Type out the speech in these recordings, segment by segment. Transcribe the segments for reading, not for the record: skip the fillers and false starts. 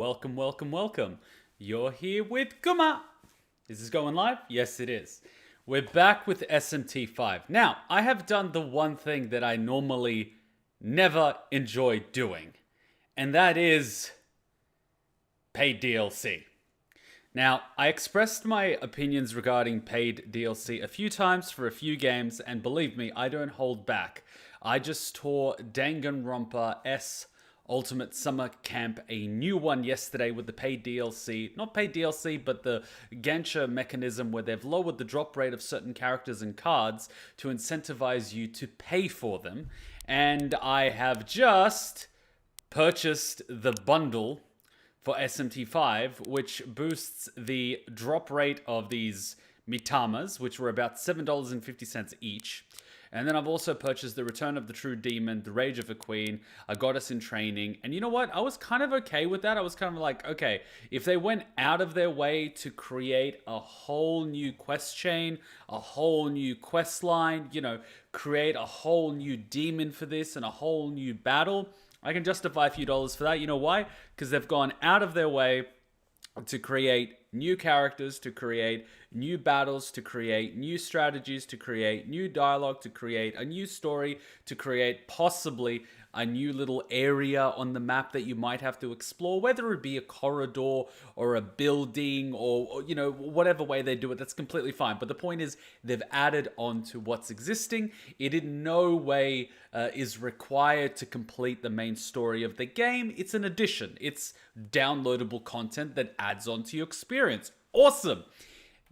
Welcome, welcome, welcome. You're here with Kuma. Is this going live? Yes, it is. We're back with SMT5. Now, I have done the one thing that I normally never enjoy doing, and that is paid DLC. Now, I expressed my opinions regarding paid DLC a few times for a few games, and believe me, I don't hold back. I just tore Danganronpa S Ultimate Summer Camp, a new one yesterday with the paid DLC. Not paid DLC, but the gacha mechanism where they've lowered the drop rate of certain characters and cards to incentivize you to pay for them. And I have just purchased the bundle for SMT5, which boosts the drop rate of these Mitamas, which were about $7.50 each. And then I've also purchased the Return of the True Demon, the Rage of a Queen, a Goddess in Training. And you know what? I was kind of okay with that. I was kind of like, okay, if they went out of their way to create a whole new quest chain, a whole new quest line, create a whole new demon for this and a whole new battle, I can justify a few dollars for that. You know why? Because they've gone out of their way to create new characters, to create new battles, to create new strategies, to create new dialogue, to create a new story, to create possibly a new little area on the map that you might have to explore, whether it be a corridor or a building or whatever way they do it, that's completely fine. But the point is they've added on to what's existing. It in no way is required to complete the main story of the game. It's an addition. It's downloadable content that adds on to your experience. Awesome.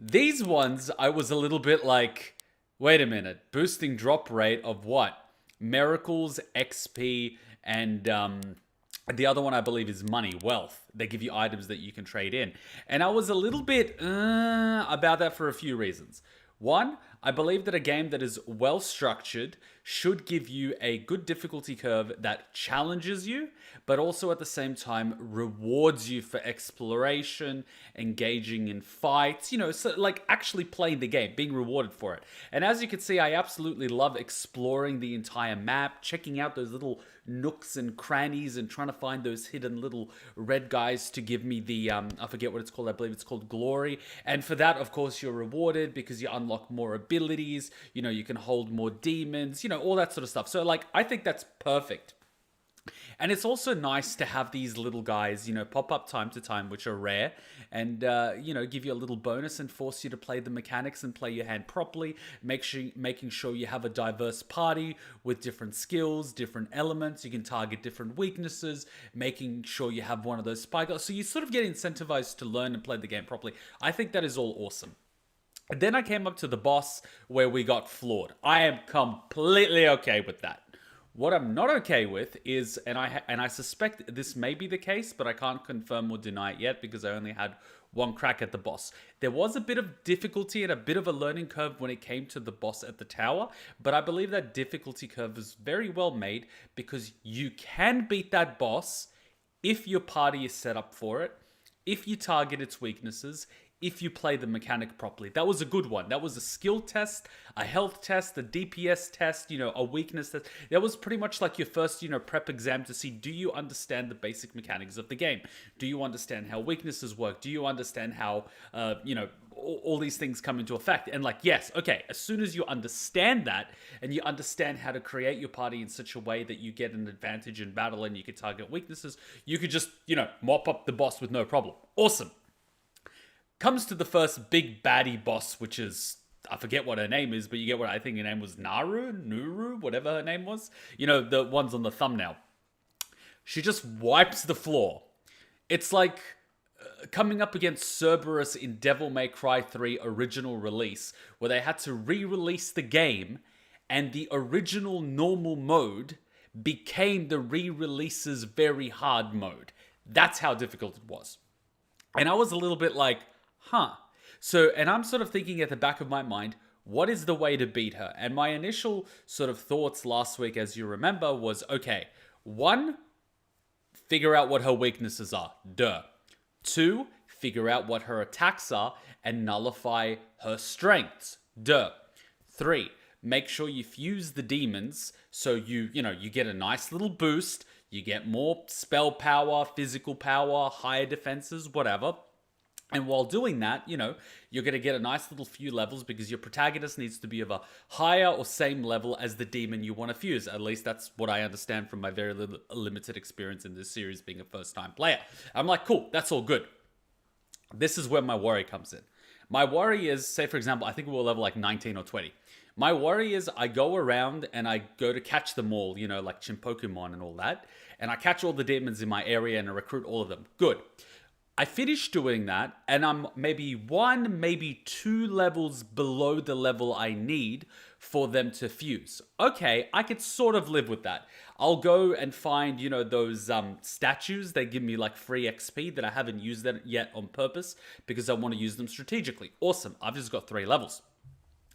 These ones, I was a little bit like, wait a minute, boosting drop rate of what? Miracles, XP, and the other one I believe is money, wealth. They give you items that you can trade in. And I was a little bit about that for a few reasons. One, I believe that a game that is well structured should give you a good difficulty curve that challenges you, but also at the same time rewards you for exploration, engaging in fights, so like actually playing the game, being rewarded for it. And as you can see, I absolutely love exploring the entire map, checking out those little nooks and crannies and trying to find those hidden little red guys to give me the, I forget what it's called, I believe it's called glory. And for that, of course, you're rewarded because you unlock more abilities, you can hold more demons, all that sort of stuff. So like, I think that's perfect. And it's also nice to have these little guys, pop up time to time, which are rare, and, give you a little bonus and force you to play the mechanics and play your hand properly, making sure you have a diverse party with different skills, different elements. You can target different weaknesses, making sure you have one of those spy guys. So you sort of get incentivized to learn and play the game properly. I think that is all awesome. And then I came up to the boss where we got floored. I am completely okay with that. What I'm not okay with is, and I suspect this may be the case, but I can't confirm or deny it yet because I only had one crack at the boss. There was a bit of difficulty and a bit of a learning curve when it came to the boss at the tower, but I believe that difficulty curve is very well made because you can beat that boss if your party is set up for it, if you target its weaknesses, if you play the mechanic properly. That was a good one. That was a skill test, a health test, a DPS test, a weakness test. That was pretty much like your first, prep exam to see, do you understand the basic mechanics of the game? Do you understand how weaknesses work? Do you understand how, all these things come into effect? And like, yes, okay, as soon as you understand that and you understand how to create your party in such a way that you get an advantage in battle and you can target weaknesses, you could just, mop up the boss with no problem. Awesome. Comes to the first big baddie boss, which is, I forget what her name is, but you get what I think her name was, Nuru, whatever her name was. The ones on the thumbnail. She just wipes the floor. It's like coming up against Cerberus in Devil May Cry 3 original release, where they had to re-release the game, and the original normal mode became the re-release's very hard mode. That's how difficult it was. And I was a little bit like, So, and I'm sort of thinking at the back of my mind, what is the way to beat her? And my initial sort of thoughts last week, as you remember, was, okay, 1, figure out what her weaknesses are. Duh. 2, figure out what her attacks are and nullify her strengths. Duh. 3, make sure you fuse the demons so you get a nice little boost. You get more spell power, physical power, higher defenses, whatever. And while doing that, you're going to get a nice little few levels because your protagonist needs to be of a higher or same level as the demon you want to fuse. At least that's what I understand from my very limited experience in this series being a first-time player. I'm like, cool, that's all good. This is where my worry comes in. My worry is, say for example, I think we'll level like 19 or 20. My worry is I go around and I go to catch them all, like Pokemon and all that. And I catch all the demons in my area and I recruit all of them. Good. I finished doing that, and I'm maybe 1, maybe 2 levels below the level I need for them to fuse. Okay, I could sort of live with that. I'll go and find, those statues that give me like free XP that I haven't used that yet on purpose because I want to use them strategically. Awesome, I've just got 3 levels.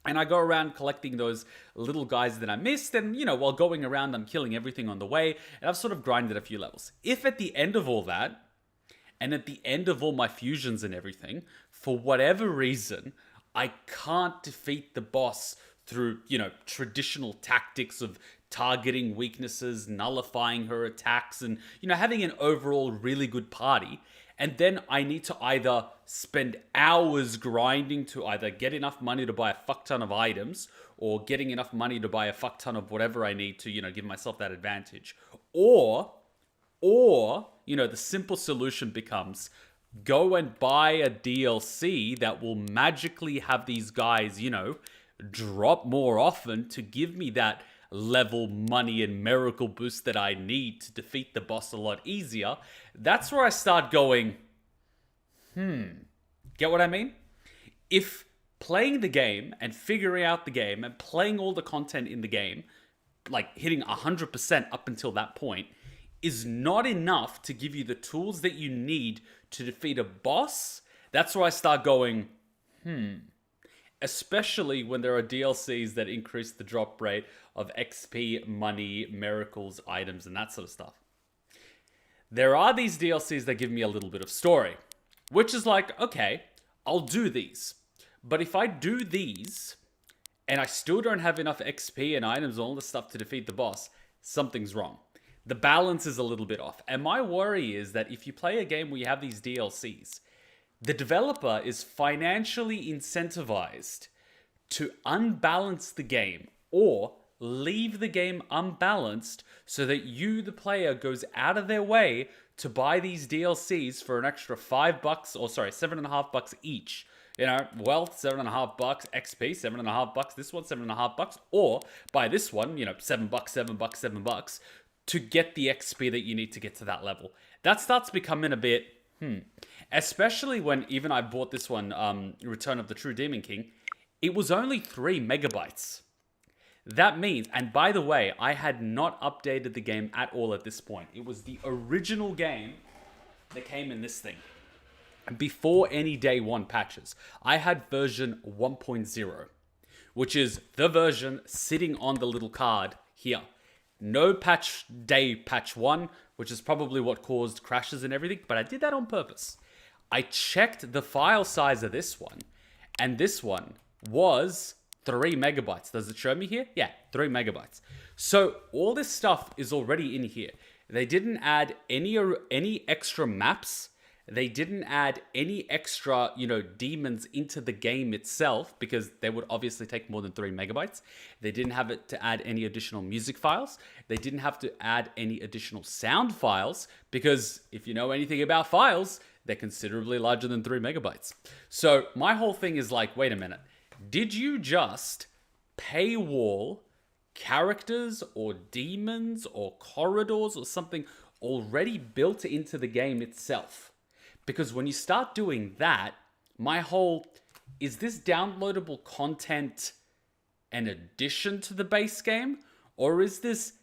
And I go around collecting those little guys that I missed, and, while going around, I'm killing everything on the way, and I've sort of grinded a few levels. If at the end of all that, and at the end of all my fusions and everything, for whatever reason, I can't defeat the boss through, traditional tactics of targeting weaknesses, nullifying her attacks, and, having an overall really good party. And then I need to either spend hours grinding to either get enough money to buy a fuck ton of items, or getting enough money to buy a fuck ton of whatever I need to, give myself that advantage. Or, the simple solution becomes go and buy a DLC that will magically have these guys, drop more often to give me that level, money, and miracle boost that I need to defeat the boss a lot easier. That's where I start going, get what I mean? If playing the game and figuring out the game and playing all the content in the game, like hitting 100% up until that point, is not enough to give you the tools that you need to defeat a boss, that's where I start going, Especially when there are DLCs that increase the drop rate of XP, money, miracles, items, and that sort of stuff. There are these DLCs that give me a little bit of story, which is like, okay, I'll do these. But if I do these, and I still don't have enough XP and items and all the stuff to defeat the boss, something's wrong. The balance is a little bit off. And my worry is that if you play a game where you have these DLCs, the developer is financially incentivized to unbalance the game or leave the game unbalanced so that you, the player, goes out of their way to buy these DLCs for an extra $7.5 each. Wealth, $7.5, XP, $7.5, this one, $7.5, or buy this one, $7, to get the XP that you need to get to that level. That starts becoming a bit, especially when even I bought this one, Return of the True Demon King, it was only 3 megabytes. That means, and by the way, I had not updated the game at all at this point. It was the original game that came in this thing. Before any day 1 patches. I had version 1.0, which is the version sitting on the little card here. No patch 1, which is probably what caused crashes and everything, but I did that on purpose. I checked the file size of this one, and this one was 3 megabytes. Does it show me here? Yeah, 3 megabytes. So all this stuff is already in here. They didn't add any extra maps. They didn't add any extra, demons into the game itself because they would obviously take more than 3 megabytes. They didn't have it to add any additional music files. They didn't have to add any additional sound files because if you know anything about files, they're considerably larger than 3 megabytes. So my whole thing is like, wait a minute. Did you just paywall characters or demons or corridors or something already built into the game itself? Because when you start doing that, is this downloadable content an addition to the base game? Or is this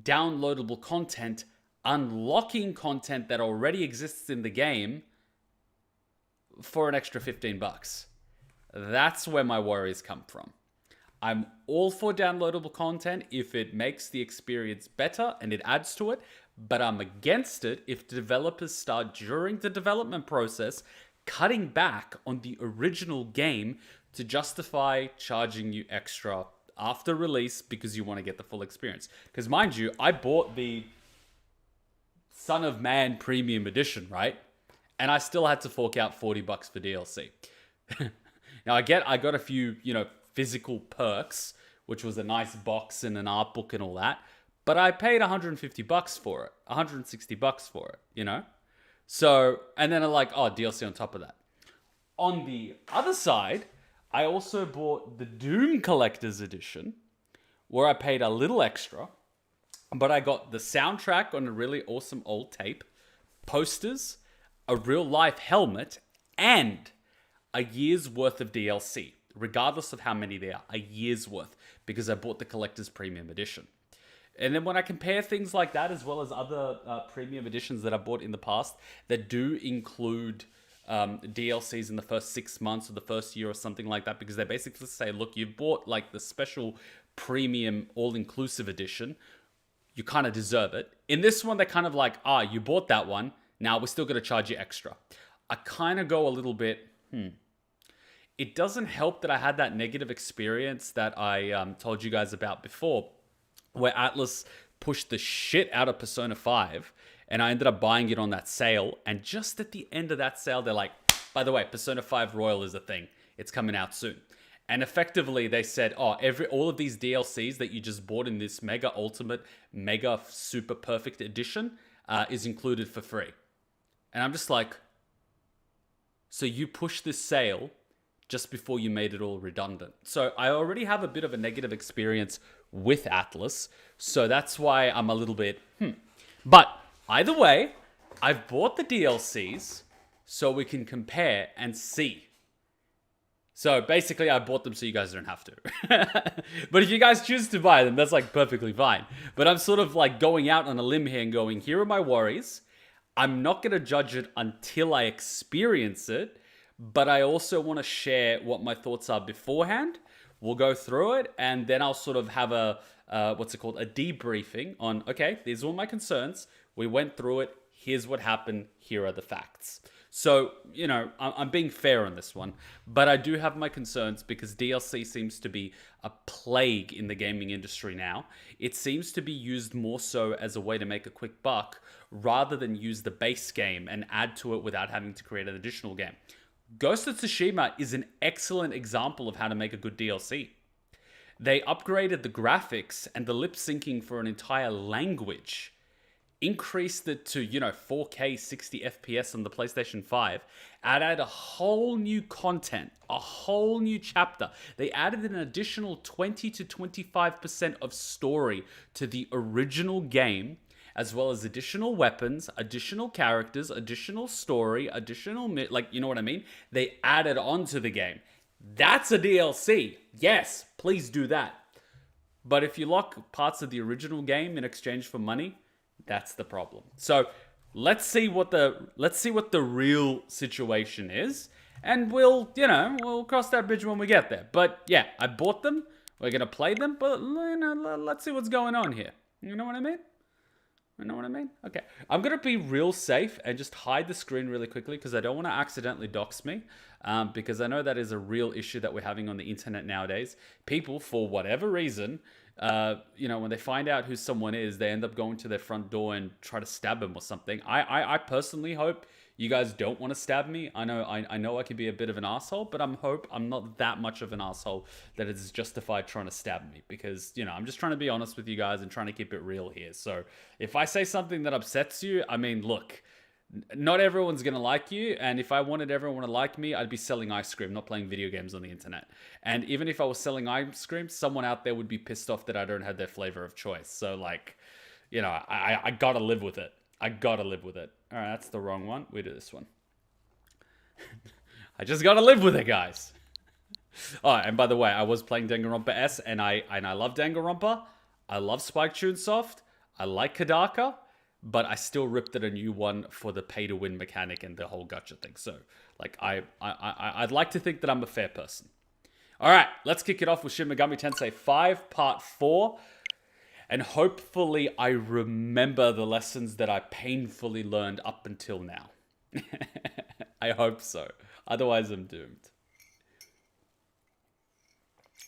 downloadable content unlocking content that already exists in the game for an extra $15? That's where my worries come from. I'm all for downloadable content if it makes the experience better and it adds to it, but I'm against it if developers start during the development process cutting back on the original game to justify charging you extra after release because you want to get the full experience. Because mind you, I bought the Son of Man Premium Edition, right? And I still had to fork out $40 for DLC. Now I got a few, physical perks, which was a nice box and an art book and all that. But I paid $150 for it, $160 for it, So, and then I'm like, oh, DLC on top of that. On the other side, I also bought the Doom Collector's Edition, where I paid a little extra, but I got the soundtrack on a really awesome old tape, posters, a real life helmet, and a year's worth of DLC, regardless of how many there are, a year's worth, because I bought the Collector's Premium Edition. And then when I compare things like that, as well as other premium editions that I bought in the past that do include DLCs in the first 6 months or the first year or something like that, because they basically say, look, you've bought like the special premium all-inclusive edition, you kind of deserve it. In this one, they're kind of like, you bought that one, now we're still going to charge you extra. I kind of go a little bit, It doesn't help that I had that negative experience that I told you guys about before, where Atlas pushed the shit out of Persona 5, and I ended up buying it on that sale, and just at the end of that sale, they're like, by the way, Persona 5 Royal is a thing. It's coming out soon. And effectively, they said, all of these DLCs that you just bought in this Mega Ultimate, Mega Super Perfect Edition is included for free. And I'm just like, so you pushed this sale just before you made it all redundant. So I already have a bit of a negative experience with Atlas, so that's why I'm a little bit, But either way, I've bought the DLCs so we can compare and see. So basically, I bought them so you guys don't have to. But if you guys choose to buy them, that's like perfectly fine. But I'm sort of like going out on a limb here and going, here are my worries. I'm not going to judge it until I experience it, but I also want to share what my thoughts are beforehand. We'll go through it, and then I'll sort of have a debriefing on, okay, these are all my concerns. We went through it. Here's what happened. Here are the facts. So, I'm being fair on this one, but I do have my concerns because DLC seems to be a plague in the gaming industry now. It seems to be used more so as a way to make a quick buck rather than use the base game and add to it without having to create an additional game. Ghost of Tsushima is an excellent example of how to make a good DLC. They upgraded the graphics and the lip syncing for an entire language, increased it to, 4K 60 FPS on the PlayStation 5, added a whole new content, a whole new chapter. They added an additional 20 to 25% of story to the original game, as well as additional weapons, additional characters, additional story, you know what I mean? They added on to the game. That's a DLC. Yes, please do that. But if you lock parts of the original game in exchange for money, that's the problem. So let's see what the real situation is, and we'll cross that bridge when we get there. But yeah, I bought them. We're gonna play them, but let's see what's going on here. You know what I mean? Okay. I'm going to be real safe and just hide the screen really quickly because I don't want to accidentally dox me. Because I know that is a real issue that we're having on the internet nowadays. People, for whatever reason, when they find out who someone is, they end up going to their front door and try to stab them or something. I personally hope you guys don't want to stab me. I know I could be a bit of an asshole, but I'm not that much of an asshole that it's justified trying to stab me, because I'm just trying to be honest with you guys and trying to keep it real here. So if I say something that upsets you, look, not everyone's gonna like you, and if I wanted everyone to like me, I'd be selling ice cream, not playing video games on the internet. And even if I was selling ice cream, someone out there would be pissed off that I don't have their flavor of choice. So I gotta live with it. I gotta live with it. All right, that's the wrong one. We do this one. I just gotta live with it, guys. Oh, and by the way, I was playing Danganronpa S, and I love Danganronpa. I love Spike Chunsoft. I like Kadaka, but I still ripped it a new one for the pay-to-win mechanic and the whole gacha thing. So, I'd like to think that I'm a fair person. All right, let's kick it off with Shin Megami Tensei 5 Part 4. And hopefully I remember the lessons that I painfully learned up until now. I hope so. Otherwise, I'm doomed.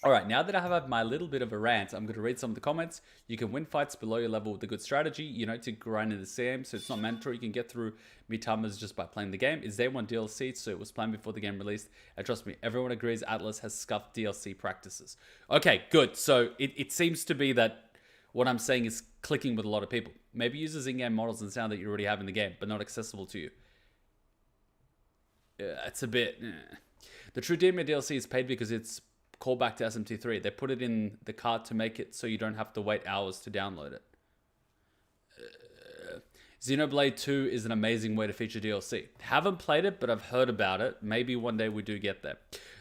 All right, now that I have had my little bit of a rant, I'm going to read some of the comments. You can win fights below your level with a good strategy, you know, to grind in the same, so it's not mandatory. You can get through Mitama's just by playing the game. It's day one DLC, so it was planned before the game released. And trust me, everyone agrees Atlas has scuffed DLC practices. Okay, good. So it seems to be that what I'm saying is clicking with a lot of people. Maybe uses in-game models and sound that you already have in the game, but not accessible to you. It's a bit... The True Demon DLC is paid because it's callback to SMT3. They put it in the cart to make it so you don't have to wait hours to download it. Xenoblade 2 is an amazing way to feature DLC. Haven't played it, but I've heard about it. Maybe one day we do get there.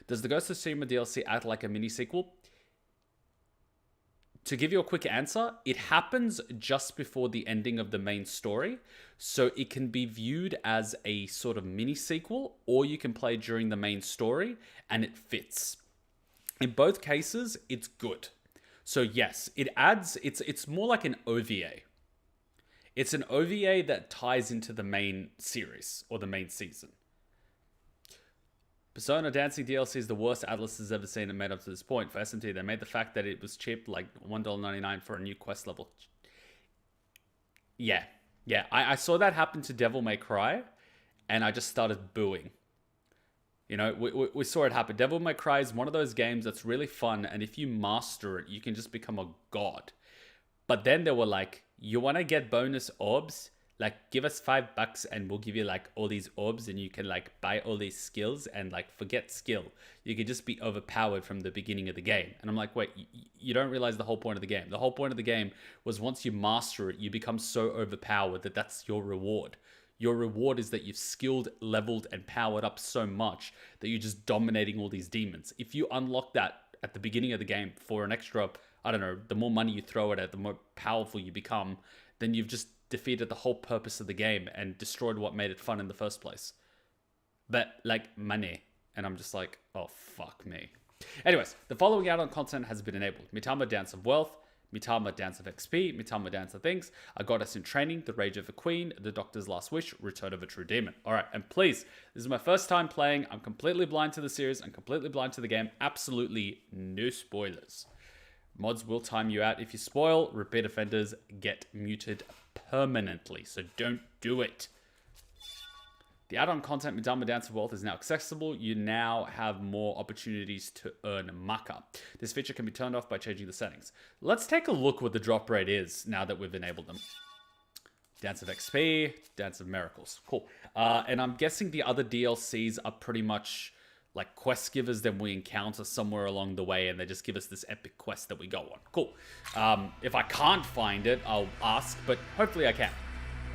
Does the Ghost of Tsushima DLC act like a mini sequel? To give you a quick answer, it happens just before the ending of the main story, so it can be viewed as a sort of mini sequel, or you can play during the main story, and it fits. In both cases, it's good. So yes, it adds, it's more like an OVA. It's an OVA that ties into the main series, or the main season. Persona Dancing DLC is the worst Atlas has ever seen and made up to this point. For SMT, they made the fact that it was cheap, like $1.99 for a new quest level. Yeah. I saw that happen to Devil May Cry, and I just started booing. You know, we saw it happen. Devil May Cry is one of those games that's really fun, and if you master it, you can just become a god. But then they were like, you want to get bonus orbs? Like, give us $5 and we'll give you like all these orbs and you can like buy all these skills and like forget skill. You could just be overpowered from the beginning of the game. And I'm like, wait, you don't realize the whole point of the game. The whole point of the game was once you master it, you become so overpowered that that's your reward. Your reward is that you've skilled, leveled, and powered up so much that you're just dominating all these demons. If you unlock that at the beginning of the game for an extra, I don't know, the more money you throw at it, the more powerful you become, then you've just defeated the whole purpose of the game and destroyed what made it fun in the first place. But like money. And I'm just like, oh, fuck me. Anyways, the following add-on content has been enabled. Mitama Dance of Wealth, Mitama Dance of XP, Mitama Dance of Things, A Goddess in Training, The Rage of a Queen, The Doctor's Last Wish, Return of a True Demon. All right, and please, this is my first time playing. I'm completely blind to the series. I'm completely blind to the game. Absolutely no spoilers. Mods will time you out if you spoil. Repeat offenders get muted permanently, so don't do it. The add-on content Mitama Dance of Wealth is now accessible. You now have more opportunities to earn Maka. This feature can be turned off by changing the settings. Let's take a look what the drop rate is now that we've enabled them. Dance of XP, Dance of Miracles. Cool. And I'm guessing the other DLCs are pretty much like quest givers that we encounter somewhere along the way, and they just give us this epic quest that we go on. Cool. If I can't find it, I'll ask, but hopefully I can.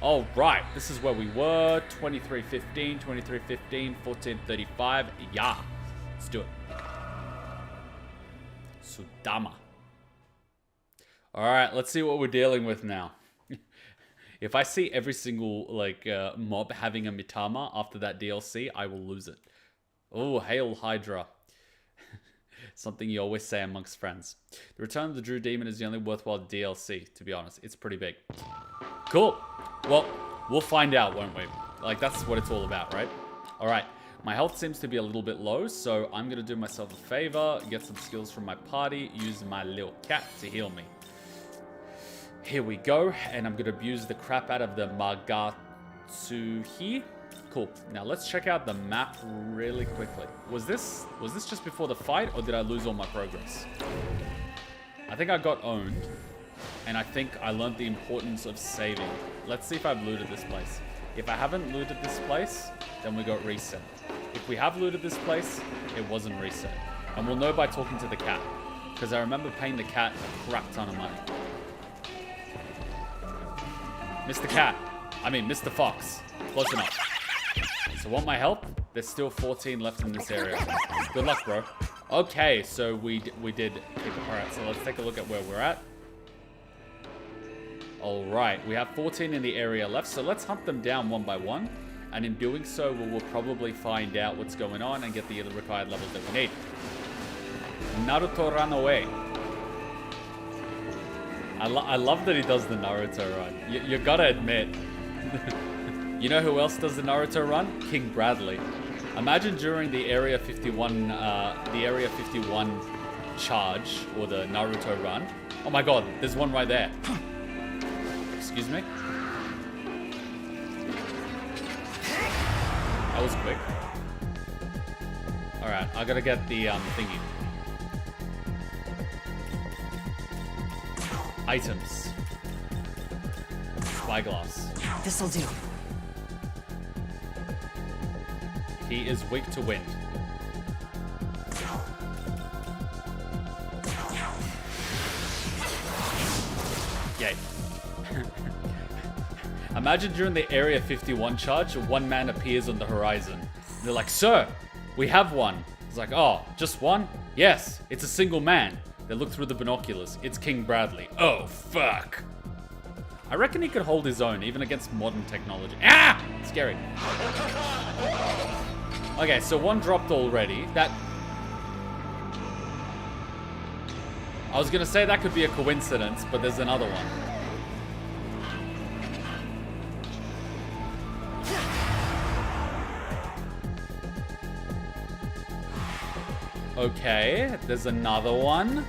All right, this is where we were. 2315, 2315, 1435. Yeah, let's do it. Sudama. All right, let's see what we're dealing with now. If I see every single like mob having a Mitama after that DLC, I will lose it. Oh, Hail Hydra. Something you always say amongst friends. The Return of the True Demon is the only worthwhile DLC, to be honest. It's pretty big. Cool. Well, we'll find out, won't we? Like, that's what it's all about, right? All right. My health seems to be a little bit low, so I'm going to do myself a favor, get some skills from my party, use my little cat to heal me. Here we go, and I'm going to abuse the crap out of the Magatsuhi. Cool. Now let's check out the map really quickly. Was this just before the fight, or did I lose all my progress? I think I got owned, and I think I learned the importance of saving. Let's see if I've looted this place. If I haven't looted this place, then we got reset. If we have looted this place, it wasn't reset. And we'll know by talking to the cat, because I remember paying the cat a crap ton of money. Mr. Cat. I mean, Mr. Fox. Close enough. So want my help? There's still 14 left in this area. Good luck, bro. Okay, so we did keep it. Alright, so let's take a look at where we're at. Alright, we have 14 in the area left, so let's hunt them down one by one. And in doing so, we will probably find out what's going on and get the required levels that we need. Naruto ran away. I love that he does the Naruto run. You gotta admit. You know who else does the Naruto run? King Bradley. Imagine during the Area 51 charge or the Naruto run. Oh my god, there's one right there. Excuse me? That was quick. Alright, I gotta get the thingy. Items. Spyglass. This'll do. He is weak to wind. Yay. Imagine during the Area 51 charge, one man appears on the horizon. They're like, sir, we have one. It's like, oh, just one? Yes, it's a single man. They look through the binoculars. It's King Bradley. Oh, fuck. I reckon he could hold his own, even against modern technology. Ah! Scary. Okay, so one dropped already. That... I was gonna say that could be a coincidence, but there's another one. Okay, there's another one.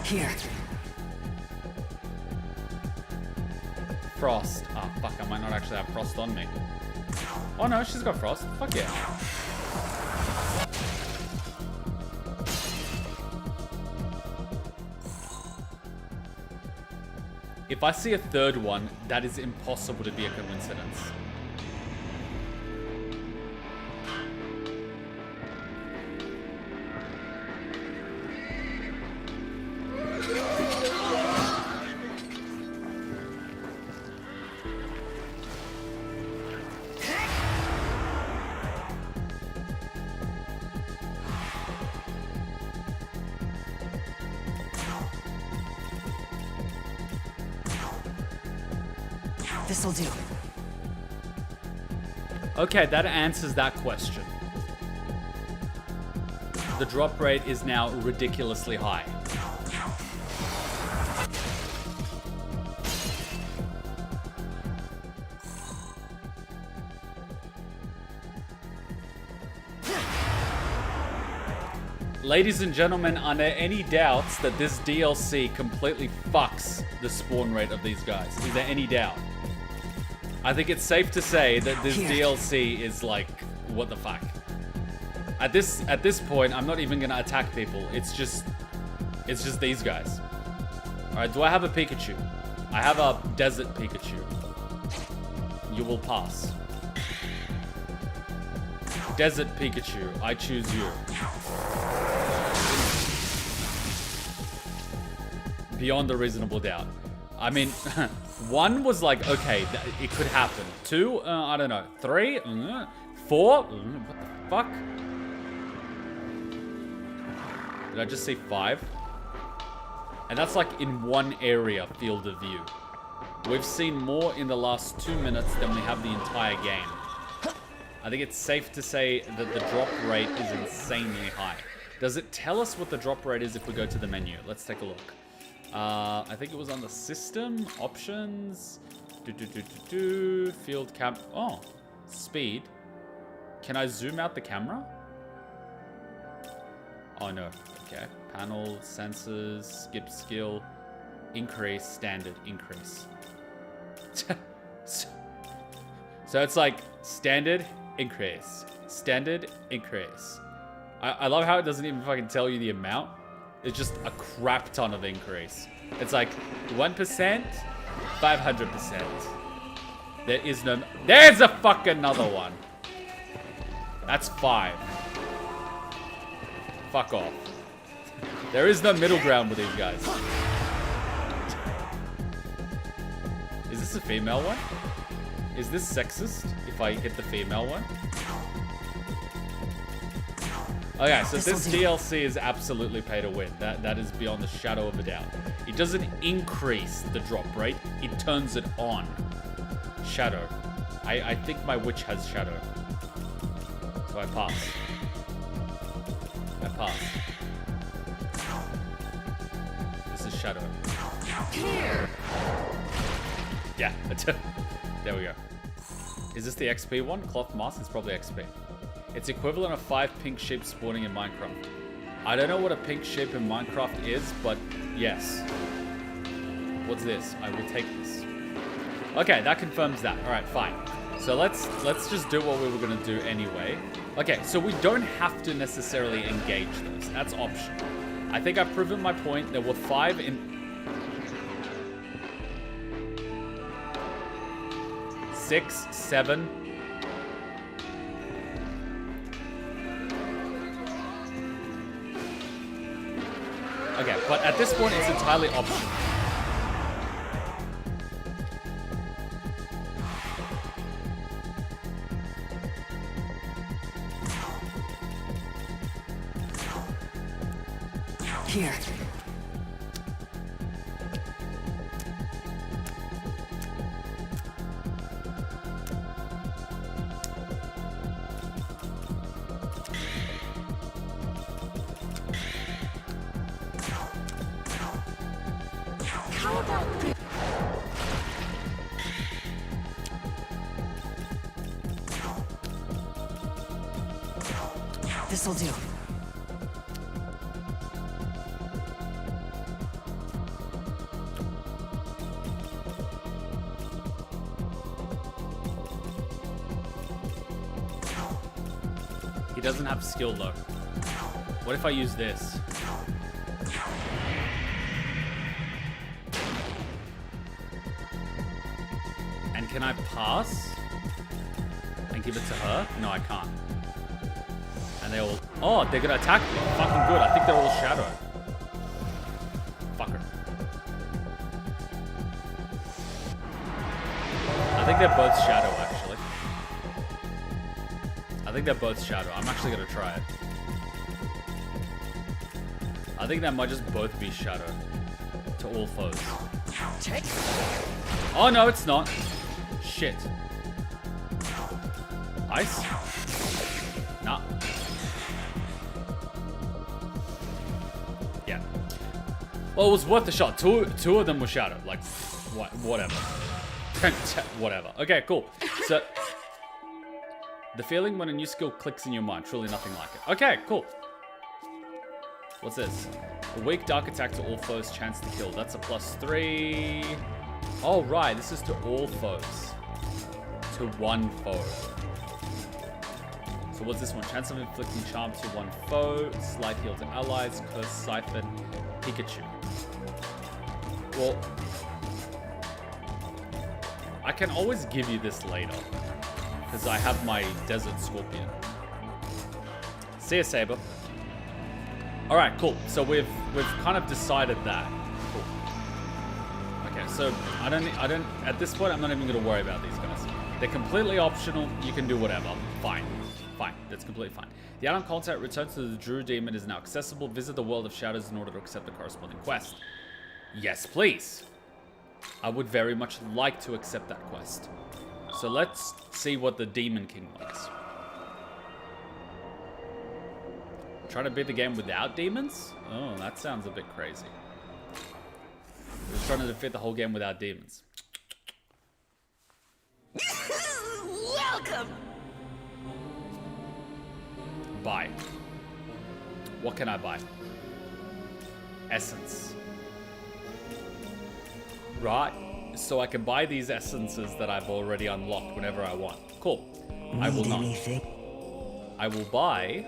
Here. Frost. Oh, fuck, I might not actually have Frost on me. Oh no, she's got Frost. Fuck yeah. If I see a third one, that is impossible to be a coincidence. This'll do. Okay, that answers that question. The drop rate is now ridiculously high. Ladies and gentlemen, are there any doubts that this DLC completely fucks the spawn rate of these guys? Is there any doubt? I think it's safe to say that this DLC is like, what the fuck? At this point, I'm not even gonna attack people. It's just these guys. All right, do I have a Pikachu? I have a desert Pikachu. You will pass. Desert Pikachu, I choose you. Beyond a reasonable doubt. I mean, one was like, okay, it could happen. Two, I don't know. Three, four, what the fuck? Did I just see five? And that's like in one area, field of view. We've seen more in the last 2 minutes than we have the entire game. I think it's safe to say that the drop rate is insanely high. Does it tell us what the drop rate is if we go to the menu? Let's take a look. I think it was on the system, options, field cap, oh, speed. Can I zoom out the camera? Oh no, okay. Panel, sensors, skip skill, increase, standard, increase. So it's like standard, increase, standard, increase. I love how it doesn't even fucking tell you the amount. It's just a crap ton of increase. It's like 1%, 500%. There is no... There's a fucking another one. That's 5. Fuck off. There is no middle ground with these guys. Is this a female one? Is this sexist if I hit the female one? Okay, so this DLC is absolutely pay to win. That is beyond the shadow of a doubt. It doesn't increase the drop rate, it turns it on. Shadow. I think my witch has shadow. So I pass. I pass. This is shadow. Yeah, there we go. Is this the XP one? Cloth mask is probably XP. It's equivalent of 5 pink sheep spawning in Minecraft. I don't know what a pink sheep in Minecraft is, but yes. What's this? I will take this. Okay, that confirms that. All right, fine. So let's just do what we were gonna do anyway. Okay, so we don't have to necessarily engage those. That's optional. I think I've proven my point. There were 5 in 6, 7. Okay, but at this point, it's entirely optional. Here. How about this? This'll do. He doesn't have skill though. What if I use this? And can I pass? And give it to her? No, I can't. And they all... Oh, they're gonna attack me. Fucking good. I think they're all shadow. Fucker. I think they're both shadow, actually. I think they're both shadow. I'm actually gonna try it. I think that might just both be shadow to all foes. Oh no, it's not. Shit. Ice? Nah. Yeah. Well, it was worth the shot. Two of them were shadow. Like, whatever. Whatever. Okay, cool. So... The feeling when a new skill clicks in your mind, truly nothing like it. Okay, cool. What's this? A weak dark attack to all foes, chance to kill. That's a +3. Oh, right, this is to all foes. To one foe. So what's this one? Chance of inflicting charm to one foe, slight heal to allies, curse, siphon, Pikachu. Well, I can always give you this later. Because I have my Desert Scorpion. See ya, Saber. Alright, cool. So we've kind of decided that. Cool. Okay, so I don't at this point I'm not even gonna worry about these guys. They're completely optional, you can do whatever. Fine. Fine. That's completely fine. The add-on content Return to the Drew Demon is now accessible. Visit the World of Shadows in order to accept the corresponding quest. Yes, please. I would very much like to accept that quest. So let's see what the Demon King likes. Trying to beat the game without demons? Oh, that sounds a bit crazy. Just trying to defeat the whole game without demons. Welcome! Buy. What can I buy? Essence. Right. So I can buy these essences that I've already unlocked whenever I want. Cool. I will not. I will buy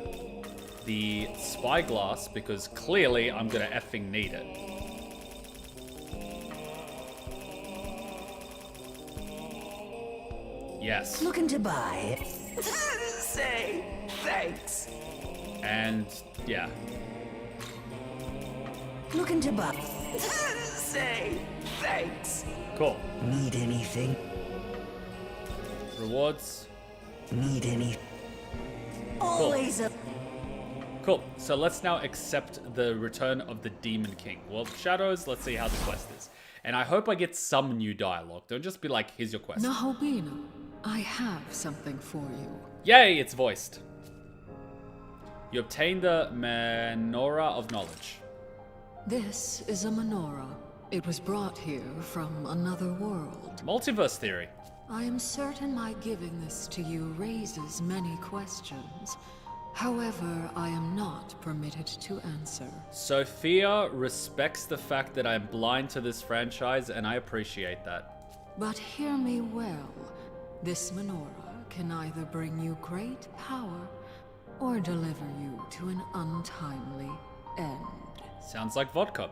the spyglass because clearly I'm gonna effing need it. Yes. Looking to buy. Say thanks. And yeah. Looking to buy. Say thanks. Cool. Need anything? Rewards. Need any? Always a. Cool. So let's now accept the return of the Demon King. Well, Shadows, let's see how the quest is. And I hope I get some new dialogue. Don't just be like, here's your quest. Nahobino, I have something for you. Yay, it's voiced. You obtain the Menorah of Knowledge. This is a menorah. It was brought here from another world. Multiverse theory. I am certain my giving this to you raises many questions. However, I am not permitted to answer. Sophia respects the fact that I'm blind to this franchise, and I appreciate that. But hear me well. This menorah can either bring you great power or deliver you to an untimely end. Sounds like vodka.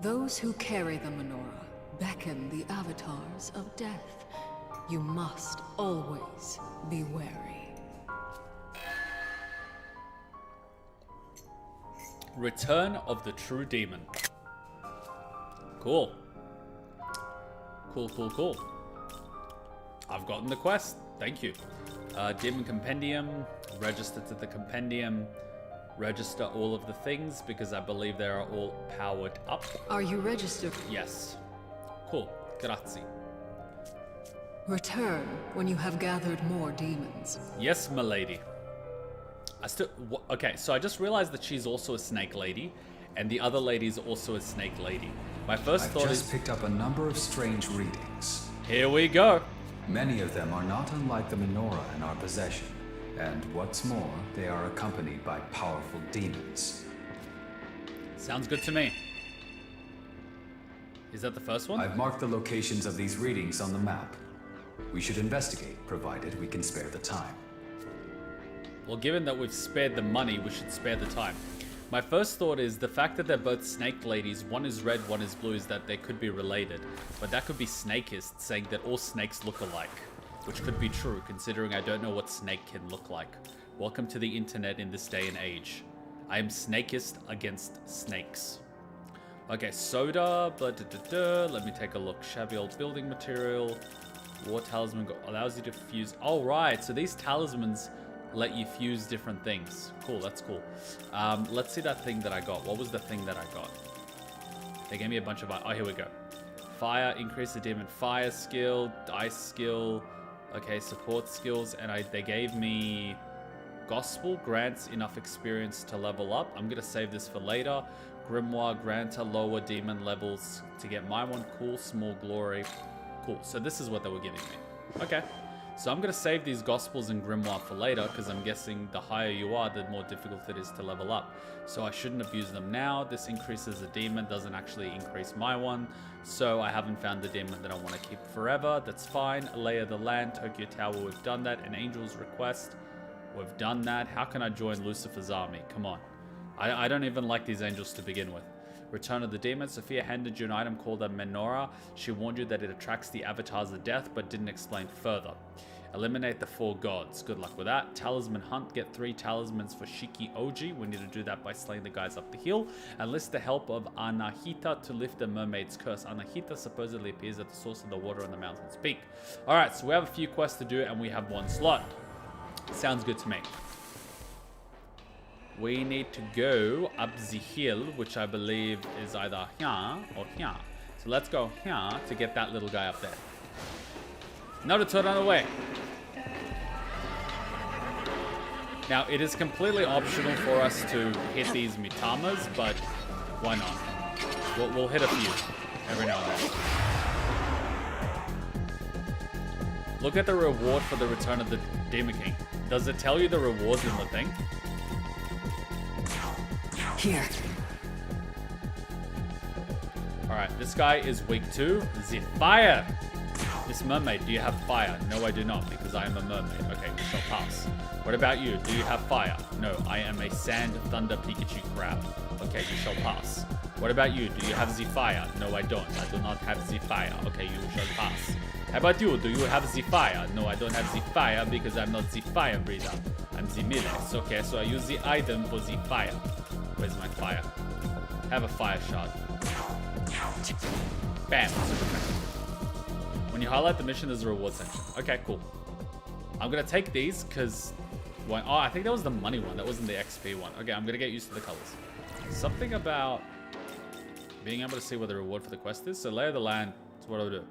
Those who carry the menorah beckon the avatars of death. You must always be wary. Return of the True Demon. Cool. Cool. I've gotten the quest. Thank you. Demon Compendium. Register to the Compendium. Register all of the things because I believe they are all powered up. Are you registered? Yes. Cool. Grazie. Return when you have gathered more demons. Yes, milady. Okay, so I just realized that she's also a snake lady, and the other lady is also a snake lady. My first thought is... I've just picked up a number of strange readings. Here we go. Many of them are not unlike the menorah in our possession, and what's more, they are accompanied by powerful demons. Sounds good to me. Is that the first one? I've marked the locations of these readings on the map. We should investigate, provided we can spare the time. Well, given that we've spared the money, we should spare the time. My first thought is the fact that they're both snake ladies, one is red, one is blue, is that they could be related. But that could be snakist saying that all snakes look alike, which could be true considering I don't know what snake can look like. Welcome to the internet in this day and age. I am snakist against snakes. Okay, soda, blah, da, da, da. Let me take a look. Shabby old building material. War talisman allows you to fuse. Oh, right. So these talismans let you fuse different things. Cool, that's cool. Let's see that thing that I got. What was the thing that I got? They gave me a bunch of... Oh, here we go. Fire, increase the demon fire skill, ice skill. Okay, support skills. And they gave me... Gospel grants enough experience to level up. I'm going to save this for later. Grimoire, grant a lower demon levels to get my one. Cool, small glory. Cool, so this is what they were giving me. Okay. So I'm going to save these Gospels and Grimoire for later because I'm guessing the higher you are, the more difficult it is to level up. So I shouldn't abuse them now. This increases the demon, doesn't actually increase my one. So I haven't found the demon that I want to keep forever. That's fine. Lay of the Land, Tokyo Tower, we've done that. An Angel's Request, we've done that. How can I join Lucifer's army? Come on. I don't even like these angels to begin with. Return of the Demon. Sophia handed you an item called a menorah. She warned you that it attracts the avatars of death, but didn't explain further. Eliminate the 4 gods. Good luck with that. Talisman hunt. Get 3 talismans for Shiki Oji. We need to do that by slaying the guys up the hill. Enlist the help of Anahita to lift the mermaid's curse. Anahita supposedly appears at the source of the water on the mountain's peak. Alright, so we have a few quests to do and we have 1 slot. Sounds good to me. We need to go up the hill, which I believe is either here or here. So let's go here to get that little guy up there. Now to run away. Now, it is completely optional for us to hit these Mitamas, but why not? We'll hit a few every now and then. Look at the reward for the Return of the Demon King. Does it tell you the rewards in the thing? Here. Alright, this guy is weak too. The fire! Miss Mermaid, do you have fire? No, I do not, because I am a mermaid. Okay, you shall pass. What about you? Do you have fire? No, I am a sand thunder Pikachu crab. Okay, you shall pass. What about you? Do you have the fire? No, I don't. I do not have the fire. Okay, you shall pass. How about you? Do you have the fire? No, I don't have the fire because I'm not the fire breather. I'm the Milex. Okay, so I use the item for the fire. Where's my fire? Have a fire shot. Bam. When you highlight the mission, there's a reward section. Okay, cool. I'm gonna take these because... Oh, I think that was the money one. That wasn't the XP one. Okay, I'm gonna get used to the colors. Something about being able to see what the reward for the quest is. So Lay of the Land is what I'll do.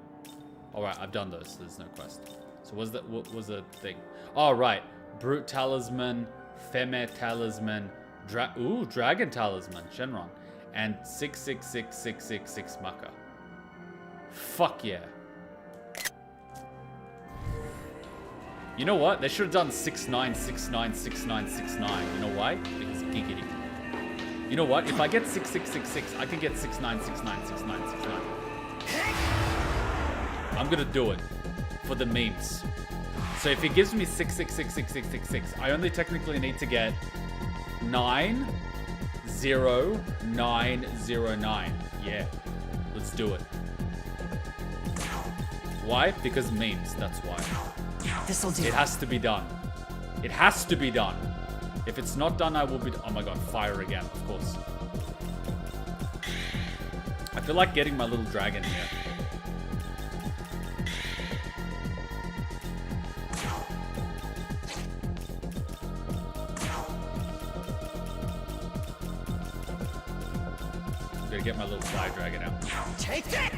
Alright, I've done those. So there's no quest. So what was the thing? Oh, right. Brute Talisman, Feme Talisman, Dragon Talisman, Shenron, and 666666 Maka. Fuck yeah. You know what? They should have done 6-9, 6-9, 6-9, 6-9. You know why? Because giggity. You know what? If I get 6-6-6-6, I can get 6-9, 6-9, 6-9, 6-9. I'm gonna do it for the memes. So if it gives me 6-6-6-6-6-6-6, I only technically need to get 9-0-9-0-9. Yeah, let's do it. Why? Because memes, that's why. This'll do. It has to be done. It has to be done. If it's not done, I will be... Oh my god, fire again, of course. I feel like getting my little dragon here. I'm gonna get my little fire dragon out. Take that!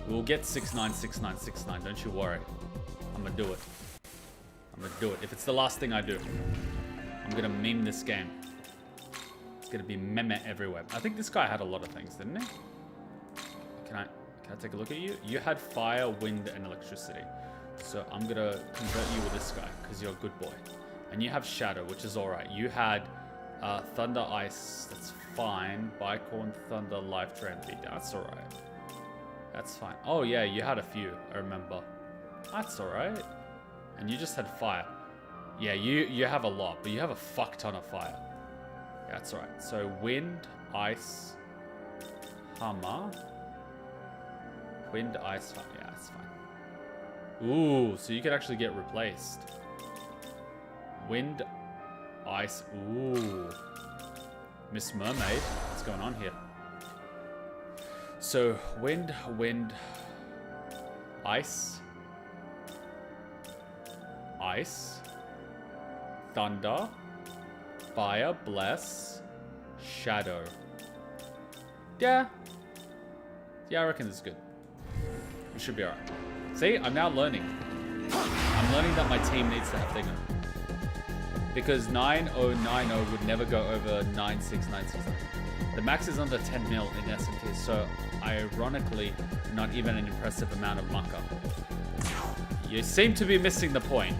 We'll get 6-9, 6-9, 6-9. Don't you worry. I'm gonna do it. I'm gonna do it. If it's the last thing I do, I'm gonna meme this game. It's gonna be meme everywhere. I think this guy had a lot of things, didn't he? Can I take a look at you? You had fire, wind, and electricity. So I'm gonna convert you with this guy because you're a good boy. And you have shadow, which is alright. You had thunder, ice. That's fine. Bicorn, thunder, life, drain, beat. That's alright. That's fine. Oh yeah, you had a few, I remember. That's alright. And you just had fire. Yeah, you have a lot, but you have a fuck ton of fire. Yeah, that's alright. So wind, ice, hammer. Wind, ice, fire. Yeah, that's fine. Ooh, so you could actually get replaced. Wind, ice. Ooh. Miss Mermaid. What's going on here? So, wind, ice, thunder, fire, bless, shadow. Yeah, I reckon this is good. We should be alright. See, I'm now learning. I'm learning that my team needs to have Thigma. Because 9090 would never go over 96969. The max is under 10 mil in SMT, so ironically, not even an impressive amount of mucker. You seem to be missing the point.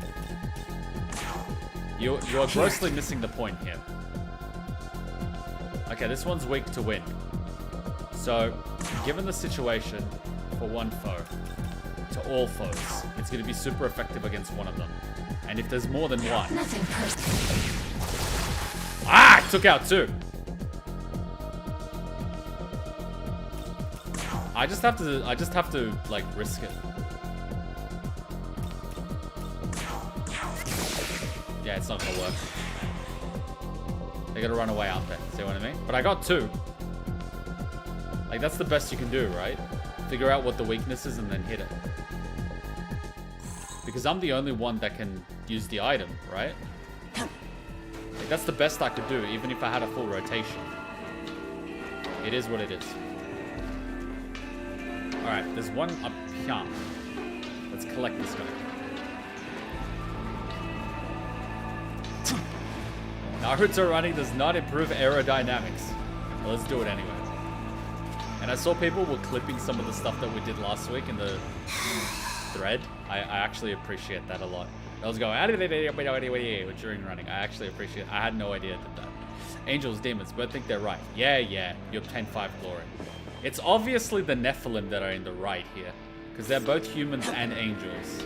You are grossly missing the point here. Okay, this one's weak to wind. So, given the situation for one foe to all foes, it's going to be super effective against one of them. And if there's more than one... Nothing personal. Ah! It took out two. I just have to like risk it. Yeah, it's not gonna work. They're gonna run away out there. See what I mean? But I got two. Like that's the best you can do, right? Figure out what the weakness is and then hit it. Because I'm the only one that can use the item, right? Like that's the best I could do, even if I had a full rotation. It is what it is. Alright, there's one up here. Let's collect this guy. Naruto running does not improve aerodynamics. Well, let's do it anyway. And I saw people were clipping some of the stuff that we did last week in the thread. I actually appreciate that a lot. I was going during running. I actually appreciate it. I had no idea I did that. Angels, demons, both think they're right. Yeah, you obtain 5 glory. It's obviously the Nephilim that are in the right here. Because they're both humans and angels.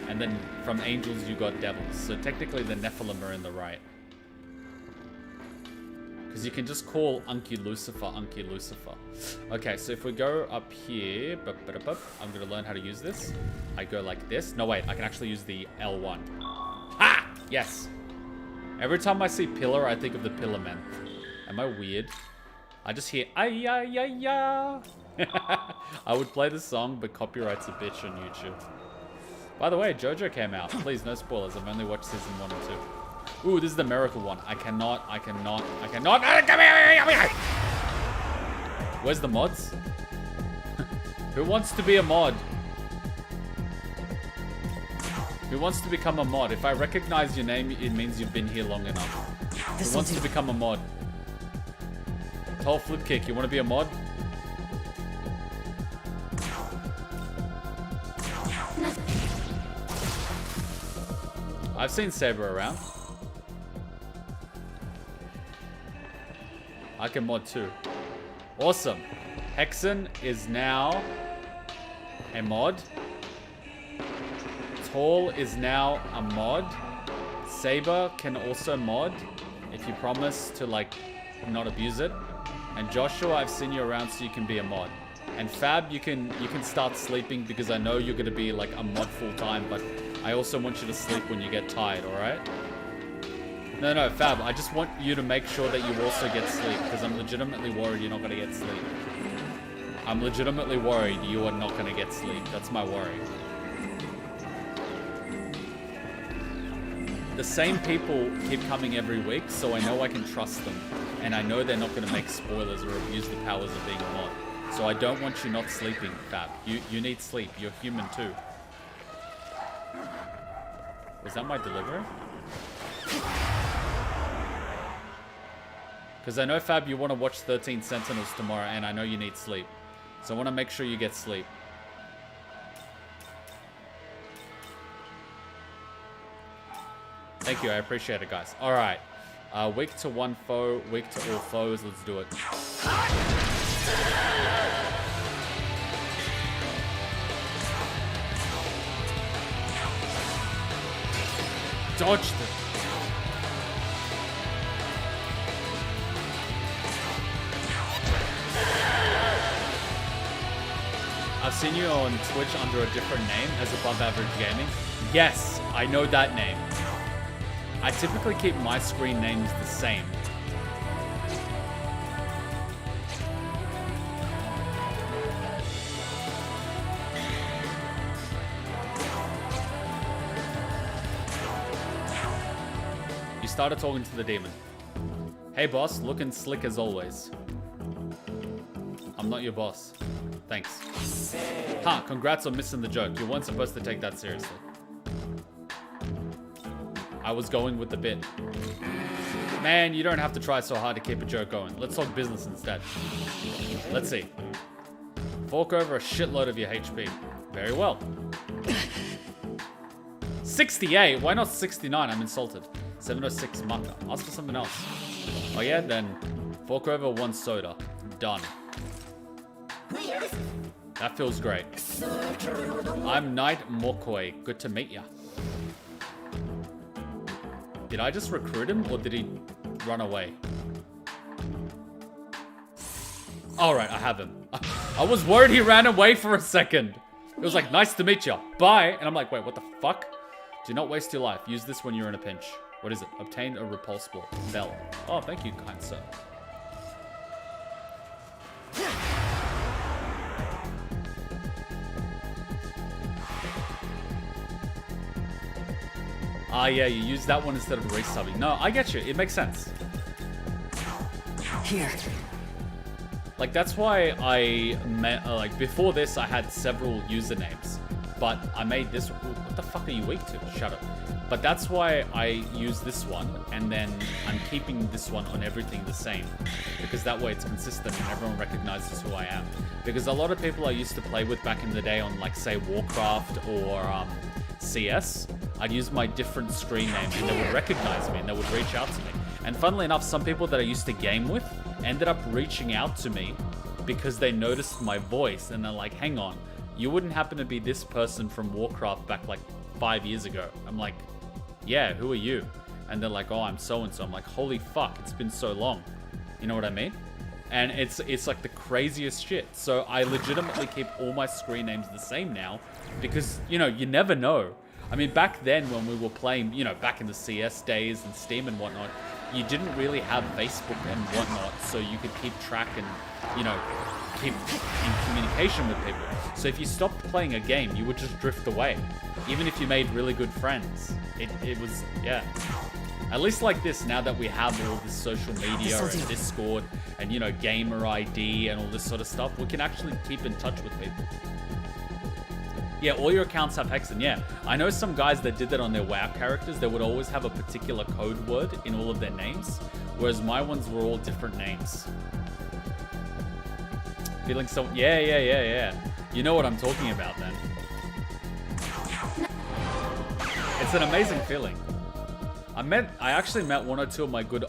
And then from angels you got devils. So technically the Nephilim are in the right. Because you can just call Unky Lucifer. Okay, so if we go up here, I'm going to learn how to use this. I go like this. No, wait, I can actually use the L1. Ah! Yes. Every time I see Pillar, I think of the Pillar Men. Am I weird? I just hear, ay-ya-ya-ya. I would play this song, but copyright's a bitch on YouTube. By the way, JoJo came out. Please, no spoilers. I've only watched season 1 and 2. Ooh, this is the miracle one. I cannot. Come here! Where's the mods? Who wants to be a mod? Who wants to become a mod? If I recognize your name, it means you've been here long enough. Who wants to become a mod? Tall flip kick, you want to be a mod? I've seen Saber around. I can mod too. Awesome. Hexen is now a mod. Tall is now a mod. Saber can also mod if you promise to like not abuse it. And Joshua, I've seen you around so you can be a mod. And Fab, you can start sleeping because I know you're gonna be like a mod full time, but I also want you to sleep when you get tired, alright? No, Fab, I just want you to make sure that you also get sleep because I'm legitimately worried you're not gonna get sleep. I'm legitimately worried you are not gonna get sleep. That's my worry. The same people keep coming every week, so I know I can trust them. And I know they're not gonna make spoilers or abuse the powers of being a mod. So I don't want you not sleeping, Fab. You need sleep. You're human too. Was that my delivery? Because I know, Fab, you want to watch 13 Sentinels tomorrow, and I know you need sleep. So I want to make sure you get sleep. Thank you, I appreciate it, guys. Alright. Weak to one foe, weak to all foes. Let's do it. Dodged it. I've seen you on Twitch under a different name as Above Average Gaming. Yes, I know that name. I typically keep my screen names the same. You started talking to the demon. Hey boss, looking slick as always. I'm not your boss. Thanks. Ha, congrats on missing the joke. You weren't supposed to take that seriously. I was going with the bit. Man, you don't have to try so hard to keep a joke going. Let's talk business instead. Let's see. Fork over a shitload of your HP. Very well. 68? Why not 69? I'm insulted. 706 Maka. Ask for something else. Oh yeah? Then fork over one soda. Done. That feels great. I'm Knight Mokoi. Good to meet ya. Did I just recruit him or did he run away? Alright, I have him. I was worried he ran away for a second. It was like, nice to meet ya. Bye. And I'm like, wait, what the fuck? Do not waste your life. Use this when you're in a pinch. What is it? Obtain a repulse ball. Bell. Oh, thank you, kind sir. Ah, yeah, you use that one instead of resubbing. No, I get you. It makes sense. Here. Like, that's why I met, like, before this, I had several usernames. But I made this... What the fuck are you weak to? Shut up. But that's why I use this one, and then I'm keeping this one on everything the same. Because that way it's consistent and everyone recognizes who I am. Because a lot of people I used to play with back in the day on, like, say, Warcraft or CS, I'd use my different screen name and they would recognize me and they would reach out to me. And funnily enough, some people that I used to game with ended up reaching out to me because they noticed my voice and they're like, hang on, you wouldn't happen to be this person from Warcraft back like 5 years ago. I'm like, yeah, who are you? And they're like, oh, I'm so-and-so. I'm like, holy fuck, it's been so long. You know what I mean? And it's like the craziest shit. So I legitimately keep all my screen names the same now because, you know, you never know. I mean, back then when we were playing, you know, back in the CS days and Steam and whatnot, you didn't really have Facebook and whatnot, so you could keep track and, you know, keep in communication with people. So if you stopped playing a game, you would just drift away. Even if you made really good friends. It was, yeah. At least like this, now that we have all this social media and Discord and, you know, gamer ID and all this sort of stuff, we can actually keep in touch with people. Yeah, all your accounts have Hexen, yeah. I know some guys that did that on their WoW characters. They would always have a particular code word in all of their names, whereas my ones were all different names. Feeling so... Yeah. You know what I'm talking about then. It's an amazing feeling. I actually met one or two of my good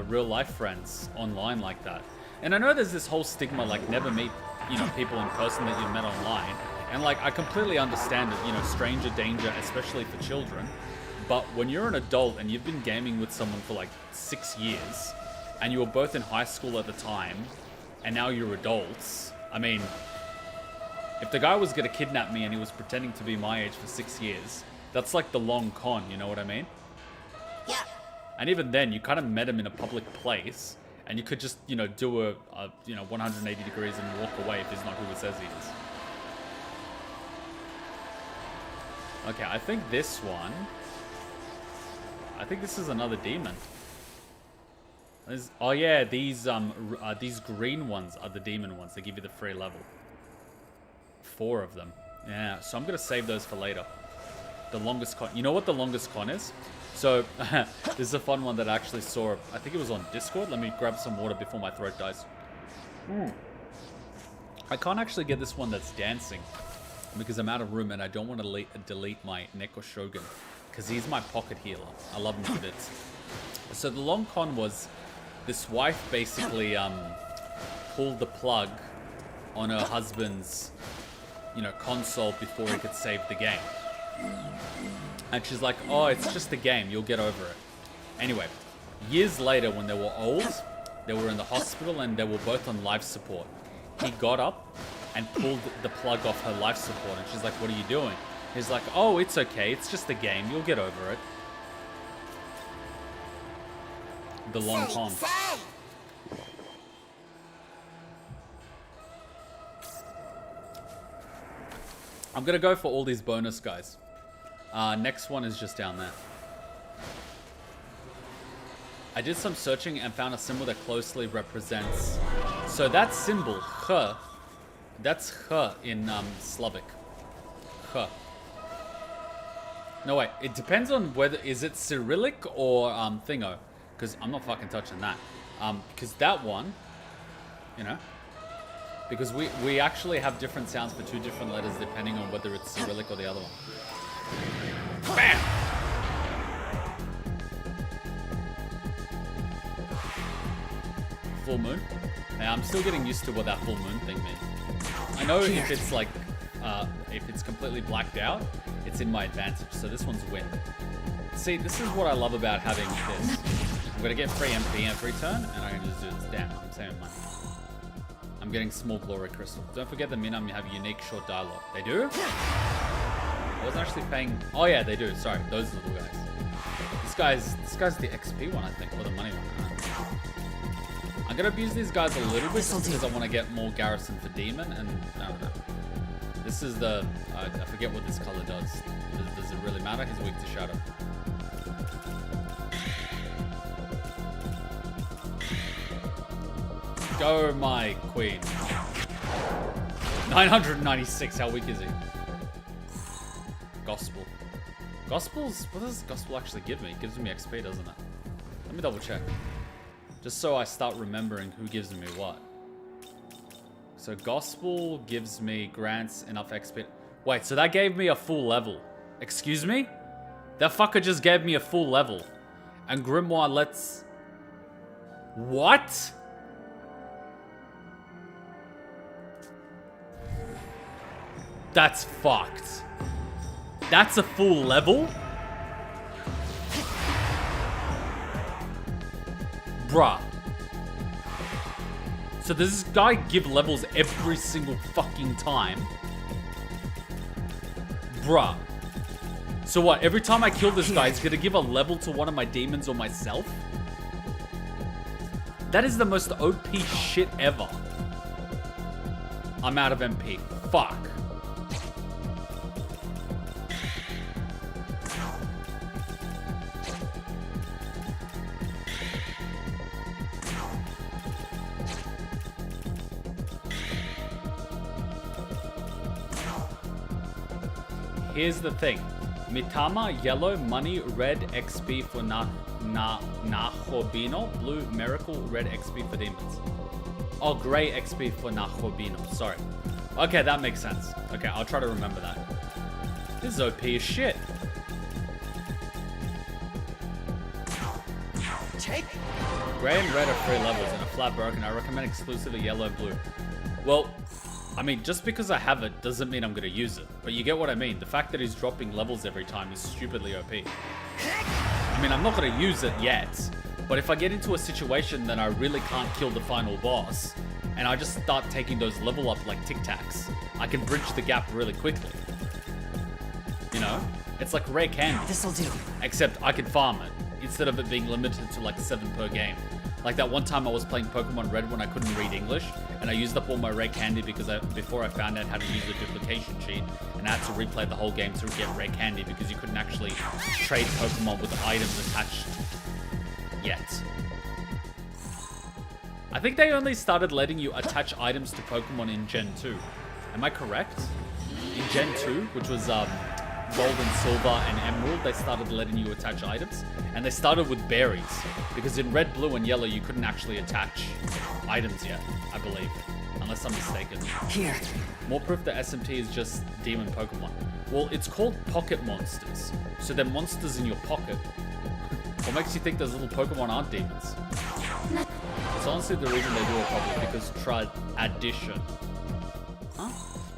real life friends online like that. And I know there's this whole stigma, like never meet, you know, people in person that you've met online. And like, I completely understand it, you know, stranger danger, especially for children. But when you're an adult and you've been gaming with someone for like 6 years, and you were both in high school at the time, and now you're adults, I mean, if the guy was gonna kidnap me and he was pretending to be my age for 6 years, that's like the long con, you know what I mean? Yeah. And even then, you kind of met him in a public place, and you could just, you know, do a you know, 180 degrees and walk away if he's not who he says he is. Okay, I think this one... I think this is another demon. Oh yeah, these green ones are the demon ones. They give you the free level. 4 of them. Yeah, so I'm gonna save those for later. The longest con. You know what the longest con is? So this is a fun one that I actually saw. I think it was on Discord. Let me grab some water before my throat dies. I can't actually get this one that's dancing because I'm out of room and I don't want to delete my Neko Shogun because he's my pocket healer. I love him for bits. So the long con was this wife basically pulled the plug on her husband's, you know, console before he could save the game. And she's like, oh, it's just a game, you'll get over it. Anyway, years later when they were old, they were in the hospital and they were both on life support. He got up and pulled the plug off her life support and she's like, what are you doing? He's like, oh, it's okay, it's just a game, you'll get over it. The long con. I'm gonna go for all these bonus guys. Next one is just down there. I did some searching and found a symbol that closely represents... So that symbol, H, that's H in Slavic. H. No, wait, it depends on whether... Is it Cyrillic or Thingo? Because I'm not fucking touching that. Because that one, you know... Because we actually have different sounds for 2 different letters depending on whether it's Cyrillic or the other one. Bam! Full moon? Now I'm still getting used to what that full moon thing means. I know if it's like, if it's completely blacked out, it's in my advantage. So this one's win. See, this is what I love about having this. I'm gonna get free MP every turn, and I can just do this. Damn, I'm saving money. I'm getting small glory crystal. Don't forget the Minam have unique short dialogue. They do? I wasn't actually paying... Oh yeah, they do. Sorry, those little guys. This guy's the XP one, I think, or the money one. I'm gonna abuse these guys a little bit just because I want to get more garrison for demon, and I don't know. This is the... I forget what this color does. Does it really matter? He's weak to shadow. Go, my queen. 996, how weak is he? Gospel. Gospels? What does gospel actually give me? It gives me XP, doesn't it? Let me double check. Just so I start remembering who gives me what. So gospel gives me, grants enough XP. Wait, so that gave me a full level. Excuse me? That fucker just gave me a full level. And Grimoire lets... What? That's fucked. That's a full level? Bruh. So does this guy give levels every single fucking time? Bruh. So what, every time I kill this guy, it's gonna give a level to one of my demons or myself? That is the most OP shit ever. I'm out of MP. Fuck. Here's the thing. Mitama, yellow, money, red, XP for Nahobino, blue, miracle, red, XP for demons. Oh, grey XP for Nahobino, sorry. Okay, that makes sense. Okay, I'll try to remember that. This is OP as shit. Gray and red are 3 levels and a flat broken. I recommend exclusively yellow and blue. Well, I mean, just because I have it doesn't mean I'm going to use it. But you get what I mean. The fact that he's dropping levels every time is stupidly OP. I mean, I'm not going to use it yet. But if I get into a situation that I really can't kill the final boss, and I just start taking those level up like Tic Tacs, I can bridge the gap really quickly. You know? It's like rare candy. This'll do. Except I can farm it, instead of it being limited to like 7 per game. Like that one time I was playing Pokemon Red when I couldn't read English, and I used up all my rare candy because before I found out how to use the duplication cheat, and I had to replay the whole game to get rare candy because you couldn't actually trade Pokemon with items attached yet. I think they only started letting you attach items to Pokemon in Gen 2. Am I correct? In Gen 2, which was Gold and Silver and Emerald, they started letting you attach items. And they started with berries. Because in Red, Blue, and Yellow, you couldn't actually attach items yet, I believe. Unless I'm mistaken. Here. More proof that SMT is just demon Pokemon. Well, it's called pocket monsters. So they're monsters in your pocket. What makes you think those little Pokemon aren't demons? It's honestly the reason they do it probably because addition. Huh?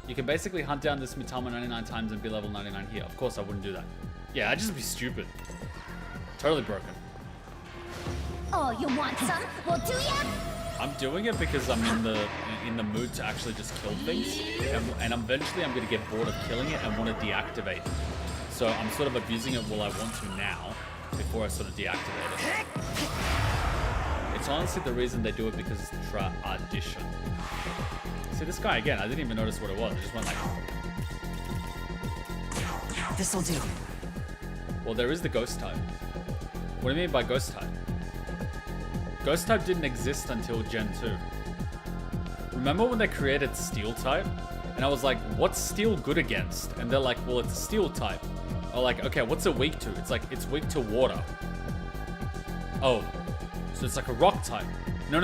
You can basically hunt down this Mitama 99 times and be level 99 here. Of course I wouldn't do that. Yeah, I'd just be stupid. Totally broken. Oh, you want some? Well, do ya? I'm doing it because I'm in the mood to actually just kill things, and eventually I'm gonna get bored of killing it and want to deactivate it. So I'm sort of abusing it while I want to now, before I sort of deactivate it. It's honestly the reason they do it because it's tradition. See this guy again? I didn't even notice what it was. I just went like. This'll do. Well, there is the ghost type. What do you mean by ghost type? Ghost type didn't exist until Gen 2. Remember when they created steel type? And I was like, what's steel good against? And they're like, well, it's a steel type. Or like, okay, what's it weak to? It's like, it's weak to water. Oh, so it's like a rock type. No.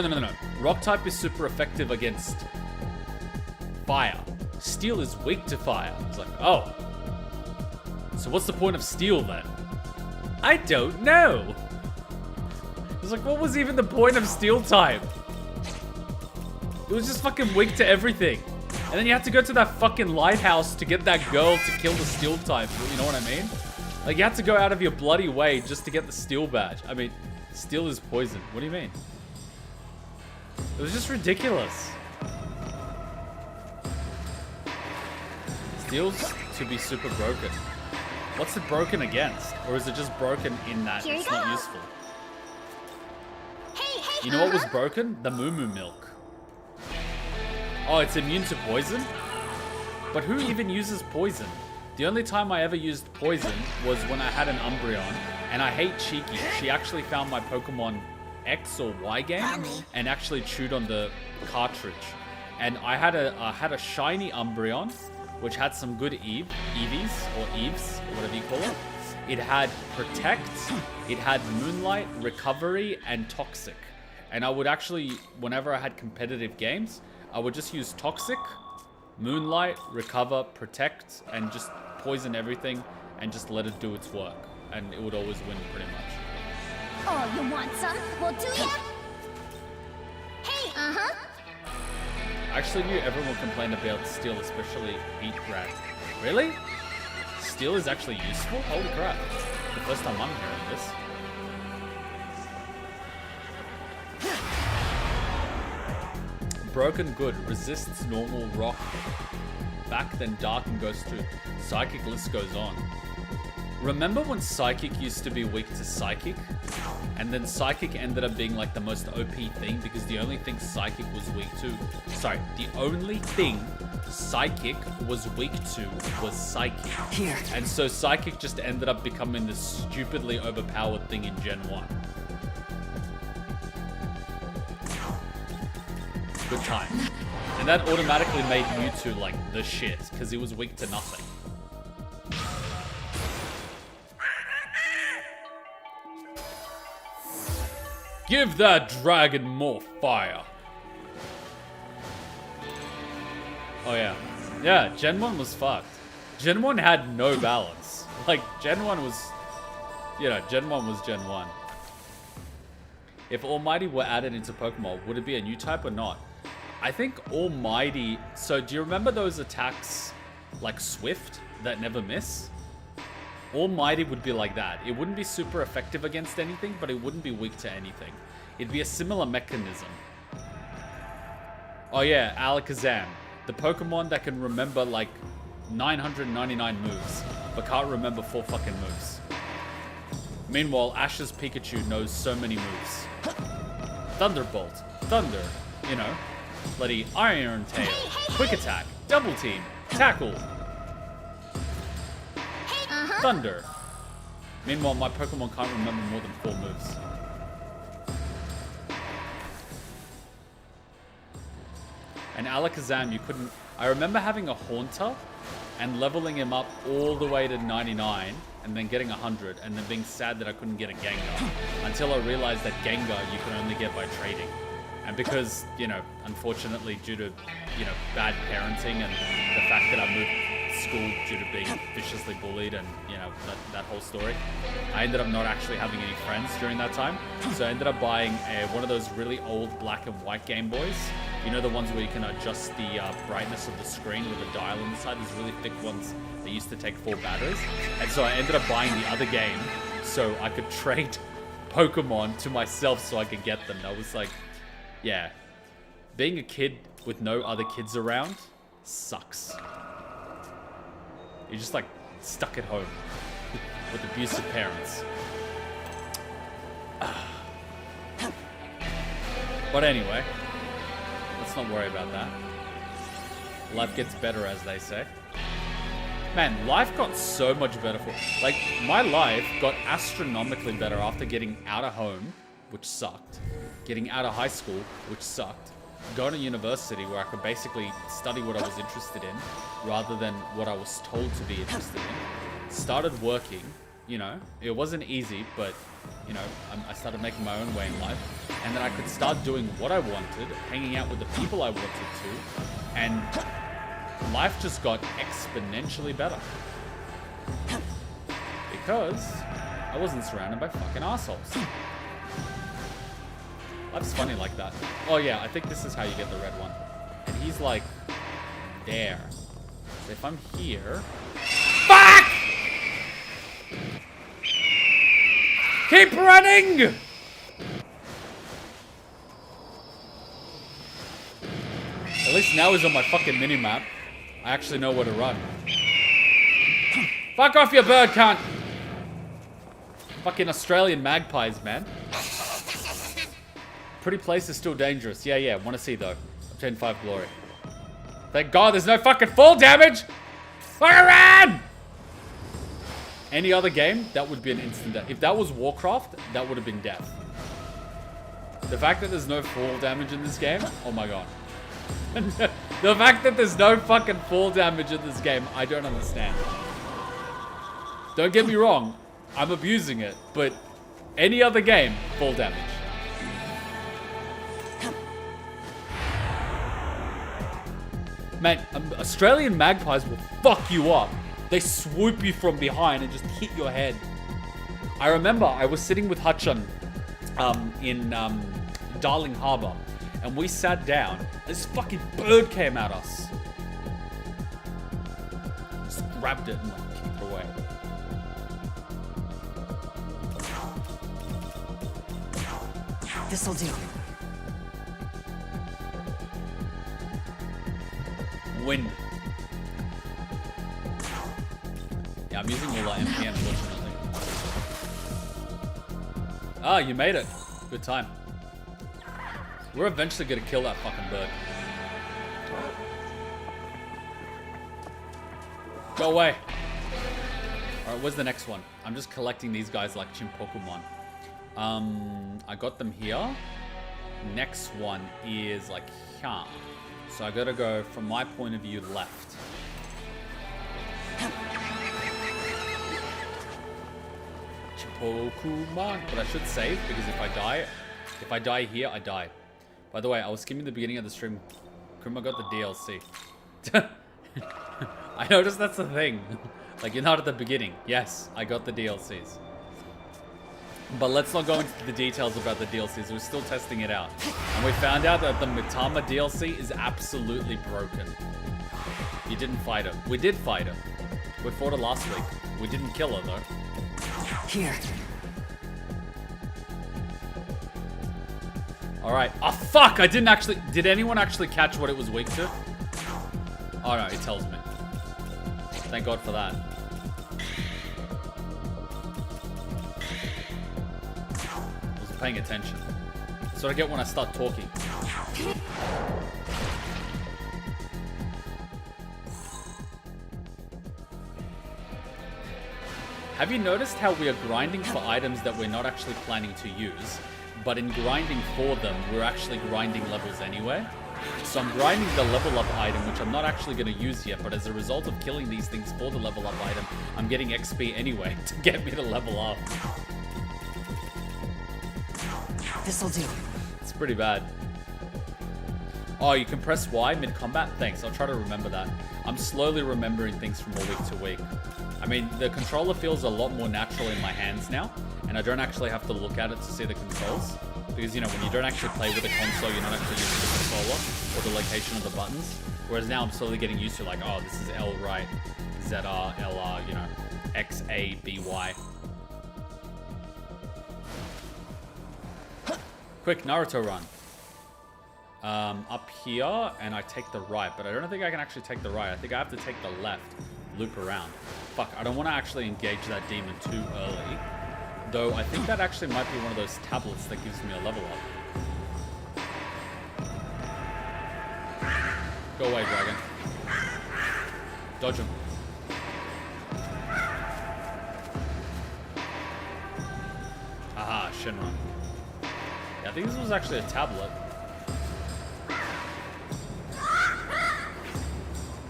Rock type is super effective against fire. Steel is weak to fire. It's like, oh. So what's the point of steel then? I don't know. It's like, what was even the point of steel type? It was just fucking weak to everything. And then you have to go to that fucking lighthouse to get that girl to kill the steel type. You know what I mean? Like, you have to go out of your bloody way just to get the steel badge. I mean, steel is poison. What do you mean? It was just ridiculous. Steel's to be super broken. What's it broken against? Or is it just broken in that Here you it's not go. useful? Hey, You know what was broken? The Moo Moo milk. Oh, it's immune to poison? But who even uses poison? The only time I ever used poison was when I had an Umbreon, and I hate Cheeky. She actually found my Pokemon X or Y game and actually chewed on the cartridge. And I had a shiny Umbreon, which had some good Eevees, or whatever you call it. It had Protect, it had Moonlight, Recovery, and Toxic. And I would actually, whenever I had competitive games, I would just use Toxic, Moonlight, Recover, Protect, and just poison everything and just let it do its work. And it would always win pretty much. Oh, you want some? Well, do ya? Hey, I actually knew everyone complained about steel, especially Heat Rat. Really? Steel is actually useful? Holy crap. The first time I'm hearing this. Broken good. Resists normal rock. Back then dark and goes to psychic, list goes on. Remember when Psychic used to be weak to Psychic? And then Psychic ended up being like the most OP thing because the only thing Psychic was weak to... Sorry, the only thing Psychic was weak to was Psychic. Here. And so Psychic just ended up becoming this stupidly overpowered thing in Gen 1. Good time. And that automatically made Mewtwo like the shit because he was weak to nothing. Give that dragon more fire. Oh yeah. Yeah, Gen 1 was fucked. Gen 1 had no balance. Like, Gen 1 was... You know, Gen 1 was Gen 1. If Almighty were added into Pokemon, would it be a new type or not? I think Almighty... So, do you remember those attacks like Swift that never miss? Almighty would be like that. It wouldn't be super effective against anything, but it wouldn't be weak to anything. It'd be a similar mechanism. Oh yeah, Alakazam. The Pokemon that can remember like 999 moves, but can't remember 4 fucking moves. Meanwhile, Ash's Pikachu knows so many moves. Thunderbolt, Thunder, you know, bloody Iron Tail, Quick Attack, Double Team, Tackle, Thunder. Meanwhile, my Pokemon can't remember more than 4 moves. And Alakazam, you couldn't... I remember having a Haunter and leveling him up all the way to 99 and then getting 100 and then being sad that I couldn't get a Gengar until I realized that Gengar you can only get by trading. And because, you know, unfortunately due to, you know, bad parenting and the fact that I moved school due to being viciously bullied and, you know, that whole story, I ended up not actually having any friends during that time. So I ended up buying one of those really old black and white Game Boys. You know, the ones where you can adjust the brightness of the screen with a dial on the side. These really thick ones that used to take 4 batteries. And so I ended up buying the other game so I could trade Pokemon to myself so I could get them. That was like, yeah. Being a kid with no other kids around sucks. You're just like stuck at home with abusive parents. But anyway, let's not worry about that. Life gets better, as they say. Man, life got so much better for... Like, my life got astronomically better after getting out of home, which sucked. Getting out of high school, which sucked. Going to university where I could basically study what I was interested in rather than what I was told to be interested in. Started working, you know, it wasn't easy, but, you know, I started making my own way in life. And then I could start doing what I wanted, hanging out with the people I wanted to, and life just got exponentially better. Because I wasn't surrounded by fucking assholes. Life's funny like that. Oh yeah, I think this is how you get the red one. And he's like, there. So if I'm here... Fuck! Keep running! At least now he's on my fucking minimap. I actually know where to run. Fuck off, you bird cunt! Fucking Australian magpies, man. Pretty place is still dangerous. Yeah. Want to see, though. Obtain 5 glory. Thank God there's no fucking fall damage! Fucking run! Any other game, that would be an instant death. If that was Warcraft, that would have been death. The fact that there's no fall damage in this game, oh my God. The fact that there's no fucking fall damage in this game, I don't understand. Don't get me wrong, I'm abusing it, but any other game, fall damage. Man, Australian magpies will fuck you up. They swoop you from behind and just hit your head. I remember I was sitting with Hutchon in Darling Harbour, and we sat down. This fucking bird came at us. Just grabbed it and like, kicked it away. This'll do. Wind. Yeah, I'm using all that MP, unfortunately. Ah, you made it. Good time. We're eventually gonna kill that fucking bird. Go away. Alright, where's the next one? I'm just collecting these guys like Chim Pokemon. I got them here. Next one is like here. So I gotta go, from my point of view, left. Pokemon. But I should save, because if I die here, I die. By the way, I was skimming the beginning of the stream. Kuma got the DLC. I noticed that's the thing. Like, you're not at the beginning. Yes, I got the DLCs. But let's not go into the details about the DLCs. We're still testing it out. And we found out that the Mitama DLC is absolutely broken. You didn't fight her. We did fight her. We fought her last week. We didn't kill her though. Here. Alright. Oh fuck! I didn't actually... Did anyone actually catch what it was weak to? Oh no, it tells me. Thank God for that. I was paying attention. That's what I get when I start talking. Have you noticed how we are grinding for items that we're not actually planning to use, but in grinding for them, we're actually grinding levels anyway? So I'm grinding the level up item, which I'm not actually going to use yet, but as a result of killing these things for the level up item, I'm getting XP anyway to get me to level up. This'll do. It's pretty bad. Oh, you can press Y mid-combat? Thanks, I'll try to remember that. I'm slowly remembering things from week to week. I mean, the controller feels a lot more natural in my hands now, and I don't actually have to look at it to see the controls. Because, you know, when you don't actually play with the console, you're not actually using the controller or the location of the buttons. Whereas now I'm slowly getting used to, like, oh, this is L right, ZR, LR, you know, X, A, B, Y. Quick Naruto run. Up here, and I take the right, but I don't think I can actually take the right. I think I have to take the left, loop around. Fuck, I don't want to actually engage that demon too early. Though I think that actually might be one of those tablets that gives me a level up. Go away, dragon. Dodge him. Aha, Shinra. Yeah, I think this was actually a tablet.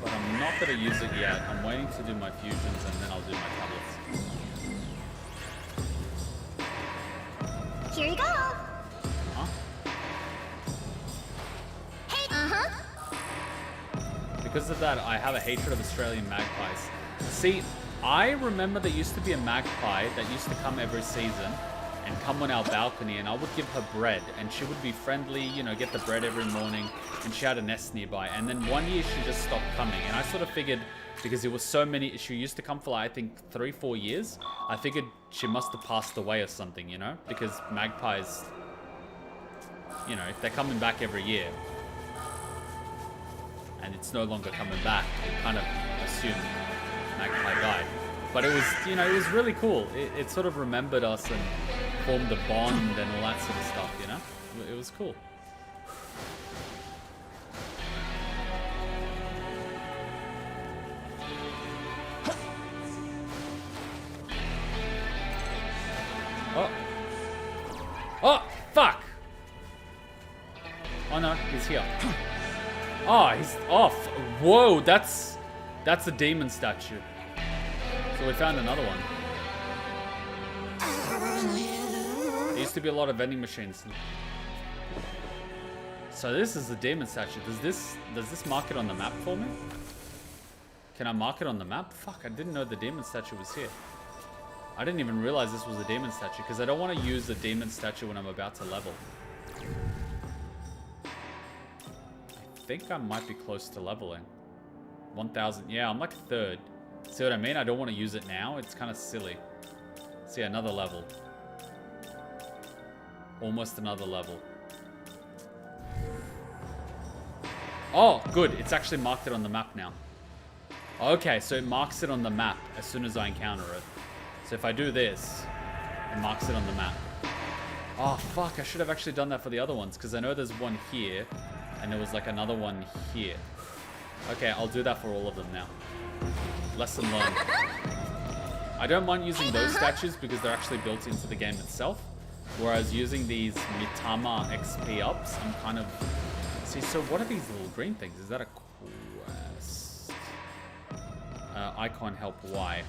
But I'm not going to use it yet. I'm waiting to do my fusions and then I'll do my tablets. Here you go. Huh? Hey. Because of that, I have a hatred of Australian magpies. See, I remember there used to be a magpie that used to come every season and come on our balcony, and I would give her bread, and she would be friendly, you know, get the bread every morning, and she had a nest nearby. And then one year she just stopped coming, and I sort of figured, because there were so many, she used to come for like, I think 3-4 years, I figured she must have passed away or something, you know, because magpies, you know, if they're coming back every year, and it's no longer coming back, you kind of assume magpie died. But it was, you know, it was really cool. It sort of remembered us and formed a bond and all that sort of stuff, you know? It was cool. Oh. Oh, fuck! Oh no, he's here. Oh, he's off. Whoa, that's a demon statue. So we found another one. There used to be a lot of vending machines. So this is the demon statue. Does this mark it on the map for me? Can I mark it on the map? Fuck, I didn't know the demon statue was here. I didn't even realize this was a demon statue because I don't want to use the demon statue when I'm about to level. I think I might be close to leveling. 1,000. Yeah, I'm like a third. See what I mean? I don't want to use it now. It's kind of silly. See, another level. Almost another level. Oh, good. It's actually marked it on the map now. Okay, so it marks it on the map as soon as I encounter it. So if I do this, it marks it on the map. Oh, fuck. I should have actually done that for the other ones because I know there's one here and there was like another one here. Okay, I'll do that for all of them now. Lesson learned. I don't mind using those statues because they're actually built into the game itself. Whereas using these Mitama XP ups, I'm kind of... See, so what are these little green things? Is that a quest? Icon help Y.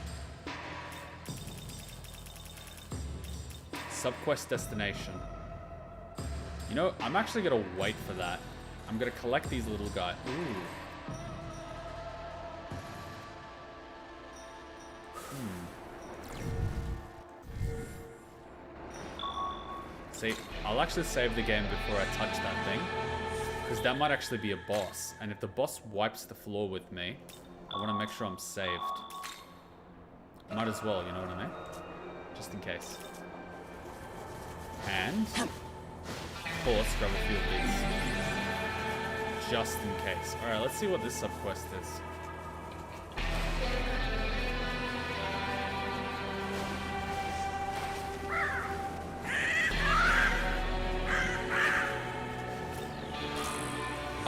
Subquest destination. You know, I'm actually going to wait for that. I'm going to collect these little guys. Ooh. See, I'll actually save the game before I touch that thing. Because that might actually be a boss. And if the boss wipes the floor with me, I want to make sure I'm saved. Might as well, you know what I mean? Just in case. And... oh, let's grab a few of these. Just in case. Alright, let's see what this subquest is.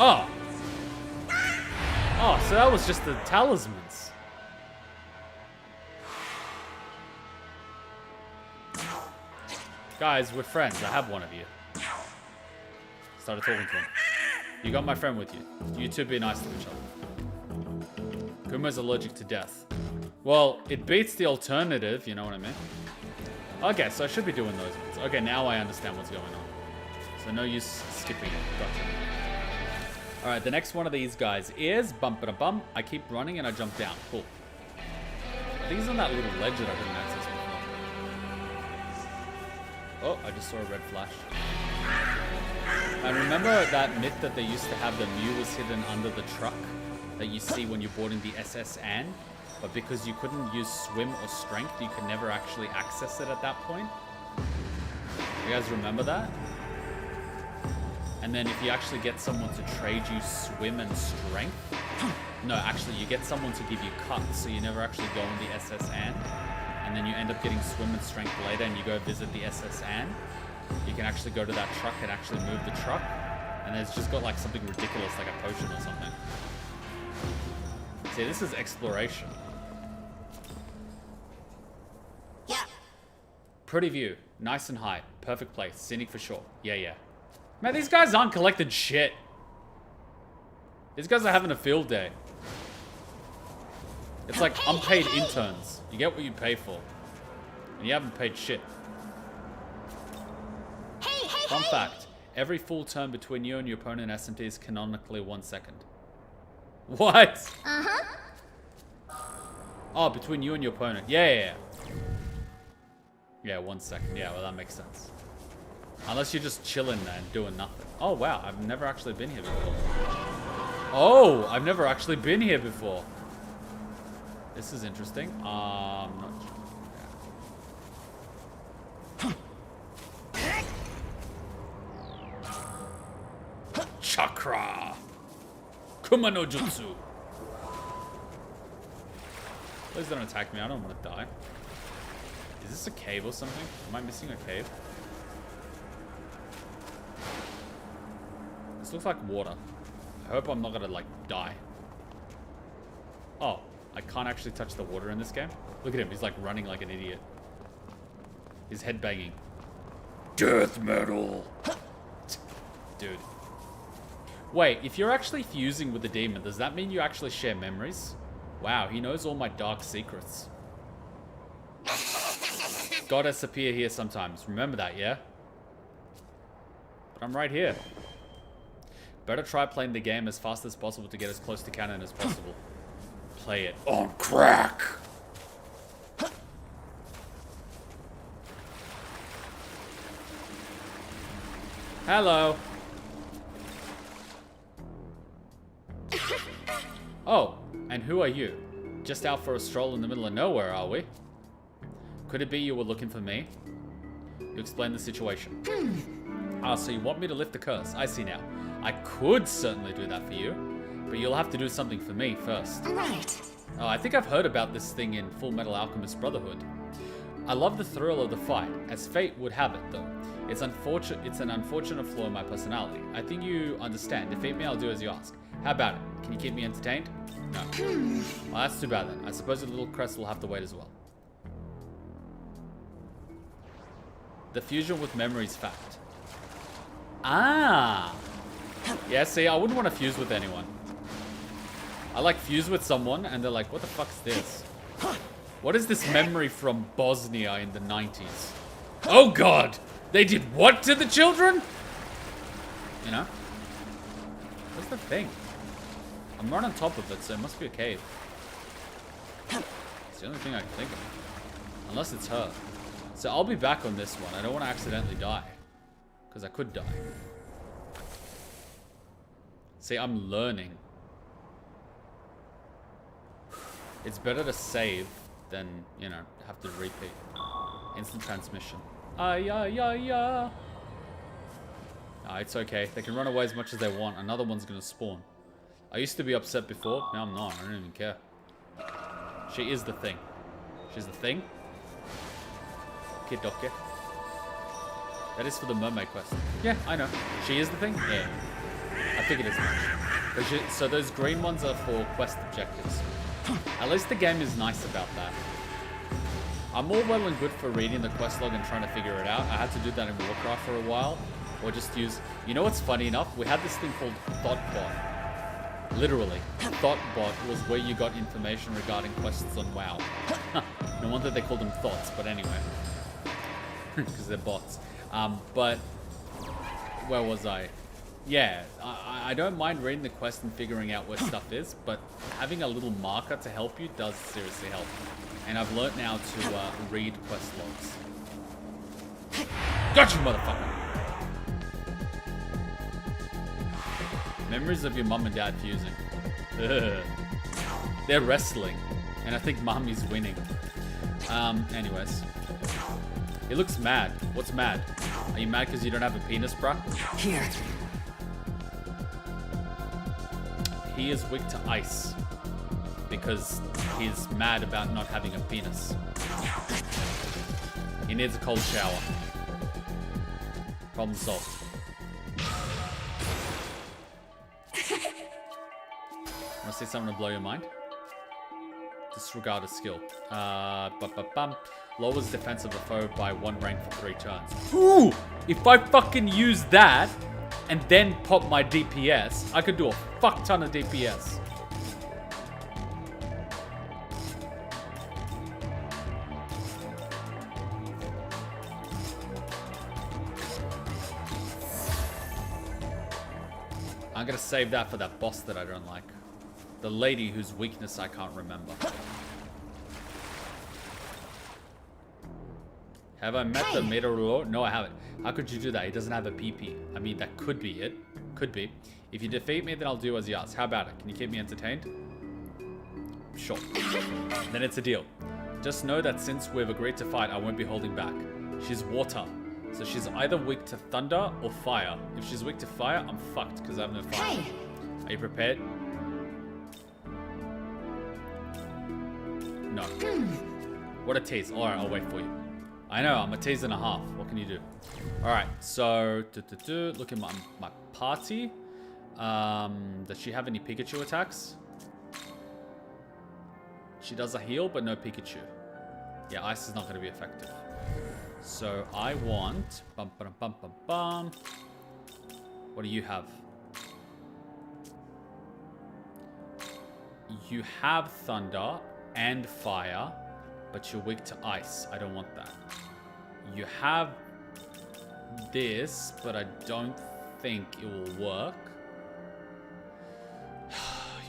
Oh! Oh, so that was just the talismans. Guys, we're friends. I have one of you. Started talking to him. You got my friend with you. You two be nice to each other. Kuma's allergic to death. Well, it beats the alternative, you know what I mean? Okay, so I should be doing those ones. Okay, now I understand what's going on. So no use skipping it. Gotcha. Alright, the next one of these guys is bump-a-bump. I keep running and I jump down. Cool. I think he's on that little ledge that I couldn't access before. Oh, I just saw a red flash. And remember that myth that they used to have the Mew was hidden under the truck that you see when you're boarding the SS Anne? But because you couldn't use swim or strength, you could never actually access it at that point? You guys remember that? And then if you actually get someone to trade you swim and strength... no, actually, you get someone to give you cuts, so you never actually go on the SS Anne. And then you end up getting swim and strength later, and you go visit the SS Anne. You can actually go to that truck and actually move the truck. And it's just got like something ridiculous, like a potion or something. See, this is exploration. Yeah. Pretty view. Nice and high. Perfect place. Scenic for sure. Yeah, yeah. Man, these guys aren't collecting shit. These guys are having a field day. It's like unpaid interns. You get what you pay for. And you haven't paid shit. Fun fact. Every full turn between you and your opponent SMT is canonically 1 second. What? Uh-huh. Oh, between you and your opponent. Yeah. Yeah, 1 second. Yeah, well, that makes sense. Unless you're just chilling there and doing nothing. Oh, wow. I've never actually been here before. Oh, I've never actually been here before. This is interesting. I'm not sure. Chakra. Kuma no Jutsu. Please don't attack me. I don't want to die. Is this a cave or something? Am I missing a cave? This looks like water. I hope I'm not gonna, like, die. Oh, I can't actually touch the water in this game? Look at him, he's like running like an idiot. His head banging. Death metal! Dude. Wait, if you're actually fusing with the demon, does that mean you actually share memories? Wow, he knows all my dark secrets. Goddess appear here sometimes. Remember that, yeah? But I'm right here. Better try playing the game as fast as possible to get as close to canon as possible. Play it on crack! Hello. Oh, and who are you? Just out for a stroll in the middle of nowhere, are we? Could it be you were looking for me? You explain the situation. Ah, so you want me to lift the curse. I see now. I could certainly do that for you, but you'll have to do something for me first. Right. Oh, I think I've heard about this thing in Full Metal Alchemist Brotherhood. I love the thrill of the fight, as fate would have it, though. It's an unfortunate flaw in my personality. I think you understand. Defeat me, I'll do as you ask. How about it? Can you keep me entertained? No. Well, that's too bad then. I suppose the little crest will have to wait as well. The fusion with memories fact. Ah! Yeah, see, I wouldn't want to fuse with anyone. I like fuse with someone and they're like, what the fuck's this? What is this memory from Bosnia in the 90s? Oh god! They did what to the children? You know? What's the thing? I'm right on top of it, so it must be a cave. It's the only thing I can think of. Unless it's her. So I'll be back on this one. I don't want to accidentally die. Because I could die. See, I'm learning. It's better to save than, you know, have to repeat. Instant transmission. Ah, it's okay. They can run away as much as they want. Another one's gonna spawn. I used to be upset before. Now I'm not. I don't even care. She is the thing. She's the thing. Kidoke. That is for the mermaid quest. Yeah, I know. She is the thing? Yeah. I figured as much. So those green ones are for quest objectives. At least the game is nice about that. I'm all well and good for reading the quest log and trying to figure it out. I had to do that in Warcraft for a while. Or just use... You know what's funny enough? We had this thing called ThoughtBot. Literally. ThoughtBot was where you got information regarding quests on WoW. No wonder they called them thoughts, but anyway. Because they're bots. But... Where was I? Yeah, I don't mind reading the quest and figuring out where stuff is, but having a little marker to help you does seriously help. And I've learnt now to read quest logs. Got you, motherfucker! Memories of your mum and dad fusing. Ugh. They're wrestling, and I think Mommy's winning. Anyways. He looks mad. What's mad? Are you mad because you don't have a penis, bruh? Here. He is weak to ice because he's mad about not having a penis. He needs a cold shower. Problem solved. Want to see something to blow your mind? Disregard a skill. Lowers defense of a foe by 1 rank for 3 turns. Ooh! If I fucking use that and then pop my DPS, I could do a fuck ton of DPS. I'm gonna save that for that boss that I don't like. The lady whose weakness I can't remember. Have I met the Meteor Lord? No, I haven't. How could you do that? He doesn't have a PP. I mean, that could be it. Could be. If you defeat me, then I'll do as you ask. How about it? Can you keep me entertained? Sure. Then it's a deal. Just know that since we've agreed to fight, I won't be holding back. She's water. So she's either weak to thunder or fire. If she's weak to fire, I'm fucked because I have no fire. Hey. Are you prepared? No. What a tease. Alright, I'll wait for you. I know, I'm a tease and a half. What can you do? Alright, so... Look at my party. Does she have any Pikachu attacks? She does a heal, but no Pikachu. Yeah, ice is not going to be effective. So I want... What do you have? You have thunder and fire, but you're weak to ice. I don't want that. You have this, but I don't think it will work.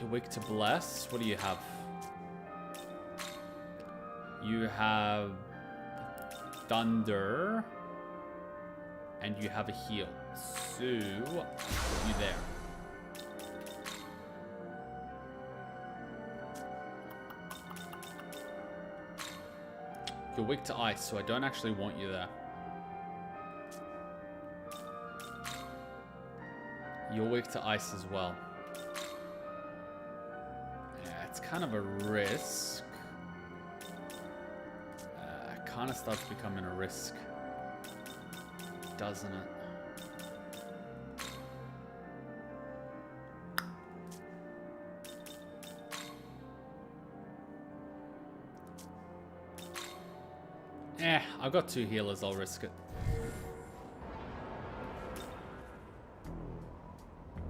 You're weak to bless. What do you have? You have thunder, and you have a heal. So, put you there. You're weak to ice, so I don't actually want you there. You're weak to ice as well. Yeah, it's kind of a risk. It kind of starts becoming a risk. Doesn't it? I've got 2 healers, I'll risk it.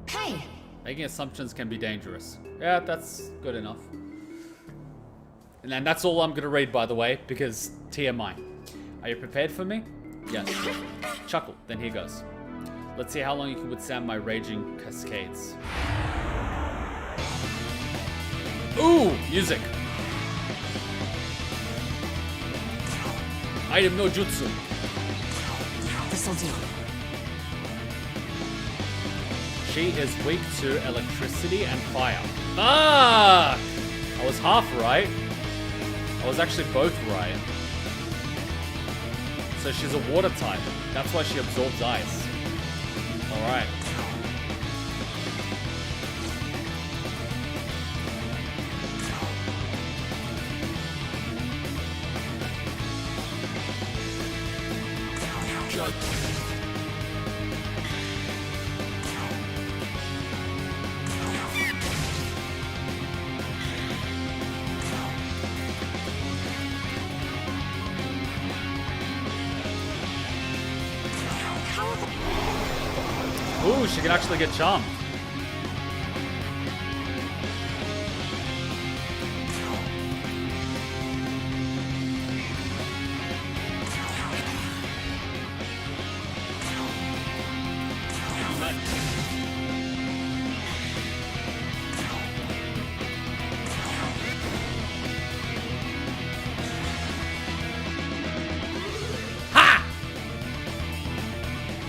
Hey! Making assumptions can be dangerous. Yeah, that's good enough. And then that's all I'm going to read, by the way, because TMI. Are you prepared for me? Yes. Chuckle, then here goes. Let's see how long you can withstand my raging cascades. Ooh! Music! Item no jutsu. This'll do. She is weak to electricity and fire. Ah! I was half right. I was actually both right. So she's a water type. That's why she absorbs ice. Alright. Ooh, she can actually get charmed.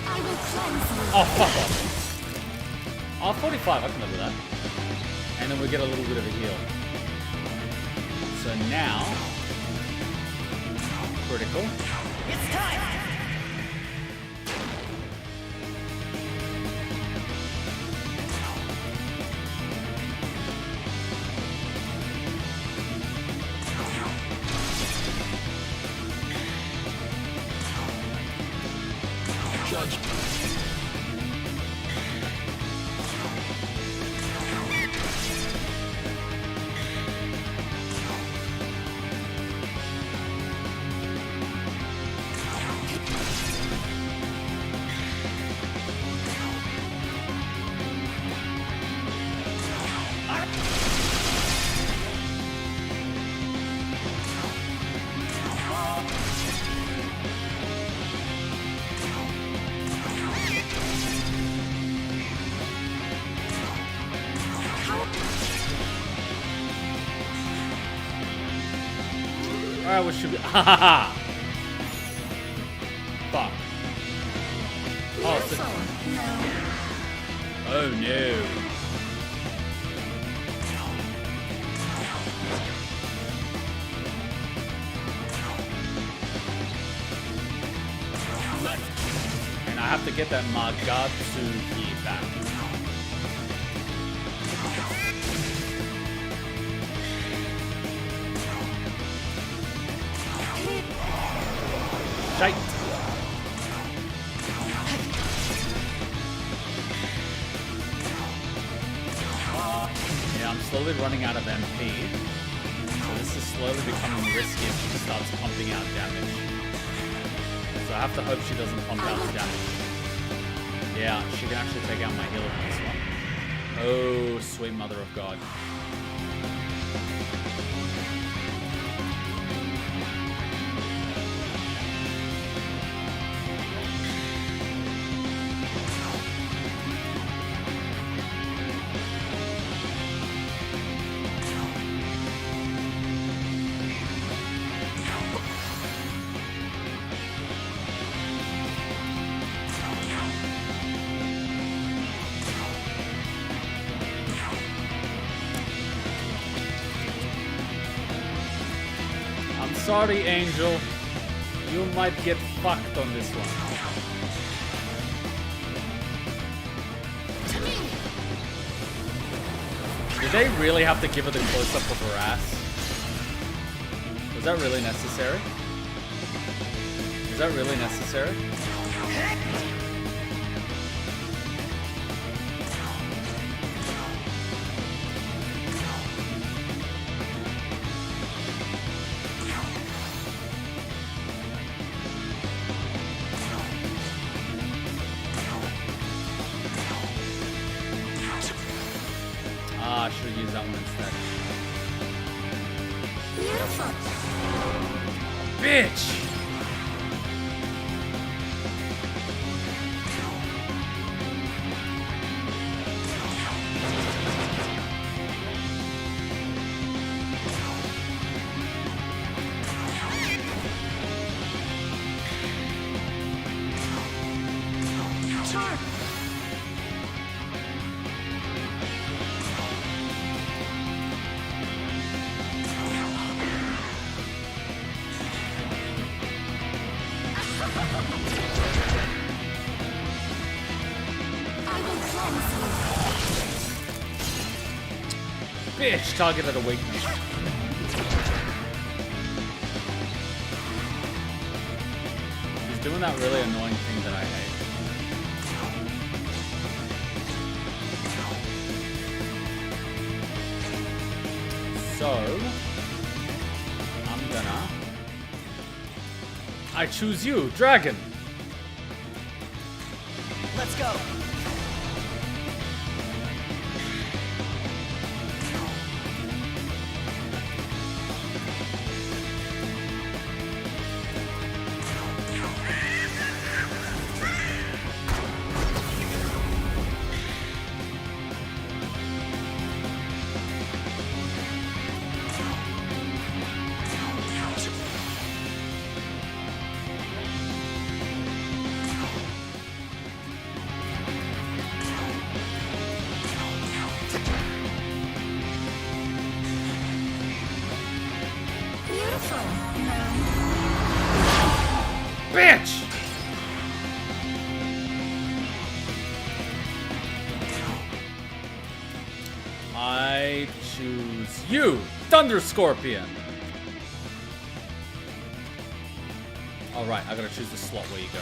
I will cleanse you. Oh, fuck off. Oh, 45, I can live with that. And then we get a little bit of a heal. So now... critical. It's time! Judge. Alright, what should be... Hahaha! Fuck. Oh, so... Oh no. And I have to get that Magatsuki back. Shite. Yeah, I'm slowly running out of MP. So this is slowly becoming risky if she starts pumping out damage. So I have to hope she doesn't pump out the damage. Yeah, she can actually take out my healer in this one. Oh, sweet mother of God. Sorry, Angel. You might get fucked on this one. Did they really have to give her the close-up of her ass? Was that really necessary? Is that really necessary? I should have used that one instead. Beautiful. Bitch! I will cleanse you. Bitch, target at a weakness. He's doing that really annoying thing that I hate. So, I'm gonna... I choose you, Dragon! Let's go. Beautiful. No. Bitch! I choose you, Thunder Scorpion! Alright, I gotta choose the slot where you go.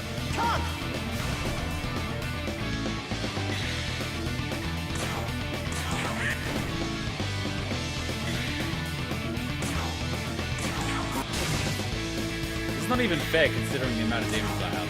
It's not even fair considering the amount of demons I have.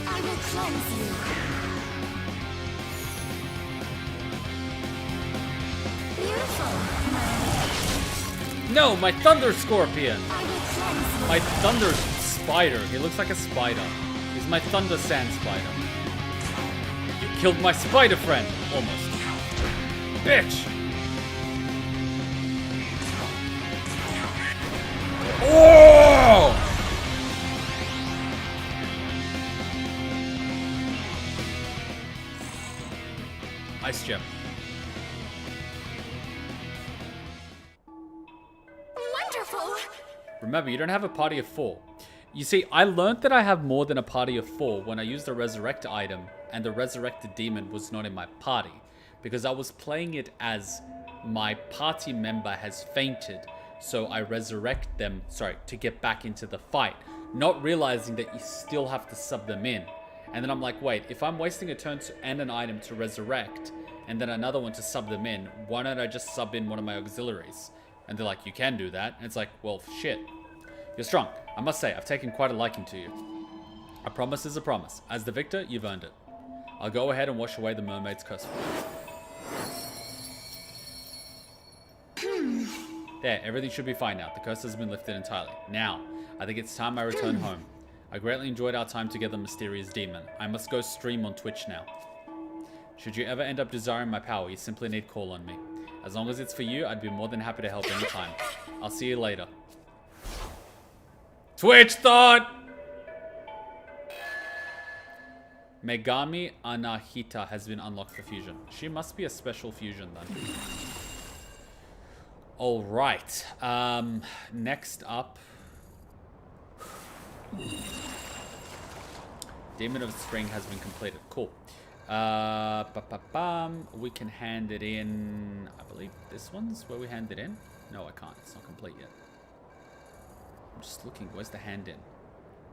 I will cleanse you. Beautiful. No, my Thunder Scorpion! I will cleanse you. My Thunder Spider. He looks like a spider. He's my Thunder Sand Spider. You killed my spider friend! Almost. Bitch! Oh! Ice Gem. Wonderful. Remember, you don't have a party of 4. You see, I learned that I have more than a party of 4 when I used the Resurrect item and the Resurrected Demon was not in my party. Because I was playing it as my party member has fainted, so I resurrect them, to get back into the fight. Not realizing that you still have to sub them in. And then I'm like, wait, if I'm wasting a turn and an item to resurrect, and then another one to sub them in, why don't I just sub in one of my auxiliaries? And they're like, you can do that. And it's like, well, shit. You're strong. I must say, I've taken quite a liking to you. A promise is a promise. As the victor, you've earned it. I'll go ahead and wash away the mermaid's curse for you. There, everything should be fine now. The curse has been lifted entirely. Now, I think it's time I return home. I greatly enjoyed our time together, mysterious demon. I must go stream on Twitch now. Should you ever end up desiring my power, you simply need call on me. As long as it's for you, I'd be more than happy to help anytime. I'll see you later. Twitch thought! Megami Anahita has been unlocked for fusion. She must be a special fusion then. Alright. Next up. Demon of Spring has been completed. Cool. We can hand it in. I believe this one's where we hand it in. No, I can't. It's not complete yet. I'm just looking. Where's the hand in?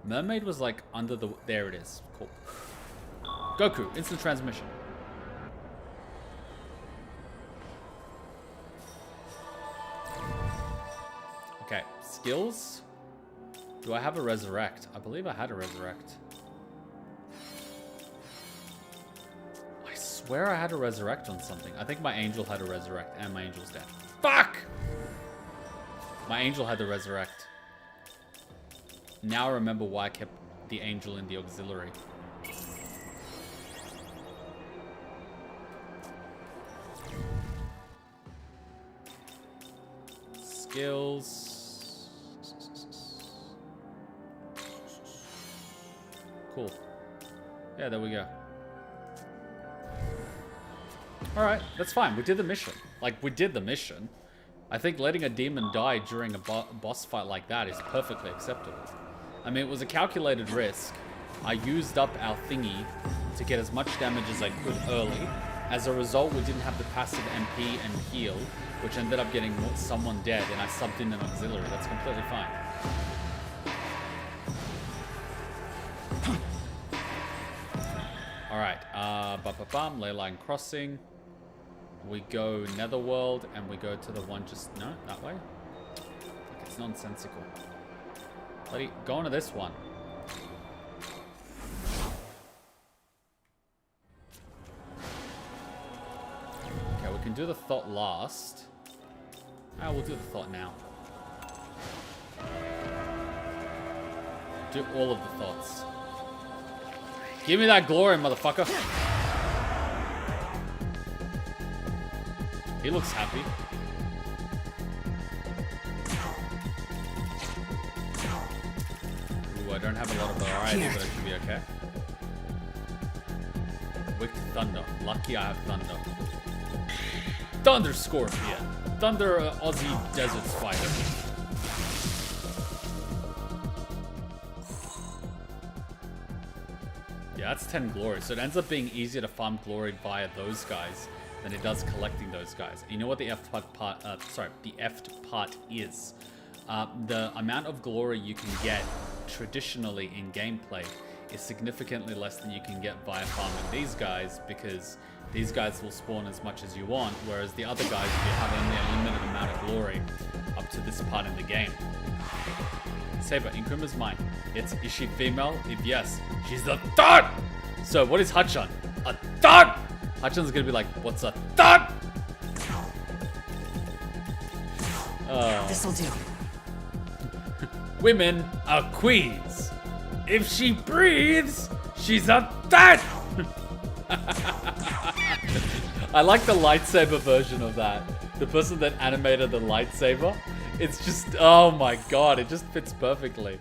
Mermaid was like under the... There it is. Cool. Goku, instant transmission. Okay, skills. Do I have a resurrect? I believe I had a resurrect. I swear I had a resurrect on something. I think my angel had a resurrect and my angel's dead. Fuck! My angel had the resurrect. Now I remember why I kept the angel in the auxiliary. skills. Cool. Yeah, there we go. Alright, that's fine. We did the mission. Like, we did the mission. I think letting a demon die during a boss fight like that is perfectly acceptable. I mean, it was a calculated risk. I used up our thingy to get as much damage as I could early. As a result, we didn't have the passive MP and heal, which ended up getting someone dead, and I subbed in an auxiliary. That's completely fine. Alright, Leyline Crossing. We go Netherworld, and we go to the one just... No, that way? Like, it's nonsensical. Go on to this one. Okay, we can do the thought last. Ah, we'll do the thought now. Do all of the thoughts. Give me that glory, motherfucker. He looks happy. Ooh, I don't have a lot of variety, but it should be okay. Wicked Thunder. Lucky I have Thunder. Thunder Scorpion. Thunder Aussie Desert Spider. Yeah, that's 10 glory. So it ends up being easier to farm glory via those guys than it does collecting those guys. You know what the F part is? The amount of glory you can get traditionally in gameplay is significantly less than you can get via farming these guys, because these guys will spawn as much as you want, whereas the other guys, you have only a limited amount of glory up to this part in the game. Saber, in Kuma's mind, is she female? If yes, she's a thought! So what is Hachan? A thought! Hachan's gonna be like, what's a thought? This'll do. Women are queens. If she breathes, she's a thought! I like the lightsaber version of that. The person that animated the lightsaber. It's just, oh my god, it just fits perfectly.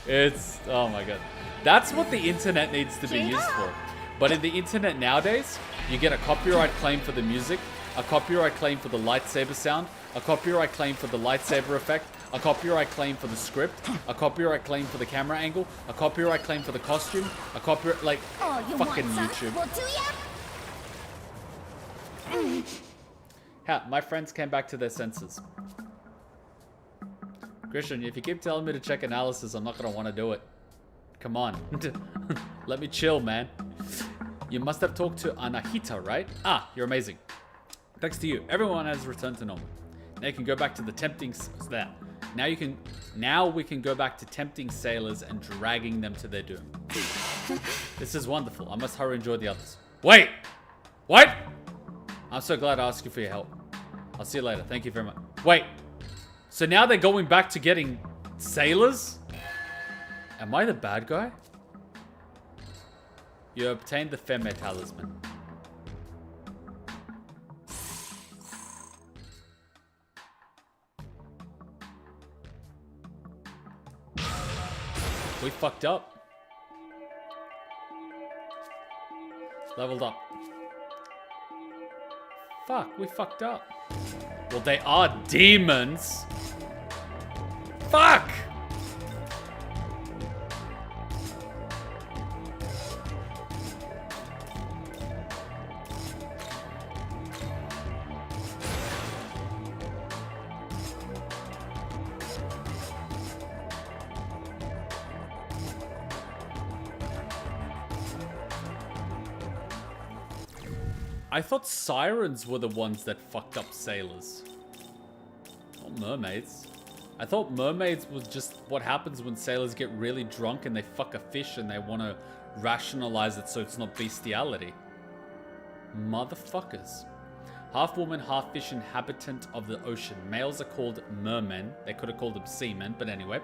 It's, oh my god. That's what the internet needs to be used for. But in the internet nowadays, you get a copyright claim for the music, a copyright claim for the lightsaber sound, a copyright claim for the lightsaber effect, a copyright claim for the script, a copyright claim for the camera angle, a copyright claim for the costume, a copyright, like, fucking YouTube. Ha, my friends came back to their senses. Christian, if you keep telling me to check analysis, I'm not gonna want to do it. Come on. Let me chill, man. You must have talked to Anahita, right? Ah, you're amazing. Thanks to you, everyone has returned to normal. Now you can go back to the tempting... Now we can go back to tempting sailors and dragging them to their doom. This is wonderful. I must hurry and enjoy the others. Wait! What? I'm so glad I asked you for your help. I'll see you later. Thank you very much. Wait. So now they're going back to getting sailors? Am I the bad guy? You obtained the Femme Talisman. We fucked up. Leveled up. Fuck, we fucked up. Well, they are demons. Fuck! I thought sirens were the ones that fucked up sailors. Not mermaids. I thought mermaids was just what happens when sailors get really drunk and they fuck a fish and they want to rationalize it so it's not bestiality. Motherfuckers. Half woman, half fish inhabitant of the ocean. Males are called mermen. They could have called them seamen, but anyway.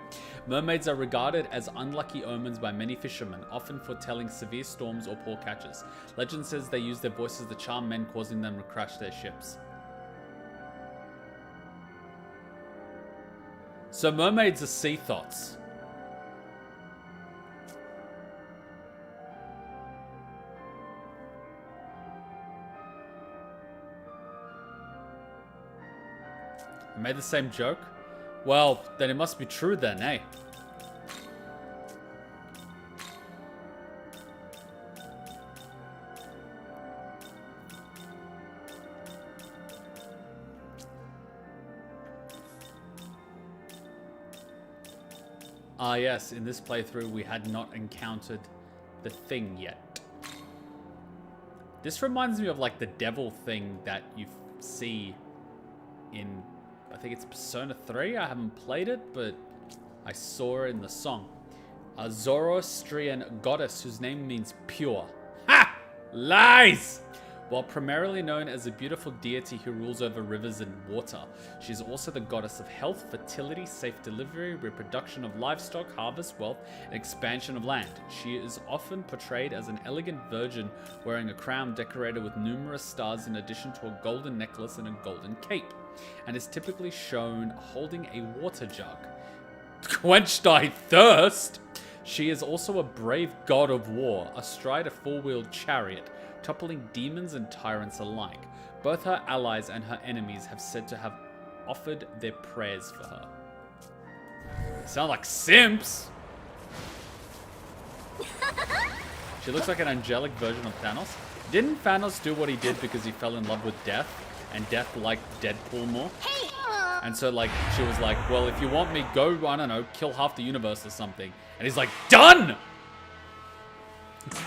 Mermaids are regarded as unlucky omens by many fishermen, often foretelling severe storms or poor catches. Legend says they use their voices to charm men, causing them to crash their ships. So mermaids are sea thoughts. I made the same joke? Well, then it must be true then, eh? Ah yes, in this playthrough we had not encountered the thing yet. This reminds me of like the devil thing that you see in, I think it's Persona 3. I haven't played it, but I saw it in the song. A Zoroastrian goddess whose name means pure. Ha! Lies! While primarily known as a beautiful deity who rules over rivers and water, she is also the goddess of health, fertility, safe delivery, reproduction of livestock, harvest, wealth, and expansion of land. She is often portrayed as an elegant virgin wearing a crown decorated with numerous stars in addition to a golden necklace and a golden cape, and is typically shown holding a water jug. Quench thy thirst! She is also a brave god of war, astride a four-wheeled chariot, toppling demons and tyrants alike. Both her allies and her enemies have said to have offered their prayers for her. Sound like simps! She looks like an angelic version of Thanos. Didn't Thanos do what he did because he fell in love with Death, and Death liked Deadpool more? And so, like, she was like, well, if you want me, go, I don't know, kill half the universe or something. And he's like, done!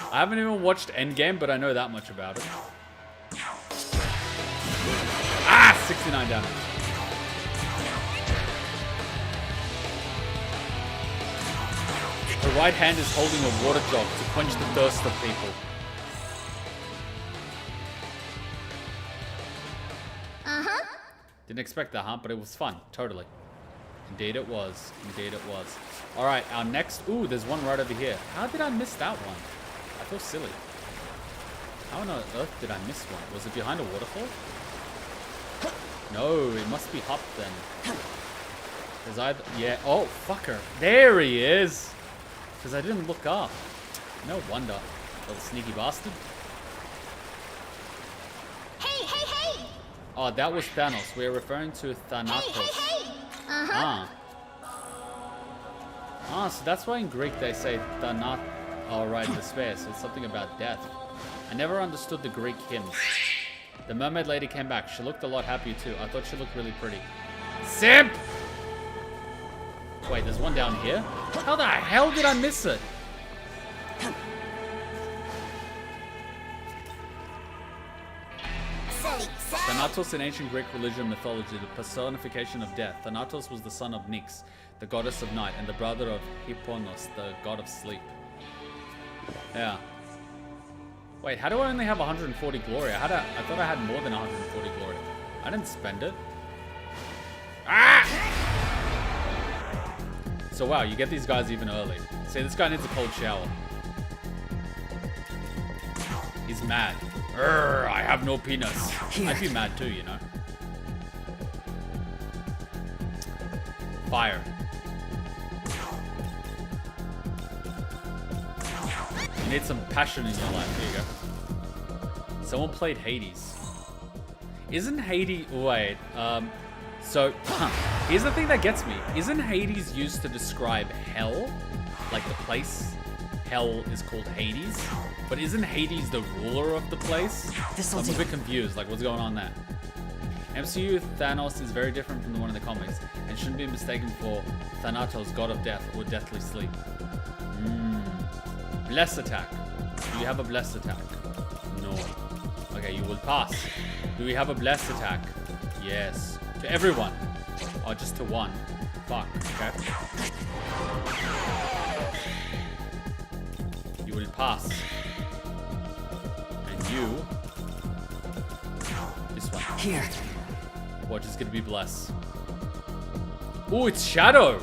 I haven't even watched Endgame, but I know that much about it. Ah! 69 damage. Her right hand is holding a water jug to quench the thirst of people. Didn't expect that, huh? But it was fun. Totally. Indeed it was. Indeed it was. Alright, our next... Ooh, there's one right over here. How did I miss that one? I feel silly. How on earth did I miss one? Was it behind a waterfall? No, it must be up then. There's either... Yeah. Oh, fucker. There he is! Because I didn't look up. No wonder. Little sneaky bastard. Hey, hey, hey! Oh, that was Thanos. We're referring to Thanatos. Hey, hey, hey! Ah. Ah, so that's why in Greek they say Thanat. Oh, right, despair. So it's something about death. I never understood the Greek hymns. The mermaid lady came back. She looked a lot happier too. I thought she looked really pretty. Simp! Wait, there's one down here? How the hell did I miss it? Thanatos in ancient Greek religion and mythology, the personification of death. Thanatos was the son of Nyx, the goddess of night, and the brother of Hipponos, the god of sleep. Yeah. Wait, how do I only have 140 glory? I thought I had more than 140 glory. I didn't spend it. Ah! So wow, you get these guys even early. See, this guy needs a cold shower. He's mad. Urgh, I have no penis. I'd be mad too, you know. Fire. You need some passion in your life. Here you go. Someone played Hades. Isn't Hades... Wait. So, here's the thing that gets me. Isn't Hades used to describe hell? Like the place? Hell is called Hades. But isn't Hades the ruler of the place? I'm a bit confused. Like, what's going on there? MCU Thanos is very different from the one in the comics, and shouldn't be mistaken for Thanatos, god of death, or deathly sleep. Bless attack. Do you have a bless attack? No. Okay, you will pass. Do we have a bless attack? Yes. To everyone. Or just to one. Fuck. Okay. You will pass. And you... This one. Here. Watch, it's gonna be bless. Oh, it's Shadow!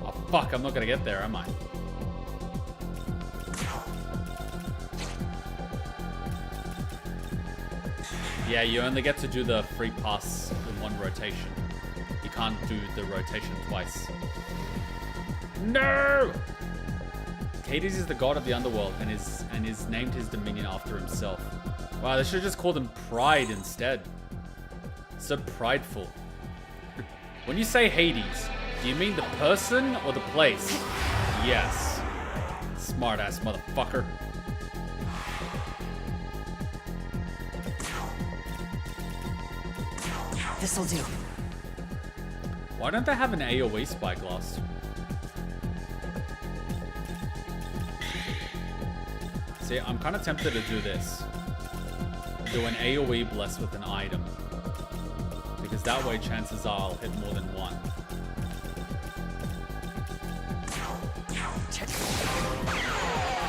Oh, fuck, I'm not gonna get there, am I? Yeah, you only get to do the free pass in one rotation. can't do the rotation twice. No! Hades is the god of the underworld and is named his dominion after himself. Wow, they should have just called him Pride instead. So prideful. When you say Hades, do you mean the person or the place? Yes. Smart ass motherfucker. This'll do. Why don't they have an AoE spyglass? See, I'm kind of tempted to do this. Do an AoE bless with an item. Because that way, chances are I'll hit more than one.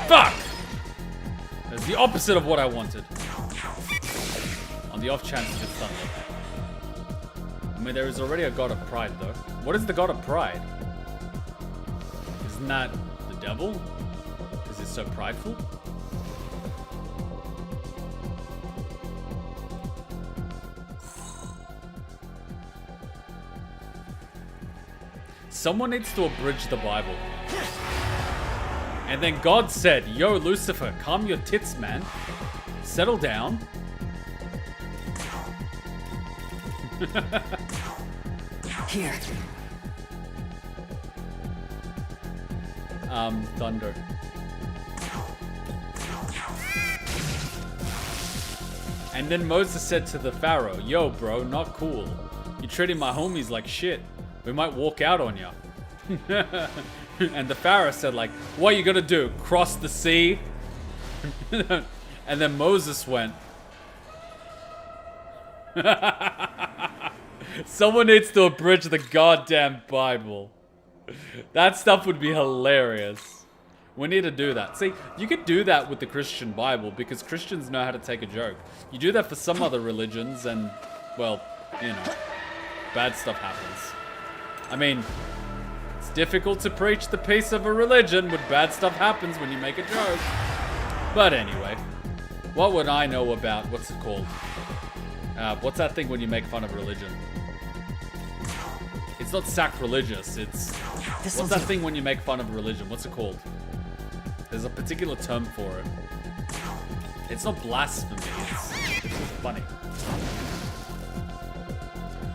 Fuck! That's the opposite of what I wanted. On the off chance it gets thunder. I mean, there is already a god of pride, though. What is the god of pride? Isn't that the devil? Because he's so prideful? Someone needs to abridge the Bible. And then God said, yo, Lucifer, calm your tits, man. Settle down. Here. Thunder. And then Moses said to the Pharaoh, yo, bro, not cool. You're treating my homies like shit. We might walk out on you. And the Pharaoh said, like, what are you gonna do? Cross the sea? And then Moses went. Someone needs to abridge the goddamn Bible. That stuff would be hilarious. We need to do that. See, you could do that with the Christian Bible because Christians know how to take a joke. You do that for some other religions and, well, you know, bad stuff happens. I mean, it's difficult to preach the peace of a religion when bad stuff happens when you make a joke. But anyway, what would I know about, what's it called? What's that thing when you make fun of religion? It's not sacrilegious, it's... What's that thing when you make fun of religion? What's it called? There's a particular term for it. It's not blasphemy, it's funny.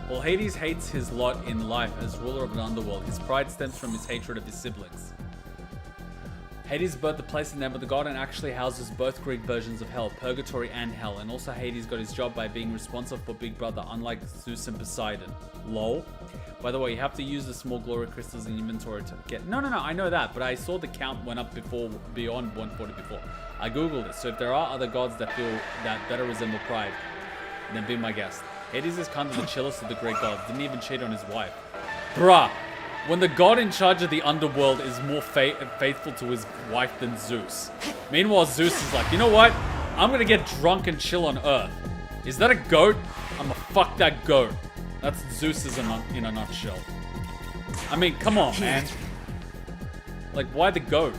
While Hades hates his lot in life as ruler of an underworld, his pride stems from his hatred of his siblings. Hades birthed the place in the name of the god and actually houses both Greek versions of hell, purgatory and hell, and also Hades got his job by being responsible for Big Brother, unlike Zeus and Poseidon. Lol. By the way, you have to use the small glory crystals in inventory to get... No, I know that, but I saw the count went up beyond 140 before. I googled it, so if there are other gods that feel that better resemble pride, then be my guest. Hades is kind of the chillest of the Greek gods, didn't even cheat on his wife. Bruh, when the god in charge of the underworld is more faithful to his wife than Zeus. Meanwhile, Zeus is like, you know what? I'm gonna get drunk and chill on Earth. Is that a goat? I'ma fuck that goat. That's Zeus in a nutshell. I mean, come on, man. Like, why the goat?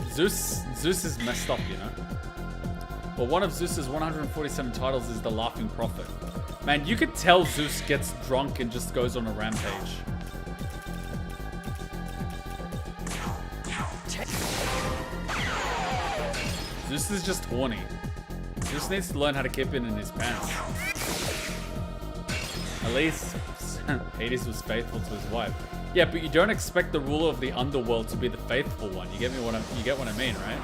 Zeus is messed up, you know? Well, one of Zeus's 147 titles is the Laughing Prophet. Man, you could tell Zeus gets drunk and just goes on a rampage. Zeus is just horny. Zeus needs to learn how to keep it in his pants. At least Hades was faithful to his wife. Yeah, but you don't expect the ruler of the underworld to be the faithful one. You get what I mean, right?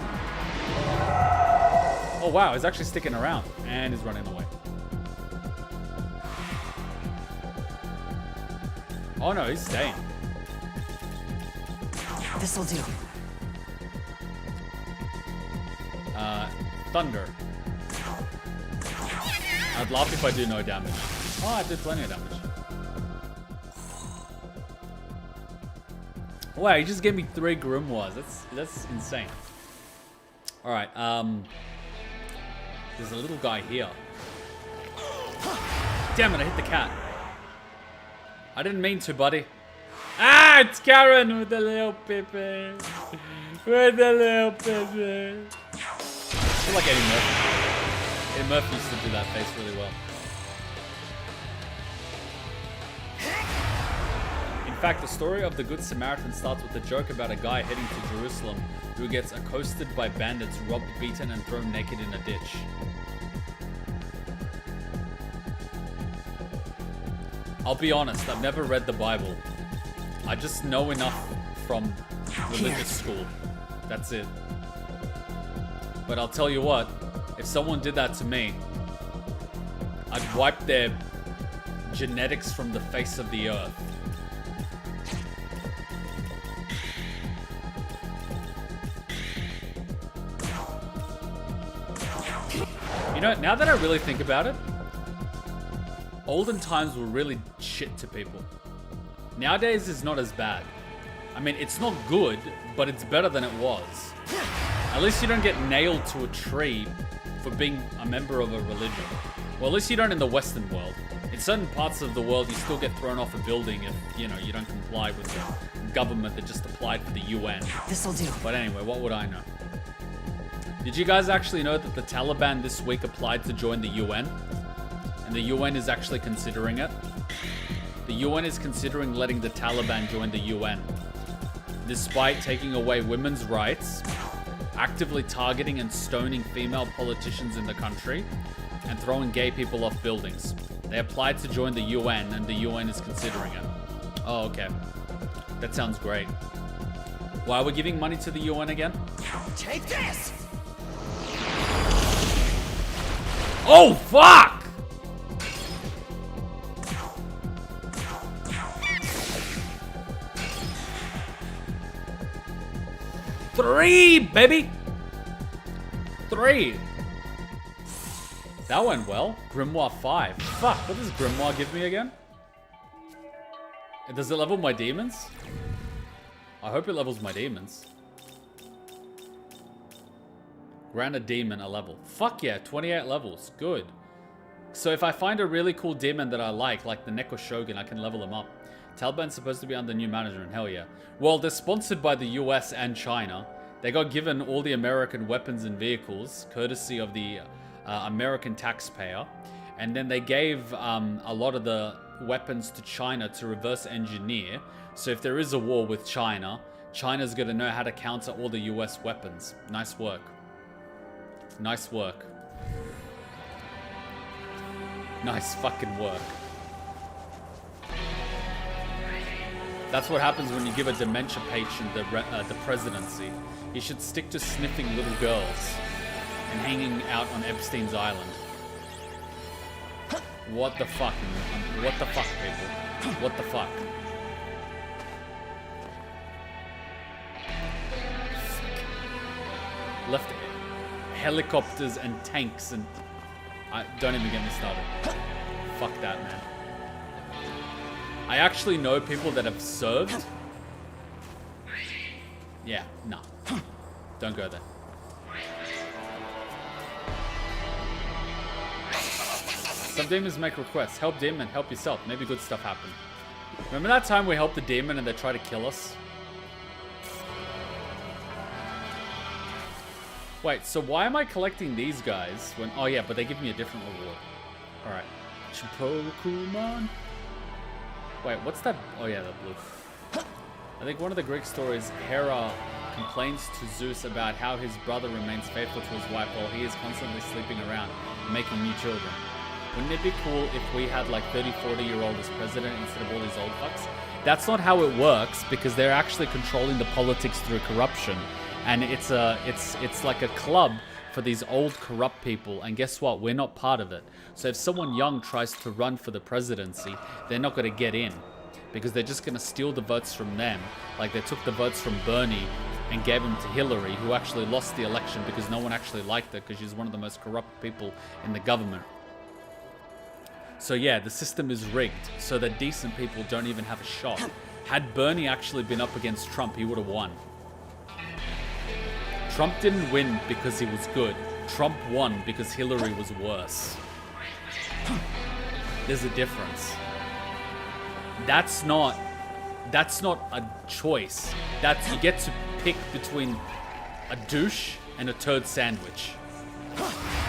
Oh wow, he's actually sticking around and he's running away. Oh no, he's staying. This'll do. Thunder. I'd laugh if I do no damage. Oh, I did plenty of damage. Wow, he just gave me 3 grimoires. That's insane. All right, there's a little guy here. Damn it, I hit the cat. I didn't mean to, buddy. Ah, it's Karen with the little pippin. With the little pippin. I feel like eating milk. Eddie Murphy used to do that face really well. In fact, the story of the Good Samaritan starts with a joke about a guy heading to Jerusalem who gets accosted by bandits, robbed, beaten, and thrown naked in a ditch. I'll be honest, I've never read the Bible. I just know enough from religious school. That's it. But I'll tell you what, if someone did that to me, I'd wipe their genetics from the face of the earth. You know, now that I really think about it, olden times were really shit to people. Nowadays is not as bad. I mean, it's not good, but it's better than it was. At least you don't get nailed to a tree for being a member of a religion. Well, at least you don't in the Western world. In certain parts of the world, you still get thrown off a building if, you know, you don't comply with the government that just applied for the UN. This'll do. But anyway, what would I know? Did you guys actually know that the Taliban this week applied to join the UN? And the UN is actually considering it? The UN is considering letting the Taliban join the UN, despite taking away women's rights, actively targeting and stoning female politicians in the country, and throwing gay people off buildings. They applied to join the UN, and the UN is considering it. Oh, okay. That sounds great. Why are we giving money to the UN again? Take this! Oh, fuck! Three, baby! 3. That went well. Grimoire 5. Fuck, what does Grimoire give me again? Does it level my demons? I hope it levels my demons. Grant a demon a level. Fuck yeah, 28 levels. Good. So if I find a really cool demon that I like the Neko Shogun, I can level them up. Taliban's supposed to be under new management. Hell yeah. Well, they're sponsored by the US and China. They got given all the American weapons and vehicles, courtesy of the American taxpayer. And then they gave a lot of the weapons to China to reverse engineer. So if there is a war with China, China's going to know how to counter all the US weapons. Nice work. Nice work. Nice fucking work. That's what happens when you give a dementia patient the presidency. He should stick to sniffing little girls and hanging out on Epstein's Island. What the fuck? What the fuck, people? What the fuck? Left helicopters and tanks and... don't even get me started. Fuck that, man. I actually know people that have served. Yeah, nah. Don't go there. Some demons make requests. Help demon, help yourself. Maybe good stuff happen. Remember that time we helped the demon and they tried to kill us? Wait, so why am I collecting these guys when... Oh yeah, but they give me a different reward. Alright. Chipokuman. Wait, what's that? Oh yeah, that blue. I think one of the Greek stories, Hera complains to Zeus about how his brother remains faithful to his wife while he is constantly sleeping around and making new children. Wouldn't it be cool if we had like 30, 40-year-old as president instead of all these old fucks? That's not how it works because they're actually controlling the politics through corruption. And it's like a club for these old corrupt people. And guess what? We're not part of it. So if someone young tries to run for the presidency, they're not going to get in because they're just going to steal the votes from them. Like they took the votes from Bernie and gave them to Hillary, who actually lost the election because no one actually liked her because she's one of the most corrupt people in the government. So yeah, the system is rigged so that decent people don't even have a shot. Had Bernie actually been up against Trump, he would have won. Trump didn't win because he was good. Trump won because Hillary was worse. There's a difference. That's not a choice. You get to pick between a douche and a turd sandwich.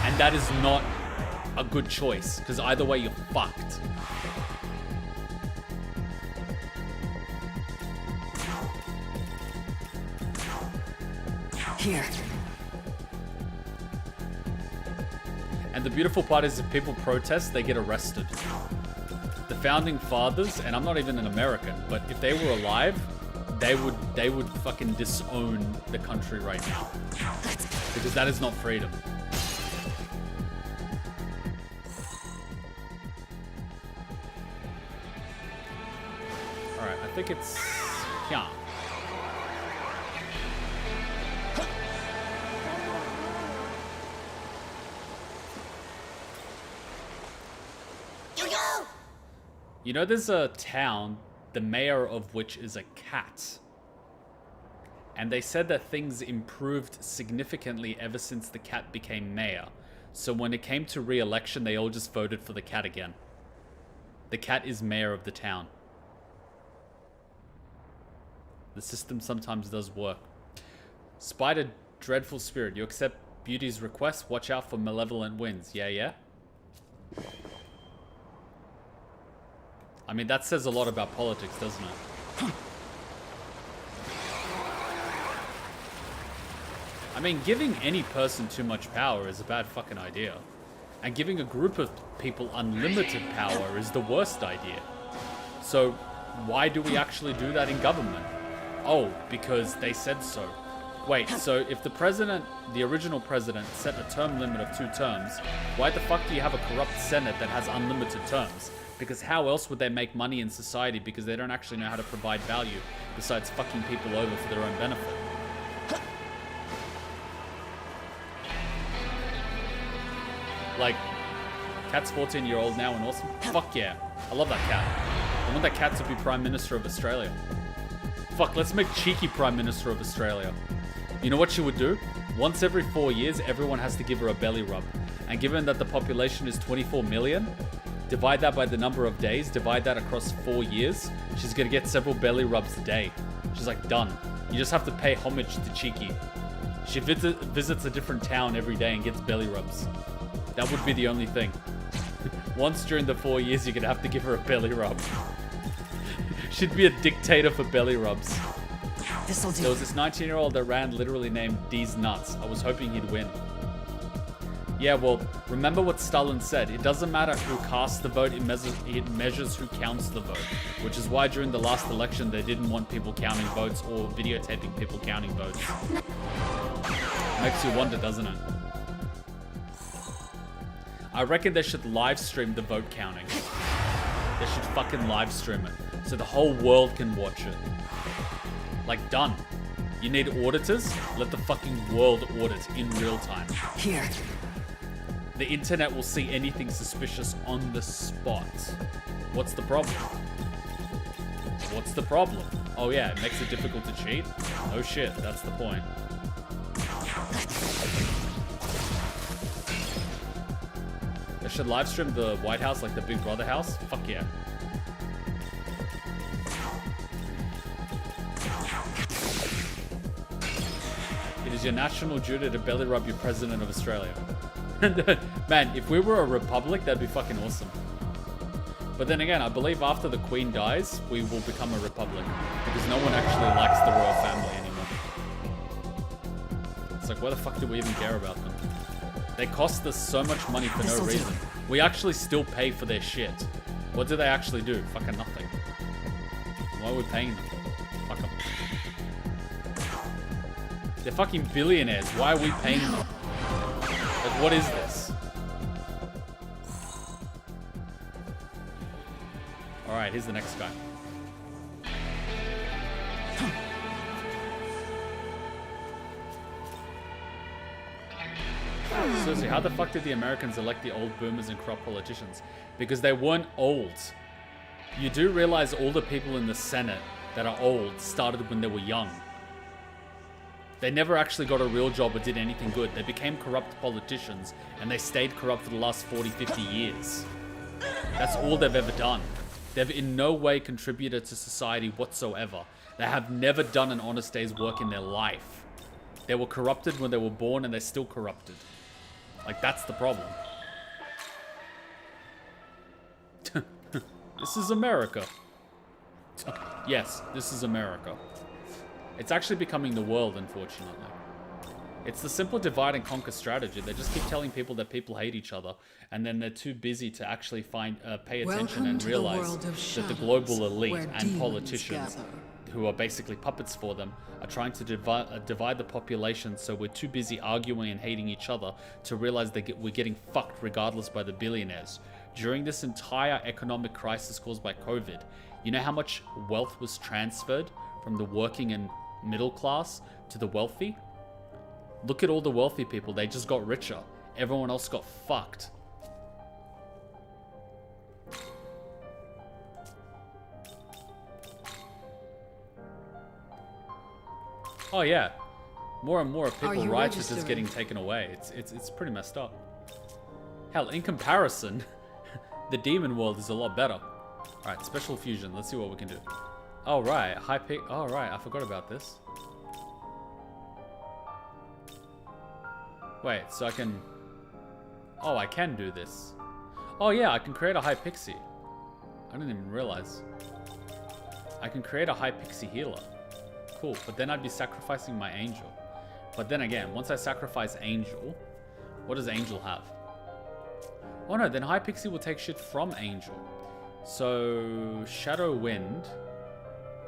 And that is not a good choice, because either way you're fucked. Here. And the beautiful part is if people protest, they get arrested. The founding fathers, and I'm not even an American, but if they were alive, they would fucking disown the country right now. Because that is not freedom. Alright, I think it's... yeah. You know, there's a town, the mayor of which is a cat. And they said that things improved significantly ever since the cat became mayor. So when it came to re-election, they all just voted for the cat again. The cat is mayor of the town. The system sometimes does work. Spider, dreadful spirit, you accept Beauty's request? Watch out for malevolent winds. Yeah, yeah? I mean, that says a lot about politics, doesn't it? I mean, giving any person too much power is a bad fucking idea. And giving a group of people unlimited power is the worst idea. So, why do we actually do that in government? Oh, because they said so. Wait, so if the president, the original president, set a term limit of 2 terms, why the fuck do you have a corrupt Senate that has unlimited terms? Because how else would they make money in society, because they don't actually know how to provide value besides fucking people over for their own benefit? Like, cat's 14-year-old now and awesome? Fuck yeah. I love that cat. I want that cat to be Prime Minister of Australia. Fuck, let's make Cheeky Prime Minister of Australia. You know what she would do? Once every 4 years, everyone has to give her a belly rub. And given that the population is 24 million, divide that by the number of days, divide that across 4 years, she's gonna get several belly rubs a day. She's like, done. You just have to pay homage to Cheeky. She visits a different town every day and gets belly rubs. That would be the only thing. Once during the 4 years, you're gonna have to give her a belly rub. She'd be a dictator for belly rubs. This'll do. There was this 19-year-old that ran literally named D's Nuts. I was hoping he'd win. Yeah, well, remember what Stalin said. It doesn't matter who casts the vote, it measures who counts the vote. Which is why during the last election, they didn't want people counting votes or videotaping people counting votes. Makes you wonder, doesn't it? I reckon they should live stream the vote counting. They should fucking live stream it, so the whole world can watch it. Like, done. You need auditors? Let the fucking world audit in real time. Here. The internet will see anything suspicious on the spot. What's the problem? What's the problem? Oh yeah, it makes it difficult to cheat? Oh shit, that's the point. They should live stream the White House like the Big Brother house? Fuck yeah. It is your national duty to belly rub your president of Australia. Man, if we were a republic, that'd be fucking awesome. But then again, I believe after the Queen dies, we will become a republic. Because no one actually likes the royal family anymore. It's like, why the fuck do we even care about them? They cost us so much money for no reason. We actually still pay for their shit. What do they actually do? Fucking nothing. Why are we paying them? Fuck them. They're fucking billionaires. Why are we paying them? Like, what is this? Alright, here's the next guy. Seriously, how the fuck did the Americans elect the old boomers and corrupt politicians? Because they weren't old. You do realize all the people in the Senate that are old started when they were young. They never actually got a real job or did anything good. They became corrupt politicians, and they stayed corrupt for the last 40, 50 years. That's all they've ever done. They've in no way contributed to society whatsoever. They have never done an honest day's work in their life. They were corrupted when they were born, and they're still corrupted. Like, that's the problem. This is America. Yes, this is America. It's actually becoming the world, unfortunately. It's the simple divide and conquer strategy. They just keep telling people that people hate each other, and then they're too busy to actually pay attention and realize that the global elite and politicians, who are basically puppets for them, are trying to divide the population, so we're too busy arguing and hating each other to realize that we're getting fucked regardless by the billionaires. During this entire economic crisis caused by COVID, you know how much wealth was transferred from the working and middle class to the wealthy? Look at all the wealthy people, they just got richer. Everyone else got fucked. Oh yeah, more and more of people's rights are just getting taken away. It's pretty messed up. Hell, in comparison, the demon world is a lot better. Alright, special fusion, let's see what we can do. Oh right, high pick, oh right, I forgot about this. Wait, so I can... Oh, I can do this. Oh yeah, I can create a high pixie. I didn't even realize. I can create a high pixie healer. Cool, but then I'd be sacrificing my angel. But then again, once I sacrifice angel, what does angel have? Oh no, then high pixie will take shit from angel. So, shadow wind.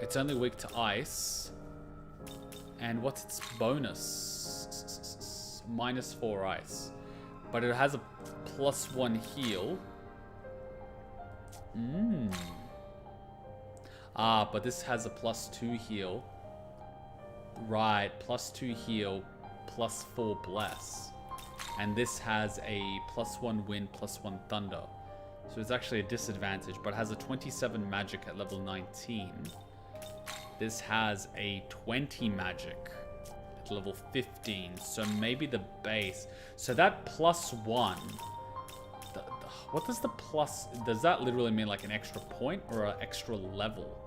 It's only weak to ice. And what's its bonus? -4 ice. But it has a +1 heal. Ah, but this has a +2 heal. Right, +2 heal, +4 bless. And this has a +1 wind, +1 thunder. So it's actually a disadvantage, but it has a 27 magic at level 19. This has a 20 magic at level 15. So maybe the base. So that +1. What does the plus... Does that literally mean like an extra point or an extra level?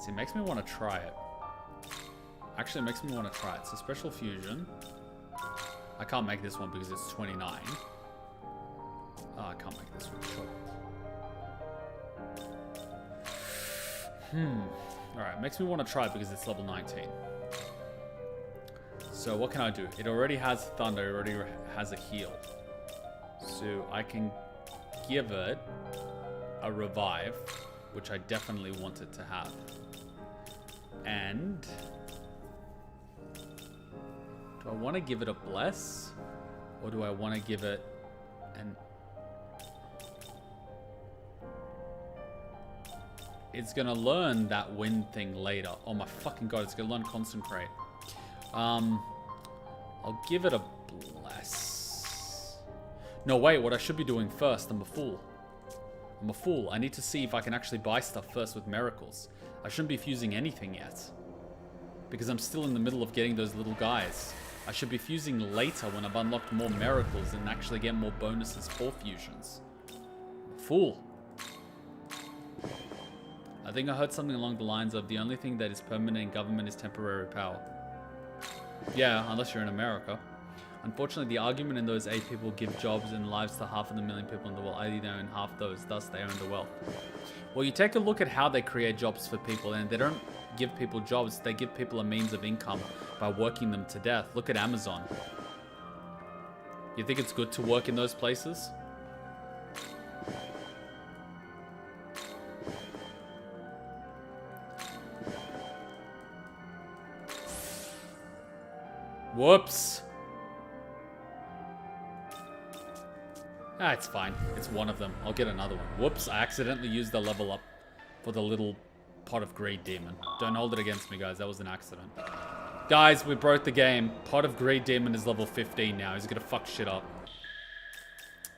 See, it makes me want to try it. Actually, it makes me want to try it. So special fusion. I can't make this one because it's 29. Oh, I can't make this one. Sure. Alright, makes me want to try it because it's level 19. So what can I do? It already has thunder. It already has a heal. So I can give it a revive, which I definitely want it to have. And... do I want to give it a bless? Or do I want to give it an... It's going to learn that wind thing later. Oh my fucking god, it's going to learn concentrate. I'll give it a bless. No, wait, what I should be doing first, I'm a fool. I'm a fool. I need to see if I can actually buy stuff first with miracles. I shouldn't be fusing anything yet. Because I'm still in the middle of getting those little guys. I should be fusing later when I've unlocked more miracles and actually get more bonuses for fusions. Fool. I think I heard something along the lines of the only thing that is permanent in government is temporary power. Yeah, unless you're in America. Unfortunately, the argument in those 8 people give jobs and lives to 500,000 people in the world. I own half those, thus they own the wealth. Well, you take a look at how they create jobs for people, and they don't give people jobs, they give people a means of income by working them to death. Look at Amazon. You think it's good to work in those places? Whoops. Ah, it's fine. It's one of them. I'll get another one. Whoops, I accidentally used the level up for the little pot of greed demon. Don't hold it against me, guys. That was an accident. Guys, we broke the game. Pot of greed demon is level 15 now. He's gonna fuck shit up.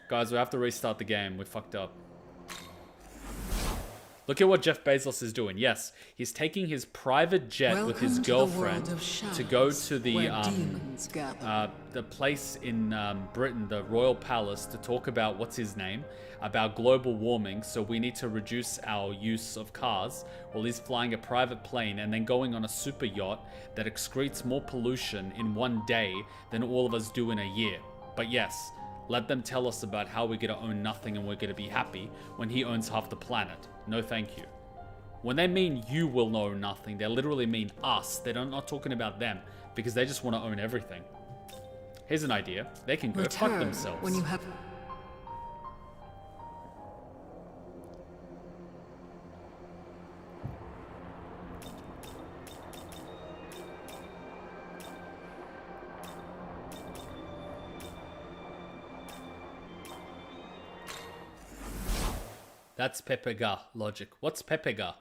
Guys, we have to restart the game. We fucked up. Look at what Jeff Bezos is doing. Yes, he's taking his private jet with his Welcome to the girlfriend world of to go shadows, to where demons gather. the place in Britain, the Royal Palace, to talk about what's his name, about global warming. So we need to reduce our use of cars. Well, he's flying a private plane and then going on a super yacht that excretes more pollution in one day than all of us do in a year. But yes, let them tell us about how we're going to own nothing and we're going to be happy when he owns half the planet. No thank you. When they mean you will know nothing, they literally mean us. They're not talking about them because they just want to own everything. Here's an idea. They can go fuck Return themselves. when you have... That's Pepega logic. What's Pepega?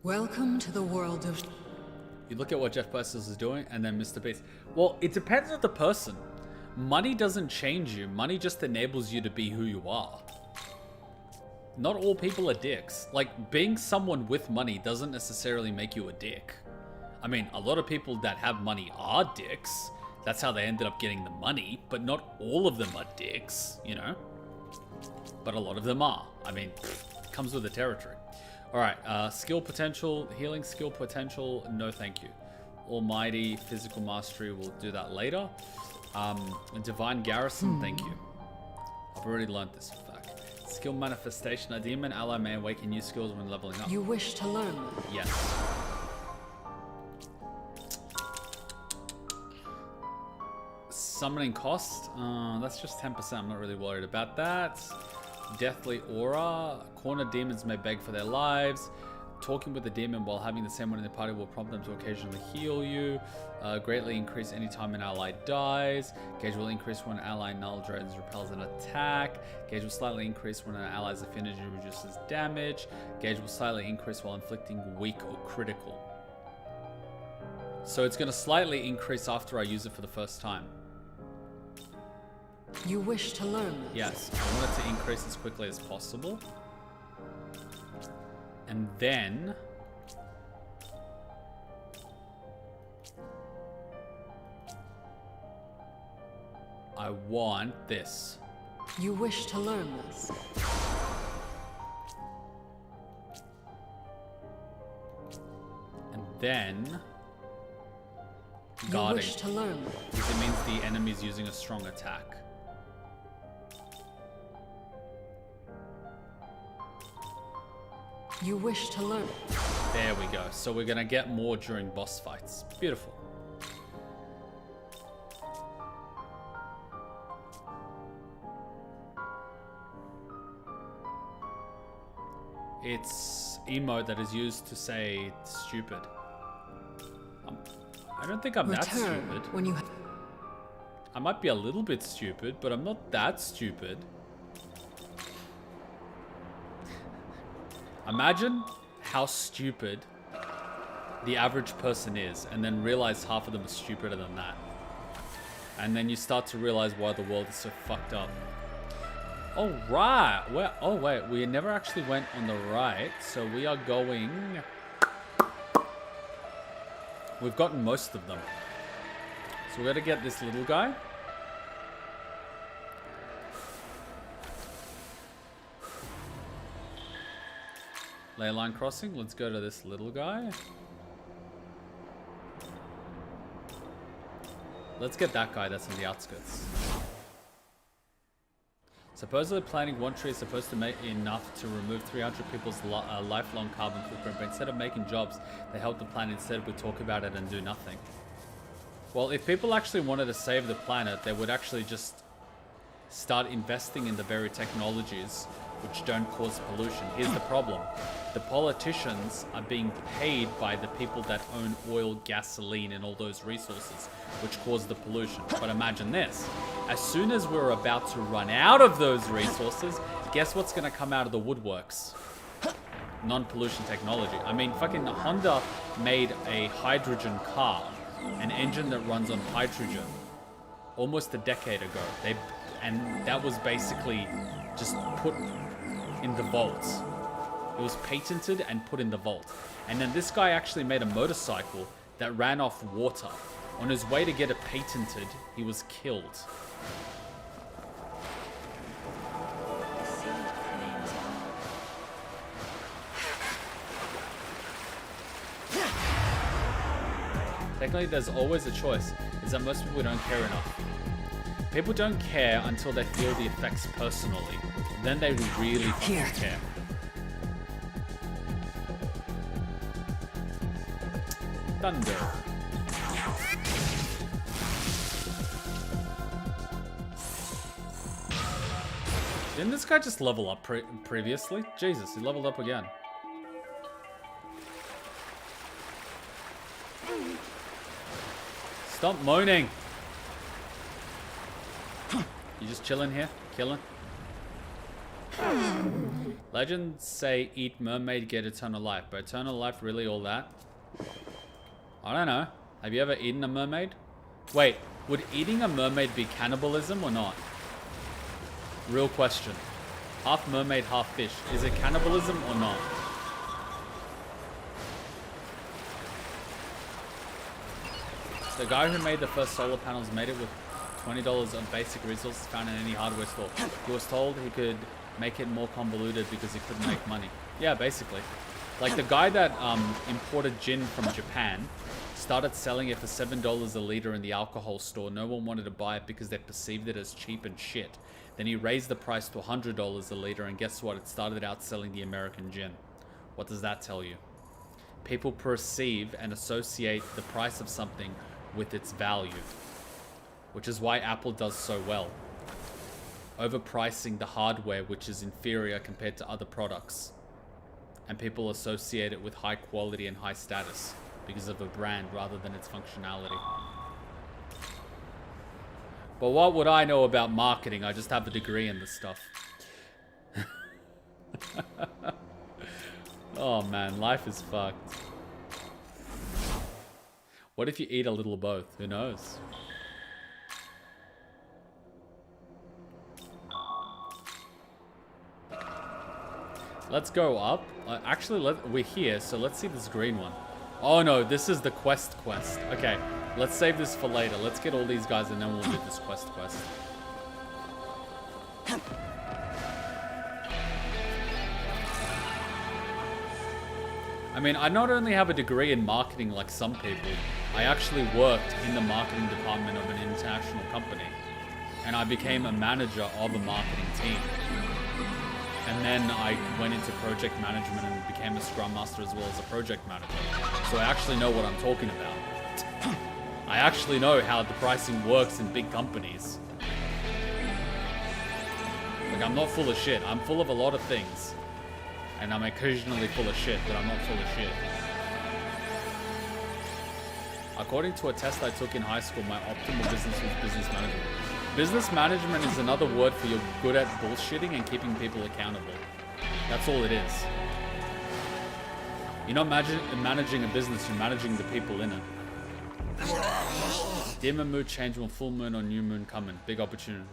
Welcome to the world of... You look at what Jeff Bezos is doing and then Mr. Beast. Well, it depends on the person. Money doesn't change you. Money just enables you to be who you are. Not all people are dicks. Like, being someone with money doesn't necessarily make you a dick. I mean, a lot of people that have money are dicks. That's how they ended up getting the money. But not all of them are dicks, you know? But a lot of them are. I mean, it comes with the territory. Alright, skill potential, healing skill potential, no thank you. Almighty, physical mastery, we'll do that later. Divine garrison, thank you. I've already learned this fact. Skill manifestation, a demon ally may awaken new skills when leveling up. You wish to learn them. Yes. Summoning cost, that's just 10%, I'm not really worried about that. Deathly aura, corner demons may beg for their lives. Talking with the demon while having the same one in the party will prompt them to occasionally heal you. Greatly increase any time an ally dies. Gauge will increase when an ally null drains repels an attack. Gauge will slightly increase when an ally's affinity reduces damage. Gauge will slightly increase while inflicting weak or critical. So it's going to slightly increase after I use it for the first time. You wish to learn this. Yes, I want it to increase as quickly as possible. And then... I want this. You wish to learn this. And then... You guarding. wish to learn this. Because it means the enemy's using a strong attack. You wish to learn. There we go. So we're going to get more during boss fights. Beautiful. It's emote that is used to say stupid. I don't think I'm that Return stupid. when you... I might be a little bit stupid, but I'm not that stupid. Imagine how stupid the average person is, and then realize half of them are stupider than that. And then you start to realize why the world is so fucked up. Oh, right. Oh, wait. We never actually went on the right, so we are going... We've gotten most of them. So we're going to get this little guy. Ley line crossing. Let's go to this little guy. Let's get that guy that's on the outskirts. Supposedly planting one tree is supposed to make enough to remove 300 people's lifelong carbon footprint, but instead of making jobs, they help the planet. Instead, we talk about it and do nothing. Well, if people actually wanted to save the planet, they would actually just start investing in the very technologies which don't cause pollution. Here's the problem. The politicians are being paid by the people that own oil, gasoline, and all those resources, which cause the pollution. But imagine this. As soon as we're about to run out of those resources, guess what's going to come out of the woodworks? Non-pollution technology. I mean, fucking Honda made a hydrogen car, an engine that runs on hydrogen, almost a decade ago. And that was basically just put in the vaults. It was patented and put in the vault. And then this guy actually made a motorcycle that ran off water. On his way to get it patented, he was killed. Technically, there's always a choice, is that most people don't care enough. People don't care until they feel the effects personally. Then they really fucking care. Thunder. Didn't this guy just level up previously? Jesus, he leveled up again. Stop moaning. You just chilling here? Killing? Legends say eat mermaid, get eternal life. But eternal life really all that? I don't know. Have you ever eaten a mermaid? Wait, would eating a mermaid be cannibalism or not? Real question. Half mermaid, half fish. Is it cannibalism or not? The guy who made the first solar panels made it with $20 of basic resources found in any hardware store. He was told he could make it more convoluted because he couldn't make money. Yeah, basically. Like the guy that imported gin from Japan started selling it for $7 a liter in the alcohol store. No one wanted to buy it because they perceived it as cheap and shit. Then he raised the price to $100 a liter, and guess what? It started out selling the American gin. What does that tell you? People perceive and associate the price of something with its value, which is why Apple does so well, overpricing the hardware which is inferior compared to other products, and people associate it with high quality and high status because of a brand rather than its functionality. But what would I know about marketing? I just have a degree in this stuff. Oh man, life is fucked. What if you eat a little of both? Who knows? Let's go up. Actually, we're here, so let's see this green one. Oh no, this is the quest. Okay, let's save this for later. Let's get all these guys and then we'll do this quest. I mean, I not only have a degree in marketing like some people, I actually worked in the marketing department of an international company. And I became a manager of a marketing team. And then I went into project management and became a scrum master as well as a project manager. So I actually know what I'm talking about. I actually know how the pricing works in big companies. Like, I'm not full of shit. I'm full of a lot of things. And I'm occasionally full of shit, but I'm not full of shit. According to a test I took in high school, my optimal business was business management. Business management is another word for you're good at bullshitting and keeping people accountable. That's all it is. You're not managing a business, you're managing the people in it. Dear mood, change when full moon or new moon coming. Big opportunity.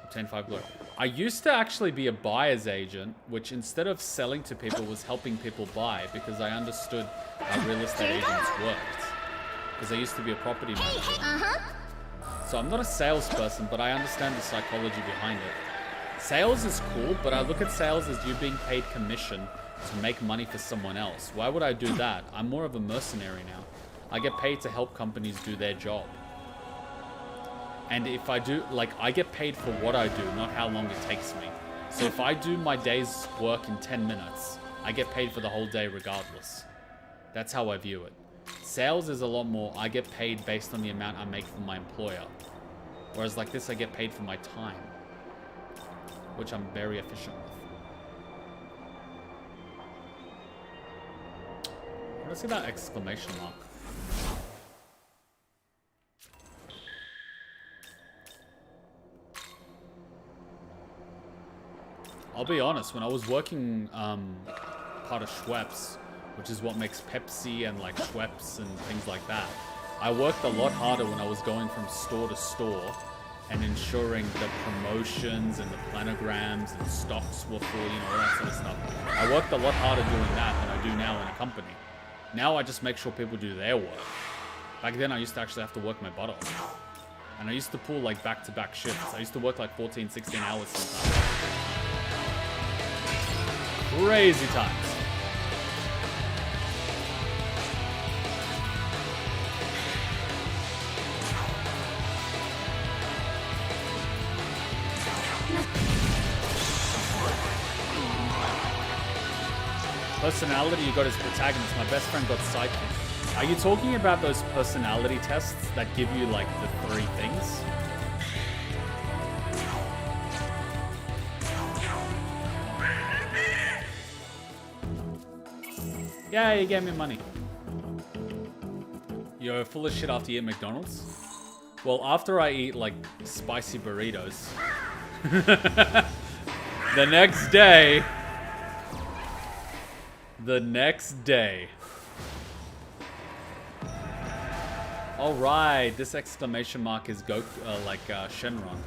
Obtain 5 glory. I used to actually be a buyer's agent, which instead of selling to people was helping people buy because I understood how real estate agents worked. Because I used to be a property manager. So I'm not a salesperson, but I understand the psychology behind it. Sales is cool, but I look at sales as you being paid commission to make money for someone else. Why would I do that? I'm more of a mercenary now. I get paid to help companies do their job. And if I do, like, I get paid for what I do, not how long it takes me. So if I do my day's work in 10 minutes, I get paid for the whole day regardless. That's how I view it. Sales is a lot more, I get paid based on the amount I make for my employer. Whereas like this, I get paid for my time, which I'm very efficient with. Let's see that exclamation mark. I'll be honest, when I was working part of Schweppes, which is what makes Pepsi and like Schweppes and things like that, I worked a lot harder when I was going from store to store and ensuring the promotions and the planograms and stocks were full, you know, all that sort of stuff. I worked a lot harder doing that than I do now in a company. Now I just make sure people do their work. Back then I used to actually have to work my butt off. And I used to pull like back-to-back shifts. I used to work like 14, 16 hours sometimes. Crazy times. Personality you got as protagonist. My best friend got psychic. Are you talking about those personality tests that give you like the 3 things? Yeah, you gave me money. You're full of shit after you eat McDonald's? Well, after I eat like spicy burritos, the next day, all right, this exclamation mark is Shenron,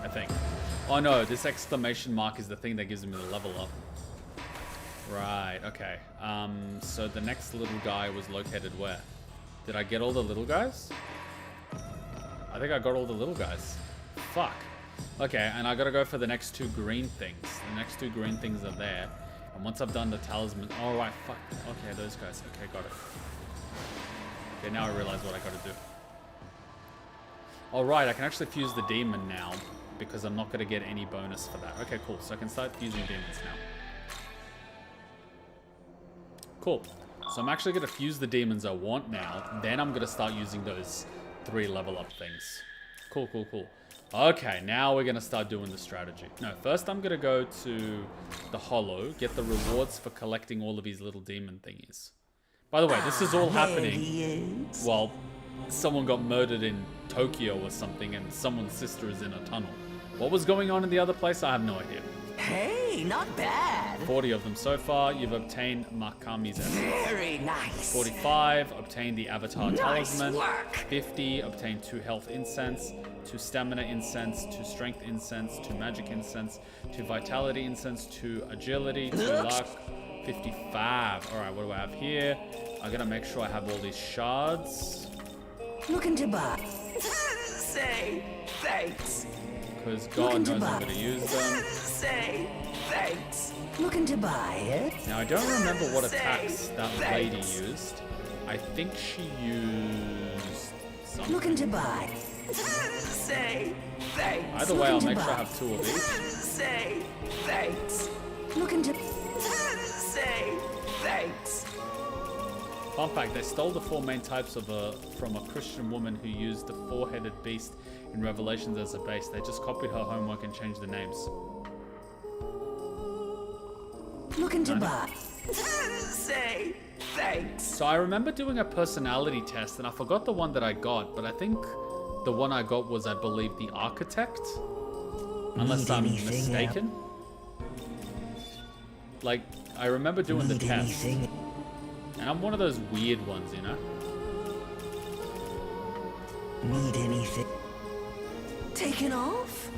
I think. Oh no, this exclamation mark is the thing that gives me the level up. Right, okay. So the next little guy was located where? Did I get all the little guys? I think I got all the little guys. Fuck. Okay, and I gotta go for the next 2 green things. The next 2 green things are there. And once I've done the talisman... Oh, right, fuck. Okay, those guys. Okay, got it. Okay, now I realize what I gotta do. All right, I can actually fuse the demon now because I'm not gonna get any bonus for that. Okay, cool. So I can start fusing demons now. Cool. So I'm actually going to fuse the demons I want now. Then I'm going to start using those 3 level up things. Cool, cool, cool. Okay, now we're going to start doing the strategy. No, first I'm going to go to the Hollow, get the rewards for collecting all of these little demon thingies. By the way, this is all happening while someone got murdered in Tokyo or something and someone's sister is in a tunnel. What was going on in the other place? I have no idea. Hey, not bad. 40 of them so far. You've obtained Makami's essence. Very nice. 45, obtained the Avatar Nice Talisman. work. 50, obtained 2 health incense, 2 stamina incense, 2 strength incense, 2 magic incense, 2 vitality incense, 2 agility, 2 luck. 55. Alright, what do I have here? I gotta make sure I have all these shards. Looking to buy. Say thanks. Because God knows I'm gonna use them. Say thanks. Looking to buy it. Now, I don't remember what attacks that lady used. I think she used something. Looking to buy. Say thanks. Either way, I'll make sure I have 2 of each. Say thanks. Looking to say thanks. Fun fact, they stole the 4 main types from a Christian woman who used the 4-headed beast in Revelations as a base. They just copied her homework and changed the names. Looking to buy. Say thanks. So I remember doing a personality test and I forgot the one that I got, but I think the one I got was, I believe, the architect. Unless I'm mistaken. Like, I remember doing the test. And I'm one of those weird ones, you know? Need anything? Taken off?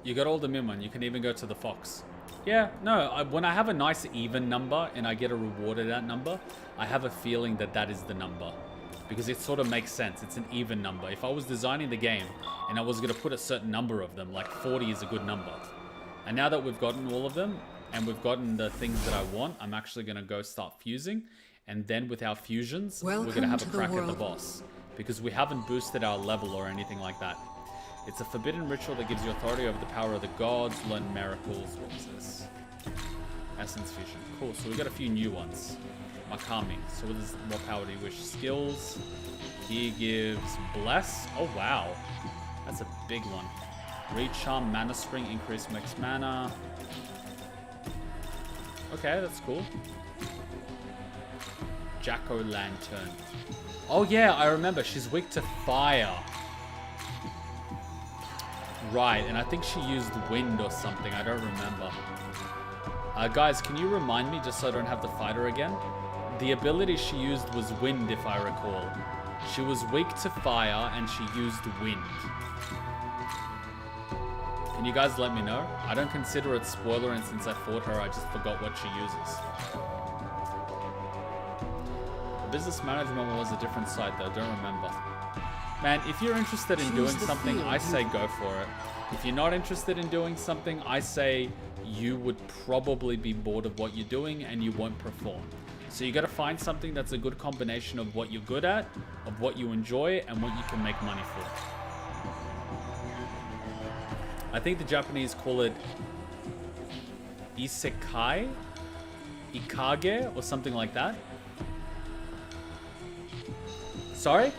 You got all the Mimon. You can even go to the Fox. Yeah, no, when I have a nice even number and I get a reward at that number, I have a feeling that that is the number. Because it sort of makes sense. It's an even number. If I was designing the game and I was going to put a certain number of them, like 40 is a good number. And now that we've gotten all of them and we've gotten the things that I want, I'm actually going to go start fusing. And then with our fusions, we're going to have a crack at the boss. Because we haven't boosted our level or anything like that. It's a forbidden ritual that gives you authority over the power of the gods, learn miracles. What is this? Essence fusion. Cool, so we got a few new ones. Makami. So what power do you wish? Skills. He gives bless. Oh wow. That's a big one. Recharm, mana spring, increase max mana. Okay, that's cool. Jack-o'-lantern. Oh yeah, I remember. She's weak to fire. Right, and I think she used wind or something. I don't remember. Guys, can you remind me just so I don't have to fight her again? The ability she used was wind, if I recall. She was weak to fire, and she used wind. Can you guys let me know? I don't consider it spoiler, and since I fought her, I just forgot what she uses. Business management was a different site, though. Don't remember. Man, if you're interested in doing something, I say go for it. If you're not interested in doing something, I say you would probably be bored of what you're doing and you won't perform. So you got to find something that's a good combination of what you're good at, of what you enjoy, and what you can make money for. I think the Japanese call it isekai, ikage, or something like that. Sorry?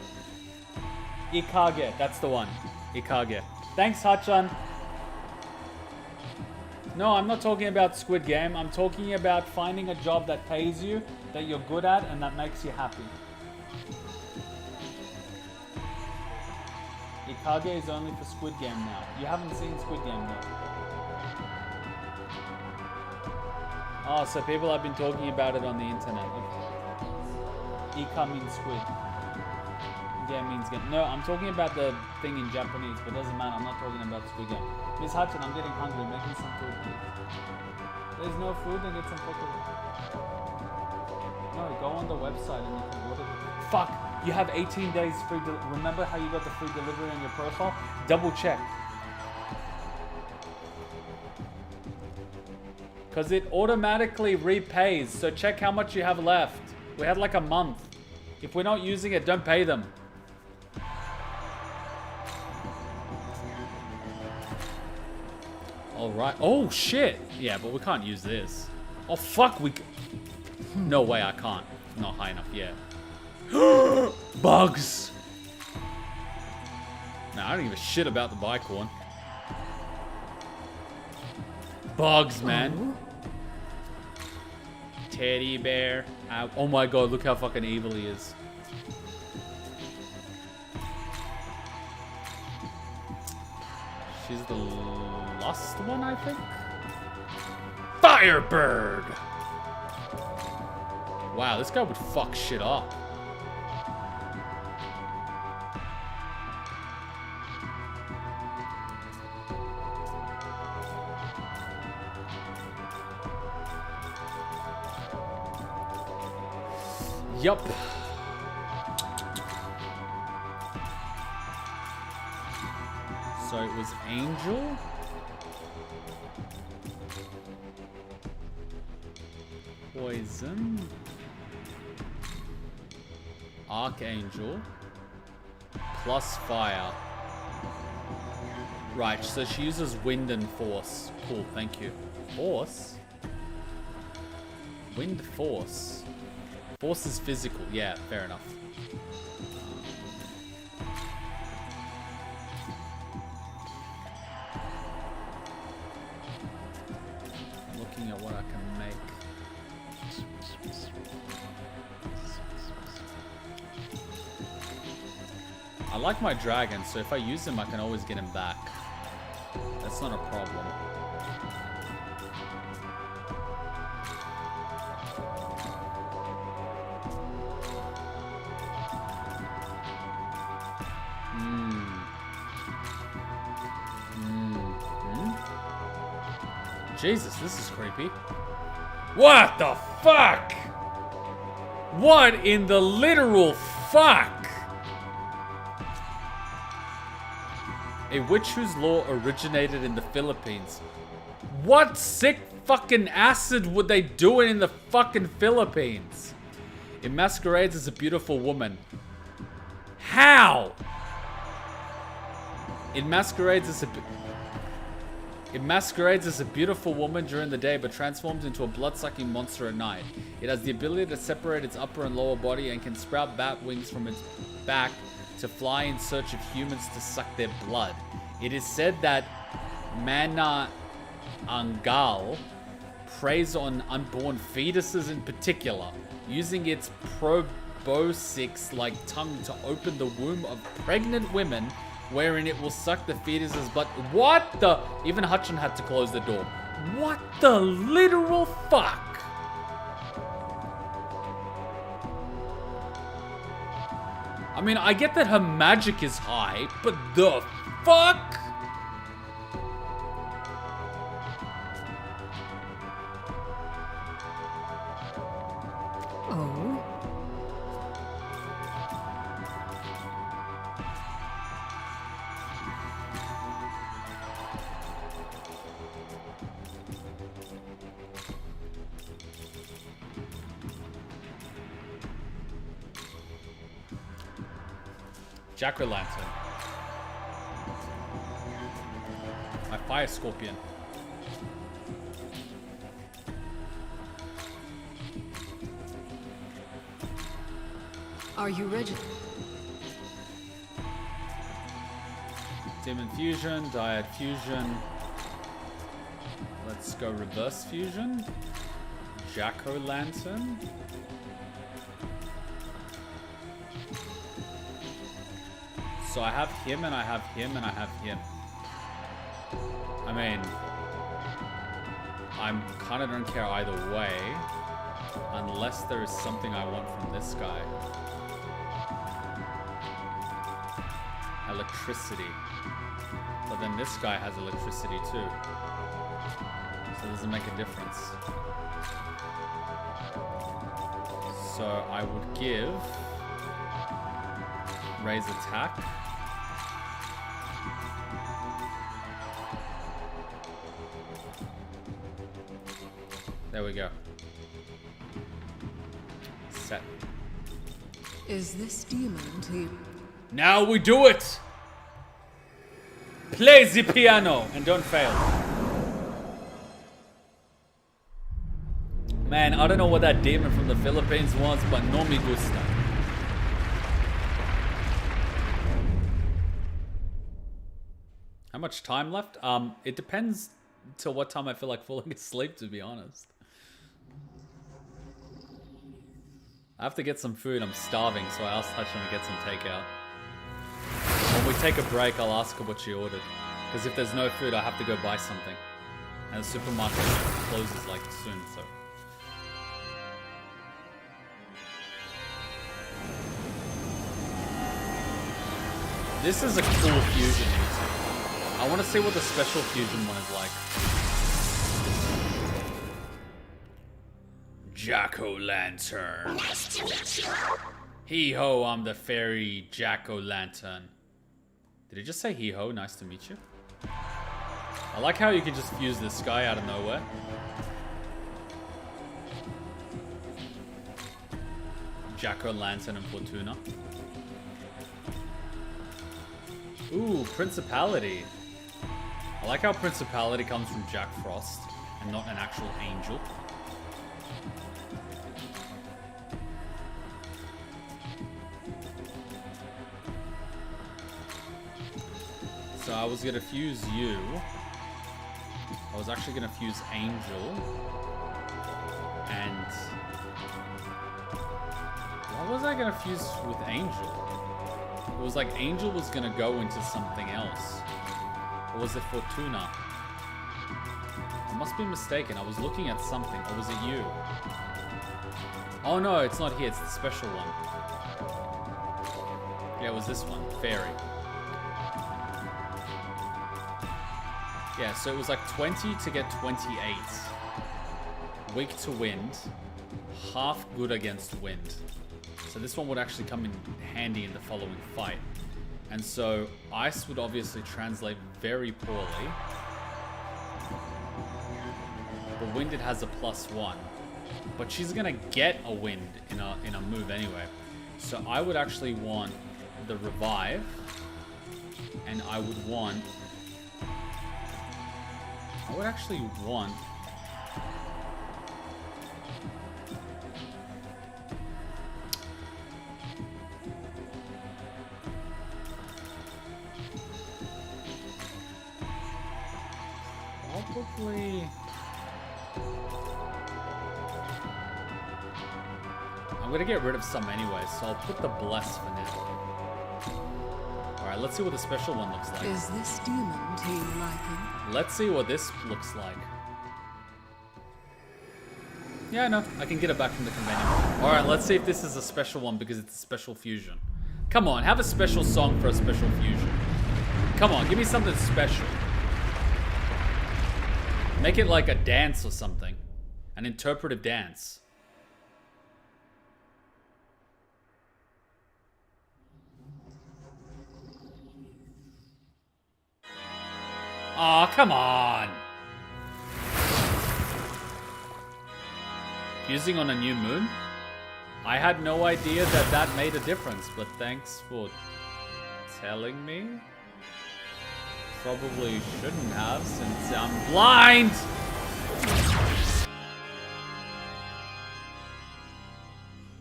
Ikage, that's the one. Ikage. Thanks, Hachan. No, I'm not talking about Squid Game. I'm talking about finding a job that pays you, that you're good at, and that makes you happy. Ikage is only for Squid Game now. You haven't seen Squid Game though. Oh, so people have been talking about it on the internet. Okay. Ika means squid. Game means game. No, I'm talking about the thing in Japanese, but doesn't matter. I'm not talking about Squid Game. Miss Hudson, I'm getting hungry. Making some food, please. There's no food, then get some takeaway. No, go on the website and you can order it. Fuck! You have 18 days free. Remember how you got the free delivery on your profile? Double check. Because it automatically repays. So check how much you have left. We had like a month. If we're not using it, don't pay them. Alright. Oh, shit. Yeah, but we can't use this. Oh, fuck. No way, I can't. Not high enough, yeah. Bugs! Nah, I don't give a shit about the bike one. Bugs, man. Teddy bear. Oh my god, look how fucking evil he is. She's the last one, I think? Firebird! Wow, this guy would fuck shit up. Yup. So it was Angel. Poison. Archangel. Plus fire. Right, so she uses wind and force. Cool, thank you. Force? Wind force. Force is physical. Yeah, fair enough. Looking at what I can make. I like my dragon, so if I use him, I can always get him back. That's not a problem. Jesus, this is creepy. What the fuck? What in the literal fuck? A witch whose lore originated in the Philippines. What sick fucking acid would they do in the fucking Philippines? It masquerades as a beautiful woman. How? It masquerades as a beautiful woman during the day, but transforms into a blood-sucking monster at night. It has the ability to separate its upper and lower body and can sprout bat wings from its back to fly in search of humans to suck their blood. It is said that Mana Angal preys on unborn fetuses in particular, using its proboscis-like tongue to open the womb of pregnant women, wherein it will suck the fetuses. But what the? Even Hutchin had to close the door. What the literal fuck? I mean, I get that her magic is high, but the fuck? Oh? Jack-o'-lantern. My fire scorpion. Are you ready? Demon fusion, dyad fusion. Let's go reverse fusion. Jack-o'-lantern. So I have him and I have him and I have him. I mean, I kind of don't care either way, unless there is something I want from this guy. Electricity. But then this guy has electricity too. So it doesn't make a difference. So I would give raise attack. There we go. Set. Is this demon to... Now we do it! Play the piano and don't fail. Man, I don't know what that demon from the Philippines was, but no me gusta. How much time left? It depends till what time I feel like falling asleep, to be honest. I have to get some food. I'm starving, so I asked Hutchin to get some takeout. When we take a break, I'll ask her what she ordered. Because if there's no food, I have to go buy something. And the supermarket closes like soon, so... This is a cool fusion. I want to see what the special fusion one is like. Jack-o'-lantern. Hee-ho, I'm the fairy Jack-o'-lantern. Did he just say hee-ho? Nice to meet you. I like how you can just fuse this guy out of nowhere. Jack-o'-lantern and Fortuna. Ooh, Principality. I like how Principality comes from Jack Frost and not an actual angel. So I was gonna fuse you. I was actually gonna fuse Angel. And... what was I gonna fuse with Angel? It was like Angel was gonna go into something else. Or was it Fortuna? I must be mistaken. I was looking at something. Or was it you? Oh no, it's not here. It's the special one. Yeah, it was this one. Fairy. Yeah, so it was like 20 to get 28. Weak to wind. Half good against wind. So this one would actually come in handy in the following fight. And so ice would obviously translate very poorly. But wind, it has a +1. But she's gonna get a wind in a move anyway. So I would actually want the revive. And I would actually want... probably... I'm gonna get rid of some anyway, so I'll put the bless for now. Alright, let's see what the special one looks like. Is this demon to your liking? Let's see what this looks like. Yeah, no, I can get it back from the convenient. Alright, let's see if this is a special one because it's a special fusion. Come on, have a special song for a special fusion. Come on, give me something special. Make it like a dance or something. An interpretive dance. Aw, come on. Fusing on a new moon? I had no idea that that made a difference, but thanks for telling me. Probably shouldn't have since I'm blind!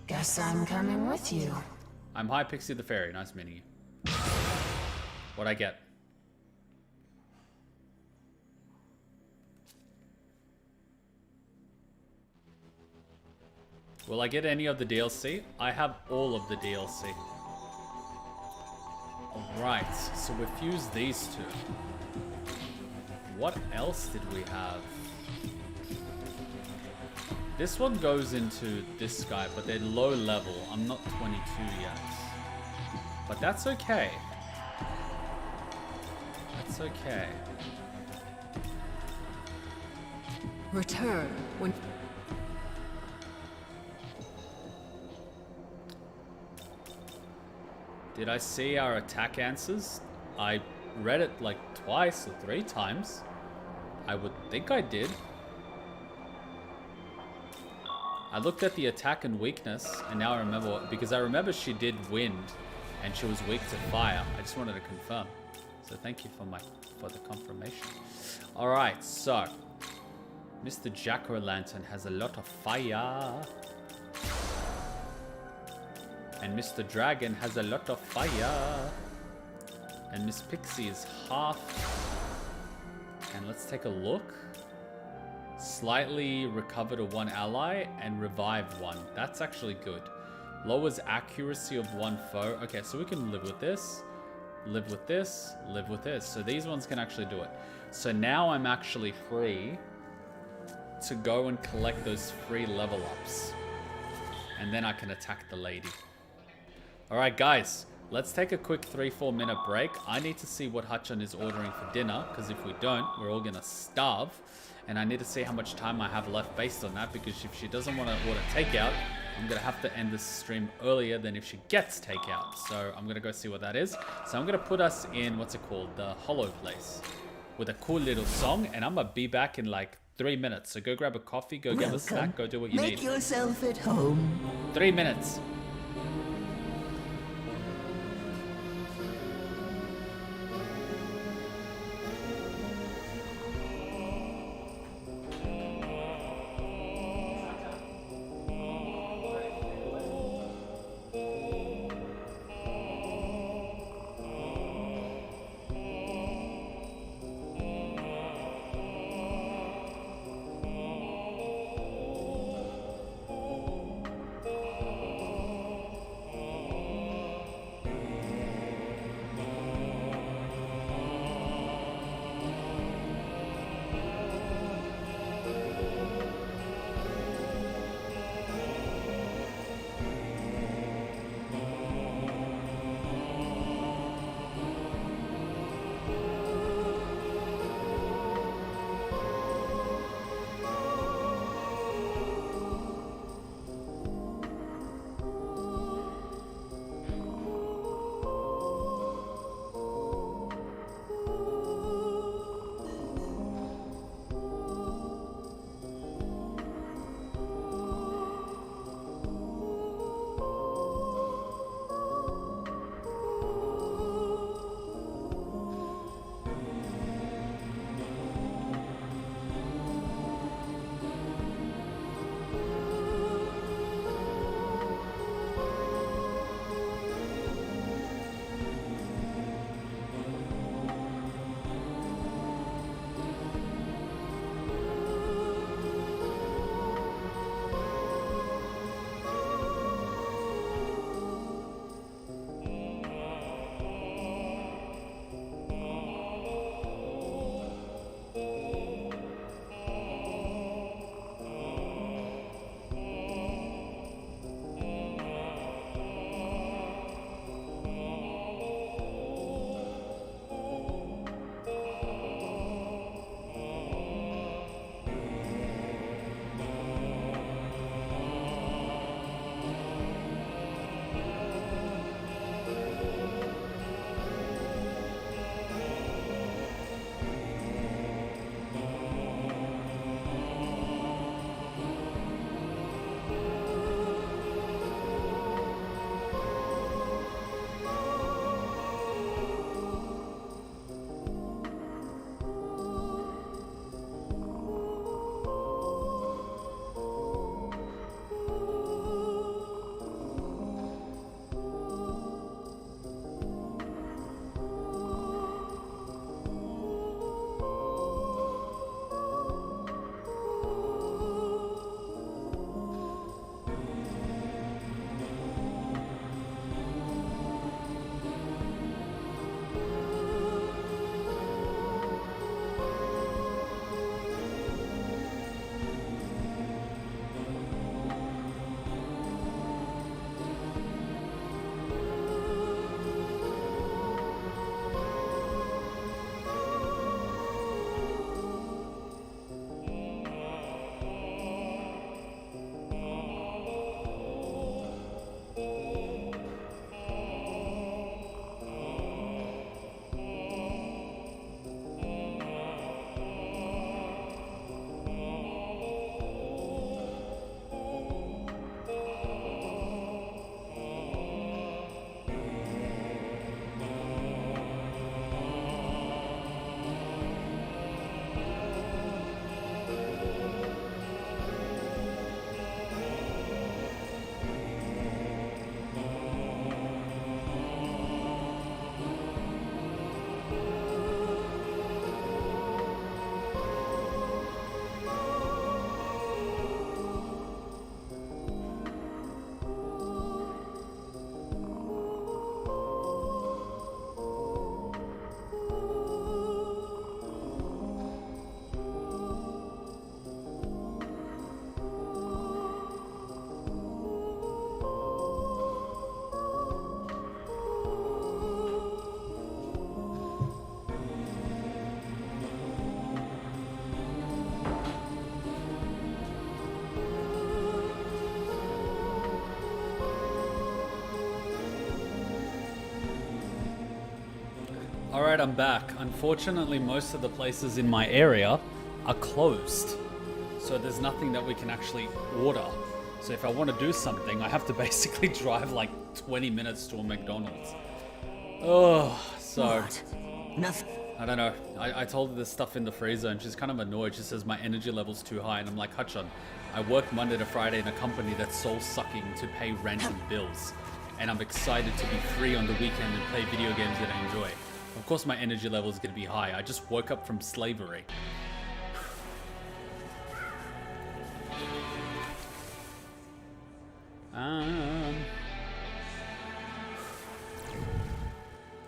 Guess I'm coming with you. I'm High Pixie the Fairy. Nice meeting you. What'd I get? Will I get any of the DLC? I have all of the DLC. Alright, so we fused these two. What else did we have? This one goes into this guy, but they're low level. I'm not 22 yet. But that's okay. That's okay. Return when... Did I see our attack answers? I read it like twice or 3 times. I would think I did. I looked at the attack and weakness, and now I remember, because I remember she did wind, and she was weak to fire. I just wanted to confirm. So thank you for the confirmation. Alright, so Mr. Jack-o'-lantern has a lot of fire. And Mr. Dragon has a lot of fire. And Miss Pixie is half. And let's take a look. Slightly recover to 1 ally and revive 1. That's actually good. Lowers accuracy of 1 foe. Okay, so we can live with this. Live with this. Live with this. So these ones can actually do it. So now I'm actually free to go and collect those free level ups. And then I can attack the lady. Alright guys, let's take a quick 3-4 minute break. I need to see what Hachan is ordering for dinner, because if we don't, we're all gonna starve. And I need to see how much time I have left based on that, because if she doesn't want to order takeout, I'm gonna have to end this stream earlier than if she gets takeout. So I'm gonna go see what that is. So I'm gonna put us in, what's it called, the Hollow Place, with a cool little song, and I'm gonna be back in like 3 minutes. So go grab a coffee, go get a snack, go do what you need. Make yourself at home. 3 minutes. Alright, I'm back. Unfortunately, most of the places in my area are closed. So there's nothing that we can actually order. So if I want to do something, I have to basically drive like 20 minutes to a McDonald's. Oh, so... What? Nothing. I don't know. I told her this stuff in the freezer and she's kind of annoyed. She says my energy level's too high and I'm like, Hutchon, I work Monday to Friday in a company that's soul-sucking to pay rent and bills. And I'm excited to be free on the weekend and play video games that I enjoy. Of course my energy level is going to be high. I just woke up from slavery.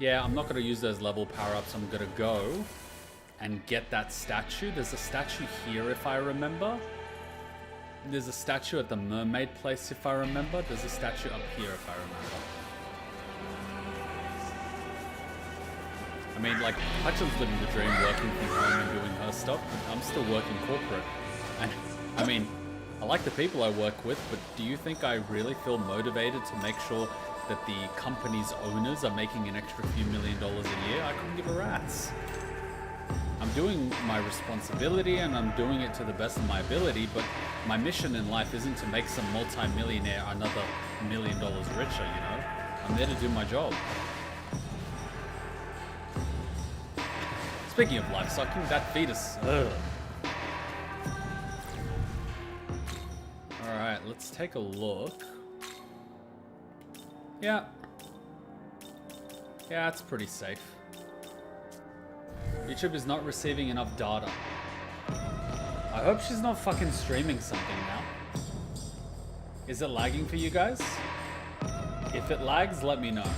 Yeah, I'm not going to use those level power-ups. I'm going to go and get that statue. There's a statue here if I remember. There's a statue at the mermaid place if I remember. There's a statue up here if I remember. I mean, like, Hutchins living the dream, working from home and doing her stuff, but I'm still working corporate. And, I mean, I like the people I work with, but do you think I really feel motivated to make sure that the company's owners are making an extra few $1 million a year? I couldn't give a rat's. I'm doing my responsibility and I'm doing it to the best of my ability, but my mission in life isn't to make some multi-millionaire another $1 million richer, you know? I'm there to do my job. Speaking of life sucking, that fetus. Alright, let's take a look. Yeah. Yeah, it's pretty safe. YouTube is not receiving enough data. I hope she's not fucking streaming something now. Is it lagging for you guys? If it lags, let me know.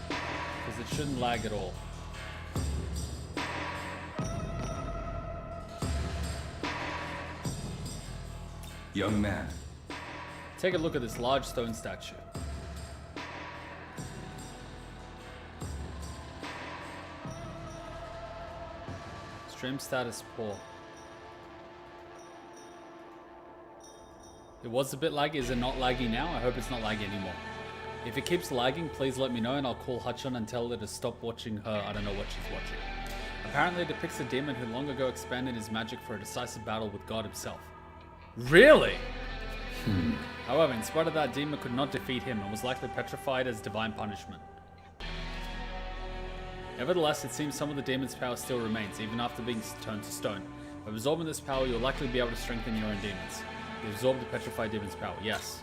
Because it shouldn't lag at all. Young man, Take a look at this large stone statue. Stream status poor. It was a bit laggy. Is it not laggy now? I hope it's not laggy anymore. If it keeps lagging, please let me know and I'll call Hutchon and tell her to stop watching her. I don't know what she's watching. Apparently it depicts a demon who long ago expanded his magic for a decisive battle with God himself. Really? However, in spite of that, demon could not defeat him and was likely petrified as divine punishment. Nevertheless, it seems some of the demon's power still remains, even after being turned to stone. By absorbing this power, you'll likely be able to strengthen your own demons. You absorb the petrified demon's power, yes.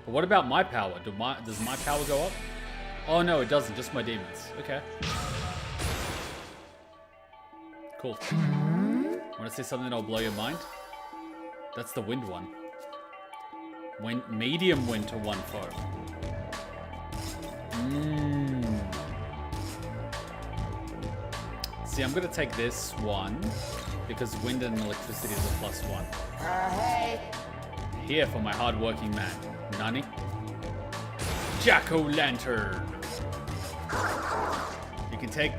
But what about my power? Does my power go up? Oh no, it doesn't, just my demons. Okay. Cool. Want to see something that'll blow your mind? That's the wind one. Medium wind to 1 foe. See, I'm gonna take this one because wind and electricity is a +1. Here for my hard-working man, Nani. Jack-o'-lantern. You can take.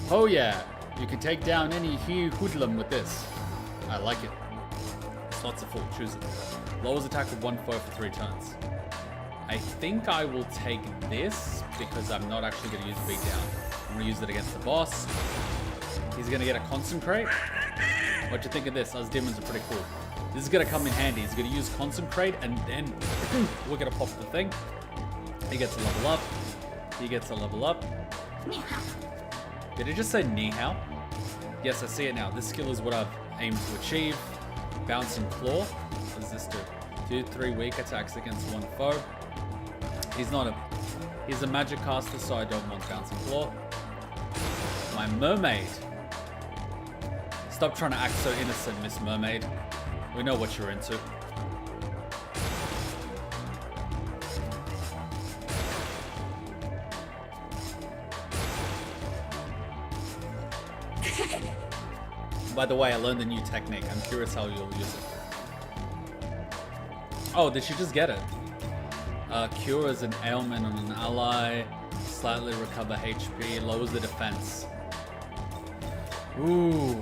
Oh yeah, you can take down any hoodlum with this. I like it. Slots are full. Choose it. Lowers attack with 1 foe for 3 turns. I think I will take this because I'm not actually going to use beat down. I'm going to use it against the boss. He's going to get a concentrate. What do you think of this? Us demons are pretty cool. This is going to come in handy. He's going to use concentrate and then we're going to pop the thing. He gets a level up. He gets a level up. Did it just say ni hao? Yes, I see it now. This skill is what I've aimed to achieve. Bouncing claw. What does this do? 2, 3 weak attacks against 1 foe. He's a magic caster, so I don't want bouncing claw. My mermaid. Stop trying to act so innocent, Miss Mermaid. We know what you're into. By the way, I learned a new technique. I'm curious how you'll use it. Oh, did she just get it? Cures an ailment on an ally, slightly recover HP, lowers the defense. Ooh.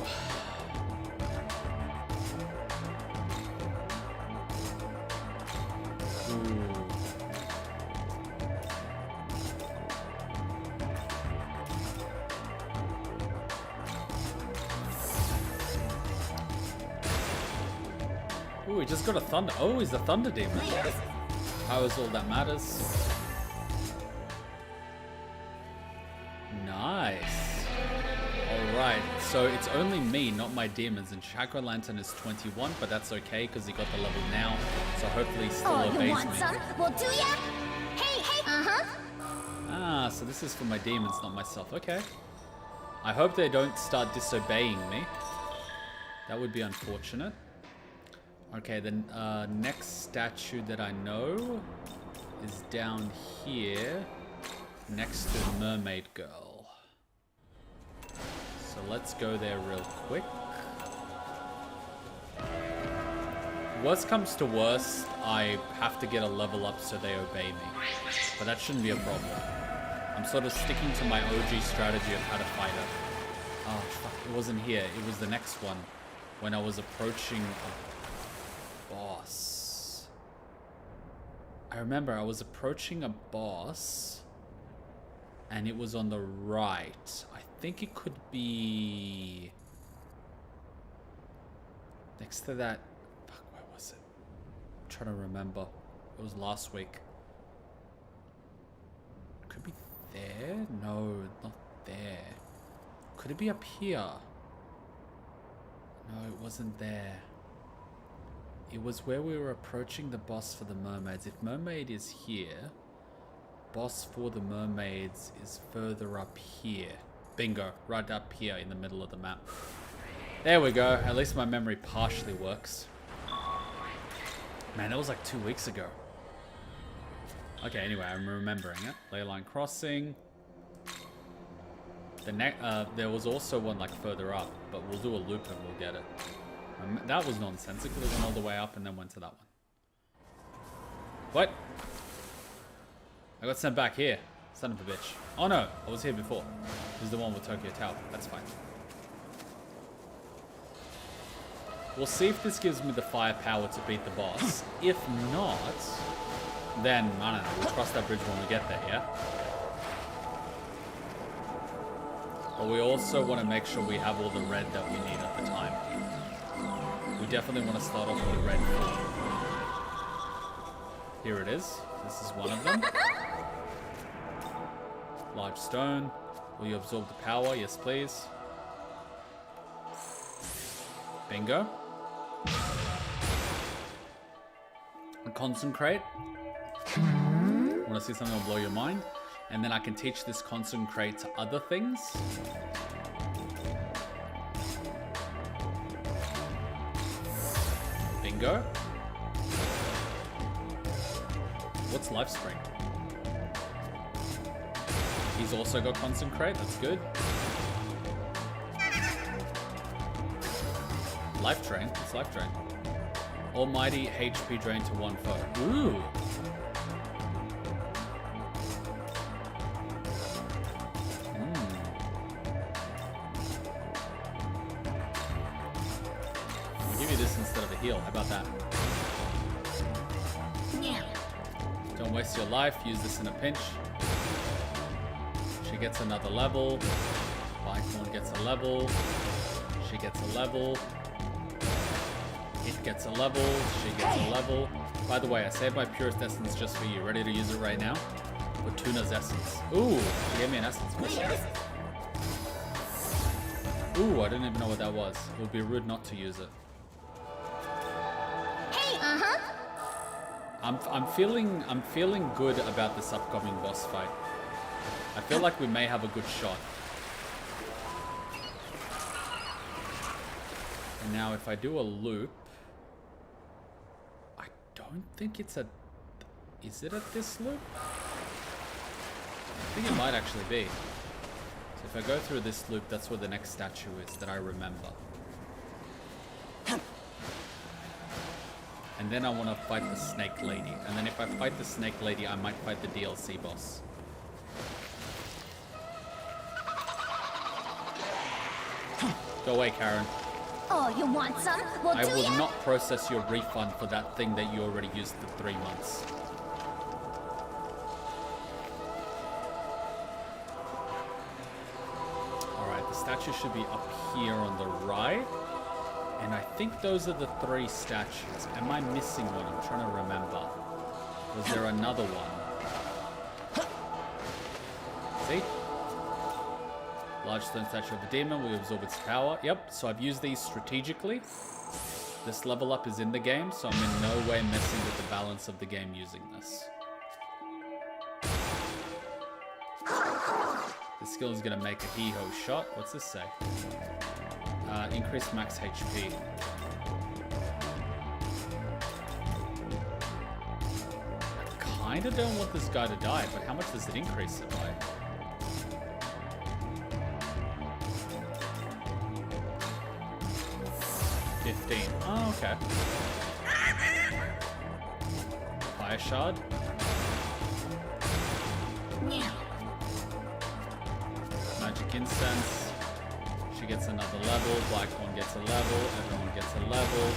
Ooh, we just got a thunder. Oh, he's a thunder demon. Power is all that matters. Nice. Alright, so it's only me, not my demons, and Chakra Lantern is 21, but that's okay because he got the level now, so hopefully he still Oh, obeys you want me. some? Well, do ya? Hey, hey. Uh-huh. Ah, so this is for my demons, not myself. Okay. I hope they don't start disobeying me. That would be unfortunate. Okay, the next statue that I know is down here, next to the mermaid girl. So let's go there real quick. Worst comes to worst, I have to get a level up so they obey me. But that shouldn't be a problem. I'm sort of sticking to my OG strategy of how to fight her. Oh, fuck, it wasn't here. It was the next one. When I was approaching a boss. I remember I was approaching a boss. And it was on the right. I think it could be... next to that... fuck, where was it? I'm trying to remember. It was last week. Could be there? No, not there. Could it be up here? No, it wasn't there. It was where we were approaching the boss for the mermaids. If mermaid is here, boss for the mermaids is further up here. Bingo, right up here in the middle of the map. There we go. At least my memory partially works. Man, that was like 2 weeks ago. Okay, anyway, I'm remembering it. Leyline Crossing. There was also one like further up, but we'll do a loop and we'll get it. That was nonsensical. It went all the way up and then went to that one. What? I got sent back here. Son of a bitch. Oh no, I was here before. This is the one with Tokyo Tower. That's fine. We'll see if this gives me the firepower to beat the boss. If not, then, I don't know, we'll cross that bridge when we get there, yeah? But we also want to make sure we have all the red that we need at the time. We definitely want to start off with the red form. Here it is. This is one of them. Large stone. Will you absorb the power? Yes, please. Bingo. And concentrate. Want to see something that'll blow your mind? And then I can teach this concentrate to other things. Bingo. What's Life Spring? He's also got concentrate, that's good. Life Drain, what's Life Drain? Almighty HP drain to one foe. Ooh! I'll give you this instead of a heal, how about that? Don't waste your life, use this in a pinch. She gets another level. Bicorn gets a level. She gets a level. It gets a level. She gets a level. By the way, I saved my Purest Essence just for you. Ready to use it right now? With Tuna's Essence. Ooh, she gave me an Essence. Ooh, I didn't even know what that was. It would be rude not to use it. Hey, I'm feeling good about this upcoming boss fight. I feel like we may have a good shot. And now if I do a loop, I don't think it's a... Is it at this loop? I think it might actually be. So if I go through this loop, that's where the next statue is that I remember. And then I want to fight the Snake Lady. And then if I fight the Snake Lady, I might fight the DLC boss. Go away, Karen. oh, you want some? Well, I do will ya? not process your refund for that thing that you already used for 3 months. Alright, the statue should be up here on the right. And I think those are the 3 statues. Am I missing one? I'm trying to remember. Was there another one? See? Large stone statue of a demon. We absorb its power. Yep, so I've used these strategically. This level up is in the game, so I'm in no way messing with the balance of the game using this. This skill is going to make a hee-ho shot. What's this say? Increase max HP. I kinda don't want this guy to die, but how much does it increase it by? $15. Oh, okay. Fire shard. Magic incense. She gets another level. Black one gets a level. Everyone gets a level.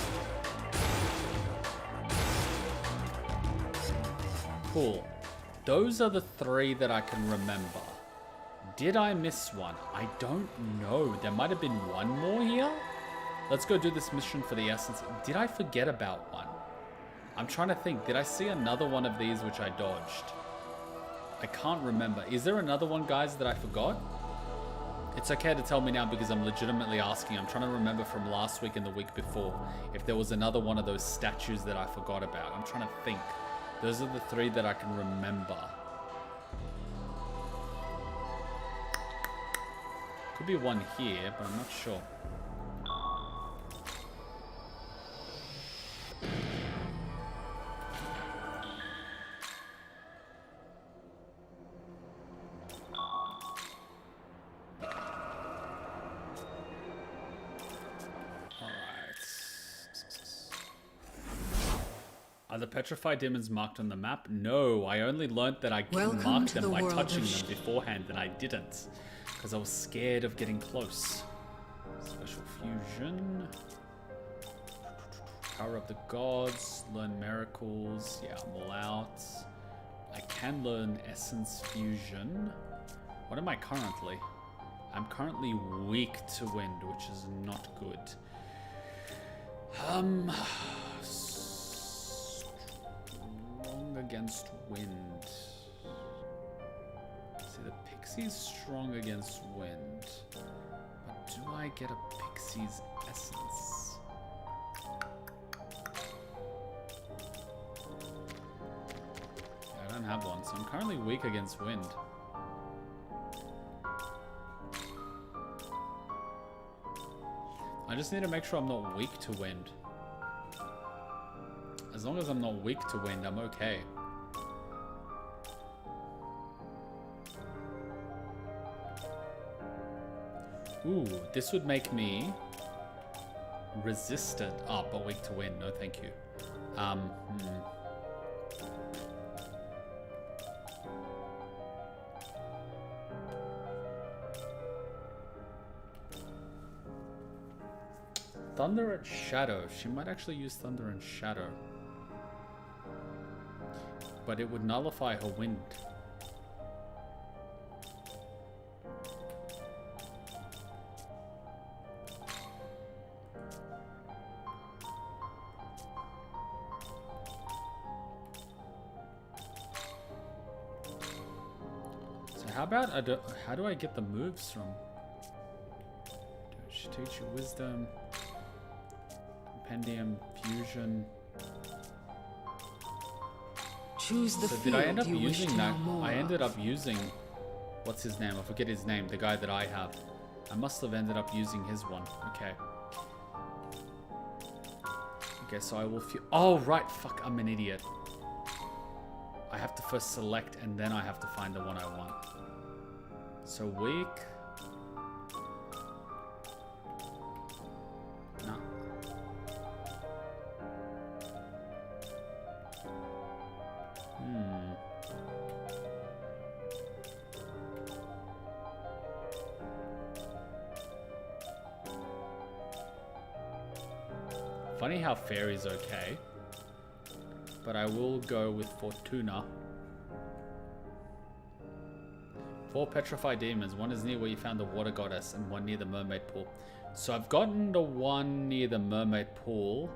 Cool. Those are the 3 that I can remember. Did I miss one? I don't know. There might have been one more here. Let's go do this mission for the essence. Did I forget about one? I'm trying to think. Did I see another one of these which I dodged? I can't remember. Is there another one, guys, that I forgot? It's okay to tell me now because I'm legitimately asking. I'm trying to remember from last week and the week before if there was another one of those statues that I forgot about. I'm trying to think. Those are the 3 that I can remember. Could be one here, but I'm not sure. Are the petrified demons marked on the map? No, I only learnt that I can mark them by touching them beforehand, and I didn't. Because I was scared of getting close. Special fusion. Power of the gods. Learn miracles. Yeah, I'm all out. I can learn essence fusion. What am I currently? I'm currently weak to wind, which is not good. Strong against wind. See, the pixie's strong against wind. But do I get a pixie's essence? I don't have one, so I'm currently weak against wind. I just need to make sure I'm not weak to wind. As long as I'm not weak to wind, I'm okay. Ooh, this would make me resistant. Oh, but weak to wind. No, thank you. Thunder and Shadow. She might actually use Thunder and Shadow. But it would nullify her wind. So how about how do I get the moves from? She teach you wisdom. Compendium, fusion. Choose the So did I end up field you wish using to that? know more I ended of. up using, what's his name? I forget his name. The guy that I have. I must have ended up using his one. Okay. Okay, so I will. Oh right, fuck! I'm an idiot. I have to first select and then I have to find the one I want. So weak. No. Funny how fairy's okay, but I will go with Fortuna. 4 petrified demons. One is near where you found the water goddess and one near the mermaid pool. So I've gotten the one near the mermaid pool.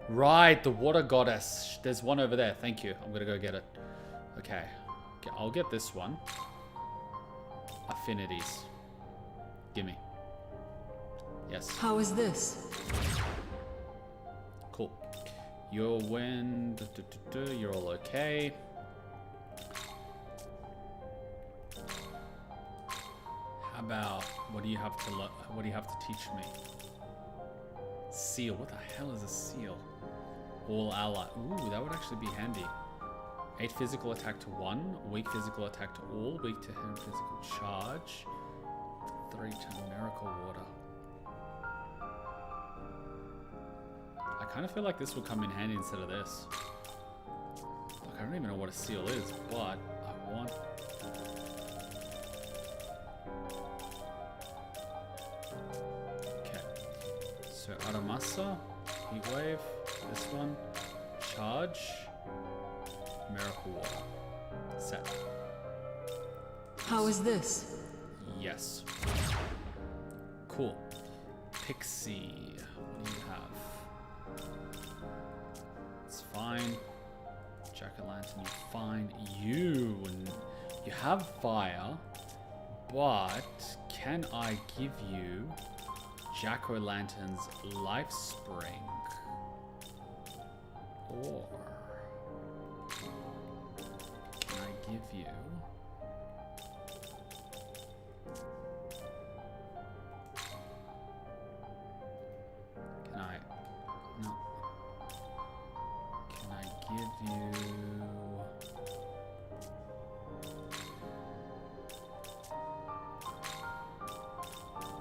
Right, the water goddess. There's one over there. Thank you. I'm gonna go get it. Okay. I'll get this one. Affinities. Gimme. Yes. How is this? Cool. Your wind. You're all okay. How about what do you have to teach me? Seal. What the hell is a seal? All ally. Ooh, that would actually be handy. 8 physical attack to 1, weak physical attack to all, weak to him physical charge. 3 to miracle water. I kind of feel like this would come in handy instead of this. Look, I don't even know what a seal is, but I want... Okay. So Aramasa, Heat Wave, this one, Charge, Miracle Water. Set. How is this? Yes. Cool. Pixie. What do you have? It's fine. Jack-o'-lantern, you're fine. You have fire, but can I give you Jack-o'-lantern's life spring? Or can I give you no.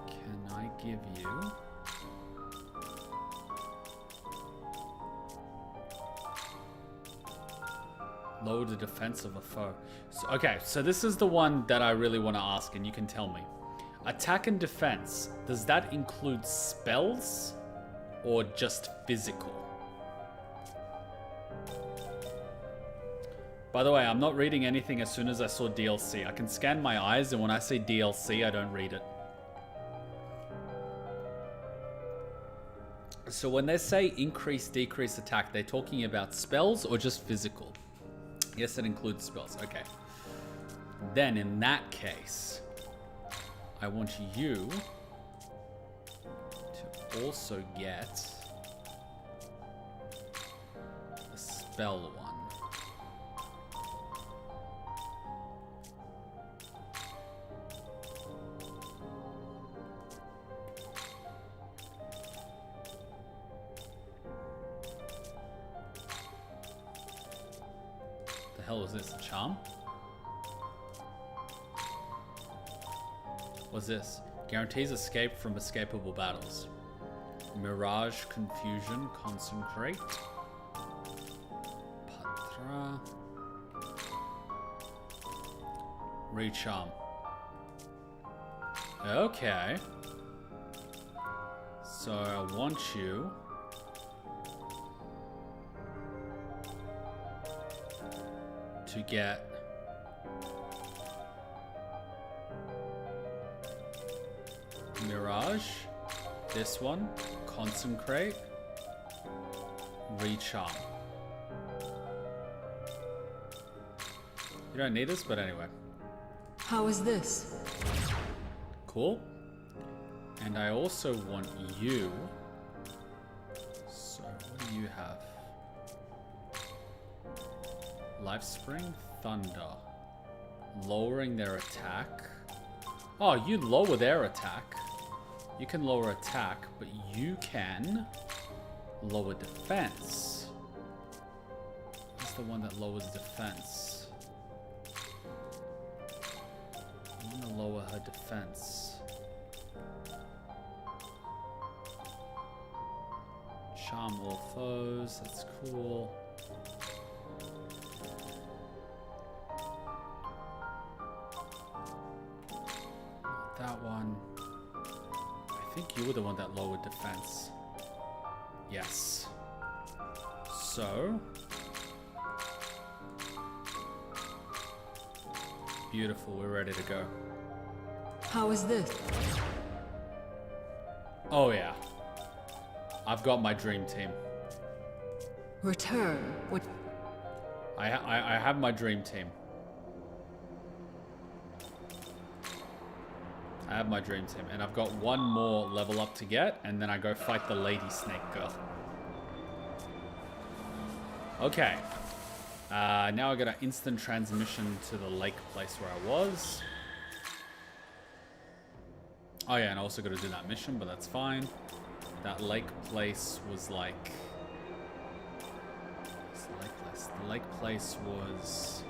Can I give you lower the defense of a foe? So, okay, so this is the one that I really want to ask, and you can tell me. Attack and defense, does that include spells or just physical? By the way, I'm not reading anything as soon as I saw DLC. I can scan my eyes, and when I say DLC, I don't read it. So when they say increase, decrease attack, they're talking about spells or just physical? Yes, it includes spells. Okay. Then in that case, I want you to also get a spell one. The hell is this? A charm? What's this? Guarantees escape from escapable battles. Mirage, Confusion, Concentrate. Patra. Recharm. Okay. So I want you to get Mirage, this one, Concentrate, Recharm. You don't need this, but anyway. How is this? Cool. And I also want you. So what do you have? Life Spring, Thunder. Lowering their attack. Oh, you lower their attack. You can lower attack, but you can lower defense. What's the one that lowers defense? I want to lower her defense. Charm all foes, that's cool. Not that one. I think you were the one that lowered defense. Yes. So Beautiful, we're ready to go. How is this? Oh yeah. I've got my dream team. Return. What? I have my dream team. I have my dream team. And I've got one more level up to get, and then I go fight the lady snake girl. Okay. Now I got an instant transmission to the lake place where I was. Oh yeah, and I also got to do that mission, but that's fine. That lake place was like... What's the lake place? The lake place was...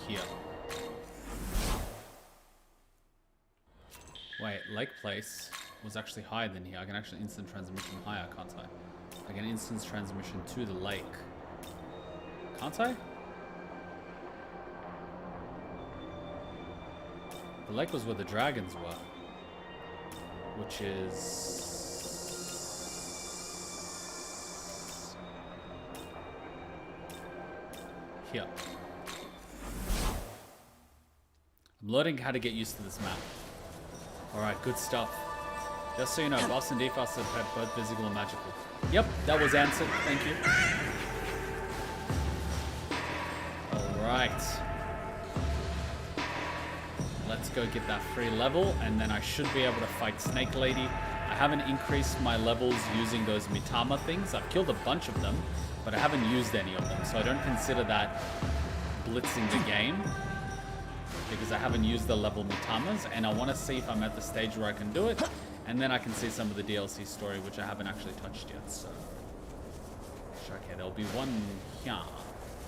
here. Wait, lake place was actually higher than here. I can actually instant transmission higher, can't I? I can instant transmission to the lake. Can't I? The lake was where the dragons were. Which is... here. I'm learning how to get used to this map. Alright, good stuff. Just so you know, buffs and debuffs have both physical and magical. Yep, that was answered. Thank you. Alright. Let's go get that free level, and then I should be able to fight Snake Lady. I haven't increased my levels using those Mitama things. I've killed a bunch of them, but I haven't used any of them, so I don't consider that blitzing the game, because I haven't used the level Mitamas, and I want to see if I'm at the stage where I can do it, and then I can see some of the DLC story, which I haven't actually touched yet, so... Okay, there'll be one here,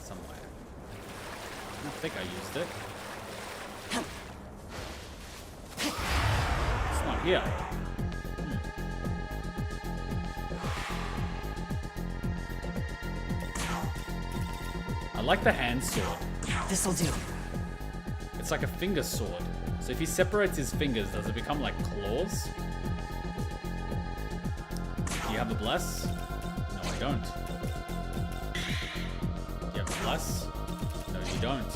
somewhere. I don't think I used it. It's not here. I like the hand sword. This'll do. It's like a finger sword. So if he separates his fingers, does it become like claws? Do you have a bless? No, I don't. Do you have a bless? No, you don't.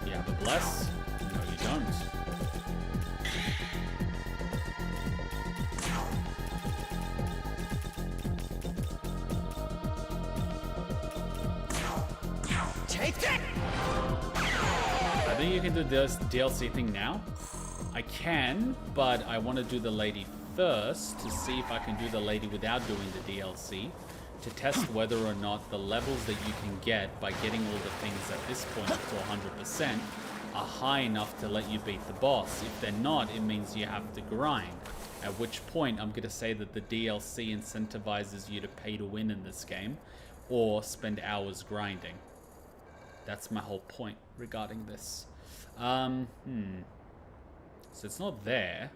Do you have a bless? No, you don't. Take it! I think you can do this DLC thing now. I can, but I want to do the lady first to see if I can do the lady without doing the DLC, to test whether or not the levels that you can get by getting all the things at this point up to 100% are high enough to let you beat the boss. If they're not, it means you have to grind. At which point, I'm going to say that the DLC incentivizes you to pay to win in this game, or spend hours grinding. That's my whole point regarding this. So it's not there.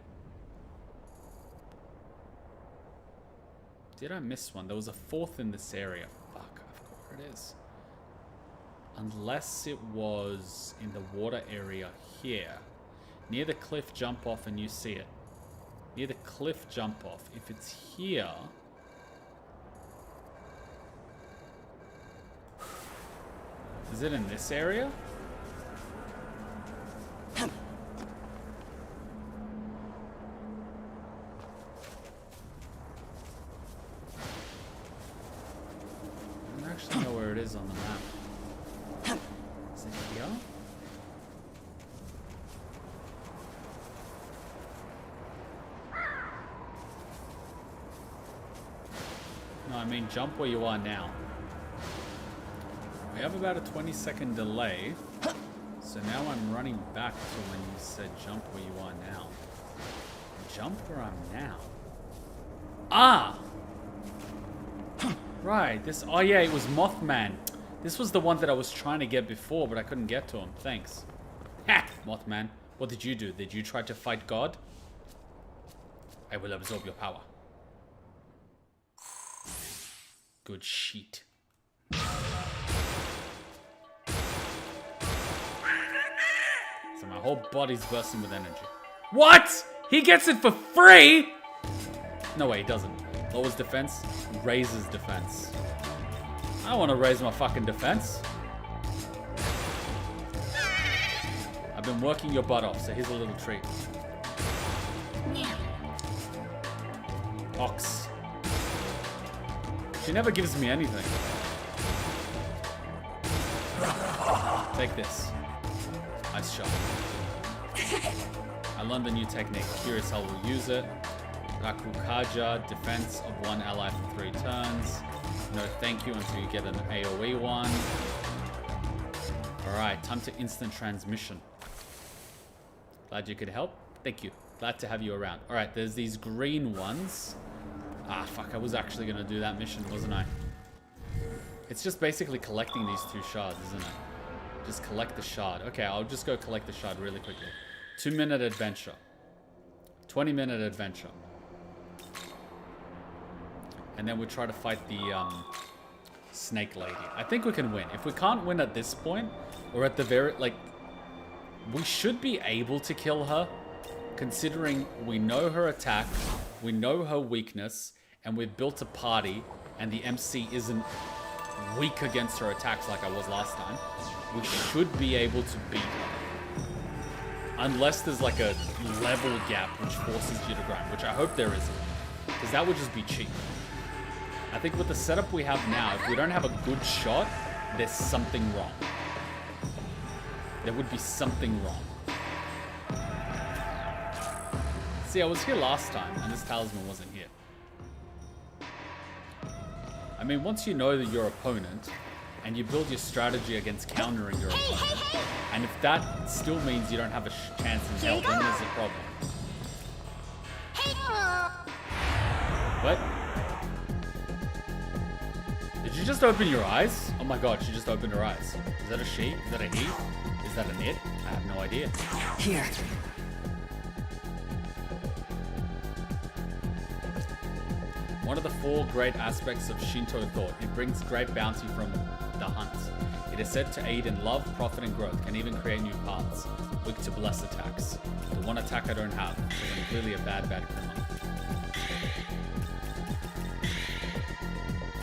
Did I miss one? There was a fourth in this area. Fuck, I forgot where it is. Unless it was in the water area here. Near the cliff jump off and you see it. Near the cliff jump off. If it's here... Is it in this area? I don't actually know where it is on the map. Is it here? No, I mean jump where you are now. We have about a 20-second delay, so now I'm running back to when you said jump where you are now. Jump where I'm now. Ah! Right, this... Oh yeah, it was Mothman. This was the one that I was trying to get before, but I couldn't get to him. Thanks. Ha! Mothman, what did you do? Did you try to fight God? I will absorb your power. Good shit. So my whole body's bursting with energy. What? He gets it for free? No way, he doesn't. Lowers defense, raises defense. I want to raise my fucking defense. I've been working your butt off, so here's a little treat. Ox. She never gives me anything. Take this. Nice shot. I learned a new technique. Curious how we'll use it. Rakukaja, defense of one ally for 3 turns. No thank you until you get an AoE one. Alright, time to instant transmission. Glad you could help. Thank you. Glad to have you around. Alright, there's these green ones. Ah, fuck, I was actually going to do that mission, wasn't I? It's just basically collecting these 2 shards, isn't it? Just collect the shard. Okay, I'll just go collect the shard really quickly. 2-minute adventure. 20-minute adventure. And then we try to fight the snake lady. I think we can win. If we can't win at this point, or at the very, like, we should be able to kill her, considering we know her attack, we know her weakness, and we've built a party, and the MC isn't weak against her attacks like I was last time. We should be able to beat her. Unless there's like a level gap which forces you to grind, which I hope there isn't. Because that would just be cheap. I think with the setup we have now, if we don't have a good shot, there's something wrong. There would be something wrong. See, I was here last time, and this talisman wasn't here. I mean, once you know that your opponent, and you build your strategy against countering your opponent, and if that still means you don't have a chance in hell, then there's a problem. What? Did you just open your eyes? Oh my god, she just opened her eyes. Is that a she? Is that a he? Is that an it? I have no idea. Here. One of the 4 great aspects of Shinto thought, it brings great bounty from the hunt. It is said to aid in love, profit, and growth, can even create new paths, weak to blessed attacks. The one attack I don't have, so I'm clearly a bad Kuma.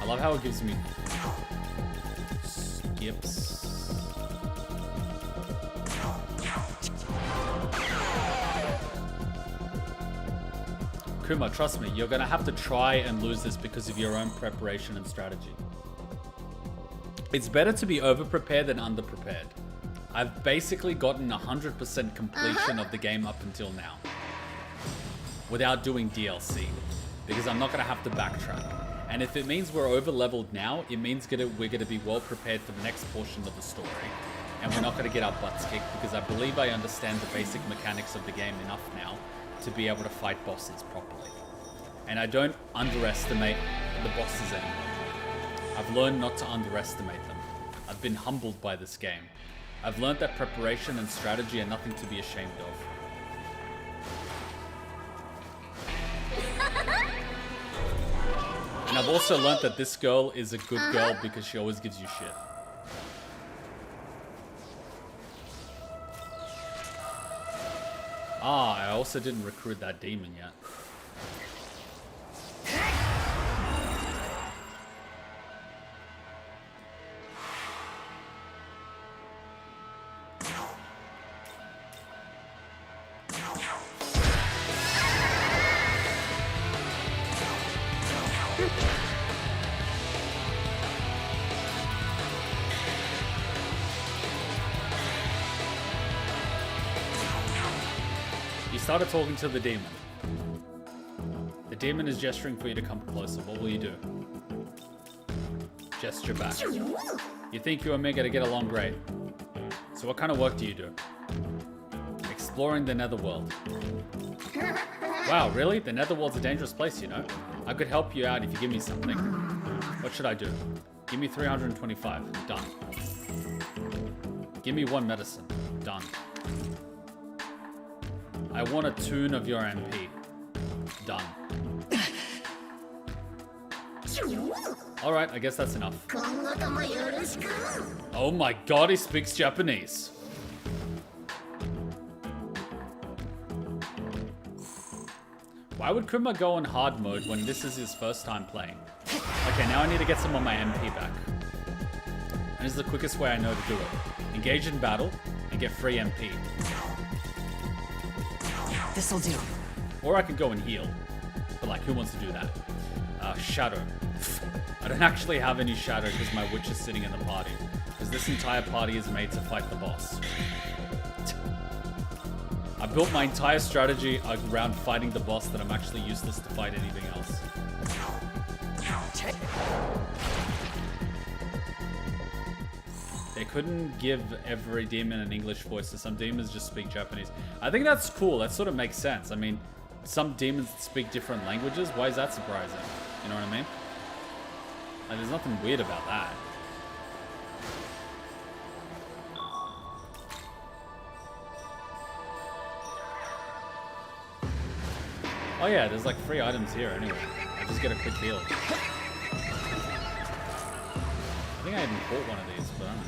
I love how it gives me skips. Kuma, trust me, you're gonna have to try and lose this because of your own preparation and strategy. It's better to be over-prepared than under-prepared. I've basically gotten 100% completion of the game up until now. Without doing DLC. Because I'm not gonna have to backtrack. And if it means we're over-leveled now, it means we're gonna be well-prepared for the next portion of the story. And we're not gonna get our butts kicked because I believe I understand the basic mechanics of the game enough now to be able to fight bosses properly. And I don't underestimate the bosses anymore. I've learned not to underestimate them. I've been humbled by this game. I've learned that preparation and strategy are nothing to be ashamed of. And I've also learned that this girl is a good girl because she always gives you shit. Ah, I also didn't recruit that demon yet. Started talking to the demon. The demon is gesturing for you to come closer. What will you do? Gesture back. You think you and me are gonna get along great. So what kind of work do you do? Exploring the netherworld. Wow, really? The netherworld's a dangerous place, you know? I could help you out if you give me something. What should I do? Give me 325. Done. Give me 1 medicine. Done. I want a tune of your MP. Done. Alright, I guess that's enough. Oh my god, he speaks Japanese. Why would Kuma go on hard mode when this is his first time playing? Okay, now I need to get some of my MP back. And this is the quickest way I know to do it. Engage in battle and get free MP. This'll do. Or I could go and heal. But like, who wants to do that? Shadow. I don't actually have any shadow because my witch is sitting in the party. Because this entire party is made to fight the boss. I built my entire strategy around fighting the boss that I'm actually useless to fight anything else. They couldn't give every demon an English voice, so some demons just speak Japanese. I think that's cool. That sort of makes sense. I mean, some demons speak different languages. Why is that surprising? You know what I mean? Like, there's nothing weird about that. Oh yeah, there's like 3 items here anyway. I just get a quick heal. I think I even bought one of these, but I don't know.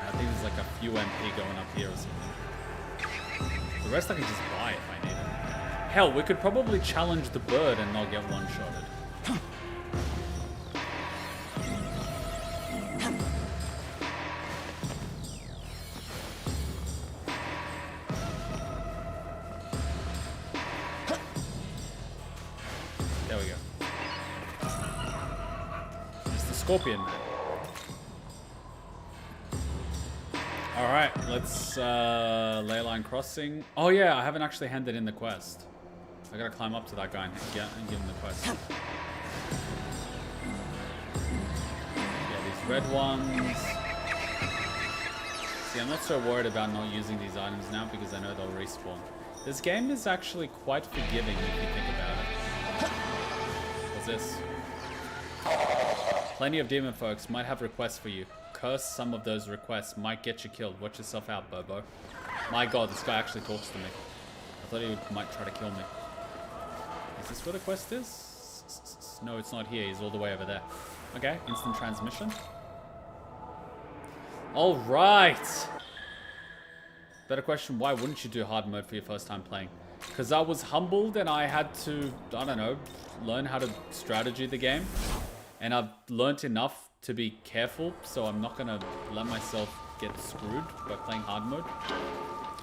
I think there's like a few MP going up here or something. The rest I can just buy if I need it. Hell, we could probably challenge the bird and not get one-shotted. There we go. It's the Scorpion Man. Alright, let's Leyline Crossing. Oh yeah, I haven't actually handed in the quest. I gotta climb up to that guy and give him the quest. Yeah, these red ones. See, I'm not so worried about not using these items now because I know they'll respawn. This game is actually quite forgiving if you think about it. What's this? Plenty of demon folks might have requests for you. Curse some of those requests might get you killed. Watch yourself out, Bobo. My god, this guy actually talks to me. I thought he might try to kill me. Is this where the quest is? No, it's not here. He's all the way over there. Okay, instant transmission. Alright! Better question, why wouldn't you do hard mode for your first time playing? Because I was humbled and I had to, I don't know, learn how to strategy the game. And I've learnt enough to be careful, so I'm not going to let myself get screwed by playing hard mode.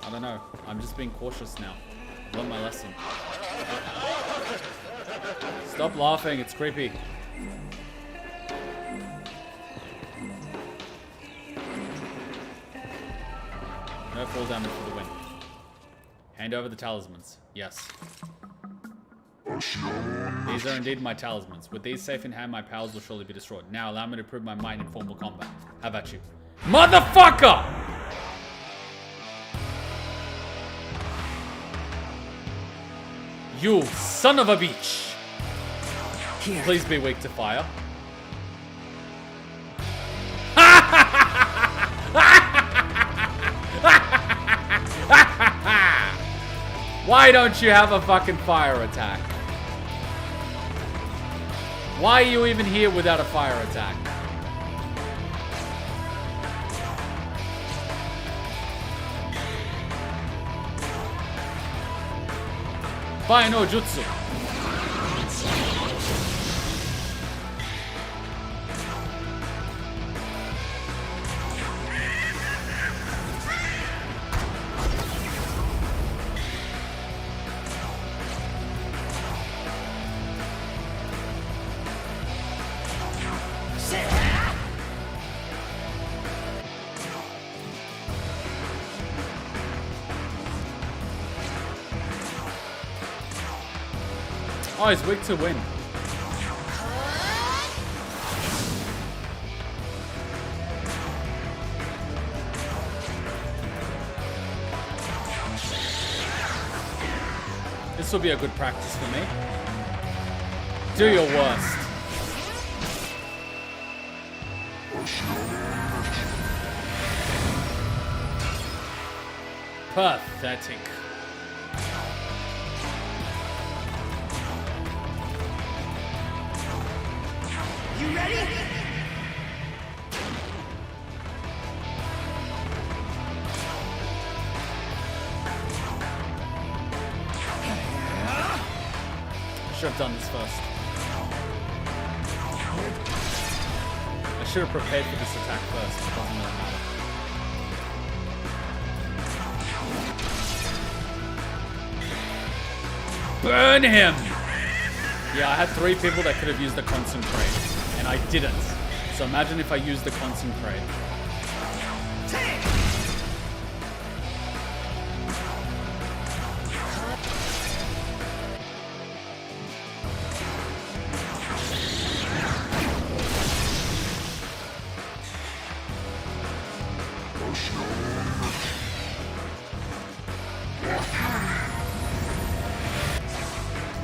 I don't know. I'm just being cautious now. I've learned my lesson. Stop laughing, it's creepy. No fall damage for the win. Hand over the talismans. Yes. These are indeed my talismans. With these safe in hand, my powers will surely be destroyed. Now allow me to prove my might in formal combat. How about you? Motherfucker! You son of a bitch! Here. Please be weak to fire. Why don't you have a fucking fire attack? Why are you even here without a fire attack? Fire no jutsu. Oh, he's weak to win. This will be a good practice for me. Do your worst. Pathetic. You ready? should have done this first. I should have prepared for this attack first. It doesn't really matter. Burn him! Yeah, I had 3 people that could have used the concentrate, and I didn't. So imagine if I used the concentrate.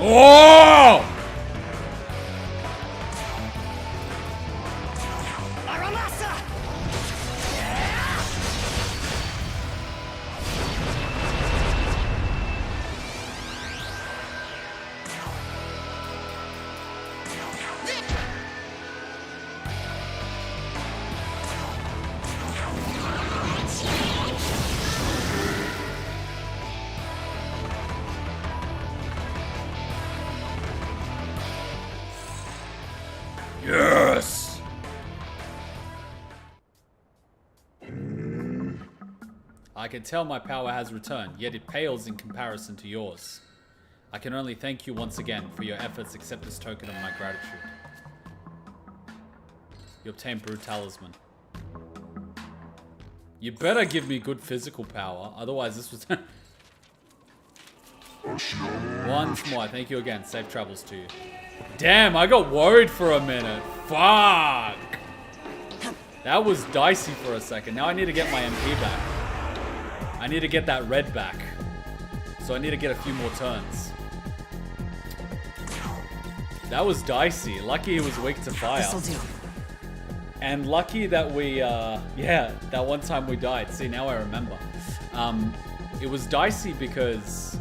Oh! Yes! I can tell my power has returned, yet it pales in comparison to yours. I can only thank you once again for your efforts. Accept this token of my gratitude. You obtain Brute Talisman. You better give me good physical power, otherwise this was... Once more, thank you again. Safe travels to you. Damn, I got worried for a minute. Fuck! That was dicey for a second. Now I need to get my MP back. I need to get that red back. So I need to get a few more turns. That was dicey. Lucky he was weak to fire. This'll do. And lucky that we, yeah, that one time we died. See, now I remember. It was dicey because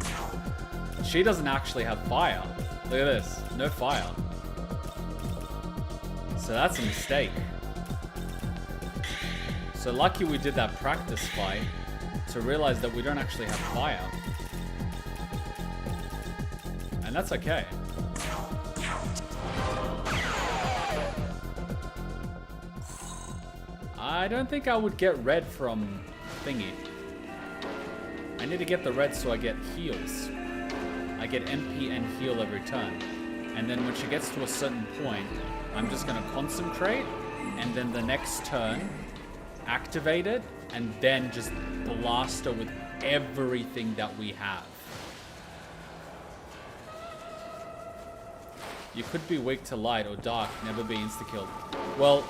she doesn't actually have fire. Look at this. No fire. So that's a mistake. So lucky we did that practice fight to realize that we don't actually have fire. And that's okay. I don't think I would get red from thingy. I need to get the red so I get heals. I get MP and heal every turn. And then when she gets to a certain point, I'm just gonna concentrate, and then the next turn, activate it, and then just blast her with everything that we have. You could be weak to light or dark, never be insta-killed. Well,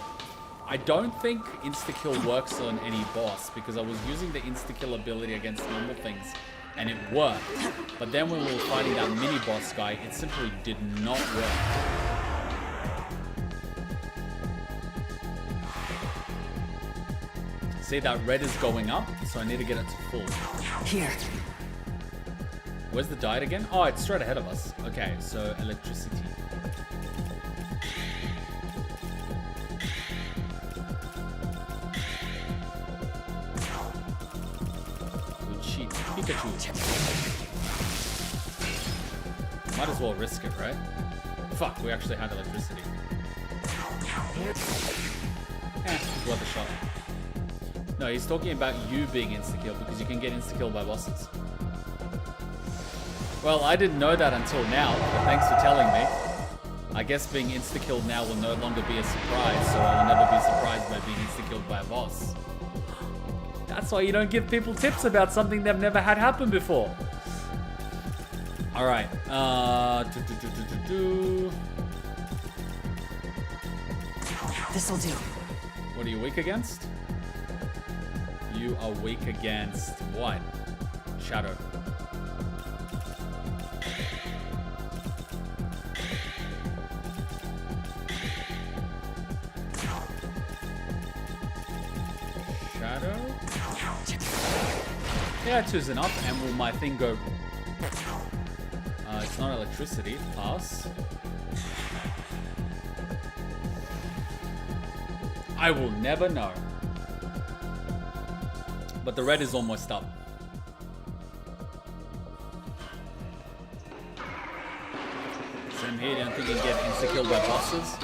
I don't think insta-kill works on any boss, because I was using the insta-kill ability against normal things, and it worked. But then when we were fighting that mini-boss guy, it simply did not work. See, that red is going up, so I need to get it to full. Here. Where's the diet again? Oh, it's straight ahead of us. Okay, so electricity. Pikachu. Might as well risk it, right? Fuck, we actually had electricity. Worth a shot. No, he's talking about you being insta-killed because you can get insta-killed by bosses. Well, I didn't know that until now, but thanks for telling me. I guess being insta-killed now will no longer be a surprise, so I will never be surprised by being insta-killed by a boss. That's why you don't give people tips about something they've never had happen before. Alright. This'll do. What are you weak against? You are weak against what? Shadow. Shadow? Yeah, 2's enough. And will my thing go... it's not electricity. Pass. I will never know. But the red is almost up. So from here, you don't think you can get insta-killed by bosses?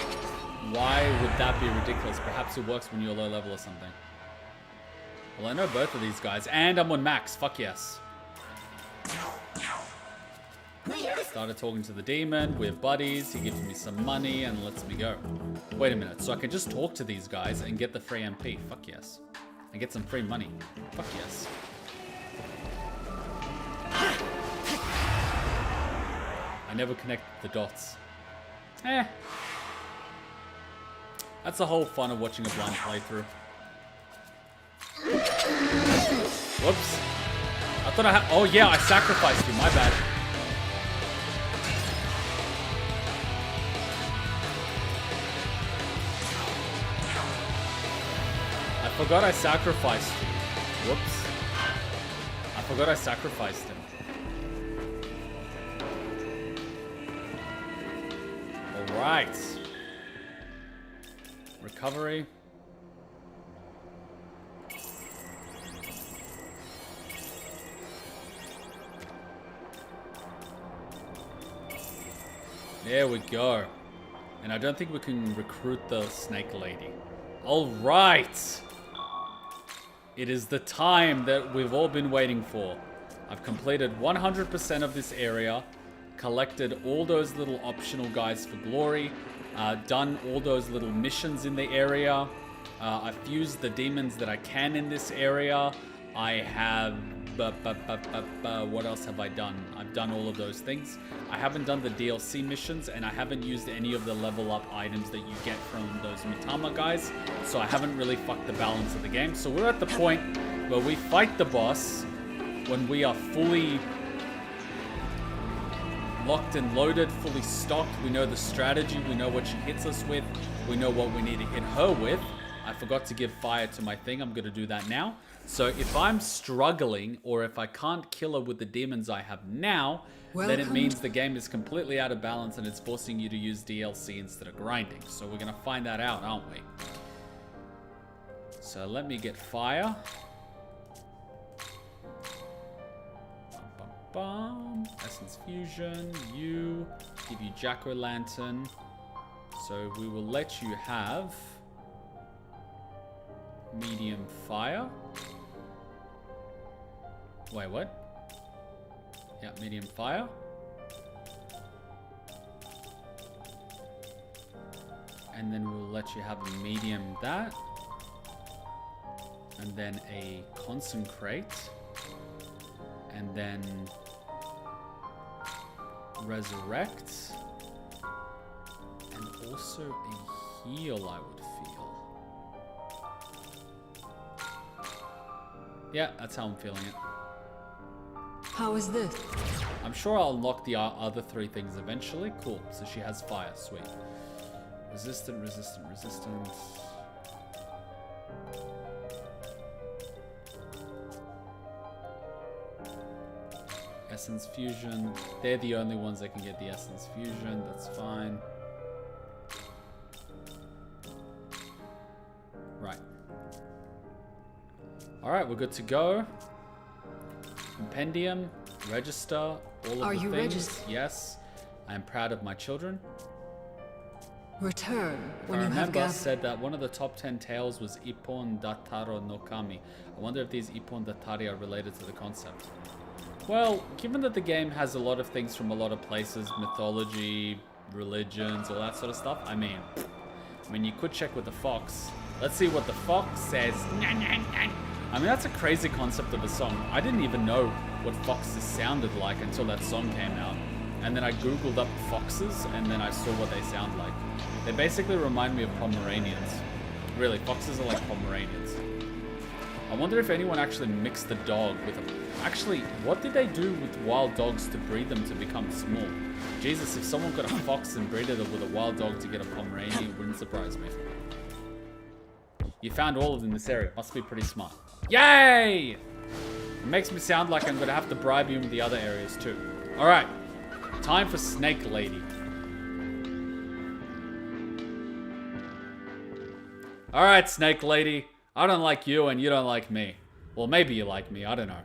Why would that be ridiculous? Perhaps it works when you're low level or something. Well, I know both of these guys, and I'm on max. Fuck yes. Started talking to the demon. We're buddies. He gives me some money and lets me go. Wait a minute. So I can just talk to these guys and get the free MP. Fuck yes. And get some free money. Fuck yes. I never connect the dots. That's the whole fun of watching a blind playthrough. Whoops. I thought I had... Oh yeah, I sacrificed you. My bad. I forgot I sacrificed you. Whoops. I forgot I sacrificed him. Alright. Recovery. There we go. And I don't think we can recruit the snake lady. Alright. It is the time that we've all been waiting for. I've completed 100% of this area, collected all those little optional guys for glory, done all those little missions in the area. I've fused the demons that I can in this area. I have... what else have I done? I've done all of those things. I haven't done the DLC missions, and I haven't used any of the level up items that you get from those Mitama guys, so I haven't really fucked the balance of the game. So we're at the point where we fight the boss when we are fully locked and loaded, fully stocked. We know the strategy, we know what she hits us with, we know what we need to hit her with. I forgot to give fire to my thing. I'm going to do that now. So if I'm struggling, or if I can't kill her with the demons I have now, then it means the game is completely out of balance and it's forcing you to use DLC instead of grinding. So we're going to find that out, aren't we? So let me get fire. Essence Fusion, you, give you Jack-O-Lantern. So we will let you have medium fire. Wait, what? Yeah, medium fire. And then we'll let you have a medium that. And then a concentrate. And then resurrect. And also a heal, I would feel. Yeah, that's how I'm feeling it. How is this? I'm sure I'll unlock the other three things eventually. Cool. So she has fire. Sweet. Resistant, resistant, resistant. Essence Fusion. They're the only ones that can get the Essence Fusion. That's fine. Right. Alright, we're good to go. Compendium, register, all of the things. Are you registered? Yes. I am proud of my children. Return when I you have gathered. said that one of the top 10 tales was Ippon Dataro no Kami. I wonder if these Ippon Datari are related to the concept. Well, given that the game has a lot of things from a lot of places, mythology, religions, all that sort of stuff, I mean, you could check with the fox. Let's see what the fox says. I mean, that's a crazy concept of a song. I didn't even know what foxes sounded like until that song came out. And then I googled up foxes, and then I saw what they sound like. They basically remind me of Pomeranians. Really, foxes are like Pomeranians. I wonder if anyone actually mixed the dog with a... Actually, what did they do with wild dogs to breed them to become small? Jesus, if someone got a fox and breeded it with a wild dog to get a Pomeranian, it wouldn't surprise me. You found all of them in this area. Must be pretty smart. Yay! It makes me sound like I'm going to have to bribe you in the other areas too. Alright. Time for Snake Lady. Alright, Snake Lady. I don't like you and you don't like me. Well, maybe you like me. I don't know.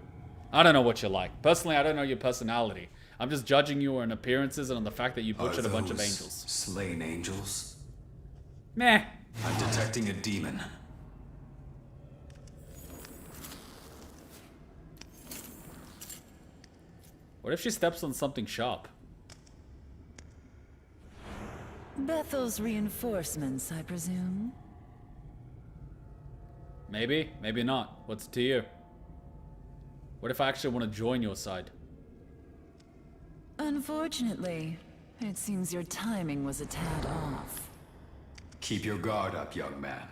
I don't know what you like. Personally, I don't know your personality. I'm just judging you on appearances and on the fact that you butchered a bunch of Are those angels. slain angels? Meh. I'm detecting a demon. What if she steps on something sharp? Bethel's reinforcements, I presume. Maybe, maybe not. What's it to you? What if I actually want to join your side? Unfortunately, it seems your timing was a tad off. Keep your guard up, young man.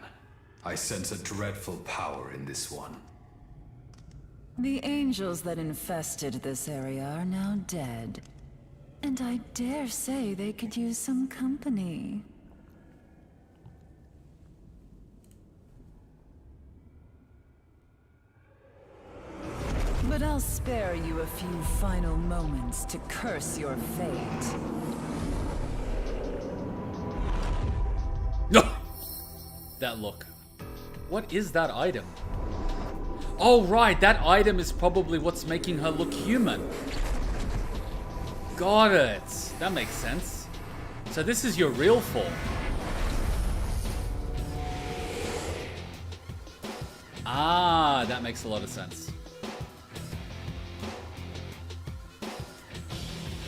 I sense a dreadful power in this one. The angels that infested this area are now dead. And I dare say they could use some company. But I'll spare you a few final moments to curse your fate. No! That look. What is that item? Oh, right, that item is probably what's making her look human. Got it. That makes sense. So this is your real form. Ah, that makes a lot of sense.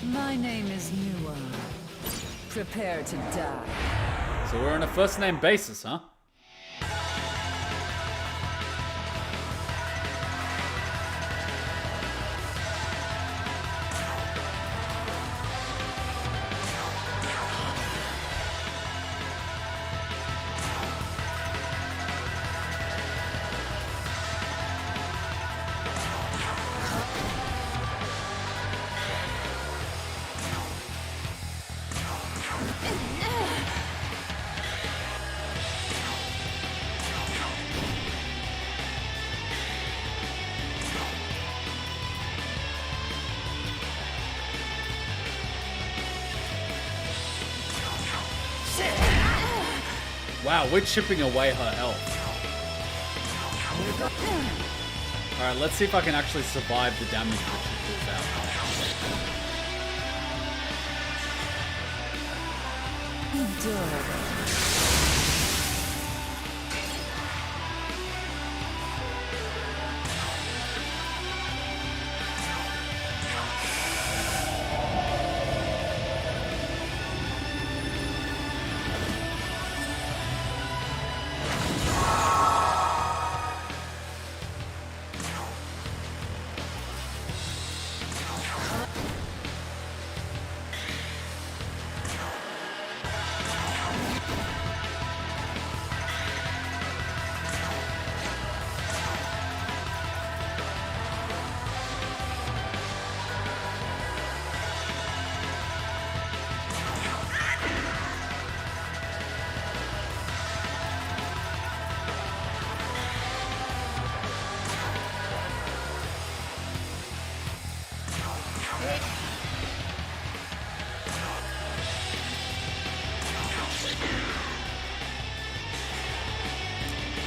My name is Nuwa. Prepare to die. So we're on a first name basis, huh? Wow, we're chipping away her health. Alright, let's see if I can actually survive the damage that she pulls out. Adorable.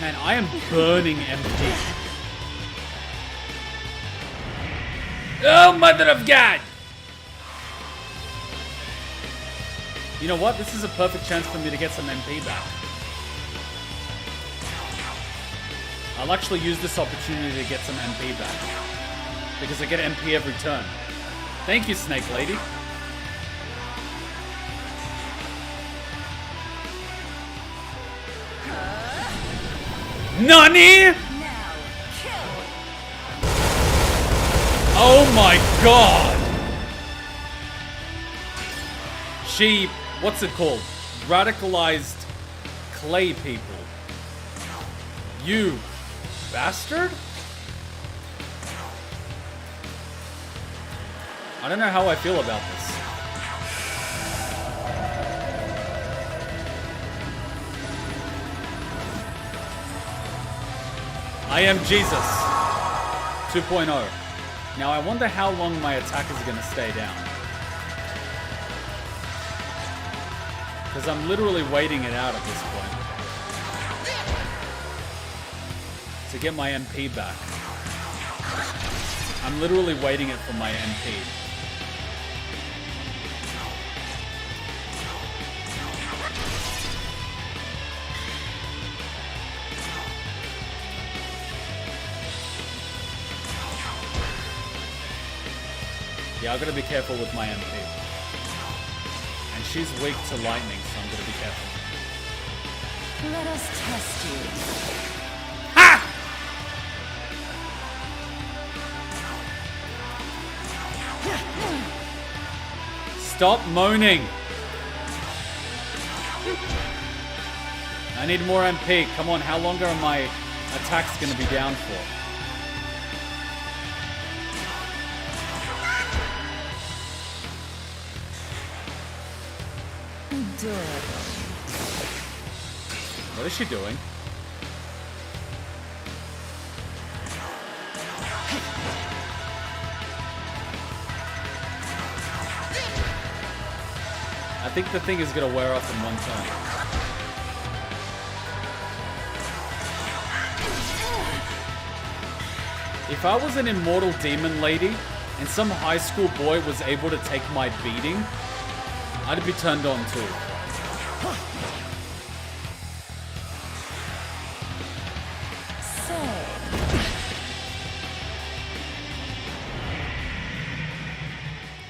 Man, I am burning empty. Oh, mother of God! You know what? This is a perfect chance for me to get some MP back. I'll actually use this opportunity to get some MP back. Because I get MP every turn. Thank you, Snake Lady. NANI?! Now, kill! Oh my god! She, what's it called? Radicalized clay people. You bastard? I don't know how I feel about this. I am Jesus 2.0. Now I wonder how long my attack is going to stay down. Because I'm literally waiting it out at this point. To get my MP back. I'm literally waiting it for my MP. Yeah, I gotta be careful with my MP. And she's weak to lightning, so I'm gonna be careful. Let us test you. Ha! Stop moaning. I need more MP. Come on, how long are my attacks gonna be down for? Adorable. What is she doing? I think the thing is gonna wear off in one turn. If I was an immortal demon lady and some high school boy was able to take my beating, I'd be turned on too.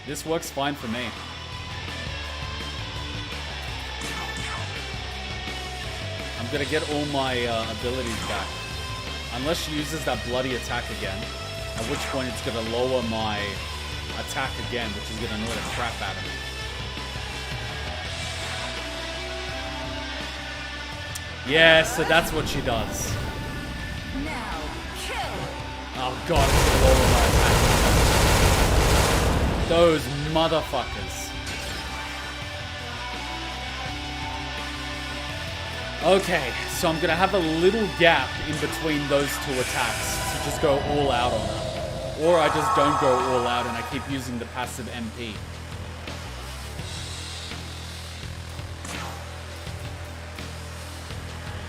This works fine for me. I'm gonna get all my abilities back. Unless she uses that bloody attack again. At which point it's gonna lower my attack again, which is gonna annoy the crap out of me. Yeah, so that's what she does. Now, kill! Oh god, it's gonna lower my attack. Those motherfuckers. Okay, so I'm gonna have a little gap in between those two attacks to just go all out on her. Or I just don't go all out and I keep using the passive MP.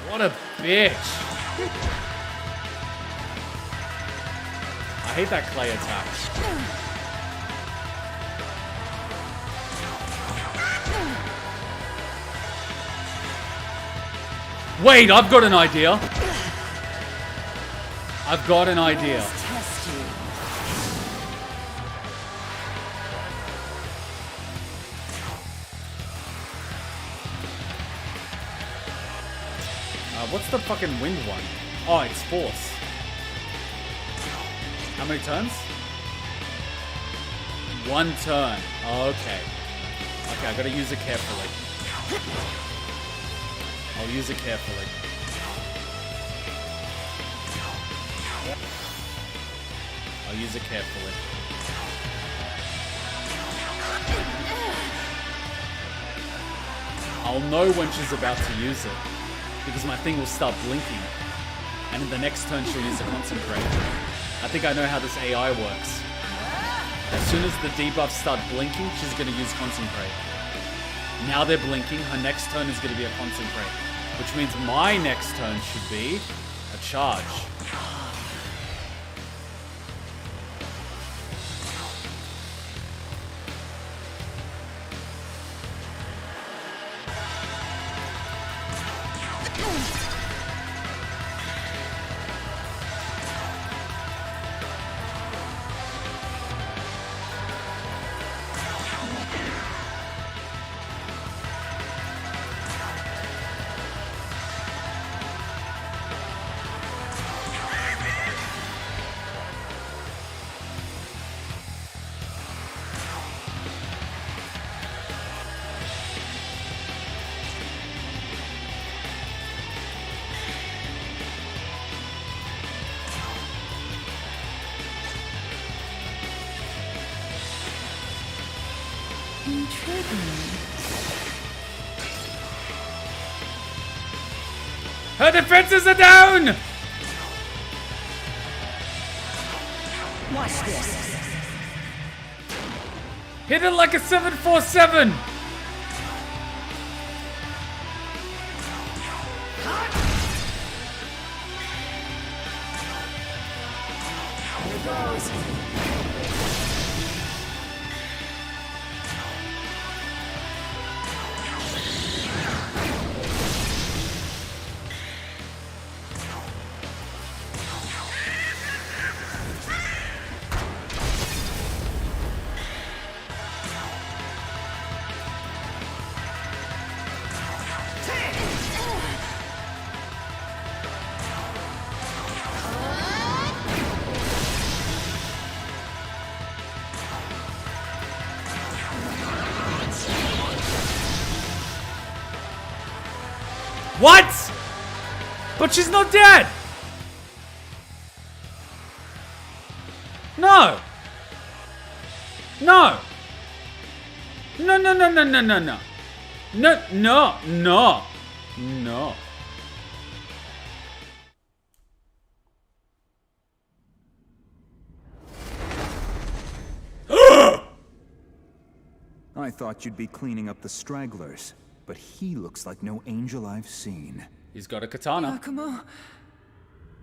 What a bitch. I hate that clay attack. Wait, I've got an idea. I've got an idea. Test you. What's the fucking wind one? Oh, it's force. How many turns? One turn. Oh, okay. Okay, I gotta use it carefully. I'll use it carefully. I'll use it carefully. I'll know when she's about to use it, because my thing will start blinking. And in the next turn, she'll use a concentrate. I think I know how this AI works. As soon as the debuffs start blinking, she's going to use concentrate. Now they're blinking, her next turn is going to be a concentrate. Which means my next turn should be a charge. Her defenses are down! Watch this. Hit it like a 747! What? But she's not dead. No. No. No, no, no, no, no, no, no. No, no, no. No. I thought you'd be cleaning up the stragglers, but he looks like no angel I've seen. He's got a katana. Yakumo,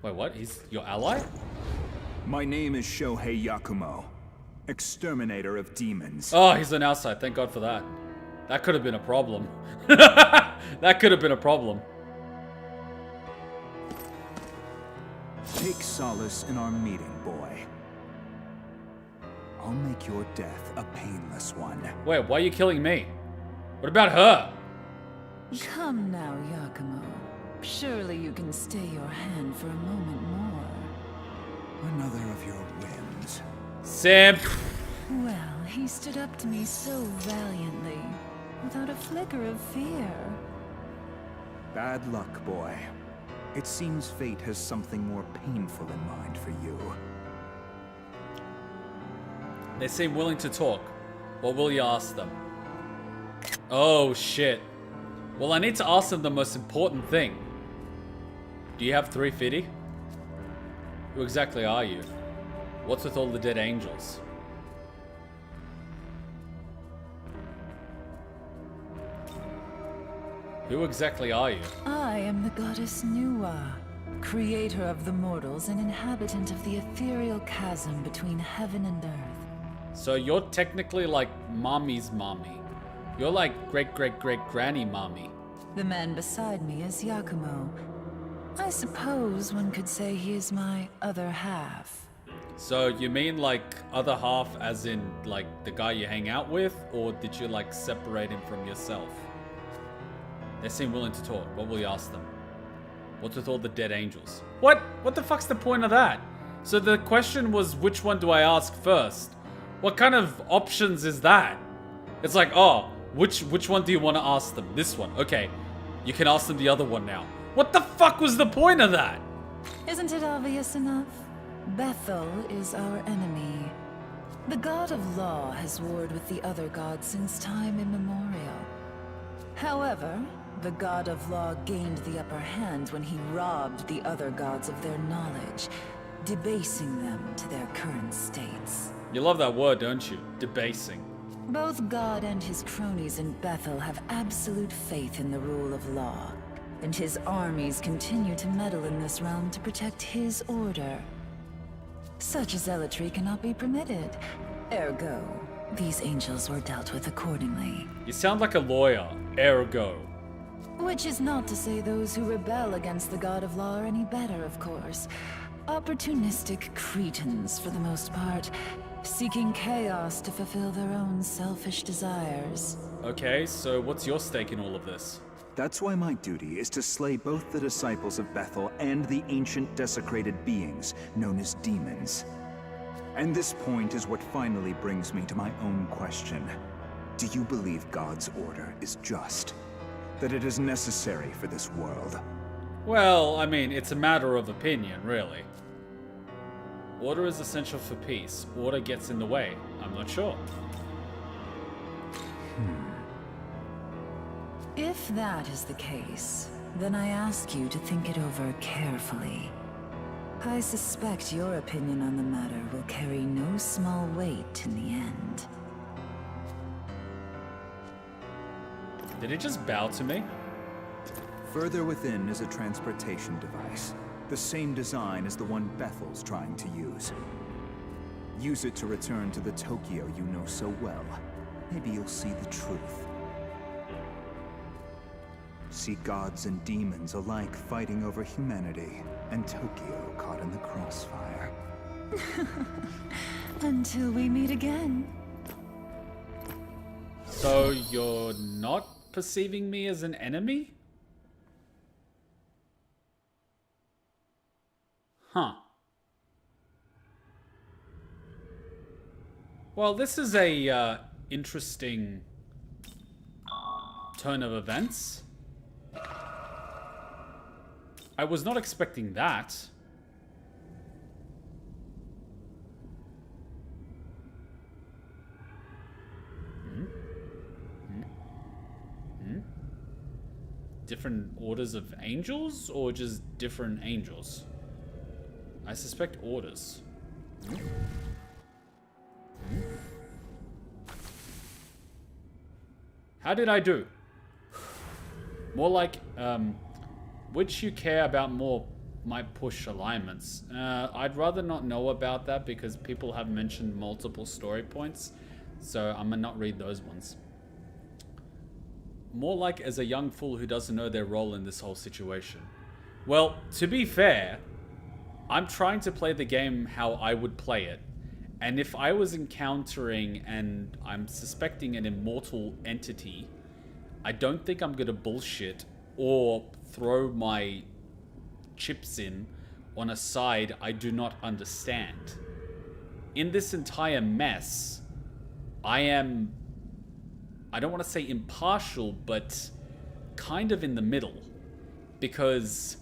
Wait, what? He's your ally? My name is Shohei Yakumo, exterminator of demons. Oh, he's on our side. Thank God for that. That could have been a problem. That could have been a problem. Take solace in our meeting, boy. I'll make your death a painless one. Wait, why are you killing me? What about her? come now, Yakumo. Surely you can stay your hand for a moment more. Another of your whims. Simp. Well, he stood up to me so valiantly, without a flicker of fear. Bad luck, boy. It seems fate has something more painful in mind for you. They seem willing to talk. What will you ask them? Oh, shit. Well, I need to ask them the most important thing. Do you have 350? Who exactly are you? What's with all the dead angels? Who exactly are you? I am the goddess Nuwa, creator of the mortals and inhabitant of the ethereal chasm between heaven and earth. So you're technically like mommy's mommy. You're like great-great-great-granny mommy. The man beside me is Yakumo. I suppose one could say he is my other half. So you mean like other half as in like the guy you hang out with? Or did you like separate him from yourself? They seem willing to talk. What will you ask them? What's with all the dead angels? What? What the fuck's the point of that? So the question was, which one do I ask first? What kind of options is that? It's like, oh, which one do you want to ask them? This one. Okay. You can ask them the other one now. What the fuck was the point of that? Isn't it obvious enough? Bethel is our enemy. The god of law has warred with the other gods since time immemorial. However, the god of law gained the upper hand when he robbed the other gods of their knowledge, debasing them to their current states. You love that word, don't you? Debasing. Both God and his cronies in Bethel have absolute faith in the rule of law, and his armies continue to meddle in this realm to protect his order. Such zealotry cannot be permitted. Ergo, these angels were dealt with accordingly. You sound like a lawyer. Ergo. Which is not to say those who rebel against the god of law are any better, of course. Opportunistic cretins, for the most part, seeking chaos to fulfill their own selfish desires. Okay, so what's your stake in all of this? That's why my duty is to slay both the disciples of Bethel and the ancient desecrated beings known as demons. And this point is what finally brings me to my own question. Do you believe God's order is just? That it is necessary for this world? Well, I mean, it's a matter of opinion, really. Order is essential for peace. Order gets in the way. I'm not sure. If that is the case, then I ask you to think it over carefully. I suspect your opinion on the matter will carry no small weight in the end. Did it just bow to me? Further within is a transportation device. The same design as the one Bethel's trying to use. Use it to return to the Tokyo you know so well. Maybe you'll see the truth. See gods and demons alike fighting over humanity, and Tokyo caught in the crossfire. Until we meet again. So you're not perceiving me as an enemy? Huh. Well, this is a interesting turn of events. I was not expecting that. Different orders of angels, or just different angels? I suspect orders. How did I do? More like, which you care about more might push alignments. I'd rather not know about that because people have mentioned multiple story points, so I'm gonna not read those ones. More like as a young fool who doesn't know their role in this whole situation. Well, to be fair, I'm trying to play the game how I would play it. And if I was encountering and I'm suspecting an immortal entity, I don't think I'm gonna bullshit or throw my chips in on a side I do not understand. In this entire mess, I don't want to say impartial, but kind of in the middle. Because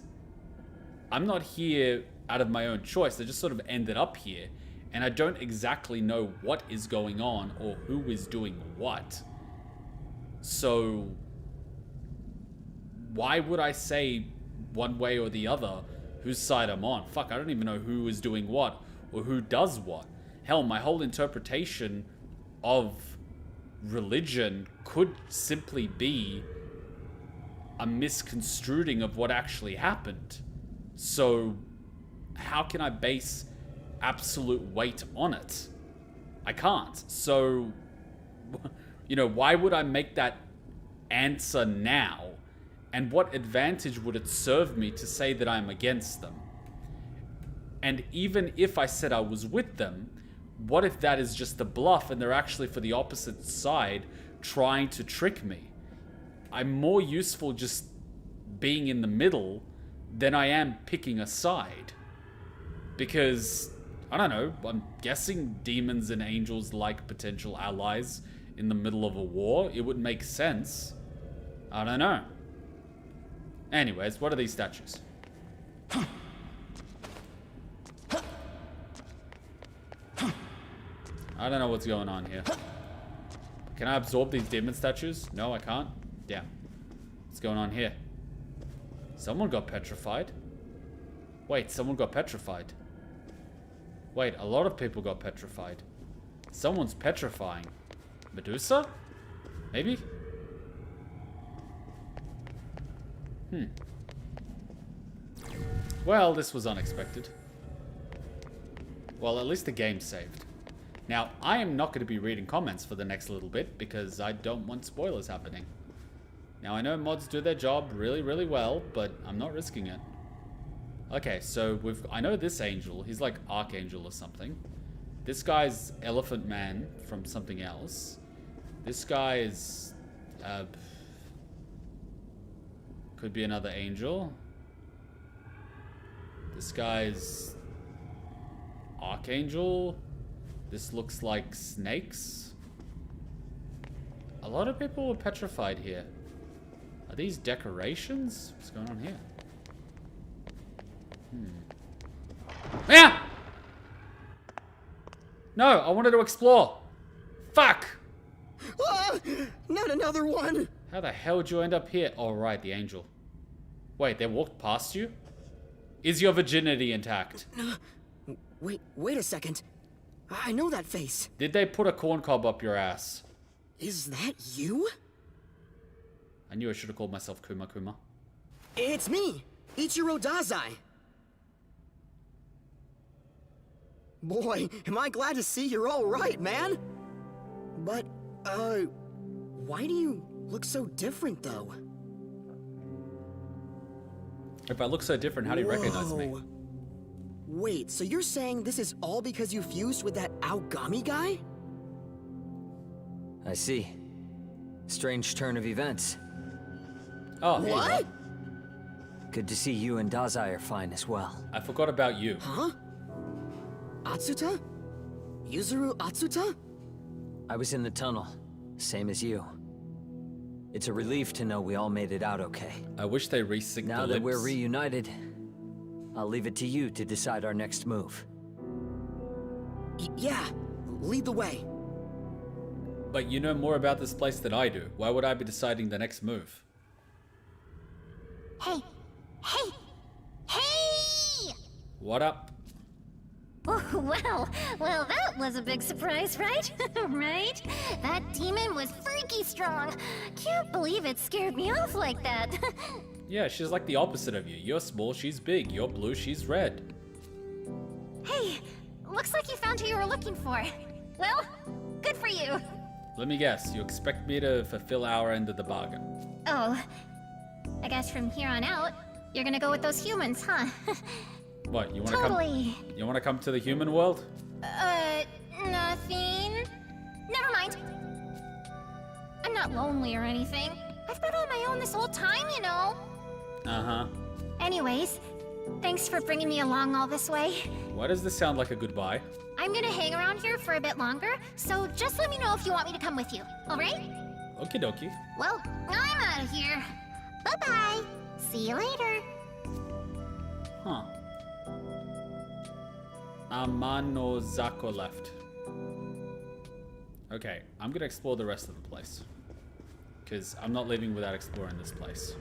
I'm not here out of my own choice. I just sort of ended up here. And I don't exactly know what is going on or who is doing what. So why would I say one way or the other whose side I'm on? Fuck, I don't even know who is doing what or who does what. Hell, my whole interpretation of religion could simply be a misconstruing of what actually happened. So how can I base absolute weight on it? I can't. So, you know, why would I make that answer now? And what advantage would it serve me to say that I'm against them? And even if I said I was with them, what if that is just a bluff and they're actually for the opposite side trying to trick me? I'm more useful just being in the middle than I am picking a side. Because, I don't know, I'm guessing demons and angels like potential allies in the middle of a war. It would make sense. I don't know. Anyways, what are these statues? I don't know what's going on here. Can I absorb these demon statues? No, I can't. Yeah. What's going on here? Someone got petrified. Wait, someone got petrified. Wait, a lot of people got petrified. Someone's petrifying. Medusa? Maybe? Well, this was unexpected. Well, at least the game's saved. Now, I am not going to be reading comments for the next little bit because I don't want spoilers happening. Now, I know mods do their job really, really well, but I'm not risking it. Okay, so I know this angel. He's like Archangel or something. This guy's Elephant Man from something else. This guy is... could be another angel. This guy's... Archangel. This looks like snakes. A lot of people were petrified here. Are these decorations? What's going on here? Yeah! No, I wanted to explore. Fuck! Ah, not another one! How the hell did you end up here? Oh, right, the angel. Wait, they walked past you? Is your virginity intact? Wait a second. I know that face. Did they put a corn cob up your ass? Is that you? I knew I should have called myself Kuma. It's me, Ichiro Dazai. Boy, am I glad to see you're all right, man. But, why do you look so different, though? If I look so different, how do you recognize me? Whoa. Wait, so you're saying this is all because you fused with that Aogami guy? I see. Strange turn of events. Oh, hey, What? Good to see you and Dazai are fine as well. I forgot about you. Huh? Atsuta? Yuzuru Atsuta? I was in the tunnel, same as you. It's a relief to know we all made it out okay. I wish they resynced Now the that we're lips. reunited, I'll leave it to you to decide our next move. Yeah, lead the way. But you know more about this place than I do. Why would I be deciding the next move? Hey! Hey! Hey! What up? Oh, well, that was a big surprise, right? Right? That demon was freaky strong. Can't believe it scared me off like that. Yeah, she's like the opposite of you. You're small, she's big. You're blue, she's red. Hey, looks like you found who you were looking for. Well, good for you. Let me guess, you expect me to fulfill our end of the bargain? Oh, I guess from here on out, you're gonna go with those humans, huh? What, you wanna Totally. come? You wanna come to the human world? Nothing. Never mind. I'm not lonely or anything. I've been on my own this whole time, you know. Uh-huh. Anyways, thanks for bringing me along all this way. Why does this sound like a goodbye? I'm gonna hang around here for a bit longer, so just let me know if you want me to come with you, alright? Okie dokie. Well, I'm out of here. Bye-bye. See you later. Huh. Amano Zako left. Okay, I'm gonna explore the rest of the place. Because I'm not leaving without exploring this place.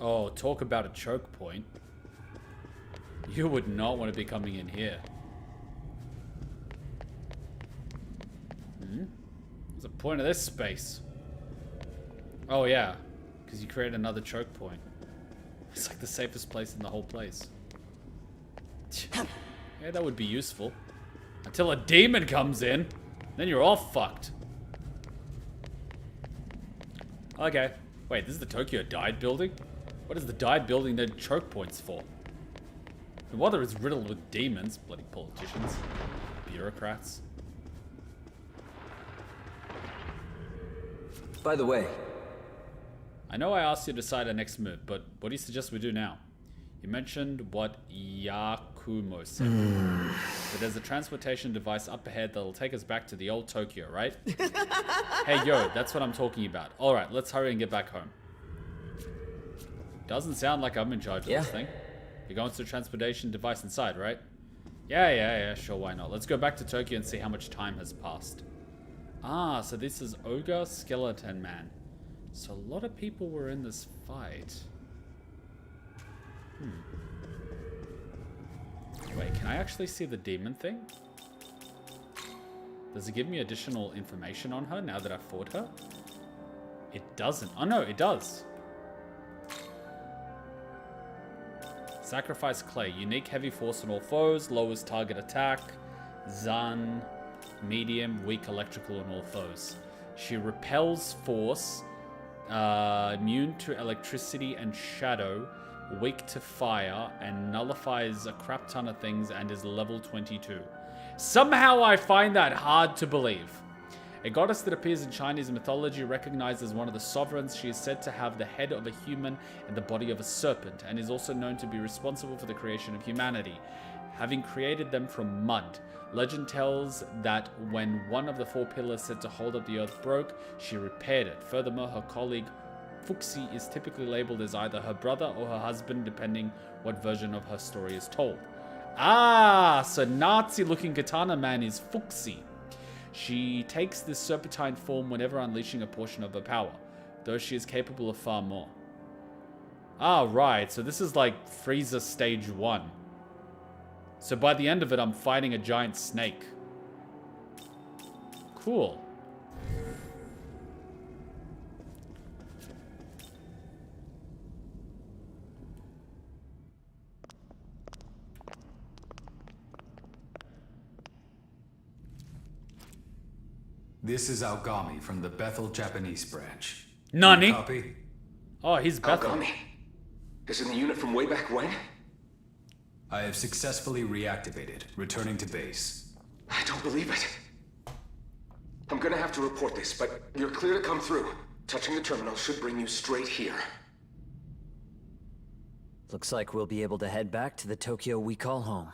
Oh, talk about a choke point. You would not want to be coming in here. What's the point of this space? Oh yeah, because you create another choke point. It's like the safest place in the whole place. Yeah, that would be useful. Until a demon comes in, then you're all fucked. Okay. Wait, this is the Tokyo Died building? What is the Died building need choke points for? No wonder it's riddled with demons, bloody politicians, bureaucrats. By the way, I know I asked you to decide our next move, but what do you suggest we do now? You mentioned what Yakumo said. But there's a transportation device up ahead that'll take us back to the old Tokyo, right? Hey, yo, that's what I'm talking about. Alright, let's hurry and get back home. Doesn't sound like I'm in charge of this thing. You're going to the transportation device inside, right? Yeah, sure, why not? Let's go back to Tokyo and see how much time has passed. Ah, so this is Ogre Skeleton Man. So a lot of people were in this fight. Wait, can I actually see the demon thing? Does it give me additional information on her now that I've fought her? It doesn't. Oh no, it does. Sacrifice clay. Unique heavy force on all foes. Lowers target attack. Zan. Medium. Weak electrical on all foes. She repels force. Immune to electricity and shadow. Weak to fire. And nullifies a crap ton of things and is level 22. Somehow I find that hard to believe. A goddess that appears in Chinese mythology, recognized as one of the sovereigns, she is said to have the head of a human and the body of a serpent, and is also known to be responsible for the creation of humanity, having created them from mud. Legend tells that when one of the four pillars said to hold up the earth broke, she repaired it. Furthermore, her colleague Fuxi is typically labeled as either her brother or her husband, depending what version of her story is told. Ah, so Nazi-looking katana man is Fuxi. She takes this serpentine form whenever unleashing a portion of her power, though she is capable of far more. Ah, right, so this is like Frieza Stage 1. So by the end of it, I'm fighting a giant snake. Cool. This is Aogami from the Bethel Japanese branch. Nani? Copy? Oh, he's Bethel. Aogami? Isn't the unit from way back when? I have successfully reactivated, returning to base. I don't believe it. I'm gonna have to report this, but you're clear to come through. Touching the terminal should bring you straight here. Looks like we'll be able to head back to the Tokyo we call home.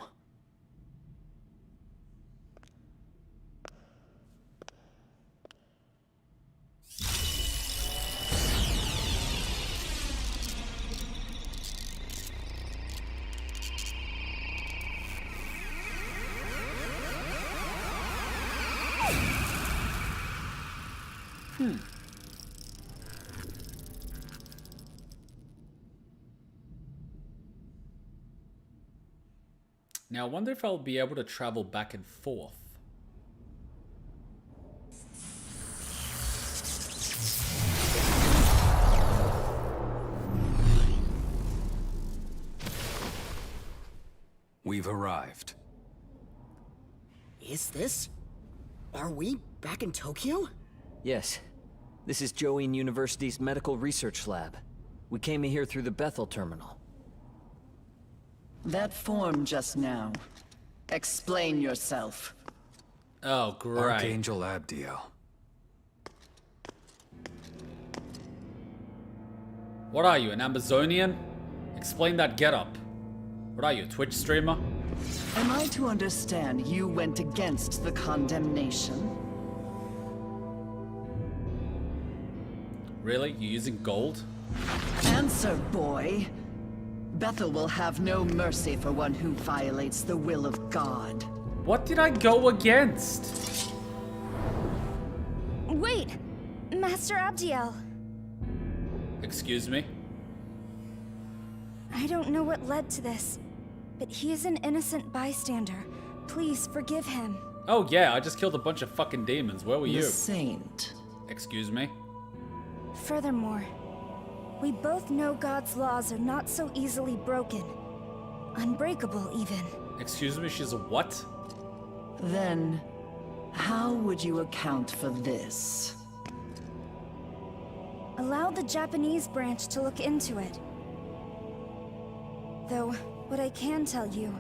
Now, I wonder if I'll be able to travel back and forth. We've arrived. Is this? Are we back in Tokyo? Yes. This is Join University's medical research lab. We came here through the Bethel terminal. That form just now. Explain yourself. Oh, great. Archangel Abdiel. What are you, an Amazonian? Explain that getup. What are you, a Twitch streamer? Am I to understand you went against the condemnation? Really? You using gold? Answer, boy. Bethel will have no mercy for one who violates the will of God. What did I go against? Wait! Master Abdiel. Excuse me? I don't know what led to this, but he is an innocent bystander. Please forgive him. Oh yeah, I just killed a bunch of fucking demons. Where were you? The saint. Excuse me? Furthermore, we both know God's laws are not so easily broken. Unbreakable, even. Excuse me, she's a what? Then, how would you account for this? Allow the Japanese branch to look into it. Though, what I can tell you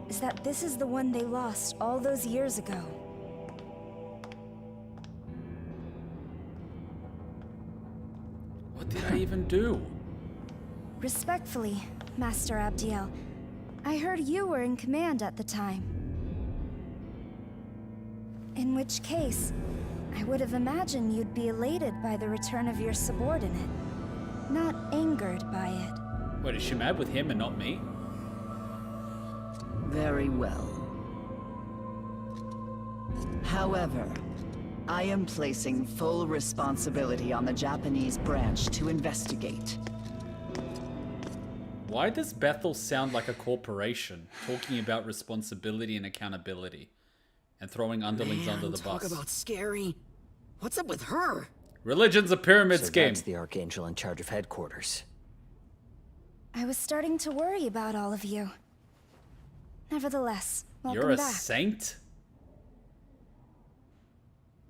is that this is the one they lost all those years ago. What did I even do? Respectfully, Master Abdiel, I heard you were in command at the time. In which case, I would have imagined you'd be elated by the return of your subordinate, not angered by it. Wait, is she mad with him and not me? Very well. However, I am placing full responsibility on the Japanese branch to investigate. Why does Bethel sound like a corporation, talking about responsibility and accountability, and throwing underlings Man, under the talk bus? about scary. What's up with her? Religion's a pyramid So scheme. that's the Archangel in charge of headquarters. I was starting to worry about all of you. Nevertheless, welcome You're a back. saint?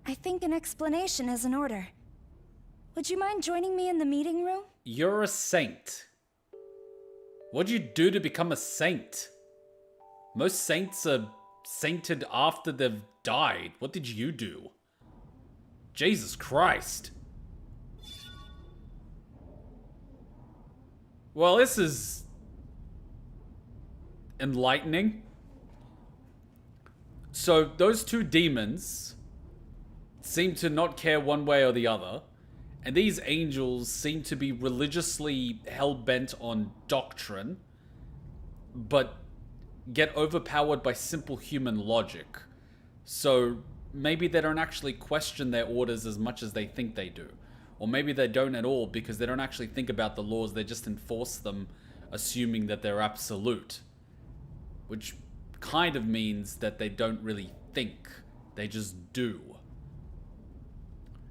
I think an explanation is in order. Would you mind joining me in the meeting room? You're a saint. What'd you do to become a saint? Most saints are sainted after they've died. What did you do? Jesus Christ. Well, this is enlightening. So those two demons seem to not care one way or the other, and these angels seem to be religiously hell-bent on doctrine, but get overpowered by simple human logic. So maybe they don't actually question their orders as much as they think they do. Or maybe they don't at all because they don't actually think about the laws, they just enforce them assuming that they're absolute. Which kind of means that they don't really think, they just do.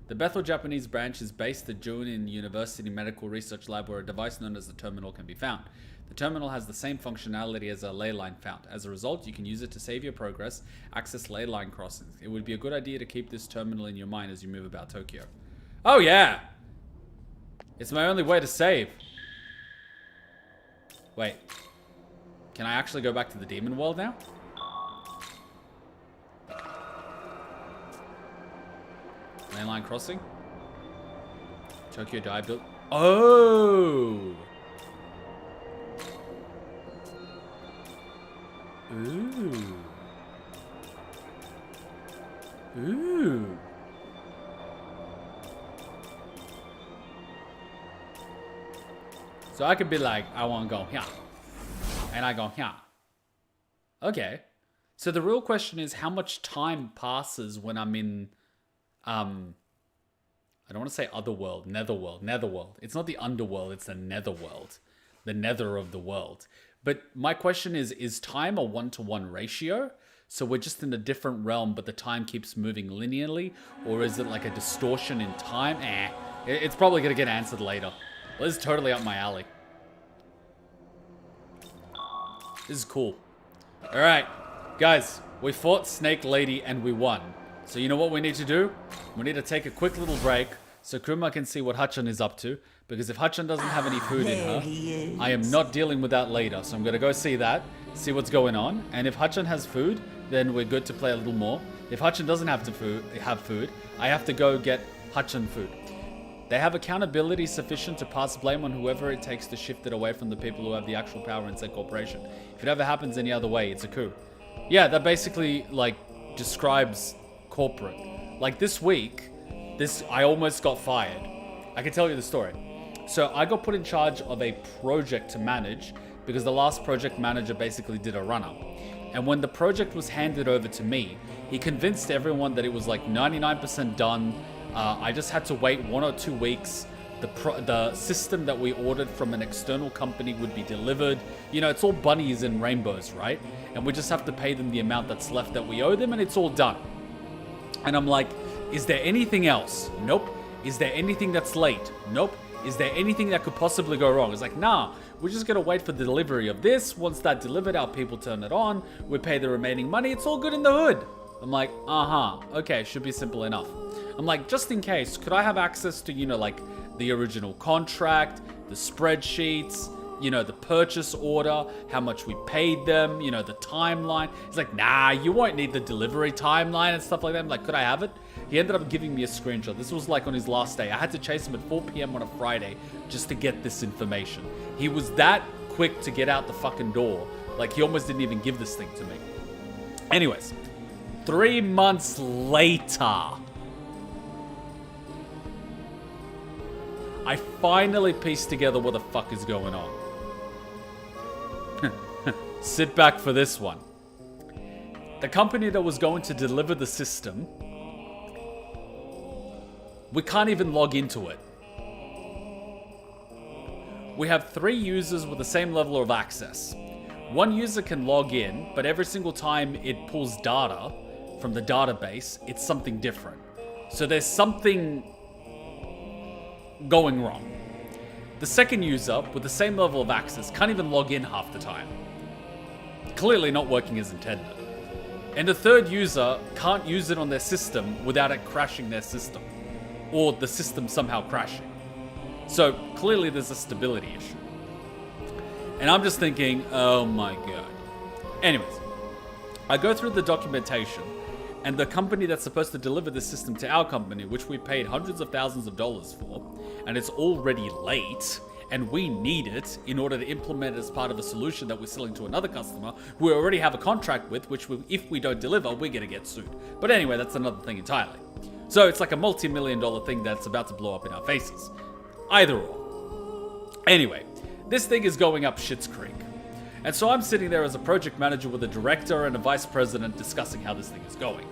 The Bethel Japanese branch is based at Junin University Medical Research Lab, where a device known as the terminal can be found. The terminal has the same functionality as a ley line found. As a result, you can use it to save your progress, access ley line crossings. It would be a good idea to keep this terminal in your mind as you move about Tokyo. Oh yeah! It's my only way to save. Wait. Can I actually go back to the demon world now? Ley line crossing? Tokyo Dive built. Oh! Ooh. Ooh. So I could be like, I want to go here. And I go here. Okay. So the real question is how much time passes when I'm in, I don't want to say otherworld, netherworld. It's not the underworld, it's the netherworld. The nether of the world. But my question is time a 1-to-1 ratio? So we're just in a different realm, but the time keeps moving linearly? Or is it like a distortion in time? It's probably going to get answered later. This is totally up my alley. This is cool. Alright, guys. We fought Snake Lady and we won. So you know what we need to do? We need to take a quick little break so Kuma can see what Hachan is up to. Because if Hachan doesn't have any food in her, I am not dealing with that later. So I'm going to go see that, see what's going on. And if Hachan has food, then we're good to play a little more. If Hachan doesn't have food, I have to go get Hachan food. They have accountability sufficient to pass blame on whoever it takes to shift it away from the people who have the actual power in said corporation. If it ever happens any other way, it's a coup. Yeah, that basically, like, describes corporate. Like, this week, I almost got fired. I can tell you the story. So I got put in charge of a project to manage because the last project manager basically did a run-up. And when the project was handed over to me, he convinced everyone that it was like 99% done. I just had to wait 1 or 2 weeks. The system that we ordered from an external company would be delivered. You know, it's all bunnies and rainbows, right? And we just have to pay them the amount that's left that we owe them and it's all done. And I'm like, is there anything else? Nope. Is there anything that's late? Nope. Is there anything that could possibly go wrong? It's like, nah, we're just gonna wait for the delivery of this. Once that's delivered, our people turn it on. We pay the remaining money. It's all good in the hood. I'm like, okay, should be simple enough. I'm like, just in case, could I have access to, you know, like the original contract, the spreadsheets, you know, the purchase order, how much we paid them, you know, the timeline. He's like, nah, you won't need the delivery timeline and stuff like that. I'm like, could I have it? He ended up giving me a screenshot. This was like on his last day. I had to chase him at 4 p.m. on a Friday just to get this information. He was that quick to get out the fucking door. Like, he almost didn't even give this thing to me. Anyways, 3 months later, I finally pieced together what the fuck is going on. Sit back for this one. The company that was going to deliver the system, we can't even log into it. We have 3 users with the same level of access. One user can log in, but every single time it pulls data from the database, it's something different. So there's something going wrong. The second user with the same level of access can't even log in half the time. Clearly not working as intended. And the third user can't use it on their system without it crashing their system. Or the system somehow crashing. So clearly there's a stability issue. And I'm just thinking, oh my god. Anyways, I go through the documentation, and the company that's supposed to deliver the system to our company, which we paid hundreds of thousands of dollars for, and it's already late, and we need it in order to implement it as part of a solution that we're selling to another customer who we already have a contract with, which if we don't deliver, we're gonna get sued. But anyway, that's another thing entirely. So it's like a multi-million-dollar thing that's about to blow up in our faces. Either or. Anyway, this thing is going up shit's creek. And so I'm sitting there as a project manager with a director and a vice president discussing how this thing is going.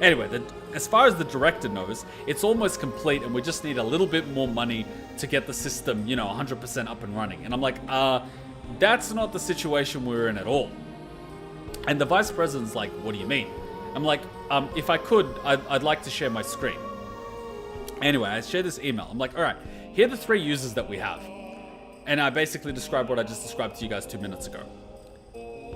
Anyway, as far as the director knows, it's almost complete and we just need a little bit more money to get the system, you know, 100% up and running. And I'm like, that's not the situation we're in at all. And the vice president's like, what do you mean? I'm like, if I could, I'd like to share my screen. Anyway, I share this email. I'm like, all right, here are the 3 users that we have. And I basically described what I just described to you guys 2 minutes ago.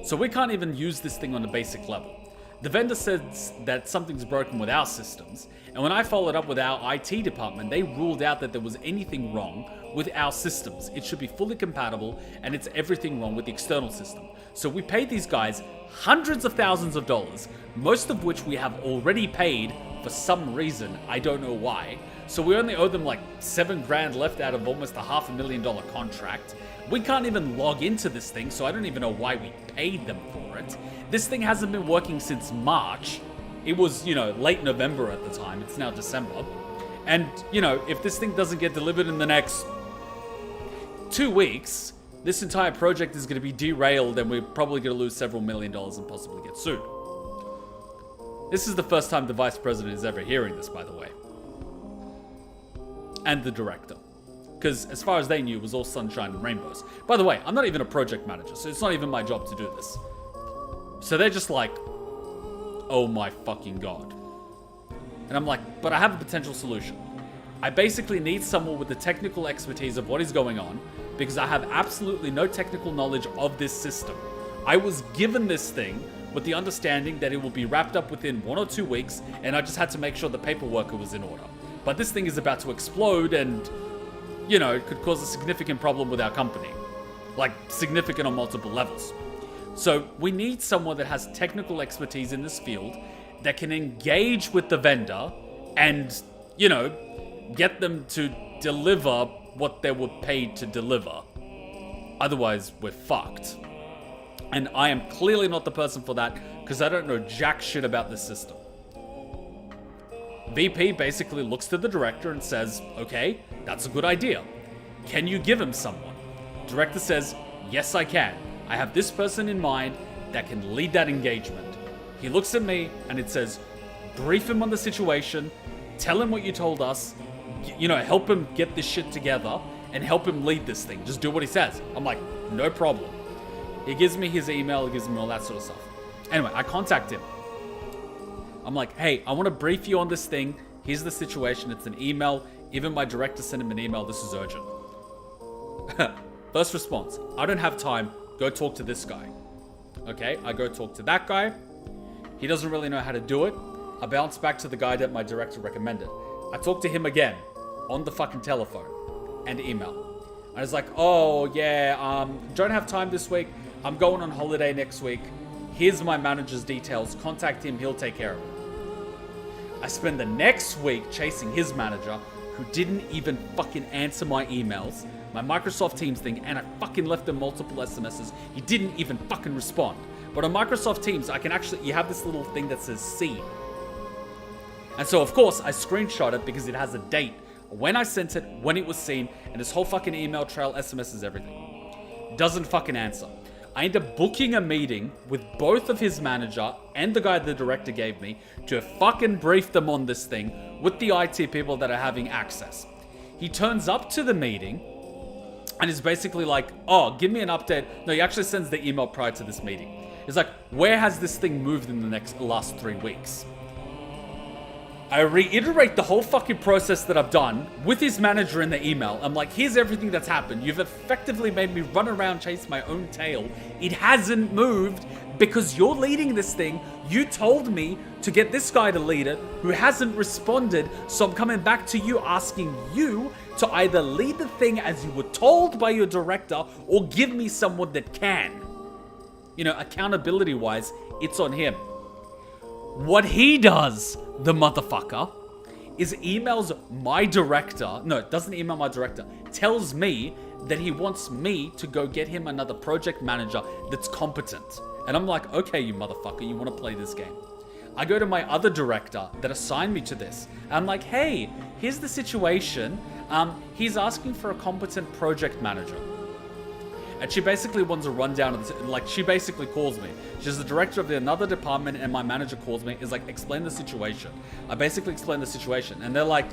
So we can't even use this thing on a basic level. The vendor says that something's broken with our systems. And when I followed up with our IT department, they ruled out that there was anything wrong with our systems. It should be fully compatible and it's everything wrong with the external system. So we paid these guys hundreds of thousands of dollars, most of which we have already paid for some reason. I don't know why. So we only owe them like $7 grand left out of almost a $500,000 contract. We can't even log into this thing, so I don't even know why we paid them for for it. This thing hasn't been working since March. It was, you know, late November at the time. It's now December. And, you know, if this thing doesn't get delivered in the next 2 weeks, this entire project is going to be derailed and we're probably going to lose several $1 million and possibly get sued. This is the first time the vice president is ever hearing this, by the way. And the director. Because as far as they knew, it was all sunshine and rainbows. By the way, I'm not even a project manager, so it's not even my job to do this. So they're just like, oh my fucking god. And I'm like, but I have a potential solution. I basically need someone with the technical expertise of what is going on, because I have absolutely no technical knowledge of this system. I was given this thing with the understanding that it will be wrapped up within 1 or 2 weeks, and I just had to make sure the paperwork was in order. But this thing is about to explode and, you know, it could cause a significant problem with our company. Like, significant on multiple levels. So we need someone that has technical expertise in this field that can engage with the vendor and, you know, get them to deliver what they were paid to deliver. Otherwise, we're fucked. And I am clearly not the person for that because I don't know jack shit about this system. VP basically looks to the director and says, okay, that's a good idea. Can you give him someone? Director says, yes, I can. I have this person in mind that can lead that engagement. He looks at me and it says, brief him on the situation, tell him what you told us, you know, help him get this shit together and help him lead this thing. Just do what he says. I'm like, no problem. He gives me his email, he gives me all that sort of stuff. Anyway, I contact him. I'm like, hey, I want to brief you on this thing. Here's the situation. It's an email. Even my director sent him an email. This is urgent. First response, I don't have time. Go talk to this guy. Okay, I go talk to that guy. He doesn't really know how to do it. I bounce back to the guy that my director recommended. I talk to him again on the fucking telephone and email. I was like, oh yeah, don't have time this week. I'm going on holiday next week. Here's my manager's details. Contact him. He'll take care of it. I spend the next week chasing his manager, who didn't even fucking answer my emails, my Microsoft Teams thing, and I fucking left him multiple SMSs. He didn't even fucking respond. But on Microsoft Teams, I can actually, you have this little thing that says seen. And so, of course, I screenshot it because it has a date, when I sent it, when it was seen, and this whole fucking email trail, SMSs, everything. Doesn't fucking answer. I end up booking a meeting with both of his manager and the guy the director gave me to fucking brief them on this thing with the IT people that are having access. He turns up to the meeting and is basically like, oh, give me an update. No, he actually sends the email prior to this meeting. He's like, where has this thing moved in the last 3 weeks? I reiterate the whole fucking process that I've done with his manager in the email. I'm like, here's everything that's happened. You've effectively made me run around chase my own tail. It hasn't moved because you're leading this thing. You told me to get this guy to lead it, who hasn't responded. So I'm coming back to you asking you to either lead the thing as you were told by your director or give me someone that can. You know, accountability wise, it's on him. What he does, the motherfucker, is emails my director. No, doesn't email my director. Tells me that he wants me to go get him another project manager that's competent. And I'm like, okay, you motherfucker, you want to play this game. I go to my other director that assigned me to this. And I'm like, hey, here's the situation. He's asking for a competent project manager. And she basically wants a rundown of this. Like, she basically calls me. She's the director of another department, and my manager calls me. Is like, explain the situation. I basically explain the situation, and they're like,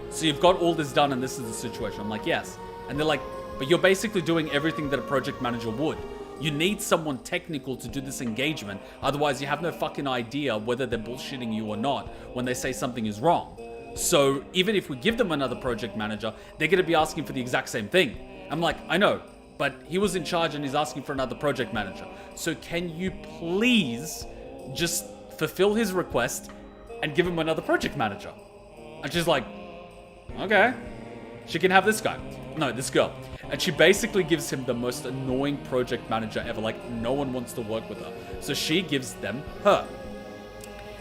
so you've got all this done, and this is the situation. I'm like, yes. And they're like, but you're basically doing everything that a project manager would. You need someone technical to do this engagement. Otherwise, you have no fucking idea whether they're bullshitting you or not when they say something is wrong. So even if we give them another project manager, they're going to be asking for the exact same thing. I'm like, I know. But he was in charge and he's asking for another project manager. So can you please just fulfill his request and give him another project manager? And she's like, okay. She can have this guy. No, this girl. And she basically gives him the most annoying project manager ever. Like, no one wants to work with her. So she gives them her.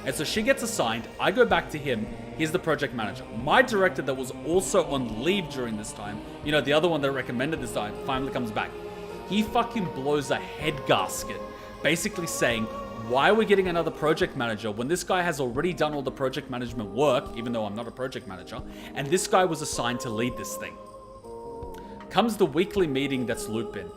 And so she gets assigned. I go back to him. He's the project manager. My director that was also on leave during this time, you know, the other one that recommended this time, finally comes back. He fucking blows a head gasket basically saying, why are we getting another project manager when this guy has already done all the project management work, even though I'm not a project manager, and this guy was assigned to lead this thing. Comes the weekly meeting that's Lupin.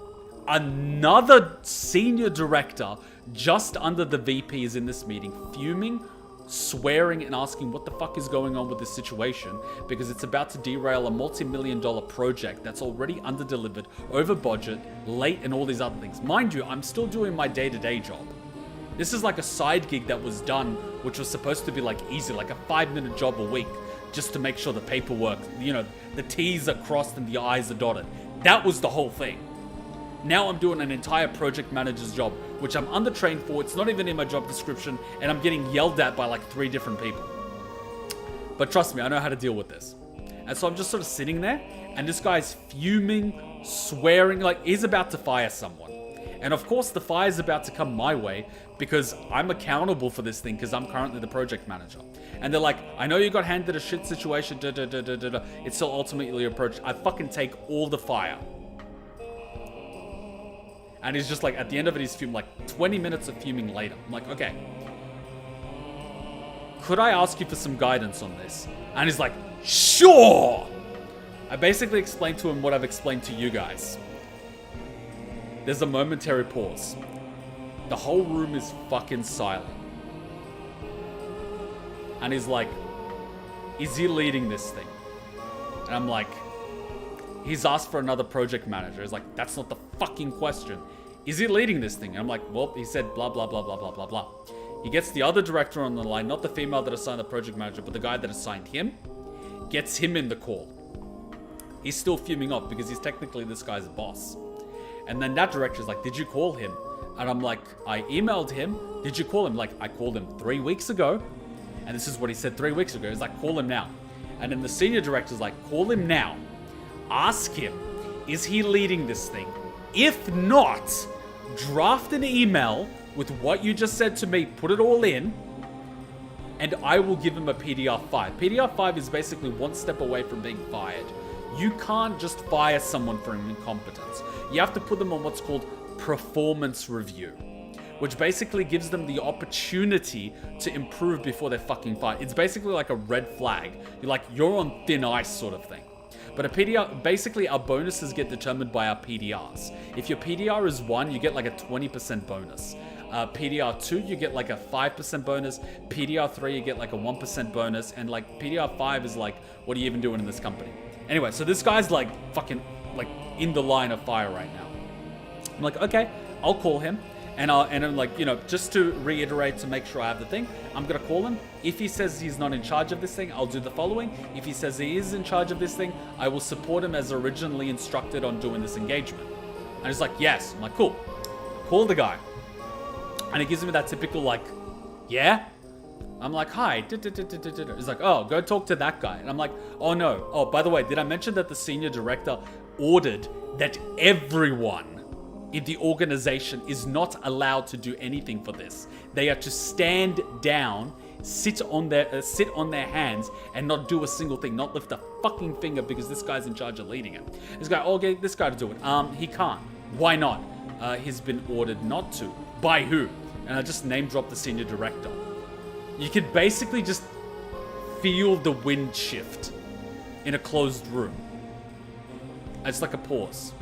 Another senior director just under the VP is in this meeting, fuming, swearing and asking what the fuck is going on with this situation because it's about to derail a multi-million-dollar project that's already under-delivered, over budget, late, and all these other things. Mind you, I'm still doing my day-to-day job. This is like a side gig that was done, which was supposed to be like easy, like a 5-minute job a week, just to make sure the paperwork, you know, the T's are crossed and the I's are dotted. That was the whole thing. Now I'm doing an entire project manager's job, which I'm undertrained for. It's not even in my job description, and I'm getting yelled at by like 3 different people. But trust me, I know how to deal with this. And so I'm just sort of sitting there, and this guy's fuming, swearing, like he's about to fire someone. And of course, the fire's about to come my way because I'm accountable for this thing because I'm currently the project manager. And they're like, I know you got handed a shit situation, it's still ultimately your approach. I fucking take all the fire. And he's just like, at the end of it, he's fuming, like 20 minutes of fuming later. I'm like, okay. Could I ask you for some guidance on this? And he's like, sure! I basically explained to him what I've explained to you guys. There's a momentary pause. The whole room is fucking silent. And he's like, is he leading this thing? And I'm like, he's asked for another project manager. He's like, that's not the fucking question. Is he leading this thing? And I'm like, well, he said blah, blah, blah, blah, blah, blah, blah. He gets the other director on the line, not the female that assigned the project manager, but the guy that assigned him, gets him in the call. He's still fuming off because he's technically this guy's boss. And then that director's like, did you call him? And I'm like, I emailed him. Did you call him? Like, I called him 3 weeks ago. And this is what he said 3 weeks ago. He's like, call him now. And then the senior director's like, call him now. Ask him, is he leading this thing? If not, draft an email with what you just said to me, put it all in, and I will give him a PDR5. PDR5 is basically one step away from being fired. You can't just fire someone for incompetence. You have to put them on what's called performance review, which basically gives them the opportunity to improve before they're fucking fired. It's basically like a red flag. You're on thin ice sort of thing. But a PDR, basically our bonuses get determined by our PDRs. If your PDR is 1, you get like a 20% bonus. PDR 2, you get like a 5% bonus. PDR 3, you get like a 1% bonus. And like PDR 5 is like, what are you even doing in this company? Anyway, so this guy's like fucking like in the line of fire right now. I'm like, okay, I'll call him. And I'm like, you know, just to reiterate, to make sure I have the thing, I'm going to call him. If he says he's not in charge of this thing, I'll do the following. If he says he is in charge of this thing, I will support him as originally instructed on doing this engagement. And he's like, yes. I'm like, cool. Call the guy. And he gives me that typical like, yeah? I'm like, hi. He's like, oh, go talk to that guy. And I'm like, oh no. Oh, by the way, did I mention that the senior director ordered that everyone in the organization is not allowed to do anything for this? They are to stand down, sit on their hands, and not do a single thing, not lift a fucking finger because this guy's in charge of leading it. This guy, oh, get this guy to do it. He can't. Why not? He's been ordered not to. By who? And I just name dropped the senior director. You could basically just feel the wind shift in a closed room. It's like a pause.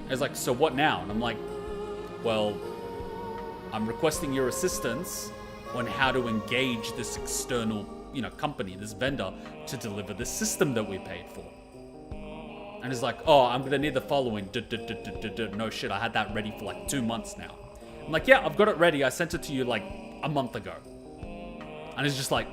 It's like, so what now? And I'm like, well, I'm requesting your assistance on how to engage this external, you know, company, this vendor, to deliver the system that we paid for. And he's like, oh, I'm gonna need the following. No shit, I had that ready for like 2 months now. I'm like, yeah, I've got it ready. I sent it to you like a month ago. And he's just like,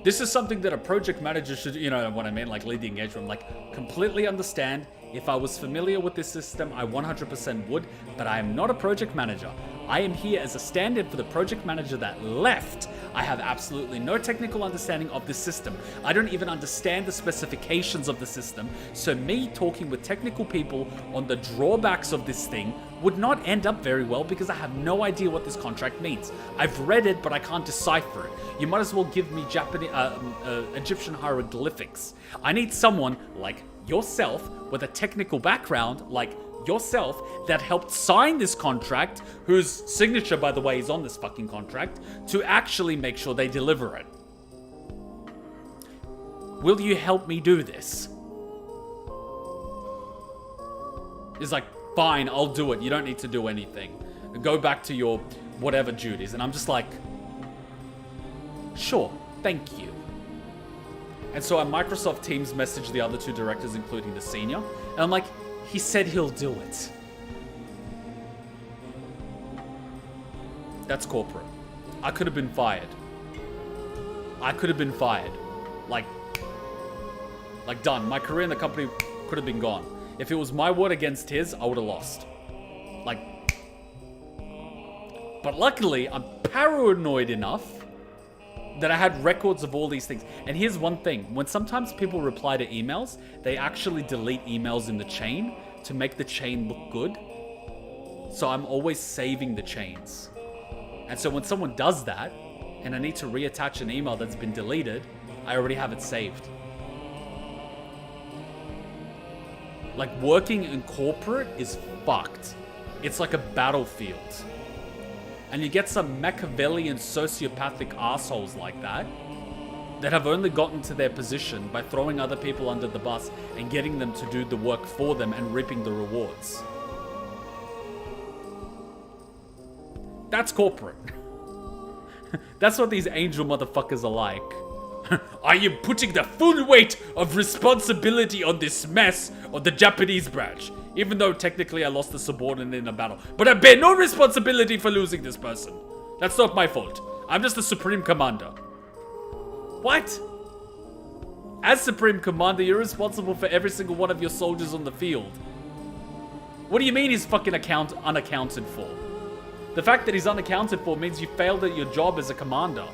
this is something that a project manager should, you know what I mean, like lead the engagement. Like, completely understand. If I was familiar with this system, I 100% would, but I am not a project manager. I am here as a stand-in for the project manager that left. I have absolutely no technical understanding of this system. I don't even understand the specifications of the system, so me talking with technical people on the drawbacks of this thing would not end up very well because I have no idea what this contract means. I've read it, but I can't decipher it. You might as well give me Japanese, Egyptian hieroglyphics. I need someone like yourself with a technical background like yourself that helped sign this contract, whose signature, by the way, is on this fucking contract, to actually make sure they deliver it. Will you help me do this? He's like, fine, I'll do it. You don't need to do anything. Go back to your whatever duties. And I'm just like, sure, thank you. And so on Microsoft Teams messaged the other two directors, including the senior. And I'm like, he said he'll do it. That's corporate. I could have been fired. I could have been fired. Like done. My career in the company could have been gone. If it was my word against his, I would have lost. But luckily, I'm paranoid enough that I had records of all these things. And here's one thing. When sometimes people reply to emails, they actually delete emails in the chain to make the chain look good. So I'm always saving the chains. And so when someone does that, and I need to reattach an email that's been deleted, I already have it saved. Like, working in corporate is fucked. It's like a battlefield. And you get some Machiavellian sociopathic assholes like that have only gotten to their position by throwing other people under the bus and getting them to do the work for them and reaping the rewards. That's corporate. That's what these angel motherfuckers are like. I am putting the full weight of responsibility on this mess on the Japanese branch. Even though technically I lost the subordinate in a battle. But I bear no responsibility for losing this person. That's not my fault. I'm just the Supreme Commander. What? As Supreme Commander, you're responsible for every single one of your soldiers on the field. What do you mean he's fucking unaccounted for? The fact that he's unaccounted for means you failed at your job as a commander.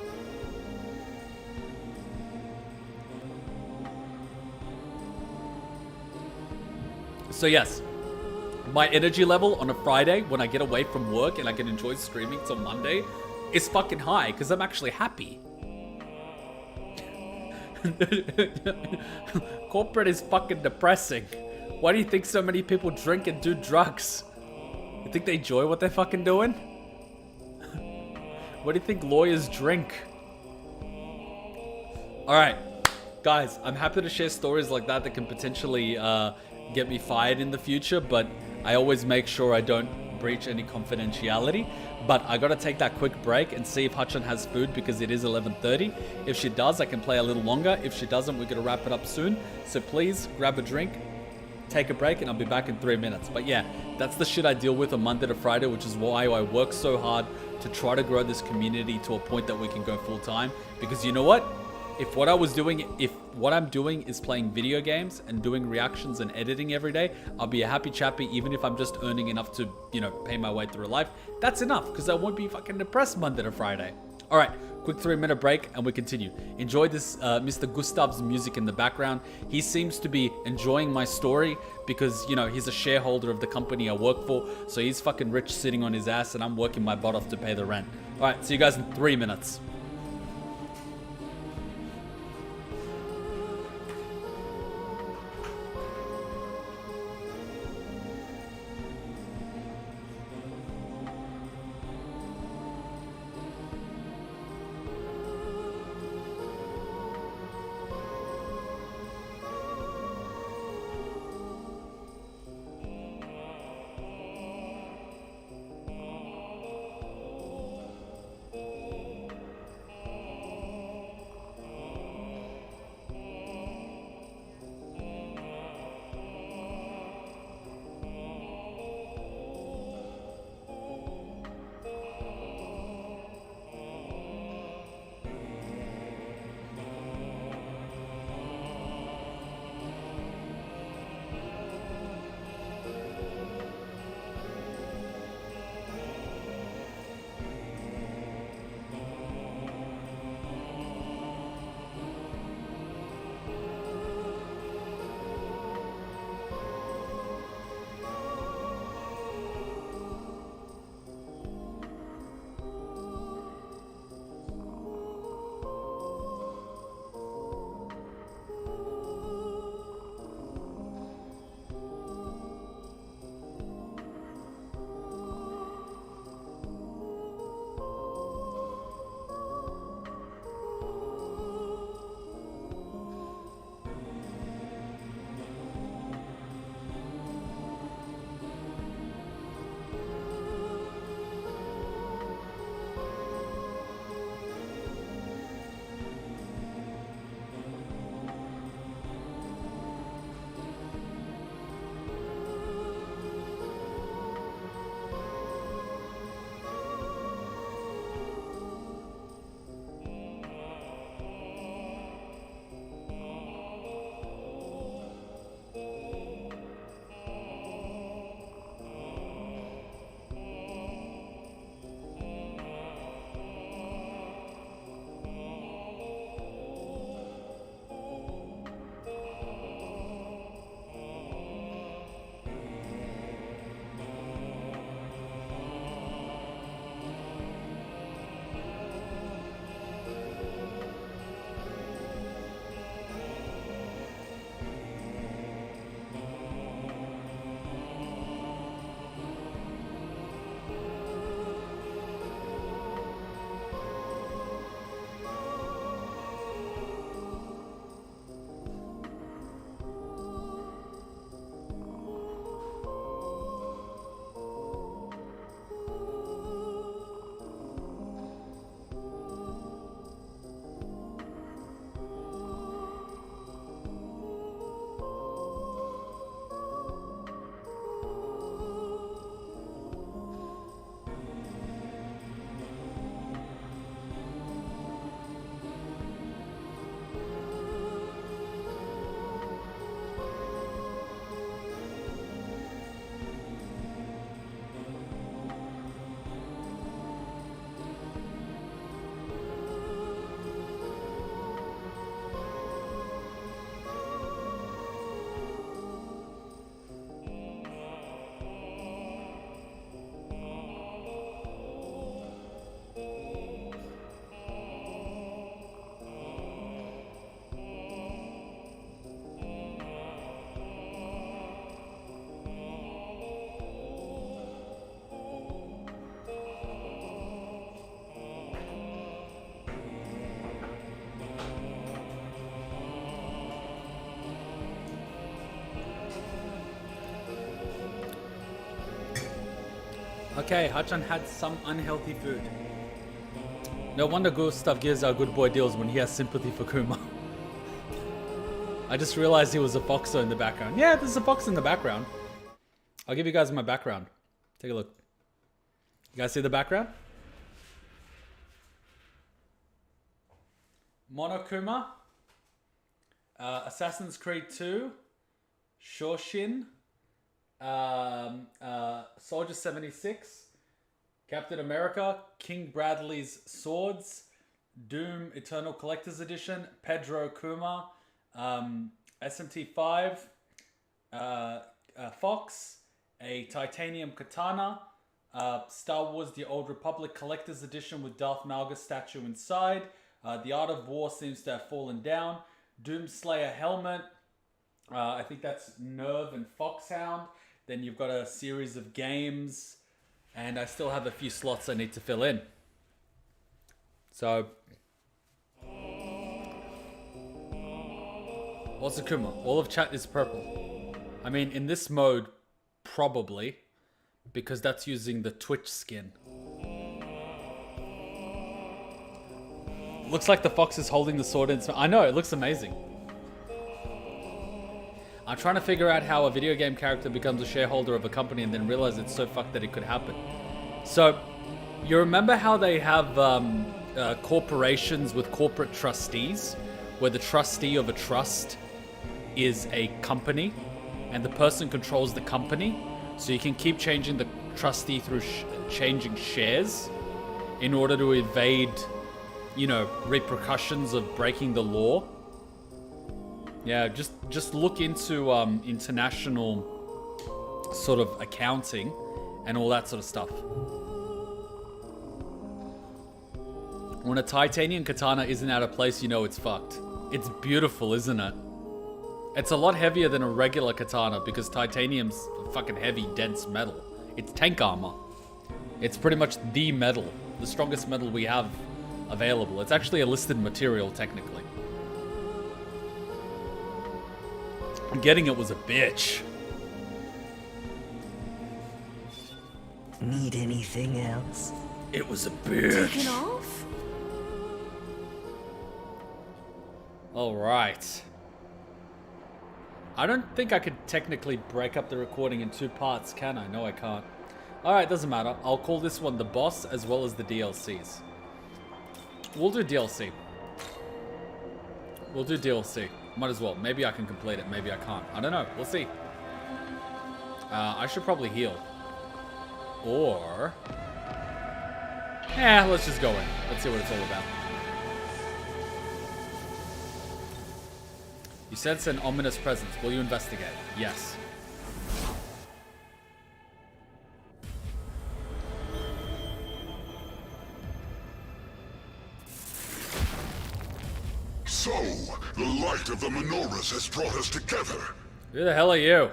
So yes, my energy level on a Friday when I get away from work and I can enjoy streaming till Monday is fucking high because I'm actually happy. Corporate is fucking depressing. Why do you think so many people drink and do drugs? You think they enjoy what they're fucking doing? What do you think lawyers drink? Alright, guys, I'm happy to share stories like that that can potentially get me fired in the future, but I always make sure I don't breach any confidentiality. But I gotta take that quick break and see if Hutchin has food because it is 11:30. If she does, I can play a little longer. If she doesn't, we're gonna wrap it up soon. So please grab a drink, take a break, and I'll be back in 3 minutes. But yeah, that's the shit I deal with on Monday to Friday, which is why I work so hard to try to grow this community to a point that we can go full time. Because you know what? If what I'm doing is playing video games and doing reactions and editing every day, I'll be a happy chappy even if I'm just earning enough to, pay my way through life. That's enough because I won't be fucking depressed Monday to Friday. All right, quick 3-minute break and we continue. Enjoy this Mr. Gustav's music in the background. He seems to be enjoying my story because, he's a shareholder of the company I work for. So he's fucking rich sitting on his ass and I'm working my butt off to pay the rent. All right, see you guys in 3 minutes. Okay, Hachan had some unhealthy food. No wonder Gustav gives our good boy deals when he has sympathy for Kuma. I just realized he was a foxer in the background. Yeah, there's a fox in the background. I'll give you guys my background. Take a look. You guys see the background? Monokuma. Assassin's Creed 2. Shoshin. Soldier 76. Captain America. King Bradley's Swords. Doom Eternal Collector's Edition. Pedro Kuma. SMT5. Fox. A Titanium Katana. Star Wars The Old Republic Collector's Edition with Darth Malgus statue inside. The Art of War seems to have fallen down. Doomslayer helmet. I think that's Nerve and Foxhound. Then you've got a series of games. And I still have a few slots I need to fill in. So. What's a Kuma? All of chat is purple. I mean, in this mode, probably. Because that's using the Twitch skin. Looks like the fox is holding the sword in its mouth. I know, it looks amazing. I'm trying to figure out how a video game character becomes a shareholder of a company and then realize it's so fucked that it could happen. So, you remember how they have corporations with corporate trustees? Where the trustee of a trust is a company and the person controls the company? So you can keep changing the trustee through changing shares in order to evade, you know, repercussions of breaking the law. Yeah, just look into international sort of accounting and all that sort of stuff. When a titanium katana isn't out of place, you know it's fucked. It's beautiful, isn't it? It's a lot heavier than a regular katana because titanium's fucking heavy, dense metal. It's tank armor. It's pretty much the metal, the strongest metal we have available. It's actually a listed material, technically. Getting it was a bitch. Need anything else? It was a bitch. Taking off? All right. I don't think I could technically break up the recording in 2 parts, can I? No, I can't. All right, doesn't matter. I'll call this one the boss as well as the DLCs. We'll do DLC. We'll do DLC. Might as well. Maybe I can complete it. Maybe I can't. I don't know. We'll see. I should probably heal. Or... yeah, let's just go in. Let's see what it's all about. You sense an ominous presence. Will you investigate? Yes. So, the light of the menorahs has brought us together. Who the hell are you?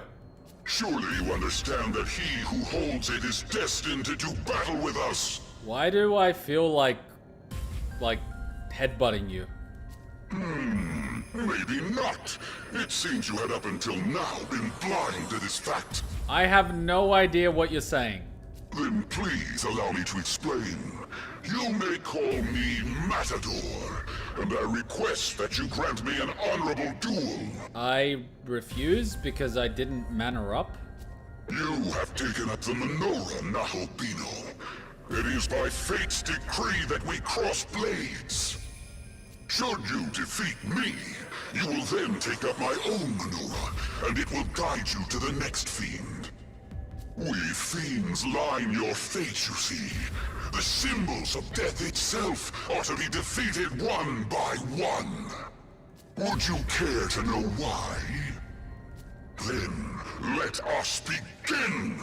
Surely you understand that he who holds it is destined to do battle with us. Why do I feel like headbutting you? Maybe not. It seems you had up until now been blind to this fact. I have no idea what you're saying. Then please allow me to explain. You may call me Matador, and I request that you grant me an honorable duel. I refuse because I didn't manner up. You have taken up the menorah, Nahalbino. It is by fate's decree that we cross blades. Should you defeat me, you will then take up my own menorah, and it will guide you to the next fiend. We fiends line your fate, you see. The symbols of death itself are to be defeated one by one. Would you care to know why? Then, let us begin!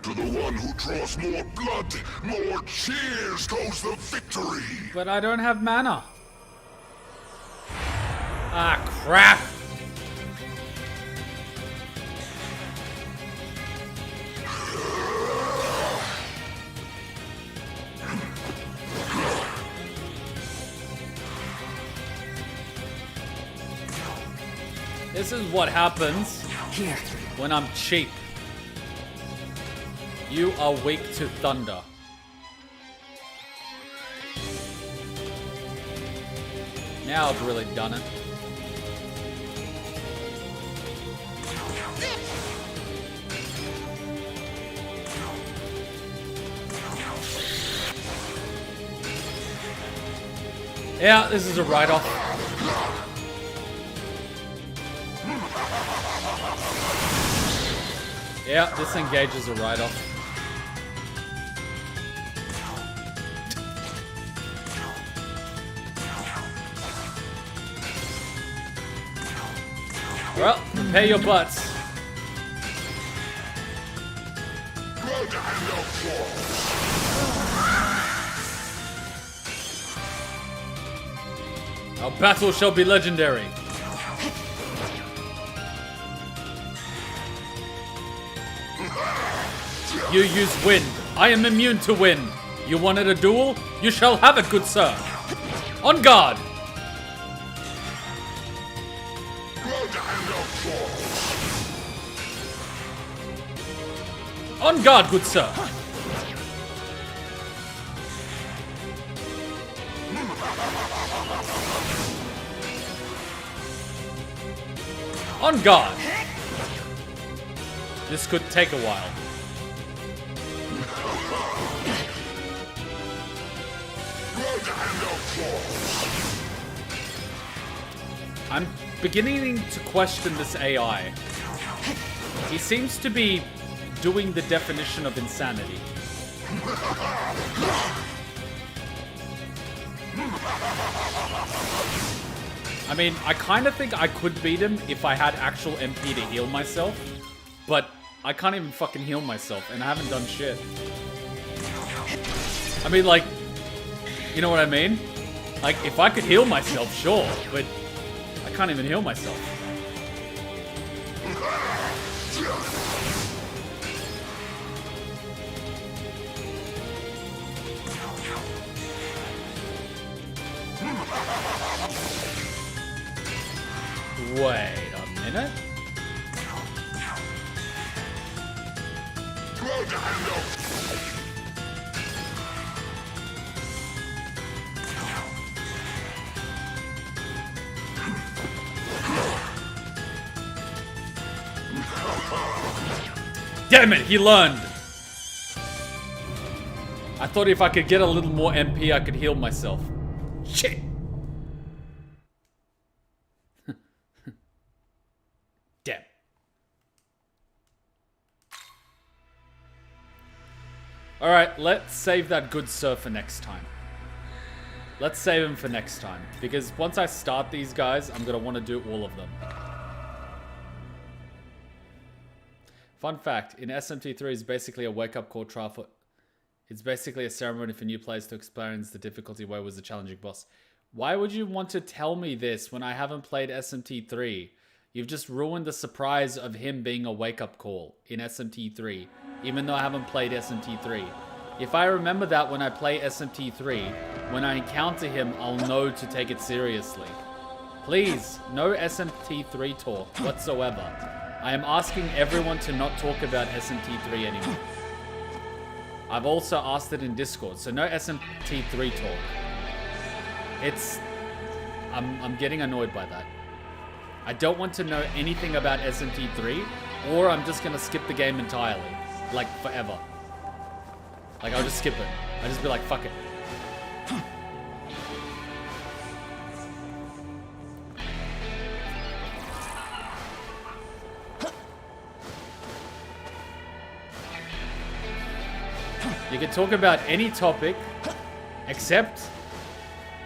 To the one who draws more blood, more cheers goes the victory! But I don't have mana. Ah, crap! This is what happens when I'm cheap. You are weak to thunder. Now I've really done it. Yeah, this is a write-off. Yeah, this engage is a write-off. Well, prepare your butts. Our battle shall be legendary. You use wind. I am immune to wind. You wanted a duel? You shall have it, good sir. On guard. On guard, good sir. On guard. This could take a while. I'm beginning to question this AI. He seems to be doing the definition of insanity. I mean, I kind of think I could beat him if I had actual MP to heal myself, but I can't even fucking heal myself, and I haven't done shit. I mean, like, you know what I mean? Like, if I could heal myself, sure, but I can't even heal myself. Wait a minute. Damn it, he learned. I thought if I could get a little more MP, I could heal myself. Shit. Damn. Alright, let's save that good sir for next time. Let's save him for next time. Because once I start these guys, I'm going to want to do all of them. Fun fact, in SMT3 is basically a wake-up call trial for... It's basically a ceremony for new players to experience the difficulty where was the challenging boss. Why would you want to tell me this when I haven't played SMT3? You've just ruined the surprise of him being a wake-up call in SMT3, even though I haven't played SMT3. If I remember that when I play SMT3, when I encounter him, I'll know to take it seriously. Please, no SMT3 talk whatsoever. I am asking everyone to not talk about SMT3 anymore. I've also asked it in Discord, so no SMT3 talk. I'm getting annoyed by that. I don't want to know anything about SMT3, or I'm just gonna skip the game entirely. Like, forever. Like, I'll just skip it. I'll just be like, fuck it. You can talk about any topic except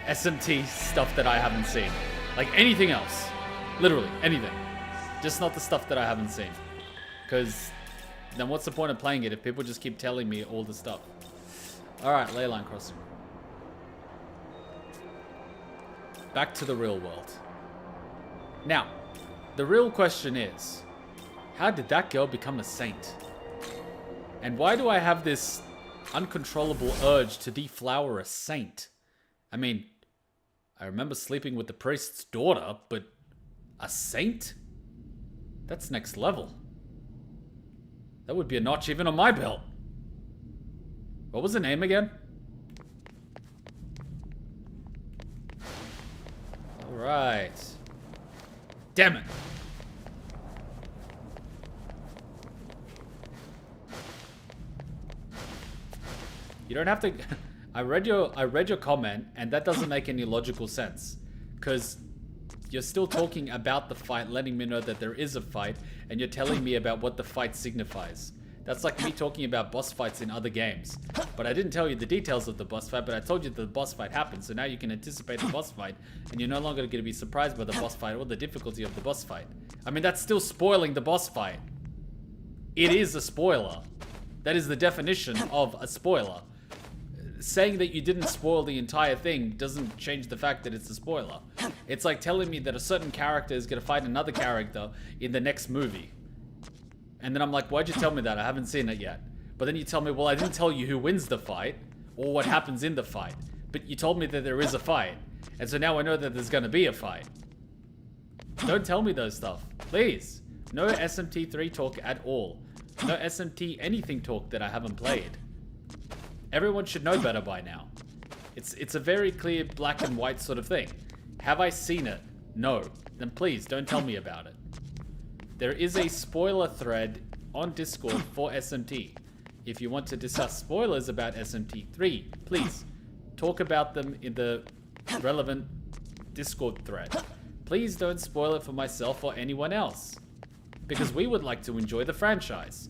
SMT stuff that I haven't seen. Like anything else. Literally, anything. Just not the stuff that I haven't seen. Because then what's the point of playing it if people just keep telling me all the stuff? Alright, Leyline Crossing. Back to the real world. Now, the real question is, how did that girl become a saint? And why do I have this uncontrollable urge to deflower a saint? I mean, I remember sleeping with the priest's daughter, but a saint? That's next level. That would be a notch even on my belt. What was the name again? Alright. Damn it. You don't have to... I read your comment, and that doesn't make any logical sense. Because you're still talking about the fight, letting me know that there is a fight, and you're telling me about what the fight signifies. That's like me talking about boss fights in other games. But I didn't tell you the details of the boss fight, but I told you the boss fight happened, so now you can anticipate the boss fight, and you're no longer going to be surprised by the boss fight or the difficulty of the boss fight. I mean, that's still spoiling the boss fight. It is a spoiler. That is the definition of a spoiler. Saying that you didn't spoil the entire thing doesn't change the fact that it's a spoiler. It's like telling me that a certain character is going to fight another character in the next movie. And then I'm like, why'd you tell me that? I haven't seen it yet. But then you tell me, well, I didn't tell you who wins the fight or what happens in the fight. But you told me that there is a fight. And so now I know that there's going to be a fight. Don't tell me those stuff. Please. No SMT3 talk at all. No SMT anything talk that I haven't played. Everyone should know better by now. It's a very clear black and white sort of thing. Have I seen it? No. Then please don't tell me about it. There is a spoiler thread on Discord for SMT. If you want to discuss spoilers about SMT3, please talk about them in the relevant Discord thread. Please don't spoil it for myself or anyone else, because we would like to enjoy the franchise.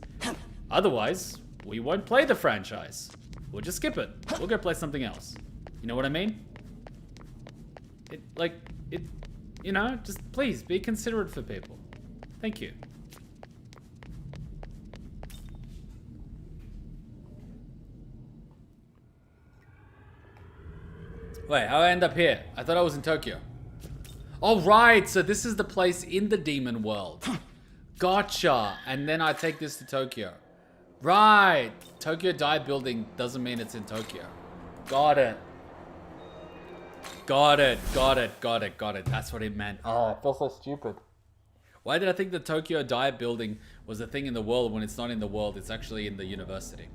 Otherwise, we won't play the franchise. We'll just skip it. We'll go play something else. You know what I mean? You know, just please be considerate for people. Thank you. Wait, how'd I end up here? I thought I was in Tokyo. Oh, right, so this is the place in the demon world. Gotcha. And then I take this to Tokyo. Right. Tokyo Dye Building doesn't mean it's in Tokyo. Got it. Got it. That's what it meant. Oh, I feel so stupid. Why did I think the Tokyo Dye Building was a thing in the world when it's not in the world? It's actually in the university.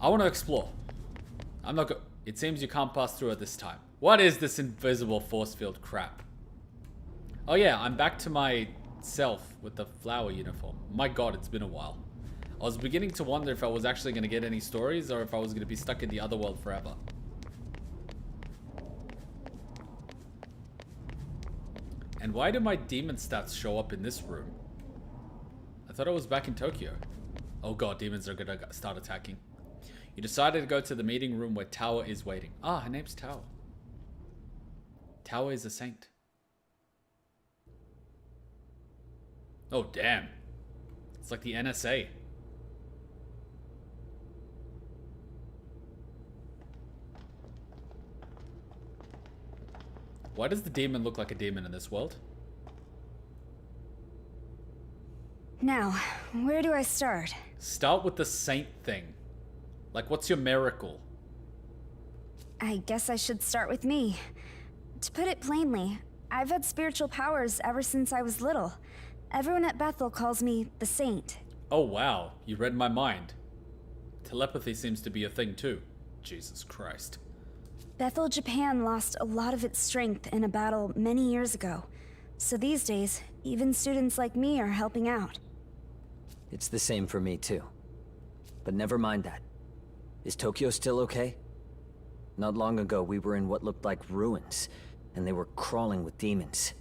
I want to explore. I'm not go- It seems you can't pass through it this time. What is this invisible force field crap? Oh yeah, I'm back to myself with the flower uniform. My god, it's been a while. I was beginning to wonder if I was actually going to get any stories or if I was going to be stuck in the other world forever. And why do my demon stats show up in this room? I thought I was back in Tokyo. Oh god, demons are going to start attacking. You decided to go to the meeting room where Tower is waiting. Ah, her name's Tower. Tower is a saint. Oh, damn. It's like the NSA. Why does the demon look like a demon in this world? Now, where do I start? Start with the saint thing. Like, what's your miracle? I guess I should start with me. To put it plainly, I've had spiritual powers ever since I was little. Everyone at Bethel calls me the Saint. Oh wow, you read my mind. Telepathy seems to be a thing too. Jesus Christ. Bethel, Japan lost a lot of its strength in a battle many years ago. So these days, even students like me are helping out. It's the same for me too. But never mind that. Is Tokyo still okay? Not long ago, we were in what looked like ruins, and they were crawling with demons.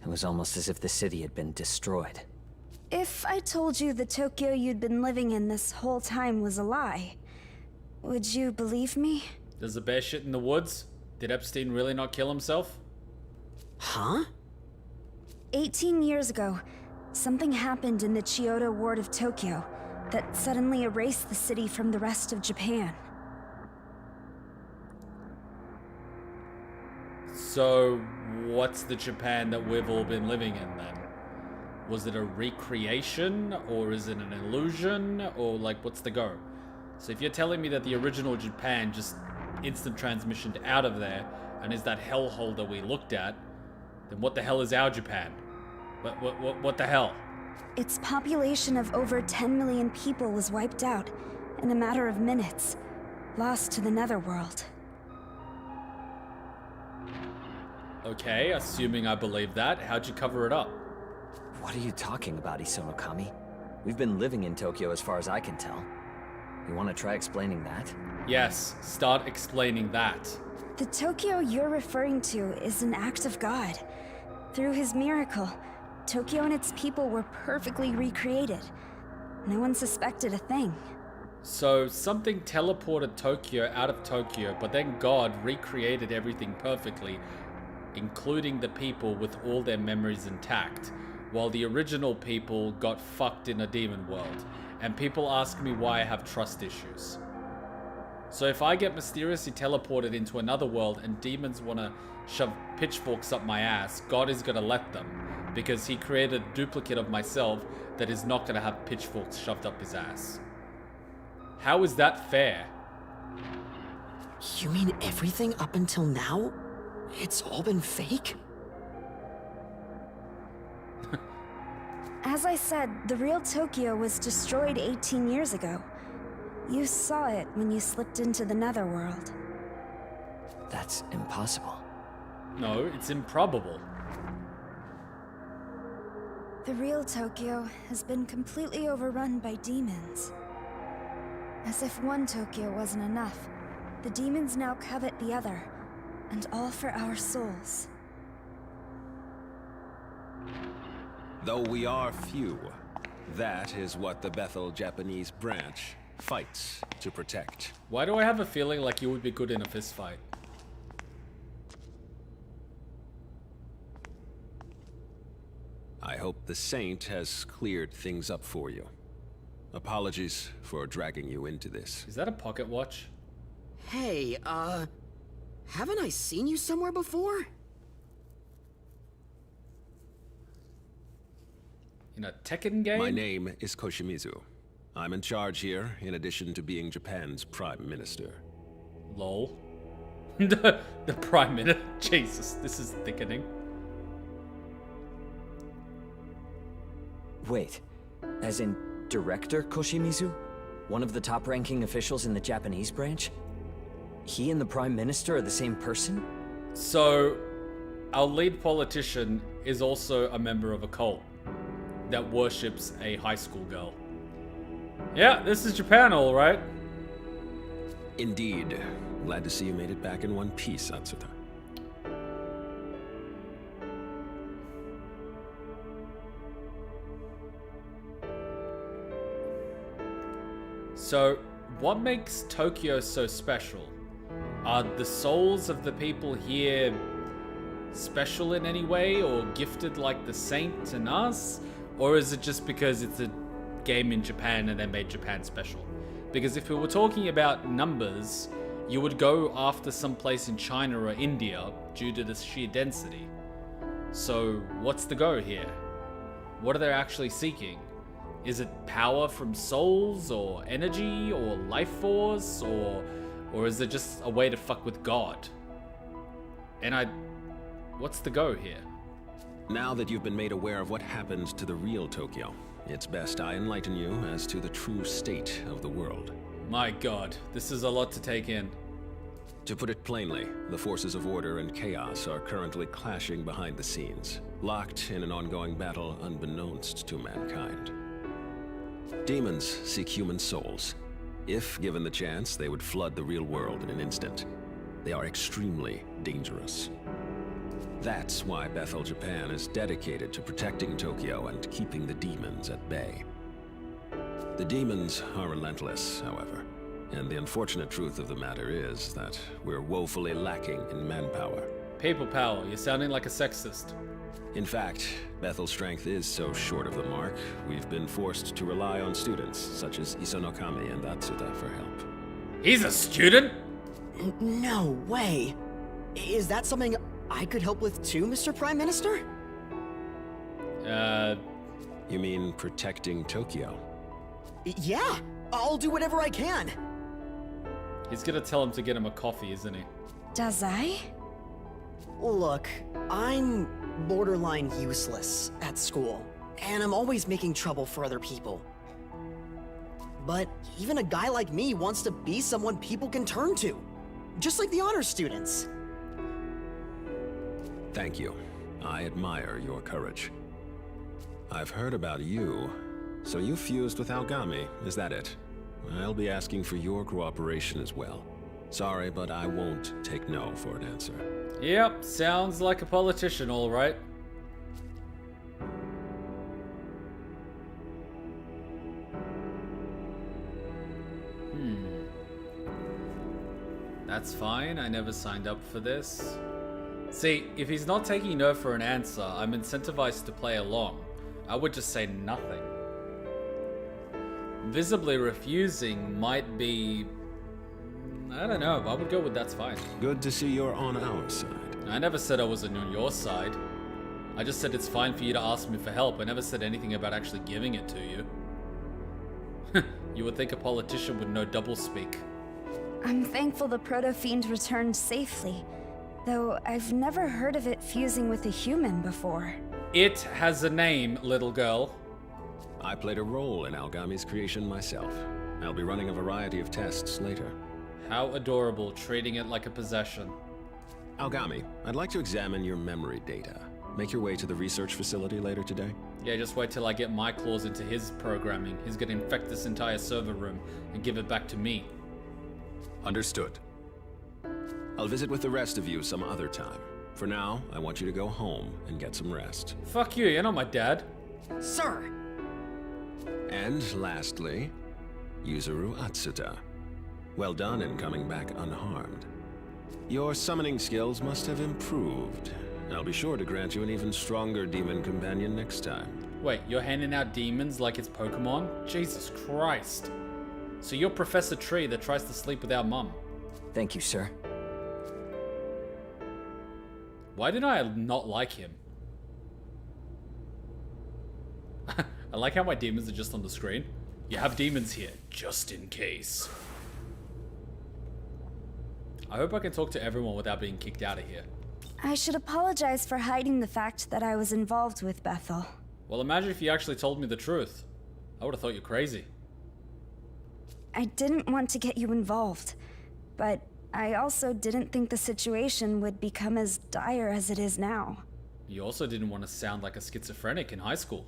It was almost as if the city had been destroyed. If I told you the Tokyo you'd been living in this whole time was a lie, would you believe me? There's a bear shit in the woods? Did Epstein really not kill himself? Huh? 18 years ago, something happened in the Chiyoda ward of Tokyo that suddenly erased the city from the rest of Japan. So, what's the Japan that we've all been living in then? Was it a recreation, or is it an illusion, or like, what's the go? So if you're telling me that the original Japan just instant transmissioned out of there, and is that hellhole that we looked at, then what the hell is our Japan? What the hell? Its population of over 10 million people was wiped out, in a matter of minutes, lost to the netherworld. Okay, assuming I believe that, how'd you cover it up? What are you talking about, Isonokami? We've been living in Tokyo as far as I can tell. You want to try explaining that? Yes, start explaining that. The Tokyo you're referring to is an act of God. Through his miracle, Tokyo and its people were perfectly recreated. No one suspected a thing. So something teleported Tokyo out of Tokyo, but then God recreated everything perfectly, including the people with all their memories intact, while the original people got fucked in a demon world. And people ask me why I have trust issues. So if I get mysteriously teleported into another world and demons want to shove pitchforks up my ass, God is going to let them, because he created a duplicate of myself that is not going to have pitchforks shoved up his ass. How is that fair? You mean everything up until now? It's all been fake? As I said, the real Tokyo was destroyed 18 years ago. You saw it when you slipped into the netherworld. That's impossible. No, it's improbable. The real Tokyo has been completely overrun by demons. As if one Tokyo wasn't enough, the demons now covet the other, and all for our souls. Though we are few, that is what the Bethel Japanese branch fights to protect. Why do I have a feeling like you would be good in a fist fight? I hope the Saint has cleared things up for you. Apologies for dragging you into this. Is that a pocket watch? Hey, haven't I seen you somewhere before? In a Tekken game? My name is Koshimizu. I'm in charge here, in addition to being Japan's Prime Minister. Lol. The Prime Minister? Jesus, this is thickening. Wait, as in Director Koshimizu? One of the top-ranking officials in the Japanese branch? He and the Prime Minister are the same person? So, our lead politician is also a member of a cult that worships a high school girl. Yeah, this is Japan, all right. Indeed. Glad to see you made it back in one piece, Atsuta. So, what makes Tokyo so special? Are the souls of the people here special in any way, or gifted like the Saint and us? Or is it just because it's a game in Japan and they made Japan special? Because if we were talking about numbers, you would go after some place in China or India due to the sheer density. So what's the go here? What are they actually seeking? Is it power from souls or energy or life force, or is it just a way to fuck with God? And what's the go here? Now that you've been made aware of what happened to the real Tokyo, it's best I enlighten you as to the true state of the world. My God, this is a lot to take in. To put it plainly, the forces of order and chaos are currently clashing behind the scenes, locked in an ongoing battle unbeknownst to mankind. Demons seek human souls. If given the chance, they would flood the real world in an instant. They are extremely dangerous. That's why Bethel Japan is dedicated to protecting Tokyo and keeping the demons at bay. The demons are relentless, however, and the unfortunate truth of the matter is that we're woefully lacking in manpower. People power, you're sounding like a sexist. In fact, Bethel's strength is so short of the mark, we've been forced to rely on students such as Isonokami and Atsuta for help. He's a student? No way. Is that something I could help with too, Mr. Prime Minister? You mean protecting Tokyo? Yeah, I'll do whatever I can. He's gonna tell him to get him a coffee, isn't he? Does I? Look, I'm borderline useless at school, and I'm always making trouble for other people. but even a guy like me wants to be someone people can turn to. Just like the honor students. Thank you. I admire your courage. I've heard about you. So you fused with Algami, is that it? I'll be asking for your cooperation as well. Sorry, but I won't take no for an answer. Yep, sounds like a politician, all right. That's fine, I never signed up for this. See, if he's not taking no for an answer, I'm incentivized to play along. I would just say nothing. Visibly refusing might be... I don't know, I would go with that's fine. Good to see you're on our side. I never said I wasn't on your side. I just said it's fine for you to ask me for help. I never said anything about actually giving it to you. You would think a politician would know doublespeak. I'm thankful the Proto-Fiend returned safely, though I've never heard of it fusing with a human before. It has a name, little girl. I played a role in Algami's creation myself. I'll be running a variety of tests later. How adorable, treating it like a possession. Algami, I'd like to examine your memory data. Make your way to the research facility later today. Yeah, just wait till I get my claws into his programming. He's gonna infect this entire server room and give it back to me. Understood. I'll visit with the rest of you some other time. For now, I want you to go home and get some rest. Fuck you, you're not my dad. Sir! And lastly, Yuzuru Atsuta. Well done in coming back unharmed. Your summoning skills must have improved. I'll be sure to grant you an even stronger demon companion next time. Wait, you're handing out demons like it's Pokemon? Jesus Christ. So you're Professor Tree that tries to sleep with our mum. Thank you, sir. Why did I not like him? I like how my demons are just on the screen. You have demons here, just in case. I hope I can talk to everyone without being kicked out of here. I should apologize for hiding the fact that I was involved with Bethel. Well, imagine if you actually told me the truth. I would have thought you're crazy. I didn't want to get you involved, but I also didn't think the situation would become as dire as it is now. You also didn't want to sound like a schizophrenic in high school.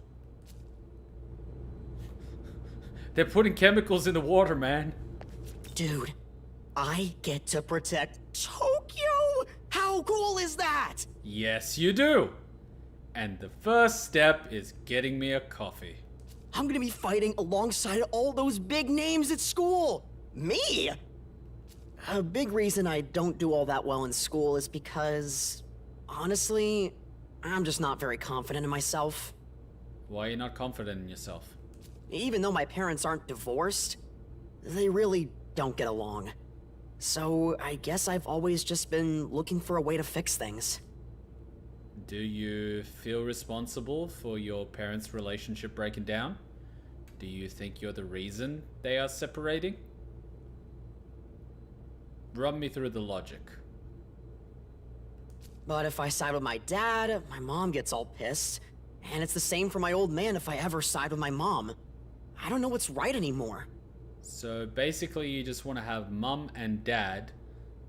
They're putting chemicals in the water, man. Dude, I get to protect Tokyo? How cool is that? Yes, you do. And the first step is getting me a coffee. I'm gonna be fighting alongside all those big names at school. Me? A big reason I don't do all that well in school is because, honestly, I'm just not very confident in myself. Why are you not confident in yourself? Even though my parents aren't divorced, they really don't get along. So I guess I've always just been looking for a way to fix things. Do you feel responsible for your parents' relationship breaking down? Do you think you're the reason they are separating? Run me through the logic. But if I side with my dad, my mom gets all pissed. And it's the same for my old man if I ever side with my mom. I don't know what's right anymore. So basically you just want to have mum and dad,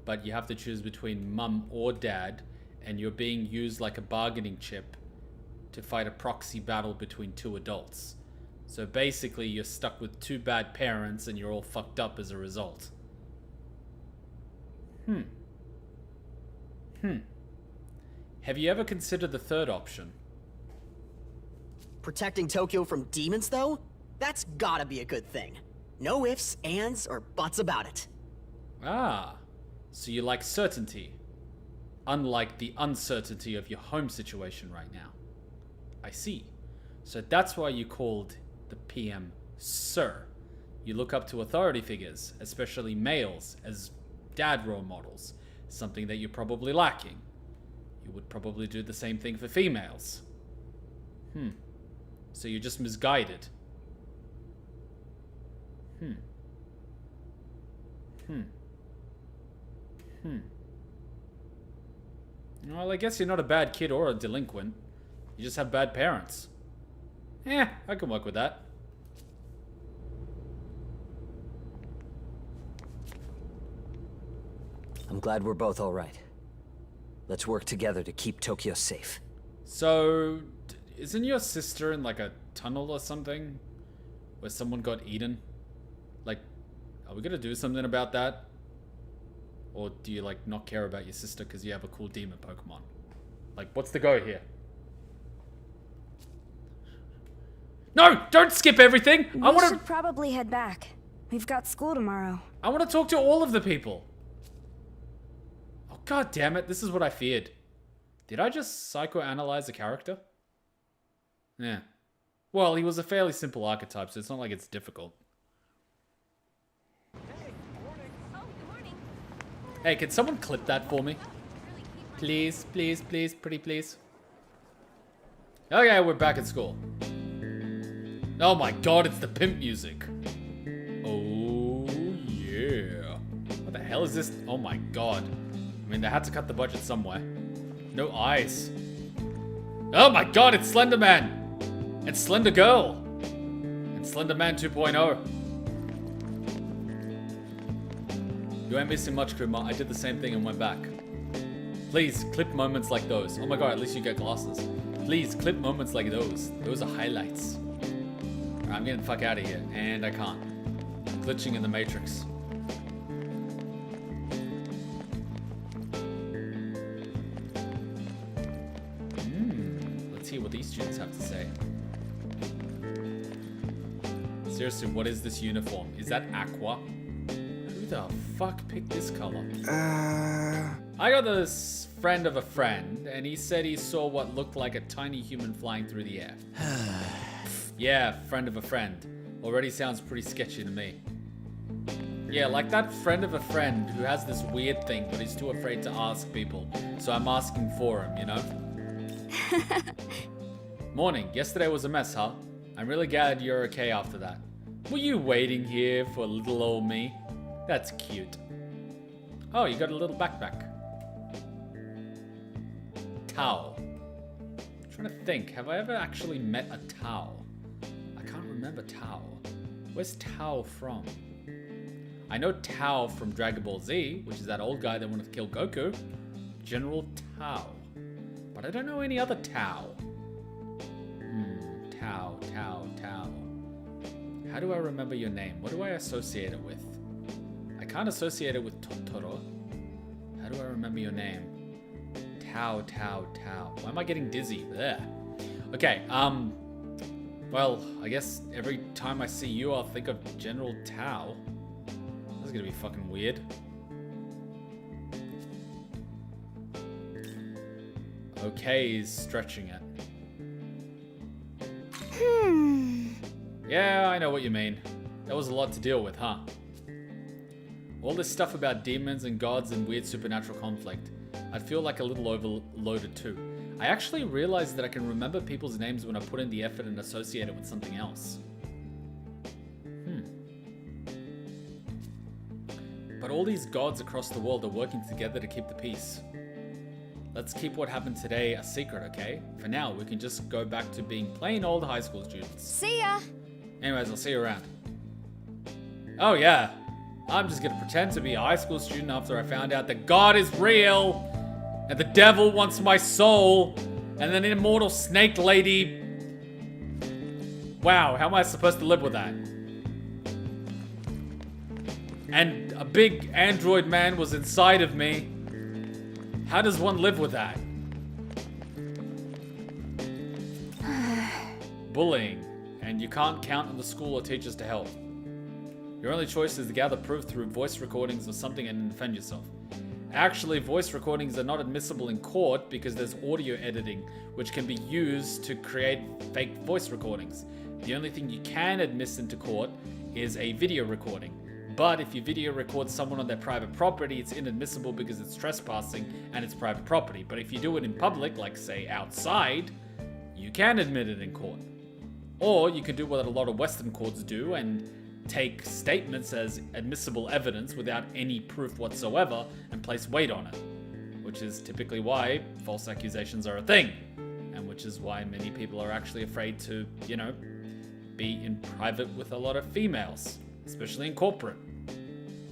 but you have to choose between mum or dad, and you're being used like a bargaining chip to fight a proxy battle between two adults. So basically you're stuck with two bad parents and you're all fucked up as a result. Have you ever considered the third option? Protecting Tokyo from demons, though? That's gotta be a good thing. No ifs, ands, or buts about it. Ah, so you like certainty, unlike the uncertainty of your home situation right now. I see. So that's why you called the PM Sir. You look up to authority figures, especially males, as dad role models, something that you're probably lacking. You would probably do the same thing for females. So you're just misguided. Well, I guess you're not a bad kid or a delinquent. You just have bad parents. I can work with that. glad we're both alright. Let's work together to keep Tokyo safe. So, isn't your sister in like a tunnel or something? Where someone got eaten? Like, are we gonna do something about that? Or do you like not care about your sister because you have a cool demon Pokemon? Like, what's the go here? No! Don't skip everything! We should probably head back. We've got school tomorrow. I want to talk to all of the people. Oh, god damn it. This is what I feared. Did I just psychoanalyze a character? Yeah. Well, he was a fairly simple archetype, so it's not like it's difficult. Hey, can someone clip that for me? Please, please, please, pretty please. Okay, we're back at school. Oh my god, it's the pimp music. Oh, yeah. What the hell is this? Oh my god. I mean, they had to cut the budget somewhere. No eyes. Oh my god, it's Slender Man. And Slender Girl. And Slender Man 2.0. You ain't missing much, Kuma. I did the same thing and went back. Please, clip moments like those. Oh my god, at least you get glasses. Please, clip moments like those. Those are highlights. Alright, I'm getting the fuck out of here. And I can't. I'm glitching in the Matrix. Let's hear what these students have to say. Seriously, what is this uniform? Is that Aqua? Who the fuck picked this color? I got this friend of a friend, and he said he saw what looked like a tiny human flying through the air. Yeah, friend of a friend. Already sounds pretty sketchy to me. Yeah, like that friend of a friend who has this weird thing, but he's too afraid to ask people. So I'm asking for him, you know? Morning. Yesterday was a mess, huh? I'm really glad you're okay after that. Were you waiting here for little old me? That's cute. Oh, you got a little backpack. Towel. I'm trying to think. Have I ever actually met a Tao? I can't remember Tao. Where's Tao from? I know Tao from Dragon Ball Z, which is that old guy that wanted to kill Goku. General Tao. But I don't know any other Tao. Tao. How do I remember your name? What do I associate it with? I can't associate it with Totoro. How do I remember your name? Tao. Why am I getting dizzy? There. Okay, well, I guess every time I see you, I'll think of General Tao. This is gonna be fucking weird. Okay, he's stretching it. Yeah, I know what you mean. That was a lot to deal with, huh? All this stuff about demons and gods and weird supernatural conflict. I'd feel like a little overloaded too. I actually realized that I can remember people's names when I put in the effort and associate it with something else. But all these gods across the world are working together to keep the peace. Let's keep what happened today a secret, okay? For now, we can just go back to being plain old high school students. See ya! Anyways, I'll see you around. Oh yeah, I'm just gonna pretend to be a high school student after I found out that God is real, and the devil wants my soul, and then an immortal snake lady. Wow, how am I supposed to live with that? And a big android man was inside of me. How does one live with that? Bullying, and you can't count on the school or teachers to help. Your only choice is to gather proof through voice recordings or something and defend yourself. Actually, voice recordings are not admissible in court because there's audio editing, which can be used to create fake voice recordings. The only thing you can admit into court is a video recording. But if you video record someone on their private property, it's inadmissible because it's trespassing and it's private property. But if you do it in public, like say outside, you can admit it in court. Or you can do what a lot of Western courts do and take statements as admissible evidence without any proof whatsoever and place weight on it. Which is typically why false accusations are a thing. And which is why many people are actually afraid to, you know, be in private with a lot of females. Especially in corporate.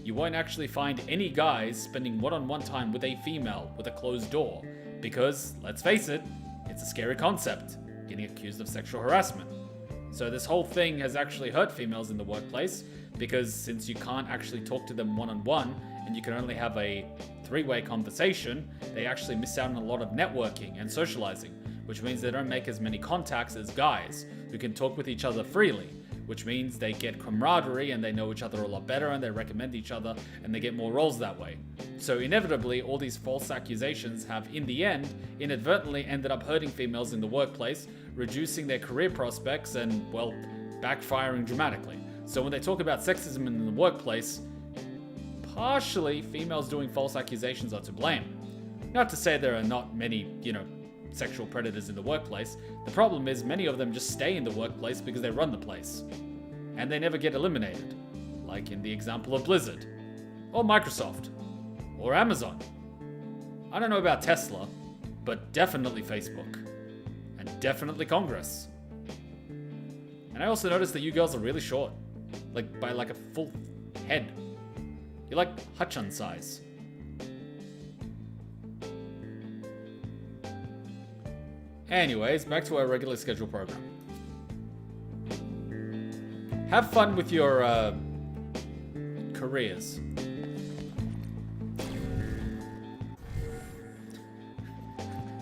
you won't actually find any guys spending one-on-one time with a female with a closed door. Because, let's face it, it's a scary concept, getting accused of sexual harassment. So this whole thing has actually hurt females in the workplace, because since you can't actually talk to them one-on-one, and you can only have a three-way conversation, they actually miss out on a lot of networking and socializing, which means they don't make as many contacts as guys, who can talk with each other freely, which means they get camaraderie and they know each other a lot better and they recommend each other and they get more roles that way. So inevitably, all these false accusations have, in the end, inadvertently ended up hurting females in the workplace, reducing their career prospects and, well, backfiring dramatically. So when they talk about sexism in the workplace, partially females doing false accusations are to blame. Not to say there are not many, sexual predators in the workplace. The problem is many of them just stay in the workplace because they run the place. And they never get eliminated. Like in the example of Blizzard. Or Microsoft. Or Amazon. I don't know about Tesla, but definitely Facebook. And definitely Congress. And I also noticed that you girls are really short. Like, by like a full head. You're like Hutchun size. Anyways, back to our regularly scheduled program. Have fun with your careers.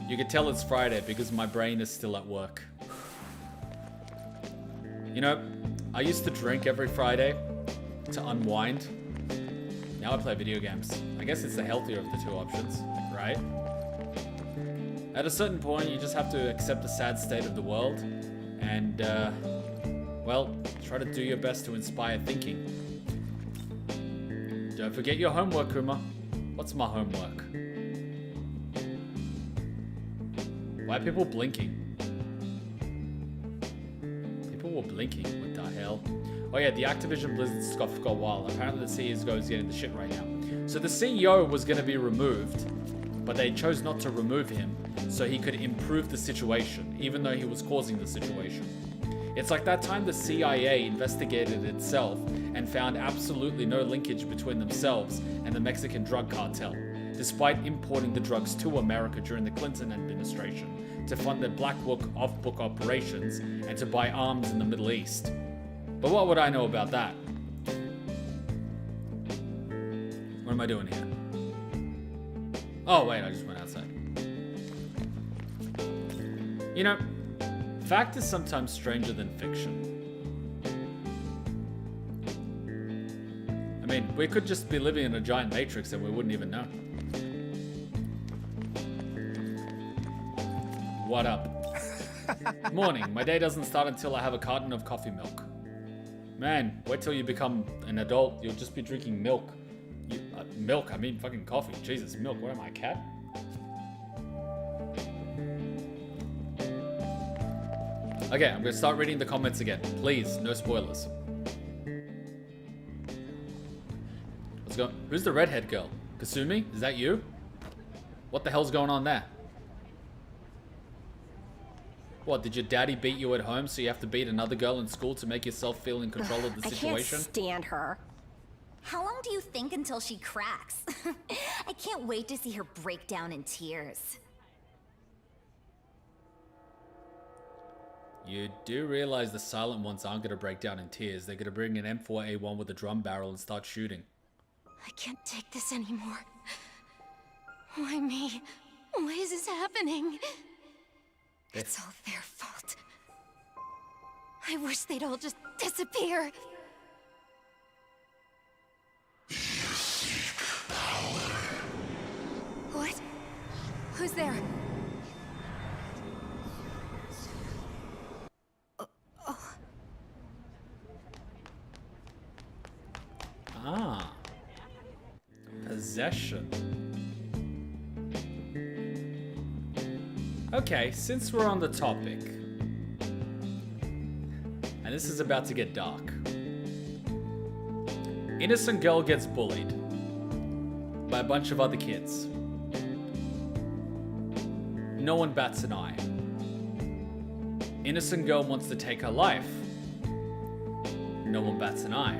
You can tell it's Friday because my brain is still at work. I used to drink every Friday to unwind. Now I play video games. I guess it's the healthier of the two options, right? At a certain point, you just have to accept the sad state of the world and, try to do your best to inspire thinking. Don't forget your homework, Kuma. What's my homework? Why are people blinking? People were blinking. What the hell? Oh yeah, the Activision Blizzard stuff got wild. Apparently the CEO is getting the shit right now. So the CEO was going to be removed, but they chose not to remove him so he could improve the situation, even though he was causing the situation. It's like that time the CIA investigated itself and found absolutely no linkage between themselves and the Mexican drug cartel, despite importing the drugs to America during the Clinton administration to fund their Black Book off-book operations and to buy arms in the Middle East. But what would I know about that? What am I doing here? Oh wait, I just went outside. Fact is sometimes stranger than fiction. I mean, we could just be living in a giant matrix and we wouldn't even know. What up? Morning. My day doesn't start until I have a carton of coffee milk. Man, wait till you become an adult. You'll just be drinking milk. Milk, I mean fucking coffee. Jesus, milk. What am I, a cat? Okay, I'm gonna start reading the comments again. Please, no spoilers. Let's go. Who's the redhead girl? Kasumi? Is that you? What the hell's going on there? What, did your daddy beat you at home so you have to beat another girl in school to make yourself feel in control of the situation? I can't stand her. How long do you think until she cracks? I can't wait to see her break down in tears. You do realize the silent ones aren't going to break down in tears. They're going to bring an M4A1 with a drum barrel and start shooting. I can't take this anymore. Why me? Why is this happening? It's all their fault. I wish they'd all just disappear. What? Who's there? Ah. Possession. Okay, since we're on the topic, and this is about to get dark. Innocent girl gets bullied by a bunch of other kids. No one bats an eye. Innocent girl wants to take her life. No one bats an eye.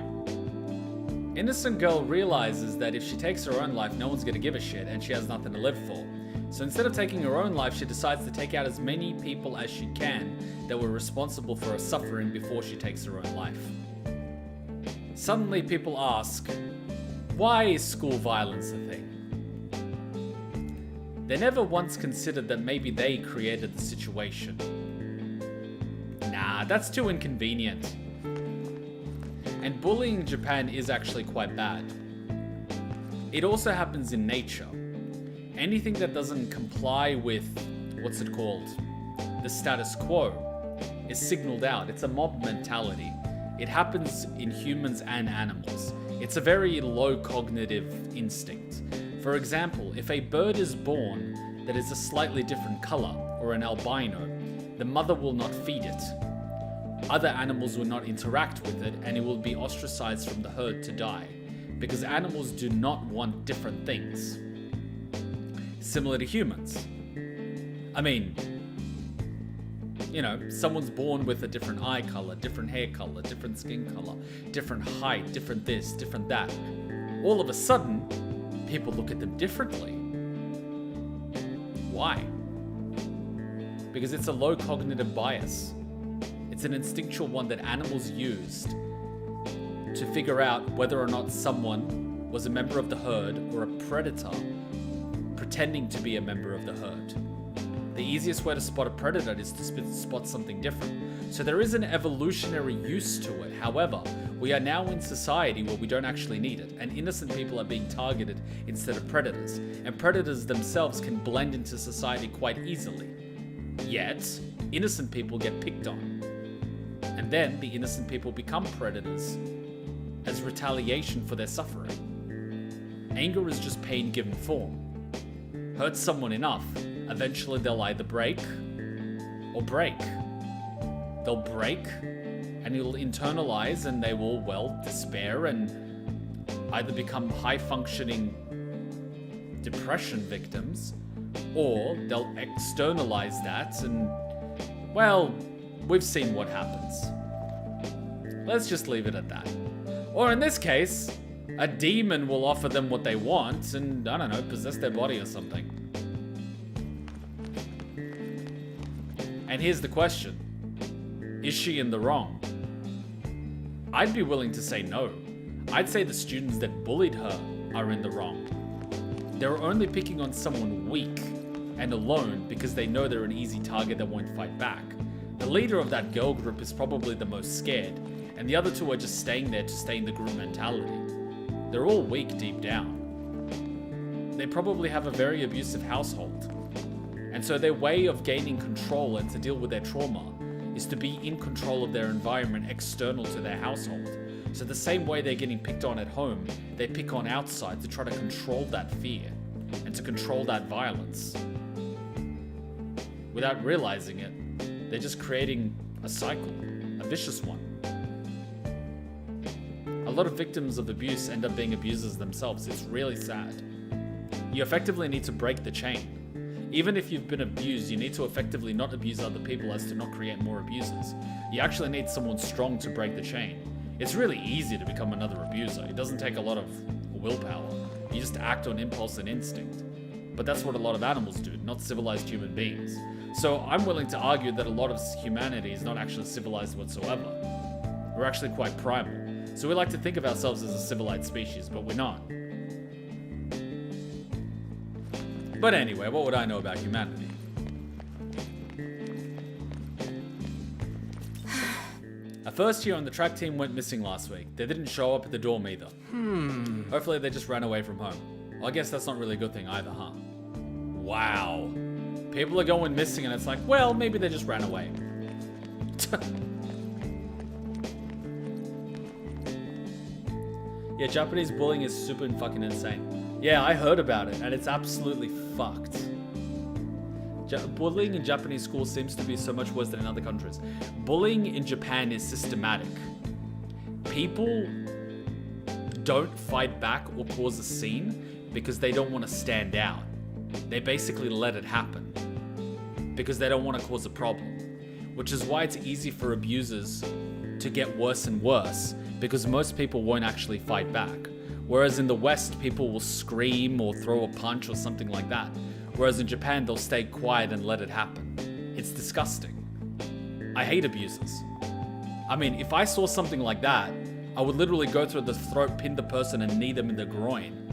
Innocent girl realizes that if she takes her own life, no one's gonna give a shit and she has nothing to live for. So instead of taking her own life, she decides to take out as many people as she can that were responsible for her suffering before she takes her own life. Suddenly people ask, why is school violence a thing? They never once considered that maybe they created the situation. Nah, that's too inconvenient. And bullying in Japan is actually quite bad. It also happens in nature. Anything that doesn't comply with, what's it called? The status quo is signaled out. It's a mob mentality. It happens in humans and animals. It's a very low cognitive instinct. For example, if a bird is born that is a slightly different color or an albino, the mother will not feed it. Other animals will not interact with it and it will be ostracized from the herd to die because animals do not want different things. Similar to humans. I mean, you know, someone's born with a different eye color, different hair color, different skin color, different height, different this, different that. All of a sudden, people look at them differently. Why? Because it's a low cognitive bias. It's an instinctual one that animals used to figure out whether or not someone was a member of the herd or a predator pretending to be a member of the herd. The easiest way to spot a predator is to spot something different. So there is an evolutionary use to it. However, we are now in society where we don't actually need it, and innocent people are being targeted instead of predators. And predators themselves can blend into society quite easily. Yet, innocent people get picked on. And then the innocent people become predators as retaliation for their suffering. Anger is just pain given form. Hurt someone enough, eventually they'll either break or break. They'll break and it'll internalize and they will, well, despair and either become high-functioning depression victims, or they'll externalize that and, well, we've seen what happens. Let's just leave it at that. Or in this case, a demon will offer them what they want and, I don't know, possess their body or something. And here's the question. Is she in the wrong? I'd be willing to say no. I'd say the students that bullied her are in the wrong. They're only picking on someone weak and alone because they know they're an easy target that won't fight back. The leader of that girl group is probably the most scared, and the other two are just staying there to stay in the group mentality. They're all weak deep down. They probably have a very abusive household. And so their way of gaining control and to deal with their trauma is to be in control of their environment external to their household. So the same way they're getting picked on at home, they pick on outside to try to control that fear and to control that violence. Without realizing it, they're just creating a cycle, a vicious one. A lot of victims of abuse end up being abusers themselves. It's really sad. You effectively need to break the chain. Even if you've been abused, you need to effectively not abuse other people as to not create more abusers. You actually need someone strong to break the chain. It's really easy to become another abuser. It doesn't take a lot of willpower. You just act on impulse and instinct. But that's what a lot of animals do, not civilized human beings. So I'm willing to argue that a lot of humanity is not actually civilized whatsoever. We're actually quite primal. So we like to think of ourselves as a civilized species, but we're not. But anyway, what would I know about humanity? A first year on the track team went missing last week. They didn't show up at the dorm either. Hopefully they just ran away from home. Well, I guess that's not really a good thing either, huh? Wow. People are going missing and it's like, well, maybe they just ran away. Yeah, Japanese bullying is super fucking insane. Yeah, I heard about it, and it's absolutely fucked. Bullying in Japanese schools seems to be so much worse than in other countries. Bullying in Japan is systematic. People don't fight back or cause a scene because they don't want to stand out. They basically let it happen because they don't want to cause a problem. Which is why it's easy for abusers to get worse and worse, because most people won't actually fight back. Whereas in the West, people will scream or throw a punch or something like that. Whereas in Japan, they'll stay quiet and let it happen. It's disgusting. I hate abusers. I mean, if I saw something like that, I would literally go through the throat, pin the person, and knee them in the groin.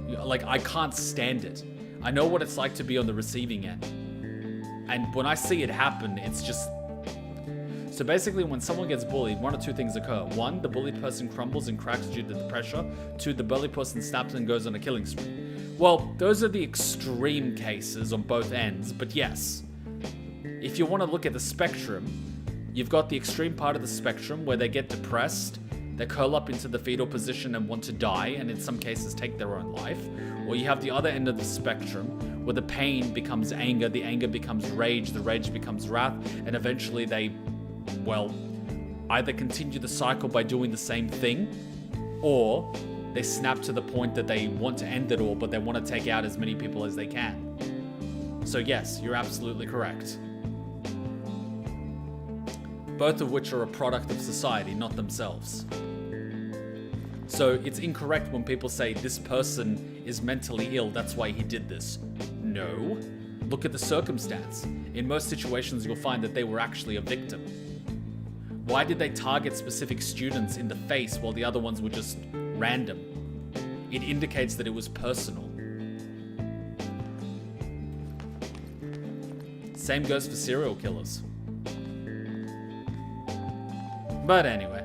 Like, I can't stand it. I know what it's like to be on the receiving end. And when I see it happen, it's just... So basically, when someone gets bullied, one or two things occur. One, the bullied person crumbles and cracks due to the pressure. Two, the bullied person snaps and goes on a killing spree. Well, those are the extreme cases on both ends, but yes. If you want to look at the spectrum, you've got the extreme part of the spectrum where they get depressed, they curl up into the fetal position and want to die, and in some cases take their own life. Or you have the other end of the spectrum where the pain becomes anger, the anger becomes rage, the rage becomes wrath, and eventually they, well, either continue the cycle by doing the same thing, or they snap to the point that they want to end it all, but they want to take out as many people as they can. So yes, you're absolutely correct. Both of which are a product of society, not themselves. So it's incorrect when people say this person is mentally ill, that's why he did this. No. Look at the circumstance. In most situations, you'll find that they were actually a victim. Why did they target specific students in the face while the other ones were just random? It indicates that it was personal. Same goes for serial killers. But anyway.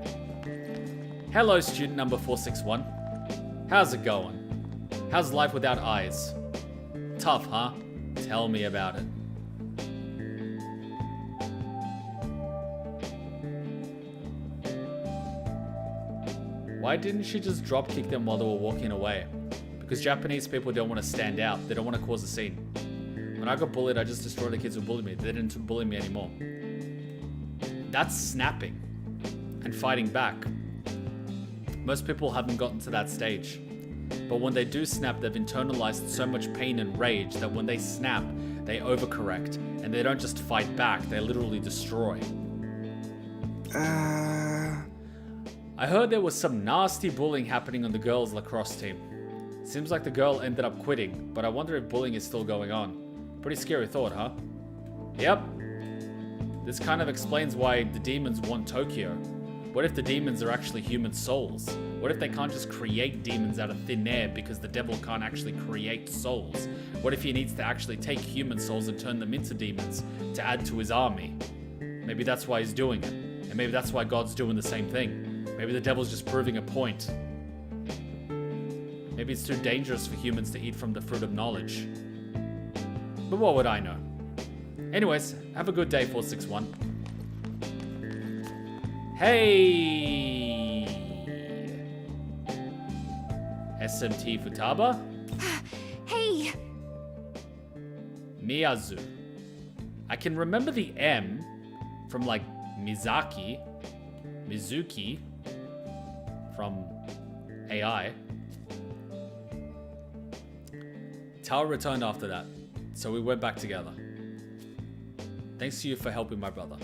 Hello, student number 461. How's it going? How's life without eyes? Tough, huh? Tell me about it. Why didn't she just drop kick them while they were walking away? Because Japanese people don't want to stand out. They don't want to cause a scene. When I got bullied, I just destroyed the kids who bullied me. They didn't bully me anymore. That's snapping and fighting back. Most people haven't gotten to that stage. But when they do snap, they've internalized so much pain and rage that when they snap, they overcorrect. And they don't just fight back, they literally destroy. I heard there was some nasty bullying happening on the girls' lacrosse team. Seems like the girl ended up quitting, but I wonder if bullying is still going on. Pretty scary thought, huh? Yep. This kind of explains why the demons want Tokyo. What if the demons are actually human souls? What if they can't just create demons out of thin air because the devil can't actually create souls? What if he needs to actually take human souls and turn them into demons to add to his army? Maybe that's why he's doing it. And maybe that's why God's doing the same thing. Maybe the devil's just proving a point. Maybe it's too dangerous for humans to eat from the fruit of knowledge. But what would I know? Anyways, have a good day, 461. Hey! SMT Futaba? Hey! Miyazu. I can remember the M from like Mizuki from AI. Tao returned after that, so we went back together. Thanks to you for helping my brother.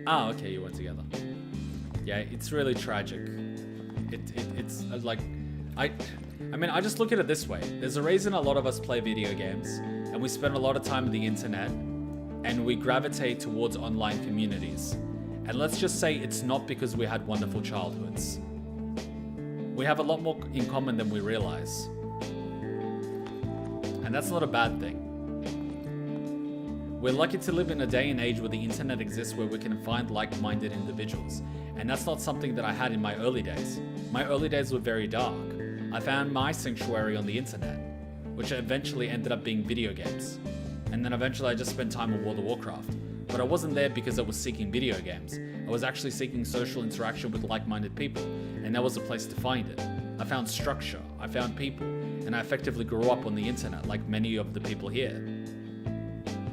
Ah, okay, you went together. Yeah, it's really tragic. It's like, I mean, I just look at it this way. There's a reason a lot of us play video games, and we spend a lot of time on the internet, and we gravitate towards online communities. And let's just say it's not because we had wonderful childhoods. We have a lot more in common than we realize. And that's not a bad thing. We're lucky to live in a day and age where the internet exists where we can find like-minded individuals. And that's not something that I had in my early days. My early days were very dark. I found my sanctuary on the internet, which eventually ended up being video games. And then eventually I just spent time on World of Warcraft. But I wasn't there because I was seeking video games. I was actually seeking social interaction with like-minded people, and that was a place to find it. I found structure, I found people, and I effectively grew up on the internet like many of the people here.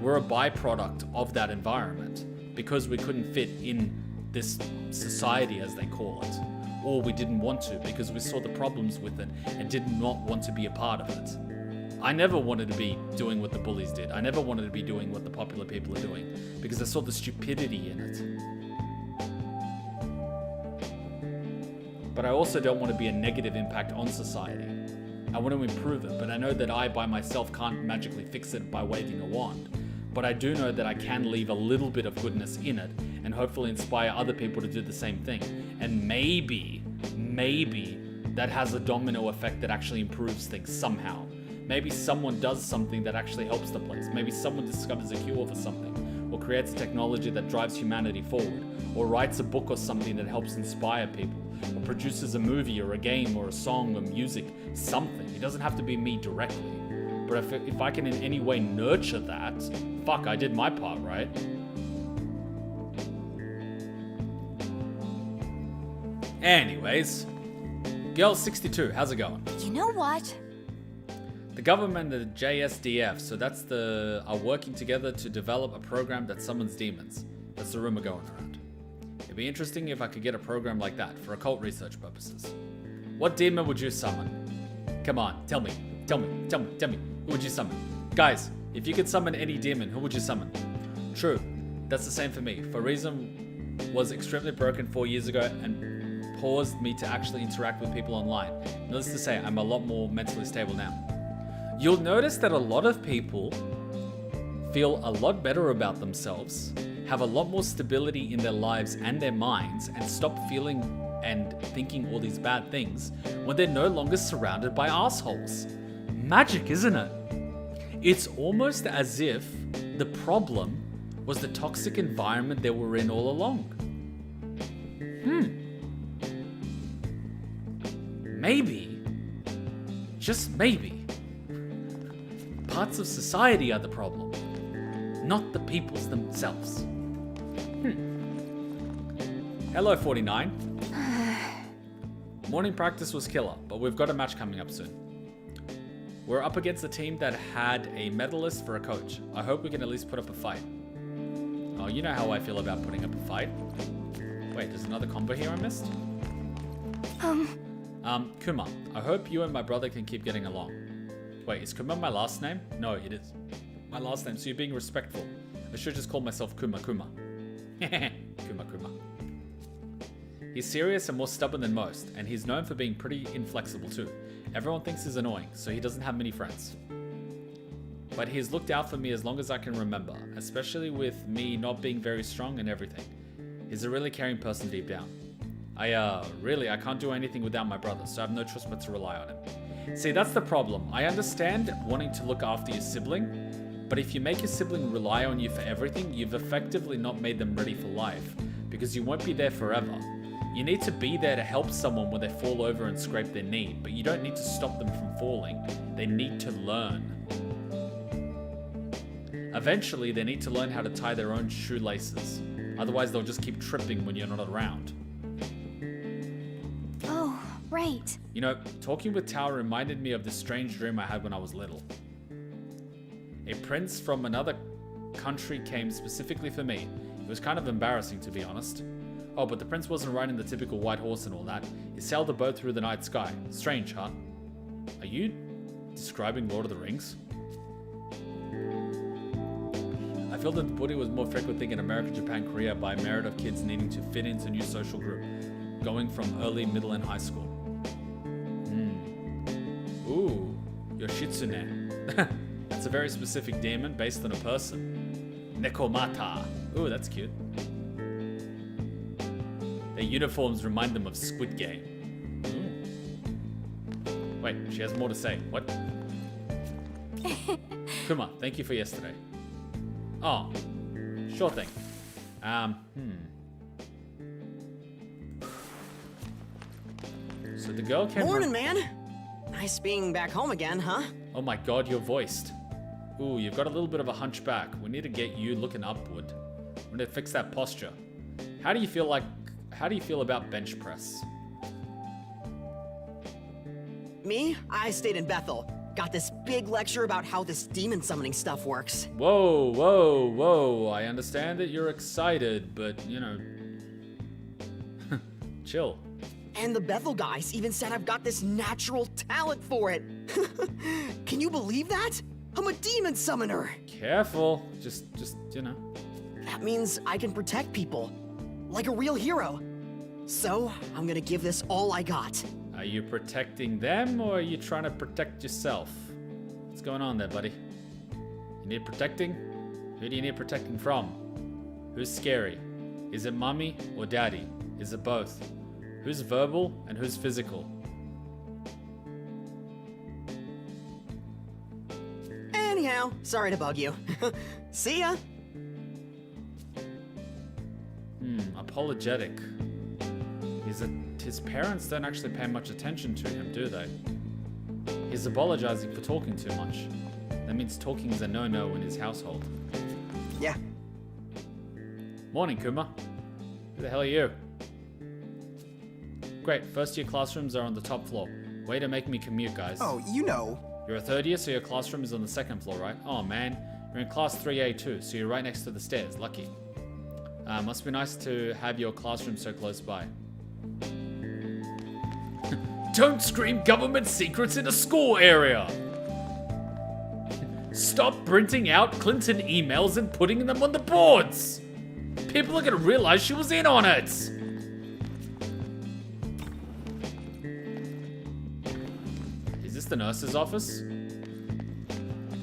We're a byproduct of that environment because we couldn't fit in this society, as they call it. Or we didn't want to because we saw the problems with it and did not want to be a part of it. I never wanted to be doing what the bullies did. I never wanted to be doing what the popular people are doing because I saw the stupidity in it. but I also don't want to be a negative impact on society. I want to improve it, but I know that I by myself can't magically fix it by waving a wand. But I do know that I can leave a little bit of goodness in it and hopefully inspire other people to do the same thing. And maybe that has a domino effect that actually improves things somehow. Maybe someone does something that actually helps the place. Maybe someone discovers a cure for something, or creates a technology that drives humanity forward, or writes a book or something that helps inspire people, or produces a movie or a game or a song or music, something. It doesn't have to be me directly. But if I can in any way nurture that, fuck, I did my part, right? Anyways, Girl62, how's it going? You know what? The government and the JSDF, so that's are working together to develop a program that summons demons. That's the rumor going around. It'd be interesting if I could get a program like that for occult research purposes. What demon would you summon? Come on, tell me. Who would you summon? Guys, if you could summon any demon, who would you summon? True, that's the same for me. For a reason was extremely broken 4 years ago and paused me to actually interact with people online. Needless to say, I'm a lot more mentally stable now. You'll notice that a lot of people feel a lot better about themselves, have a lot more stability in their lives and their minds, and stop feeling and thinking all these bad things when they're no longer surrounded by assholes. Magic, isn't it? It's almost as if the problem was the toxic environment they were in all along. Maybe, just maybe, parts of society are the problem, not the peoples themselves. Hello, 49. Morning practice was killer, but we've got a match coming up soon. We're up against a team that had a medalist for a coach. I hope we can at least put up a fight. Oh, you know how I feel about putting up a fight. Wait, there's another combo here I missed? Kuma, I hope you and my brother can keep getting along. Wait, is Kuma my last name? No, it is my last name, so you're being respectful. I should just call myself Kuma. Kuma. He's serious and more stubborn than most, and he's known for being pretty inflexible too. Everyone thinks he's annoying, so he doesn't have many friends. But he's looked out for me as long as I can remember, especially with me not being very strong and everything. He's a really caring person deep down. I can't do anything without my brother, so I have no choice but to rely on him. See, that's the problem. I understand wanting to look after your sibling, but if you make your sibling rely on you for everything, you've effectively not made them ready for life, because you won't be there forever. You need to be there to help someone when they fall over and scrape their knee, but you don't need to stop them from falling. They need to learn. Eventually, they need to learn how to tie their own shoelaces. Otherwise, they'll just keep tripping when you're not around. Oh, right. You know, talking with Tao reminded me of this strange dream I had when I was little. A prince from another country came specifically for me. It was kind of embarrassing, to be honest. Oh, but the prince wasn't riding the typical white horse and all that. He sailed a boat through the night sky. Strange, huh? Are you describing Lord of the Rings? I feel that the Buddha was more frequent thing in America, Japan, Korea by merit of kids needing to fit into a new social group, going from early, middle, and high school. Ooh, Yoshitsune. That's a very specific demon based on a person. Nekomata. Ooh, that's cute. Their uniforms remind them of Squid Game. Ooh. Wait, she has more to say. What? Kuma, thank you for yesterday. Oh, sure thing. So the girl came. Morning, man. Nice being back home again, huh? Oh my god, you're voiced. Ooh, you've got a little bit of a hunchback. We need to get you looking upward. We need to fix that posture. How do you feel about bench press? Me? I stayed in Bethel. Got this big lecture about how this demon summoning stuff works. Whoa, whoa, whoa. I understand that you're excited, but, you know... chill. And the Bethel guys even said I've got this natural talent for it. Can you believe that? I'm a demon summoner. Careful. Just, you know. That means I can protect people. Like a real hero. So, I'm gonna give this all I got. Are you protecting them, or are you trying to protect yourself? What's going on there, buddy? You need protecting? Who do you need protecting from? Who's scary? Is it mommy or daddy? Is it both? Who's verbal and who's physical? Anyhow, sorry to bug you. See ya! Apologetic. His parents don't actually pay much attention to him, do they? He's apologizing for talking too much. That means talking is a no-no in his household. Yeah. Morning, Kuma. Who the hell are you? Great, first year classrooms are on the top floor. Way to make me commute, guys. Oh, you know. You're a third year, so your classroom is on the second floor, right? Oh man, you're in class 3A2, so you're right next to the stairs. Lucky. Must be nice to have your classroom so close by. Don't scream government secrets in a school area! Stop printing out Clinton emails and putting them on the boards! People are gonna realize she was in on it! Is this the nurse's office?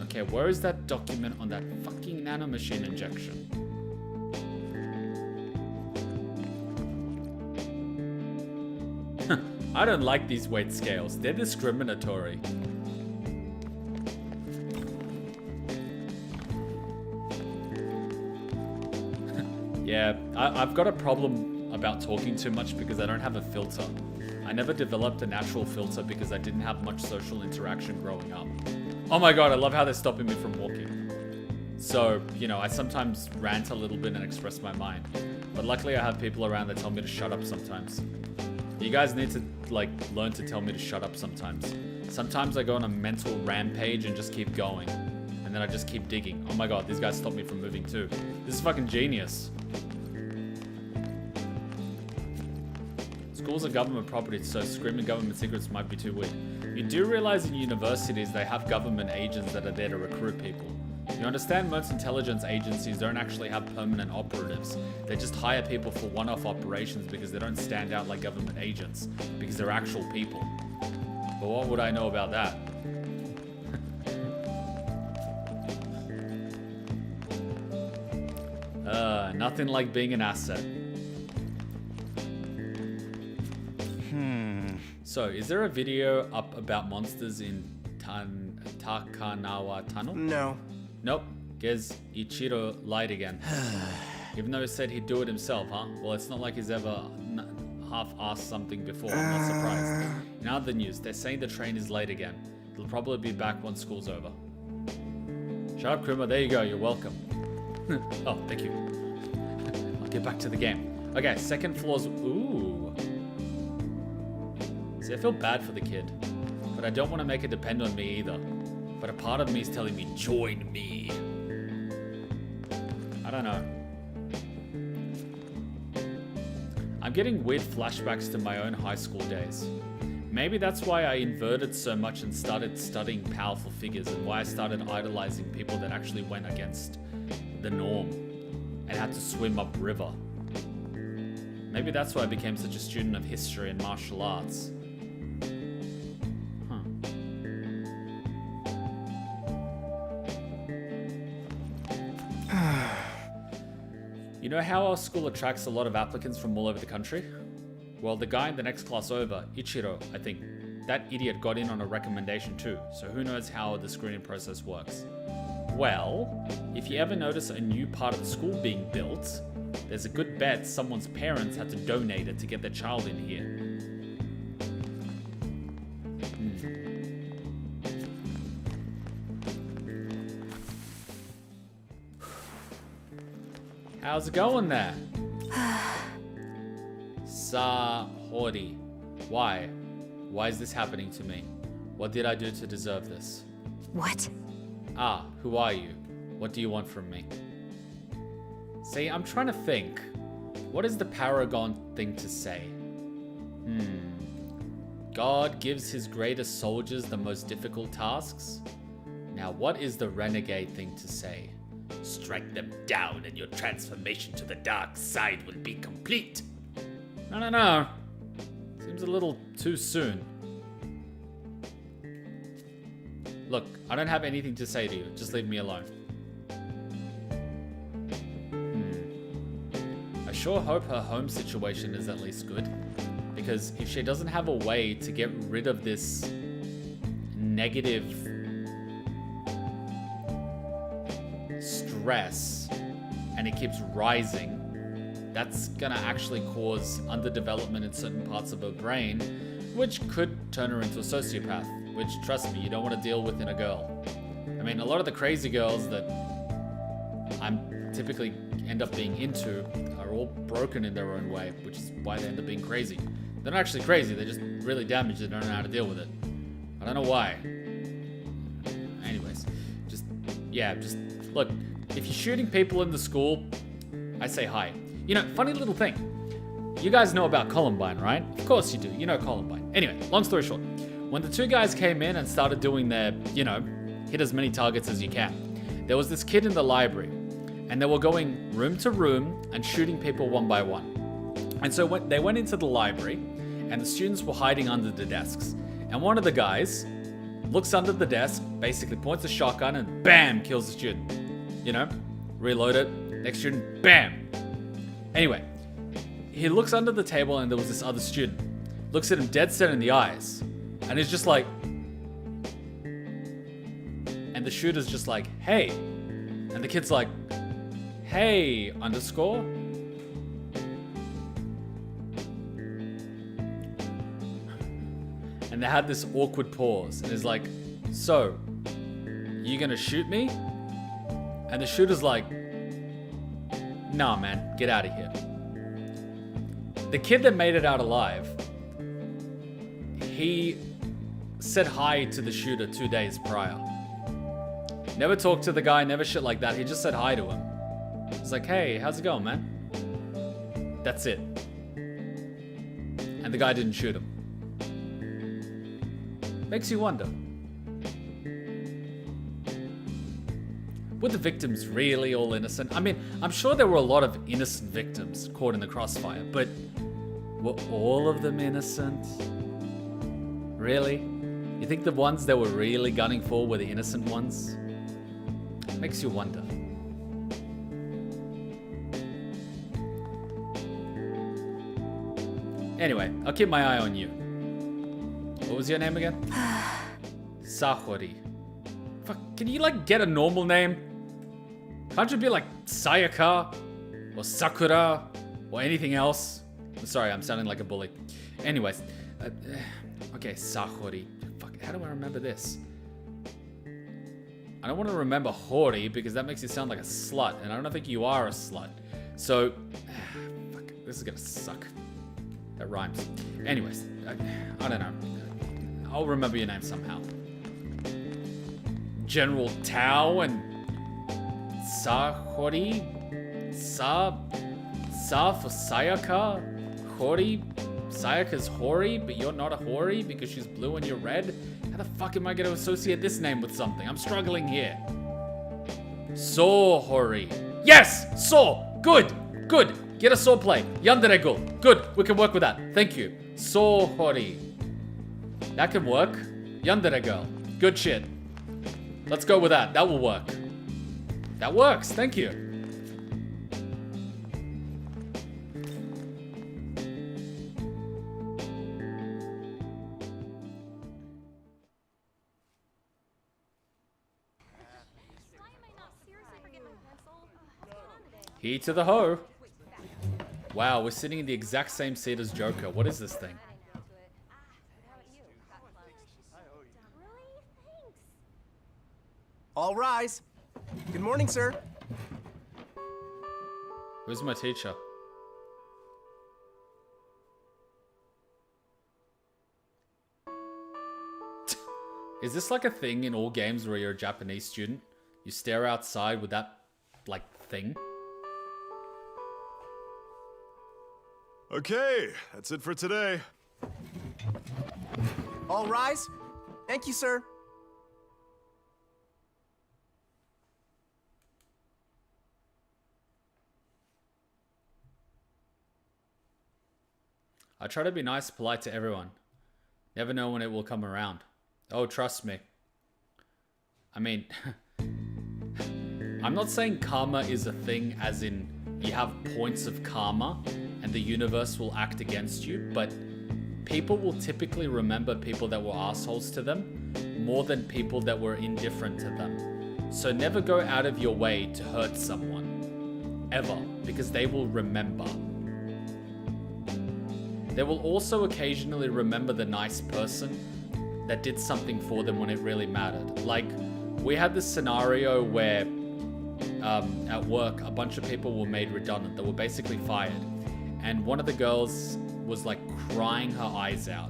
Okay, where is that document on that fucking nanomachine injection? I don't like these weight scales. They're discriminatory. Yeah, I've got a problem about talking too much because I don't have a filter. I never developed a natural filter because I didn't have much social interaction growing up. Oh my god, I love how they're stopping me from walking. So, you know, I sometimes rant a little bit and express my mind. But luckily I have people around that tell me to shut up sometimes. You guys need to, like, learn to tell me to shut up sometimes. Sometimes I go on a mental rampage and just keep going. And then I just keep digging. Oh my god, these guys stopped me from moving too. This is fucking genius. Schools are government property, so screaming government secrets might be too weak. You do realize in universities they have government agents that are there to recruit people. You understand most intelligence agencies don't actually have permanent operatives. They just hire people for one-off operations because they don't stand out like government agents, because they're actual people. But what would I know about that? Nothing like being an asset. So, is there a video up about monsters in Takanawa Tunnel? No. Nope. Guess Ichiro lied again. Even though he said he'd do it himself, huh? Well, it's not like he's ever half-asked something before. I'm not surprised. In other news, they're saying the train is late again. It'll probably be back once school's over. Shut up, Kuma. There you go. You're welcome. Oh, thank you. I'll get back to the game. Okay, second floor's... Ooh. See, I feel bad for the kid. But I don't want to make it depend on me either. But a part of me is telling me, join me. I don't know. I'm getting weird flashbacks to my own high school days. Maybe that's why I inverted so much and started studying powerful figures, and why I started idolizing people that actually went against the norm and had to swim upriver. Maybe that's why I became such a student of history and martial arts. You know how our school attracts a lot of applicants from all over the country? Well, the guy in the next class over, Ichiro, I think, that idiot got in on a recommendation too, so who knows how the screening process works. Well, if you ever notice a new part of the school being built, there's a good bet someone's parents had to donate it to get their child in here. How's it going there? Sahori. Why? Why is this happening to me? What did I do to deserve this? What? Ah, who are you? What do you want from me? See, I'm trying to think. What is the Paragon thing to say? God gives his greatest soldiers the most difficult tasks? Now, what is the Renegade thing to say? Strike them down and your transformation to the dark side will be complete. I don't know. Seems a little too soon. Look, I don't have anything to say to you. Just leave me alone. I sure hope her home situation is at least good. Because if she doesn't have a way to get rid of this negative stress and it keeps rising, that's gonna actually cause underdevelopment in certain parts of her brain, which could turn her into a sociopath, which, trust me, you don't want to deal with in a girl. I mean, a lot of the crazy girls that I'm typically end up being into are all broken in their own way, which is why they end up being crazy. They're not actually crazy, they're just really damaged and don't know how to deal with it. I don't know why. Anyways, just look, if you're shooting people in the school, I say hi. You know, funny little thing. You guys know about Columbine, right? Of course you do. You know Columbine. Anyway, long story short. When the two guys came in and started doing their, you know, hit as many targets as you can, there was this kid in the library. And they were going room to room and shooting people one by one. And so they went into the library and the students were hiding under the desks. And one of the guys looks under the desk, basically points a shotgun and bam, kills the student. You know, reload it, next student, bam. Anyway, he looks under the table and there was this other student. Looks at him dead set in the eyes. And he's just like... And the shooter's just like, hey. And the kid's like, hey, underscore. And they had this awkward pause. And he's like, so, you gonna shoot me? And the shooter's like, nah, man, get out of here. The kid that made it out alive, he said hi to the shooter 2 days prior. Never talked to the guy, never shit like that. He just said hi to him. He's like, hey, how's it going, man? That's it. And the guy didn't shoot him. Makes you wonder. Were the victims really all innocent? I mean, I'm sure there were a lot of innocent victims caught in the crossfire, but were all of them innocent? Really? You think the ones they were really gunning for were the innocent ones? Makes you wonder. Anyway, I'll keep my eye on you. What was your name again? Sahori. Fuck, can you like get a normal name? Can't you be like Sayaka? Or Sakura? Or anything else? I'm sorry, I'm sounding like a bully. Anyways. Okay, Sahori. Fuck, how do I remember this? I don't want to remember Hori because that makes you sound like a slut. And I don't think you are a slut. So, fuck, this is gonna suck. That rhymes. Anyways, I don't know. I'll remember your name somehow. General Tao and Sahori? Sa for Sayaka? Hori? Sayaka's Hori, but you're not a Hori because she's blue and you're red? How the fuck am I going to associate this name with something? I'm struggling here. So Hori. Yes! So! Good! Good! Get a saw play. Yanderegul. Good. We can work with that. Thank you. So Hori. That can work. Yanderegul. Good shit. Let's go with that. That will work. That works. Thank you. He to the ho. Wow, we're sitting in the exact same seat as Joker. What is this thing? All rise. Good morning, sir. Who's my teacher? Is this like a thing in all games where you're a Japanese student? You stare outside with that, like, thing? Okay, that's it for today. All rise. Thank you, sir. I try to be nice, polite to everyone. Never know when it will come around. Oh, trust me. I mean, I'm not saying karma is a thing as in you have points of karma and the universe will act against you, but people will typically remember people that were assholes to them more than people that were indifferent to them. So never go out of your way to hurt someone, ever, because they will remember. They will also occasionally remember the nice person that did something for them when it really mattered. Like, we had this scenario where at work, a bunch of people were made redundant. They were basically fired. And one of the girls was like crying her eyes out.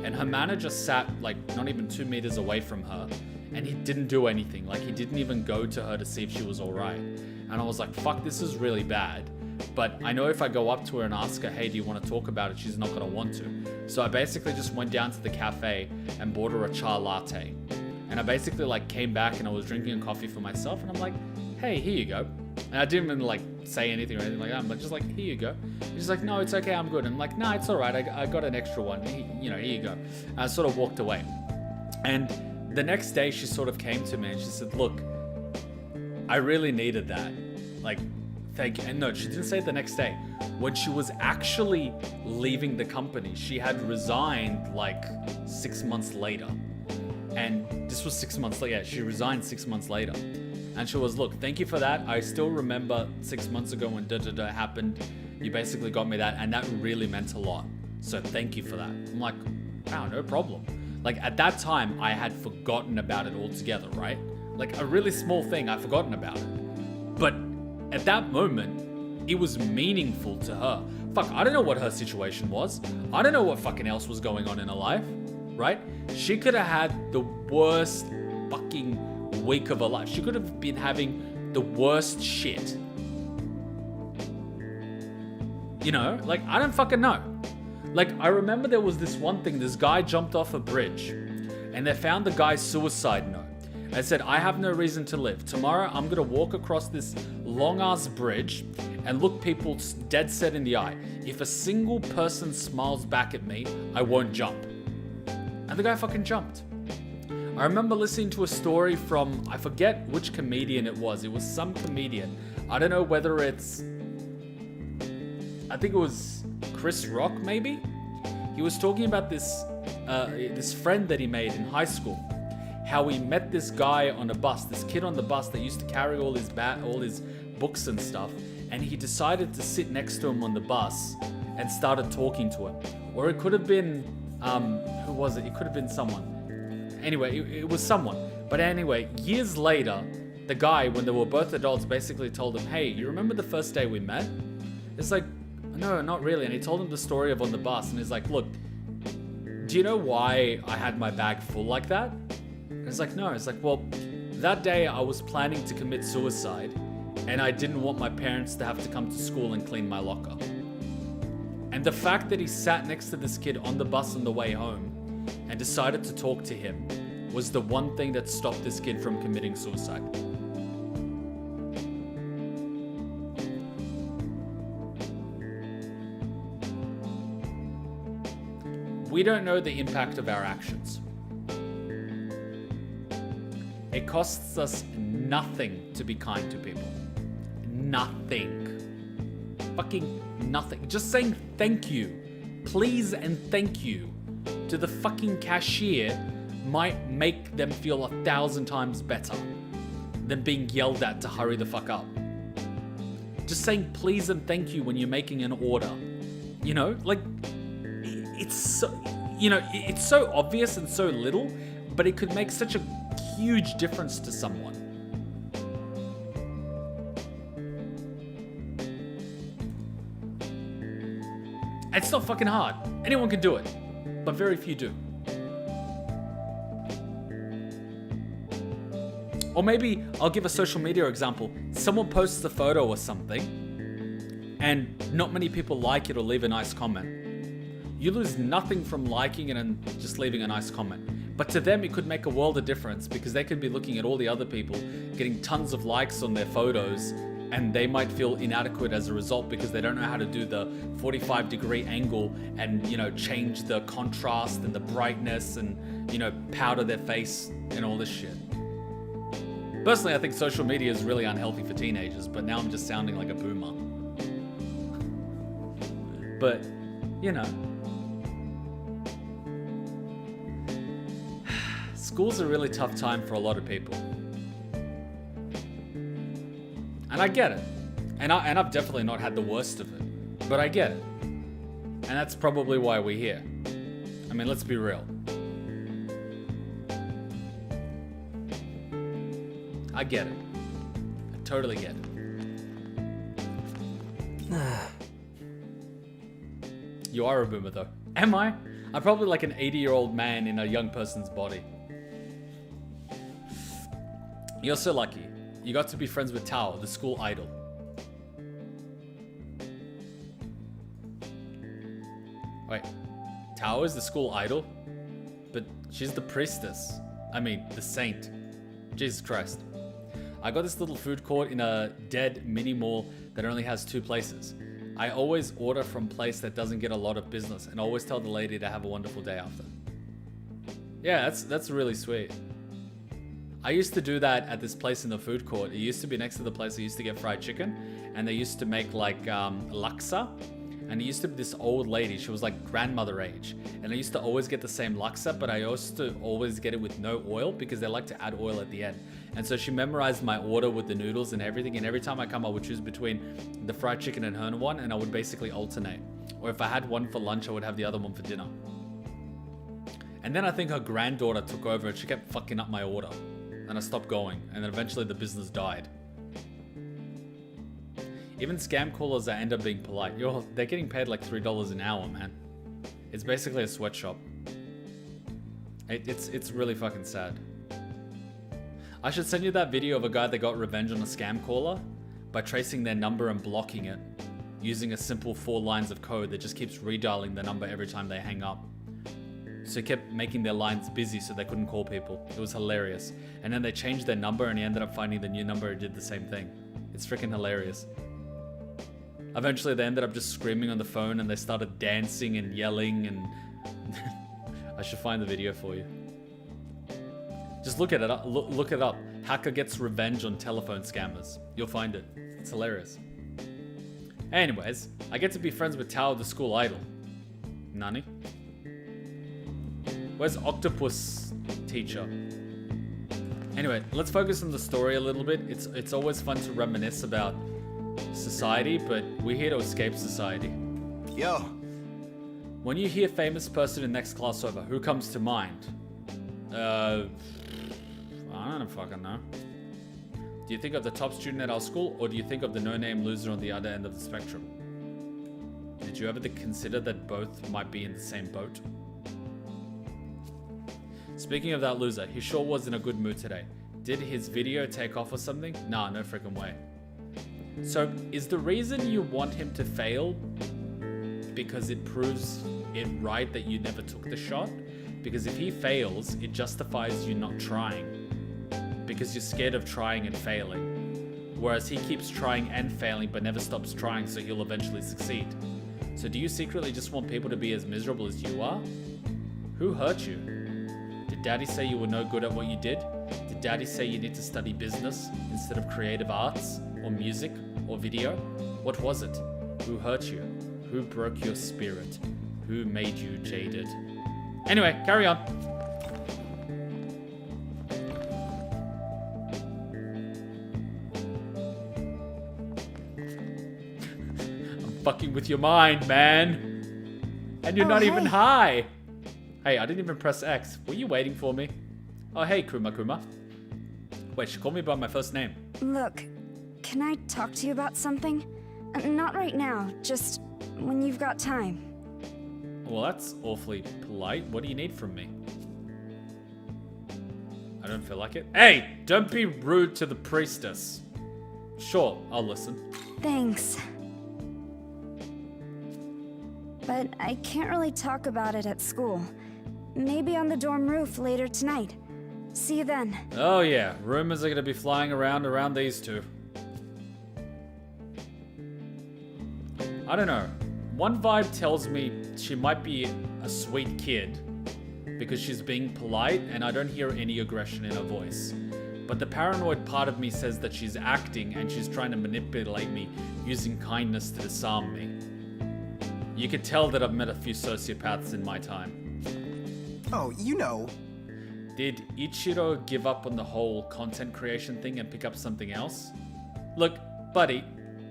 And her manager sat like not even 2 meters away from her. And he didn't do anything. Like, he didn't even go to her to see if she was all right. And I was like, fuck, this is really bad. But I know if I go up to her and ask her, hey, do you want to talk about it? She's not going to want to. So I basically just went down to the cafe and bought her a chai latte. And I basically like came back and I was drinking a coffee for myself. And I'm like, hey, here you go. And I didn't even like say anything or anything like that. I'm just like, here you go. And she's like, no, it's okay, I'm good. And I'm like, no, it's all right. I got an extra one. You know, here you go. And I sort of walked away. And the next day she sort of came to me and she said, look, I really needed that. Like, thank you. And no, she didn't say it the next day. When she was actually leaving the company, she had resigned like 6 months later. And this was 6 months later. Yeah, she resigned 6 months later. And she was, look, thank you for that. I still remember 6 months ago when da-da-da happened. You basically got me that, and that really meant a lot. So thank you for that. I'm like, wow, no problem. Like, at that time, I had forgotten about it altogether, right? Like, a really small thing, I'd forgotten about it. But at that moment, it was meaningful to her. Fuck, I don't know what her situation was. I don't know what fucking else was going on in her life, right? She could have had the worst fucking week of her life. She could have been having the worst shit. You know, like, I don't fucking know. Like, I remember there was this one thing, this guy jumped off a bridge and they found the guy's suicide note. I said, I have no reason to live. Tomorrow, I'm gonna walk across this long-ass bridge and look people dead set in the eye. If a single person smiles back at me, I won't jump. And the guy fucking jumped. I remember listening to a story from, I forget which comedian it was. It was some comedian. I don't know whether it's, I think it was Chris Rock, maybe? He was talking about this friend that he made in high school. How he met this guy on a bus, this kid on the bus that used to carry all his books and stuff, and he decided to sit next to him on the bus and started talking to him. Or it could have been, who was it? It could have been someone. Anyway, it was someone. But anyway, years later, the guy, when they were both adults, basically told him, hey, you remember the first day we met? It's like, no, not really. And he told him the story of on the bus, and he's like, look, do you know why I had my bag full like that? And it's like, no. It's like, well, that day I was planning to commit suicide, and I didn't want my parents to have to come to school and clean my locker. And the fact that he sat next to this kid on the bus on the way home and decided to talk to him was the one thing that stopped this kid from committing suicide. We don't know the impact of our actions. It costs us nothing to be kind to people. Nothing. Fucking nothing. Just saying thank you, please and thank you to the fucking cashier might make them feel 1,000 times better than being yelled at to hurry the fuck up. Just saying please and thank you when you're making an order. You know, like, it's so, you know, it's so obvious and so little, but it could make such a huge difference to someone. It's not fucking hard. Anyone can do it, but very few do. Or maybe I'll give a social media example. Someone posts a photo or something, and not many people like it or leave a nice comment. You lose nothing from liking it and just leaving a nice comment. But to them, it could make a world of difference because they could be looking at all the other people getting tons of likes on their photos and they might feel inadequate as a result because they don't know how to do the 45-degree angle and, you know, change the contrast and the brightness and, you know, powder their face and all this shit. Personally, I think social media is really unhealthy for teenagers, but now I'm just sounding like a boomer. But, you know. School's a really tough time for a lot of people. And I get it. And I've definitely not had the worst of it. But I get it. And that's probably why we're here. I mean, let's be real. I get it. I totally get it. You are a boomer though. Am I? I'm probably like an 80-year-old man in a young person's body. You're so lucky. You got to be friends with Tao, the school idol. Wait, Tao is the school idol? But she's the priestess. I mean, the saint. Jesus Christ. I got this little food court in a dead mini mall that only has 2 places. I always order from a place that doesn't get a lot of business and always tell the lady to have a wonderful day after. Yeah, that's really sweet. I used to do that at this place in the food court. It used to be next to the place I used to get fried chicken, and they used to make like laksa. And it used to be this old lady. She was like grandmother age. And I used to always get the same laksa, but I used to always get it with no oil because they like to add oil at the end. And so she memorized my order with the noodles and everything. And every time I come, I would choose between the fried chicken and her one, and I would basically alternate. Or if I had one for lunch, I would have the other one for dinner. And then I think her granddaughter took over and she kept fucking up my order. And I stopped going. And then eventually the business died. Even scam callers that end up being polite. They're getting paid like $3 an hour, man. It's basically a sweatshop. It's really fucking sad. I should send you that video of a guy that got revenge on a scam caller by tracing their number and blocking it using a simple 4 lines of code that just keeps redialing the number every time they hang up. So he kept making their lines busy so they couldn't call people. It was hilarious. And then they changed their number and he ended up finding the new number and did the same thing. It's freaking hilarious. Eventually they ended up just screaming on the phone and they started dancing and yelling and... I should find the video for you. Just look at it up. Look it up. Hacker gets revenge on telephone scammers. You'll find it. It's hilarious. Anyways, I get to be friends with Tao, the school idol. Nani? Where's Octopus teacher? Anyway, let's focus on the story a little bit. It's always fun to reminisce about society, but we're here to escape society. Yo. When you hear famous person in next class over, who comes to mind? I don't fucking know. Do you think of the top student at our school, or do you think of the no-name loser on the other end of the spectrum? Did you ever consider that both might be in the same boat? Speaking of that loser, he sure was in a good mood today. Did his video take off or something? Nah, no freaking way. So, is the reason you want him to fail because it proves it right that you never took the shot? Because if he fails, it justifies you not trying. Because you're scared of trying and failing. Whereas he keeps trying and failing but never stops trying, so he'll eventually succeed. So do you secretly just want people to be as miserable as you are? Who hurt you? Did Daddy say you were no good at what you did? Did Daddy say you need to study business instead of creative arts? Or music? Or video? What was it? Who hurt you? Who broke your spirit? Who made you jaded? Anyway, carry on. I'm fucking with your mind, man. And you're not even high. Hey, I didn't even press X. Were you waiting for me? Oh, hey, Kuma. Wait, she called me by my first name. Look, can I talk to you about something? Not right now, just when you've got time. Well, that's awfully polite. What do you need from me? I don't feel like it. Hey, don't be rude to the priestess. Sure, I'll listen. Thanks. But I can't really talk about it at school. Maybe on the dorm roof later tonight. See you then. Oh yeah, rumors are gonna be flying around these two. I don't know. One vibe tells me she might be a sweet kid because she's being polite and I don't hear any aggression in her voice. But the paranoid part of me says that she's acting and she's trying to manipulate me using kindness to disarm me. You could tell that I've met a few sociopaths in my time. Oh, you know. Did Ichiro give up on the whole content creation thing and pick up something else? Look, buddy,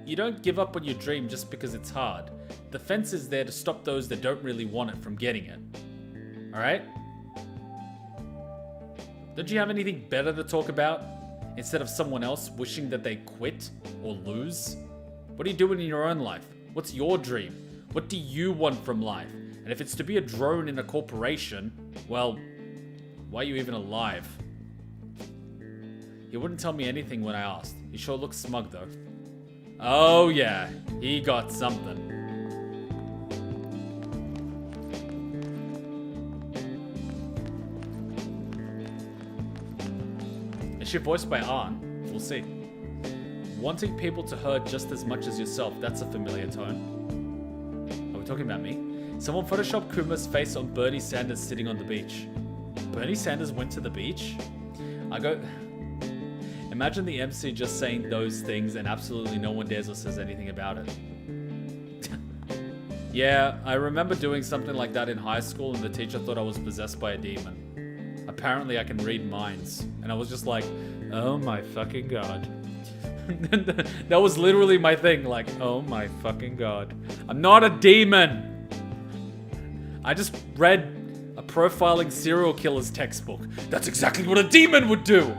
you don't give up on your dream just because it's hard. The fence is there to stop those that don't really want it from getting it. Alright? Don't you have anything better to talk about? Instead of someone else wishing that they quit or lose? What are you doing in your own life? What's your dream? What do you want from life? And if it's to be a drone in a corporation, well, why are you even alive? He wouldn't tell me anything when I asked. He sure looks smug though. Oh yeah, he got something. Is she voiced by Arn? We'll see. Wanting people to hurt just as much as yourself, that's a familiar tone. Are we talking about me? Someone photoshopped Kuma's face on Bernie Sanders sitting on the beach. Bernie Sanders went to the beach? Imagine the MC just saying those things and absolutely no one dares or says anything about it. Yeah, I remember doing something like that in high school and the teacher thought I was possessed by a demon. Apparently I can read minds. And I was just like, oh my fucking god. That was literally my thing, like, oh my fucking god. I'm not a demon! I just read a profiling serial killer's textbook. That's exactly what a demon would do!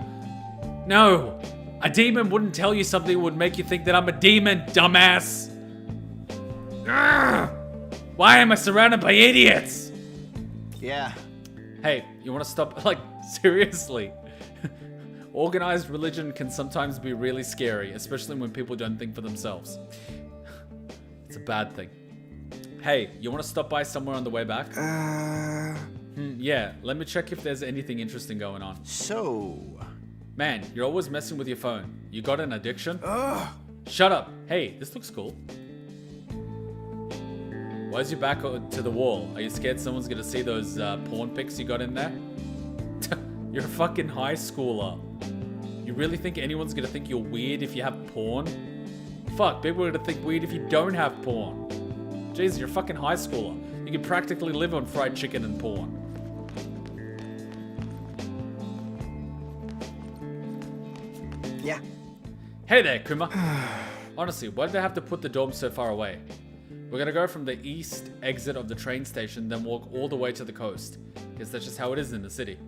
No! A demon wouldn't tell you something that would make you think that I'm a demon, dumbass! Urgh! Why am I surrounded by idiots? Yeah. Hey, you wanna stop? Like, seriously. Organized religion can sometimes be really scary, especially when people don't think for themselves. It's a bad thing. Hey, you wanna stop by somewhere on the way back? Yeah, let me check if there's anything interesting going on. So... Man, you're always messing with your phone. You got an addiction? Ugh. Shut up. Hey, this looks cool. Why is your back to the wall? Are you scared someone's gonna see those porn pics you got in there? You're a fucking high schooler. You really think anyone's gonna think you're weird if you have porn? Fuck, people are gonna think weird if you don't have porn. Jeez, you're a fucking high schooler. You can practically live on fried chicken and porn. Yeah. Hey there, Kuma. Honestly, why did they have to put the dorm so far away? We're gonna go from the east exit of the train station, then walk all the way to the coast. Guess that's just how it is in the city.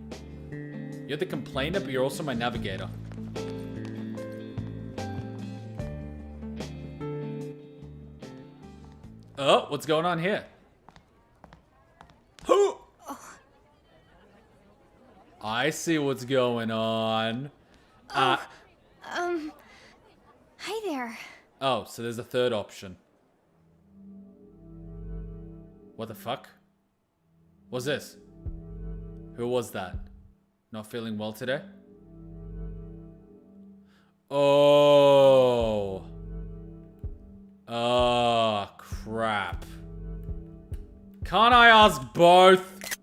You're the complainer, but you're also my navigator. Oh, what's going on here? I see what's going on. Hi there. Oh, so there's a third option. What the fuck? What's this? Who was that? Not feeling well today? Oh. Oh, crap. Can't I ask both?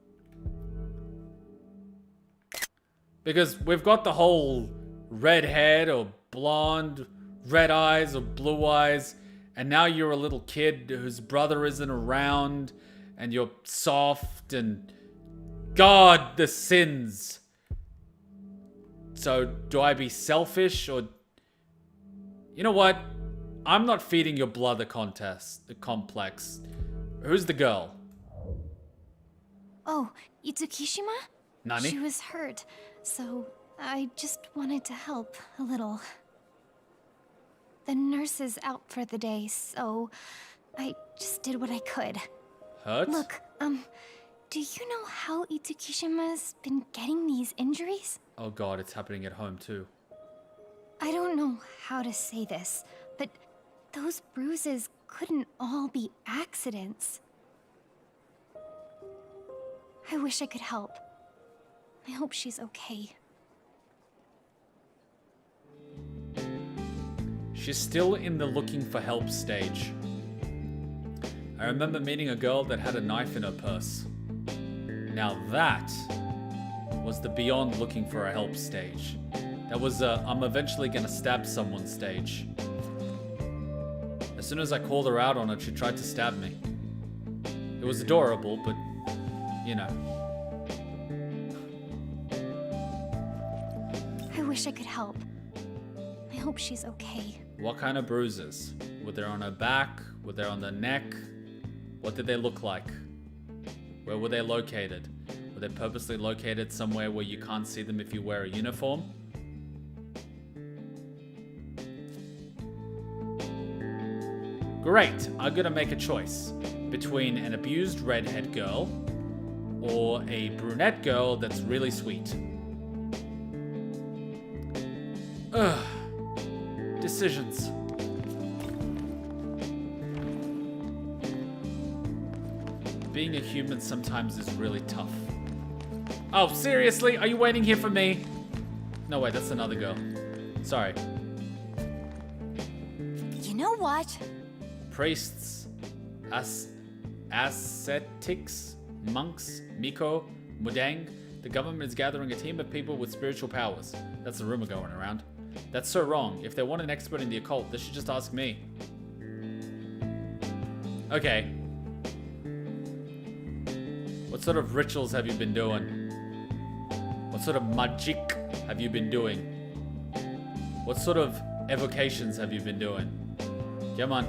Because we've got the whole red head or blonde, red eyes or blue eyes, and now you're a little kid whose brother isn't around, and you're soft, and God, the sins. So, do I be selfish, or... You know what? I'm not feeding your blood the complex. Who's the girl? Oh, Itsukishima? Nani? She was hurt, so I just wanted to help a little. The nurse is out for the day, so I just did what I could. Hurt? Look, do you know how Itsukishima's been getting these injuries? Oh god, it's happening at home too. I don't know how to say this, but those bruises couldn't all be accidents. I wish I could help. I hope she's okay. She's still in the looking for help stage. I remember meeting a girl that had a knife in her purse. Now that was the beyond looking for a help stage. That was I'm eventually gonna stab someone stage. As soon as I called her out on it, she tried to stab me. It was adorable, but, you know. I wish I could help. I hope she's okay. What kind of bruises? Were they on her back? Were they on the neck? What did they look like? Where were they located? Were they purposely located somewhere where you can't see them if you wear a uniform? Great, I'm gonna make a choice between an abused redhead girl or a brunette girl that's really sweet. Ugh. Decisions. Being a human sometimes is really tough. Oh, seriously? Are you waiting here for me? No, wait, that's another girl. Sorry. You know what? Priests, ascetics, monks, Miko, Mudang. The government is gathering a team of people with spiritual powers. That's the rumor going around. That's so wrong. If they want an expert in the occult, they should just ask me. Okay. What sort of rituals have you been doing? What sort of magic have you been doing? What sort of evocations have you been doing? Come on.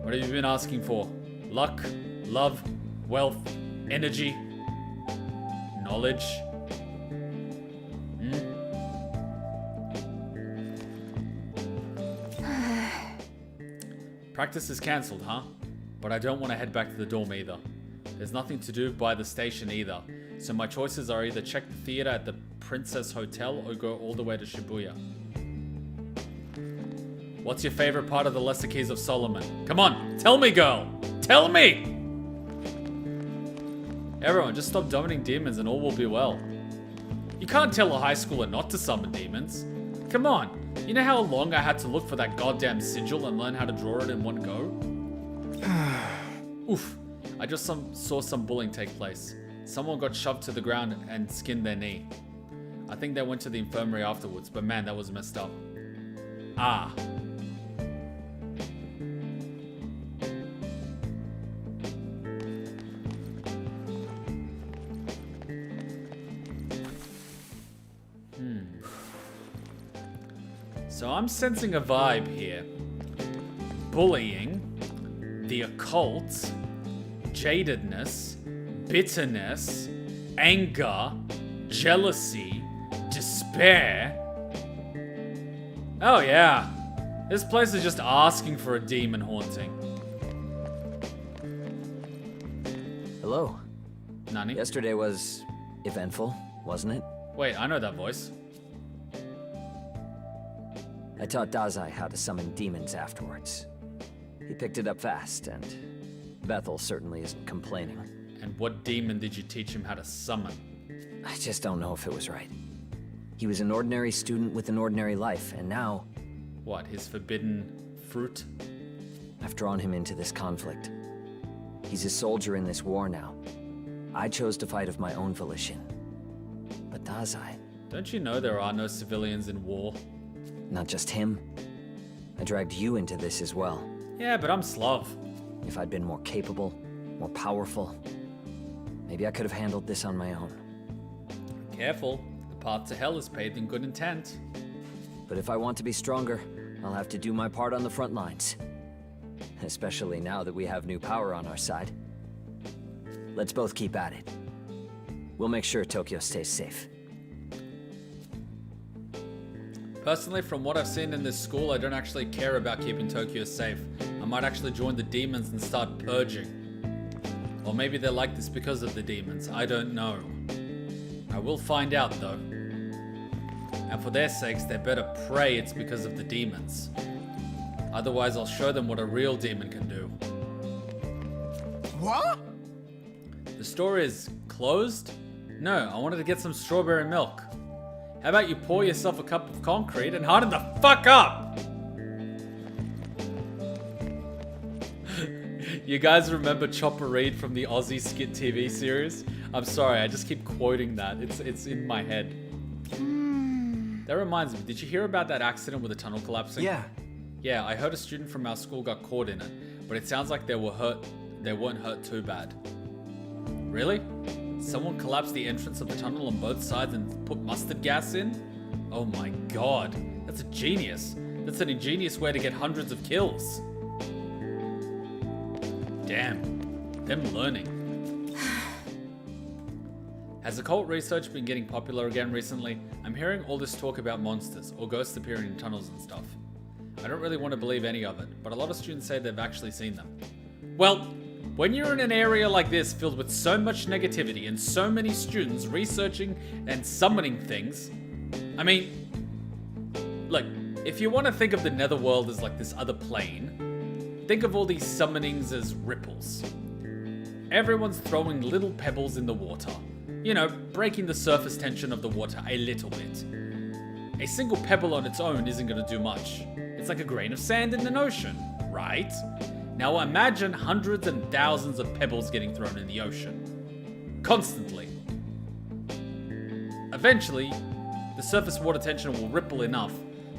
What have you been asking for? Luck, love, wealth, energy, knowledge? Practice is cancelled, huh? But I don't want to head back to the dorm either. There's nothing to do by the station either. So my choices are either check the theater at the Princess Hotel or go all the way to Shibuya. What's your favorite part of the Lesser Keys of Solomon? Come on, tell me, girl! Tell me! Everyone, just stop summoning demons and all will be well. You can't tell a high schooler not to summon demons. Come on, you know how long I had to look for that goddamn sigil and learn how to draw it in one go? Oof, I just saw some bullying take place. Someone got shoved to the ground and skinned their knee. I think they went to the infirmary afterwards, but man, that was messed up. Ah. So I'm sensing a vibe here. Bullying, the occult, jadedness, bitterness, anger, jealousy, despair. Oh yeah, this place is just asking for a demon haunting. Hello. Nani? Yesterday was eventful, wasn't it? Wait, I know that voice. I taught Dazai how to summon demons afterwards. He picked it up fast, and Bethel certainly isn't complaining. And what demon did you teach him how to summon? I just don't know if it was right. He was an ordinary student with an ordinary life, and now... What, his forbidden fruit? I've drawn him into this conflict. He's a soldier in this war now. I chose to fight of my own volition. But Dazai... Don't you know there are no civilians in war? Not just him. I dragged you into this as well. Yeah, but I'm Slav. If I'd been more capable, more powerful, maybe I could have handled this on my own. Careful, the path to hell is paved in good intent. But if I want to be stronger, I'll have to do my part on the front lines. Especially now that we have new power on our side. Let's both keep at it. We'll make sure Tokyo stays safe. Personally, from what I've seen in this school, I don't actually care about keeping Tokyo safe. I might actually join the demons and start purging. Or maybe they're like this because of the demons, I don't know. I will find out though. And for their sakes, they better pray it's because of the demons. Otherwise, I'll show them what a real demon can do. What? The store is closed? No, I wanted to get some strawberry milk. How about you pour yourself a cup of concrete and harden the fuck up? You guys remember Chopper Reed from the Aussie Skit TV series? I'm sorry, I just keep quoting that. It's in my head. That reminds me, did you hear about that accident with the tunnel collapsing? Yeah. Yeah, I heard a student from our school got caught in it, but it sounds like they weren't hurt too bad. Really? Someone collapsed the entrance of the tunnel on both sides and put mustard gas in? Oh my god, that's a genius. That's an ingenious way to get hundreds of kills. Damn, them learning. Has occult research been getting popular again recently? I'm hearing all this talk about monsters, or ghosts appearing in tunnels and stuff. I don't really want to believe any of it, but a lot of students say they've actually seen them. Well, when you're in an area like this filled with so much negativity and so many students researching and summoning things, I mean, look, if you want to think of the netherworld as like this other plane, think of all these summonings as ripples. Everyone's throwing little pebbles in the water, you know, breaking the surface tension of the water a little bit. A single pebble on its own isn't going to do much. It's like a grain of sand in an ocean, right? Now imagine hundreds and thousands of pebbles getting thrown in the ocean. Constantly. Eventually, the surface water tension will ripple enough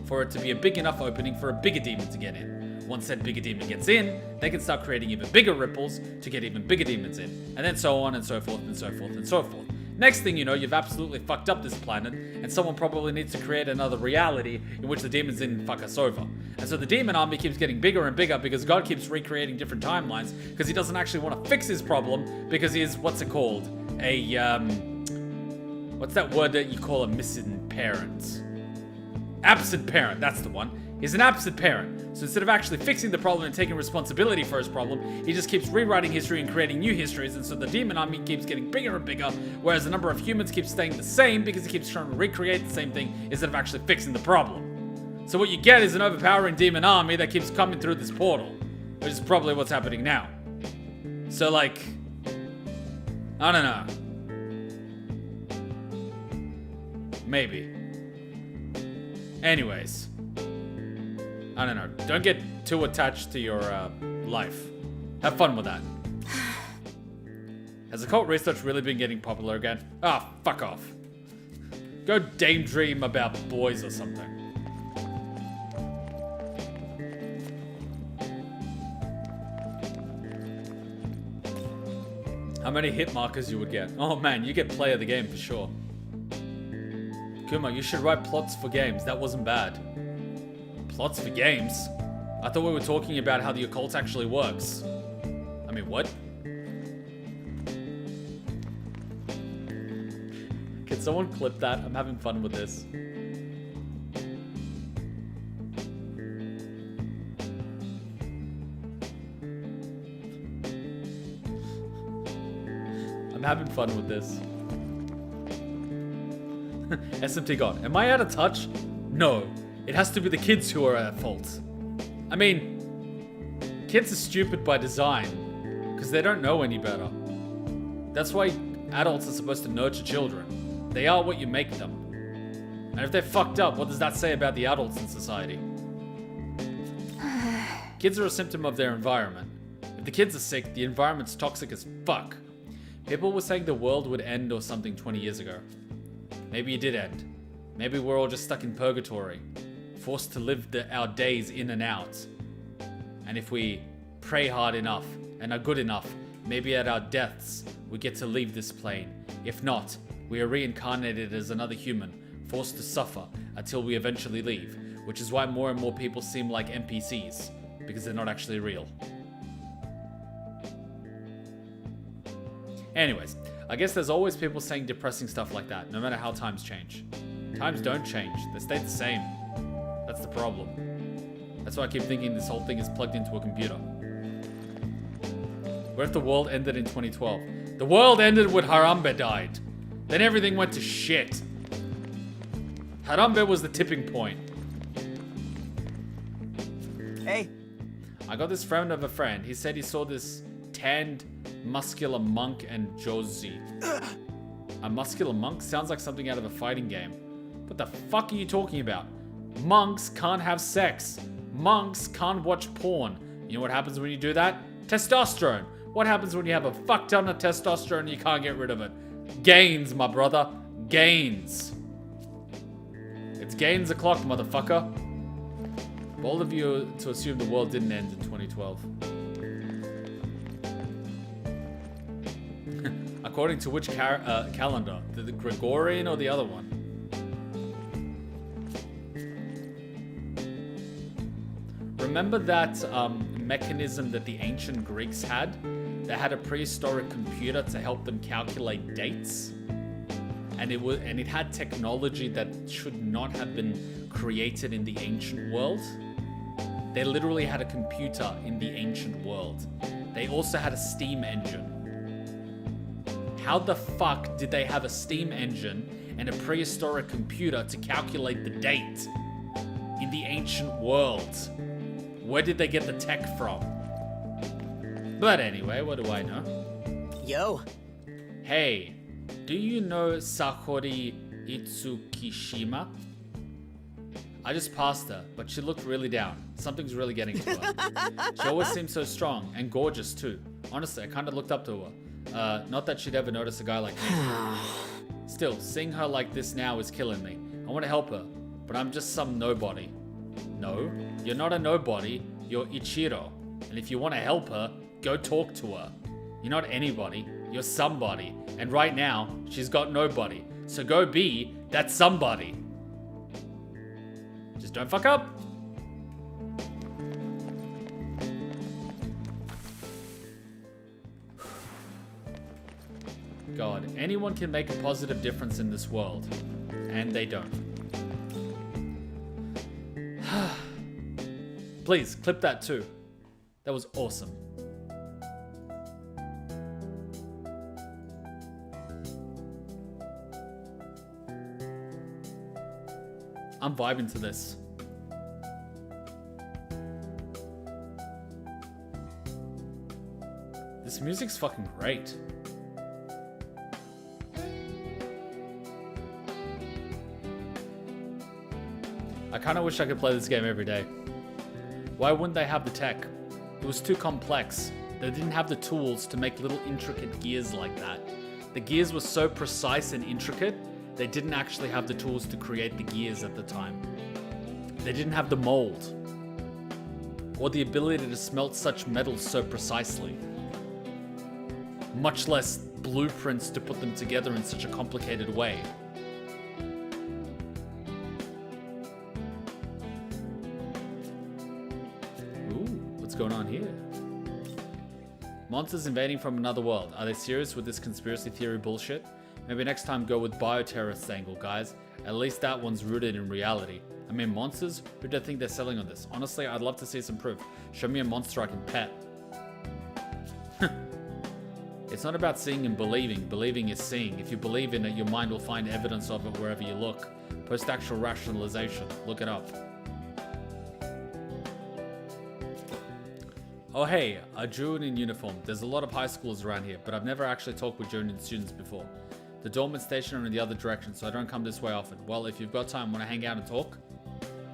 for it to be a big enough opening for a bigger demon to get in. Once that bigger demon gets in, they can start creating even bigger ripples to get even bigger demons in. And then so on and so forth and so forth and so forth. Next thing you know, you've absolutely fucked up this planet, and someone probably needs to create another reality in which the demons didn't fuck us over. And so the demon army keeps getting bigger and bigger because God keeps recreating different timelines because he doesn't actually want to fix his problem because he is, what's it called? What's that word that you call a missing parent? Absent parent, that's the one. He's an absent parent. So instead of actually fixing the problem and taking responsibility for his problem, he just keeps rewriting history and creating new histories, and so the demon army keeps getting bigger and bigger, whereas the number of humans keeps staying the same because he keeps trying to recreate the same thing instead of actually fixing the problem. So what you get is an overpowering demon army that keeps coming through this portal, which is probably what's happening now. So like, I don't know. Maybe. Anyways. I don't know. Don't get too attached to your life. Have fun with that. Has occult research really been getting popular again? Ah, fuck off. Go daydream about boys or something. How many hit markers you would get? Oh man, you get play of the game for sure. Kuma, you should write plots for games. That wasn't bad. Plots for games? I thought we were talking about how the occult actually works. I mean, what? Can someone clip that? I'm having fun with this. I'm having fun with this. SMT God, am I out of touch? No. It has to be the kids who are at fault. I mean, kids are stupid by design, because they don't know any better. That's why adults are supposed to nurture children. They are what you make them. And if they're fucked up, what does that say about the adults in society? Kids are a symptom of their environment. If the kids are sick, the environment's toxic as fuck. People were saying the world would end or something 20 years ago. Maybe it did end. Maybe we're all just stuck in purgatory. Forced to live our days in and out. And if we pray hard enough and are good enough, maybe at our deaths, we get to leave this plane. If not, we are reincarnated as another human, forced to suffer until we eventually leave, which is why more and more people seem like NPCs, because they're not actually real. Anyways, I guess there's always people saying depressing stuff like that, no matter how times change. Times don't change, they stay the same. That's the problem. That's why I keep thinking this whole thing is plugged into a computer. What if the world ended in 2012? The world ended when Harambe died. Then everything went to shit. Harambe was the tipping point. Hey. I got this friend of a friend. He said he saw this tanned, muscular monk and Josie. A muscular monk? Sounds like something out of a fighting game. What the fuck are you talking about? Monks can't have sex. Monks can't watch porn. You know what happens when you do that? Testosterone. What happens when you have a fuck ton of testosterone and you can't get rid of it? Gains, my brother. Gains. It's gains o'clock, motherfucker. Bold of you to assume the world didn't end in 2012. According to which calendar? The Gregorian or the other one? Remember that mechanism that the ancient Greeks had? They had a prehistoric computer to help them calculate dates, and it had technology that should not have been created in the ancient world. They literally had a computer in the ancient world. They also had a steam engine. How the fuck did they have a steam engine and a prehistoric computer to calculate the date in the ancient world? Where did they get the tech from? But anyway, what do I know? Yo. Hey, do you know Sakori Itsukishima? I just passed her, but she looked really down. Something's really getting to her. She always seemed so strong and gorgeous too. Honestly, I kind of looked up to her. Not that she'd ever notice a guy like me. Still, seeing her like this now is killing me. I want to help her, but I'm just some nobody. No, you're not a nobody, you're Ichiro. And if you want to help her, go talk to her. You're not anybody, you're somebody. And right now, she's got nobody. So go be that somebody. Just don't fuck up. God, anyone can make a positive difference in this world. And they don't. Please, clip that too. That was awesome. I'm vibing to this. This music's fucking great. I kinda wish I could play this game every day. Why wouldn't they have the tech? It was too complex. They didn't have the tools to make little intricate gears like that. The gears were so precise and intricate, they didn't actually have the tools to create the gears at the time. They didn't have the mold, or the ability to smelt such metals so precisely. Much less blueprints to put them together in such a complicated way. What's going on here? Monsters invading from another world. Are they serious with this conspiracy theory bullshit? Maybe next time go with bioterrorist angle, guys. At least that one's rooted in reality. I mean, monsters? Who do they think they're selling on this? Honestly, I'd love to see some proof. Show me a monster I can pet. It's not about seeing and believing. Believing is seeing. If you believe in it, your mind will find evidence of it wherever you look. Post-actual rationalization. Look it up. Oh hey, a June in uniform. There's a lot of high schools around here, but I've never actually talked with Junior students before. The dormant station are in the other direction, so I don't come this way often. Well, if you've got time, want to hang out and talk?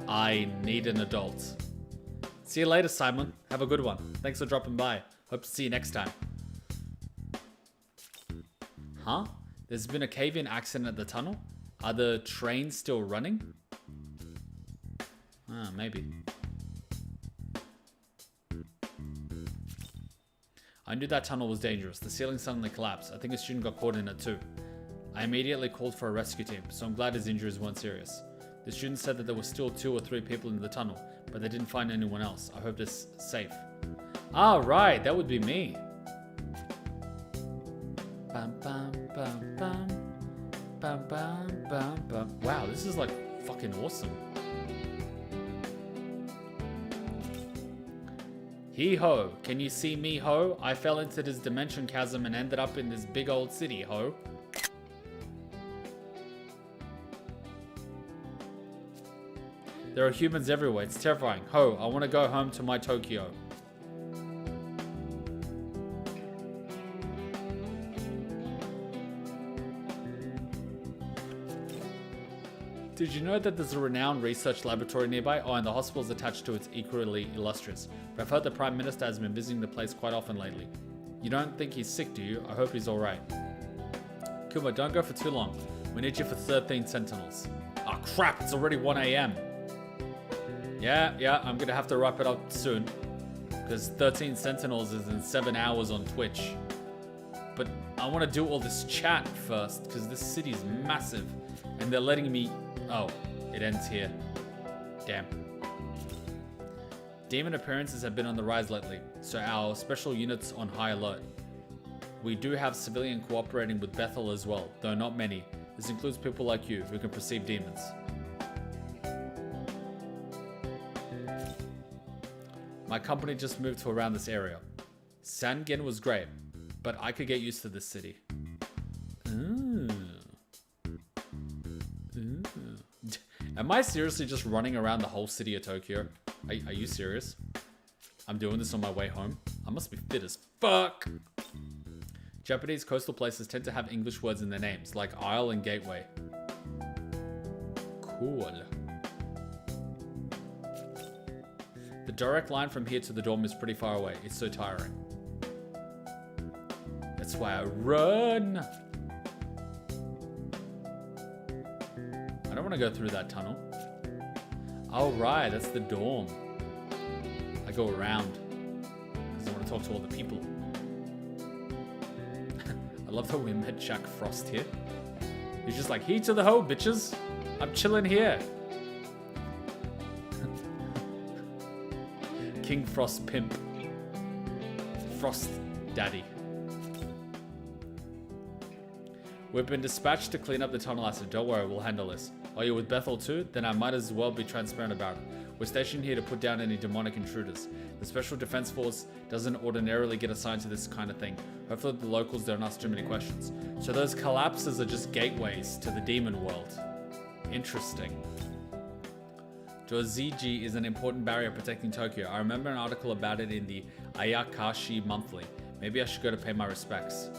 I need an adult. See you later, Simon. Have a good one. Thanks for dropping by. Hope to see you next time. Huh? There's been a cave-in accident at the tunnel? Are the trains still running? Ah, maybe. I knew that tunnel was dangerous. The ceiling suddenly collapsed. I think a student got caught in it too. I immediately called for a rescue team, so I'm glad his injuries weren't serious. The student said that there were still 2 or 3 people in the tunnel, but they didn't find anyone else. I hope they're safe. Ah, right, that would be me. Bum, bum, bum, bum. Bum, bum, bum, bum. Wow, this is like fucking awesome. Hee-ho, can you see me, ho? I fell into this dimension chasm and ended up in this big old city, ho. There are humans everywhere, it's terrifying. Ho, I want to go home to my Tokyo. Did you know that there's a renowned research laboratory nearby? Oh, and the hospital's attached to it's equally illustrious. But I've heard the Prime Minister has been visiting the place quite often lately. You don't think he's sick, do you? I hope he's alright. Kuma, don't go for too long. We need you for 13 Sentinels. Oh crap, it's already 1 AM. Yeah, I'm gonna have to wrap it up soon. Because 13 Sentinels is in 7 hours on Twitch. But I want to do all this chat first, because this city's massive. And they're letting me... Oh, it ends here. Damn. Demon appearances have been on the rise lately, so our special unit's on high alert. We do have civilian cooperating with Bethel as well, though not many. This includes people like you, who can perceive demons. My company just moved to around this area. Sangen was great, but I could get used to this city. Ooh. Am I seriously just running around the whole city of Tokyo? Are you serious? I'm doing this on my way home? I must be fit as fuck. Japanese coastal places tend to have English words in their names, like Isle and Gateway. Cool. The direct line from here to the dorm is pretty far away. It's so tiring. That's why I run. I don't want to go through that tunnel. Oh, right. That's the dorm. I go around because I want to talk to all the people. I love that we met Jack Frost here. He's just like, heat to the hoe, bitches. I'm chilling here. King Frost Pimp. Frost Daddy. We've been dispatched to clean up the tunnel acid. Don't worry, we'll handle this. Are you with Bethel too? Then I might as well be transparent about it. We're stationed here to put down any demonic intruders. The Special Defense Force doesn't ordinarily get assigned to this kind of thing. Hopefully the locals don't ask too many questions. So those collapses are just gateways to the demon world. Interesting. Joziji is an important barrier protecting Tokyo. I remember an article about it in the Ayakashi Monthly. Maybe I should go to pay my respects.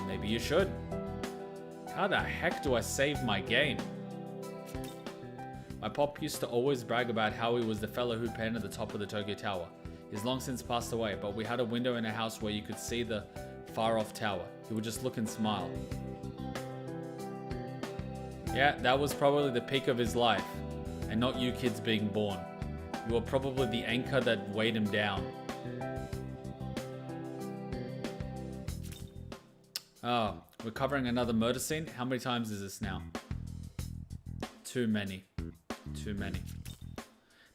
Maybe you should. How the heck do I save my game? My pop used to always brag about how he was the fellow who painted the top of the Tokyo Tower. He's long since passed away, but we had a window in a house where you could see the far-off tower. He would just look and smile. Yeah, that was probably the peak of his life, and not you kids being born. You were probably the anchor that weighed him down. Oh, we're covering another murder scene? How many times is this now? Too many. Too many.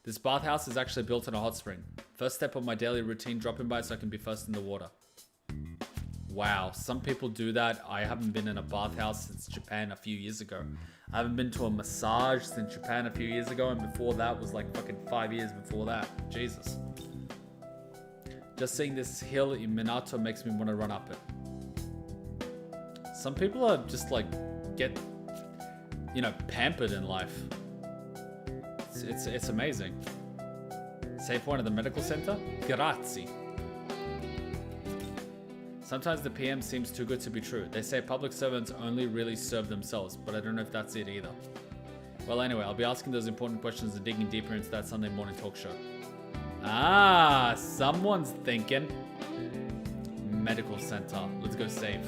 This bathhouse is actually built in a hot spring. First step of my daily routine, dropping by so I can be first in the water. Wow, some people do that. I haven't been in a bathhouse since Japan a few years ago. I haven't been to a massage since Japan a few years ago, and before that was like fucking 5 years before that. Jesus. Just seeing this hill in Minato makes me want to run up it. Some people are just like, get, you know, pampered in life. It's amazing. Safe one at the medical center? Grazie. Sometimes the PM seems too good to be true. They say public servants only really serve themselves, but I don't know if that's it either. Well, anyway, I'll be asking those important questions and digging deeper into that Sunday morning talk show. Ah, someone's thinking. Medical center. Let's go save.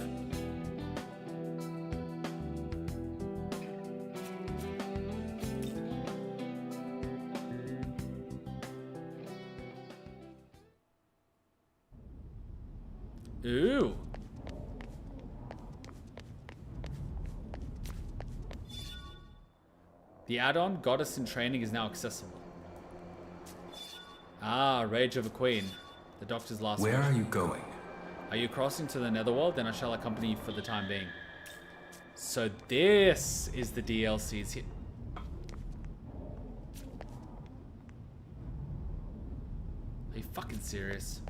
Ooh. The add-on, Goddess in Training, is now accessible. Ah, Rage of a Queen. The Doctor's last Where question. are you going? Are you crossing to the Netherworld? Then I shall accompany you for the time being. So this is the DLCs here. Are you fucking serious?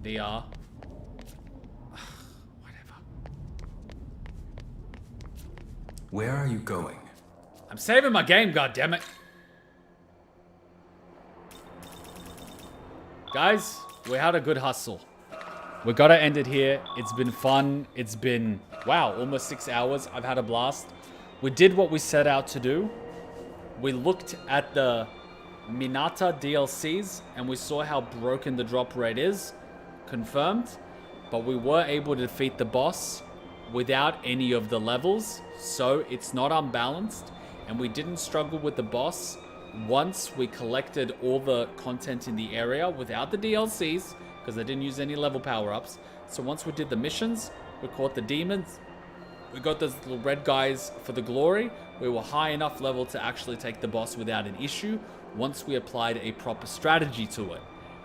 VR. Whatever. Where are you going? I'm saving my game, goddammit. Guys, we had a good hustle. We gotta end it here. It's been fun. It's been wow, almost 6 hours. I've had a blast. We did what we set out to do. We looked at the Minata DLCs and we saw how broken the drop rate is. Confirmed. But we were able to defeat the boss without any of the levels. So it's not unbalanced. And we didn't struggle with the boss once we collected all the content in the area without the DLCs, because I didn't use any level power-ups. So once we did the missions, we caught the demons, we got those little red guys for the glory, we were high enough level to actually take the boss without an issue once we applied a proper strategy to it.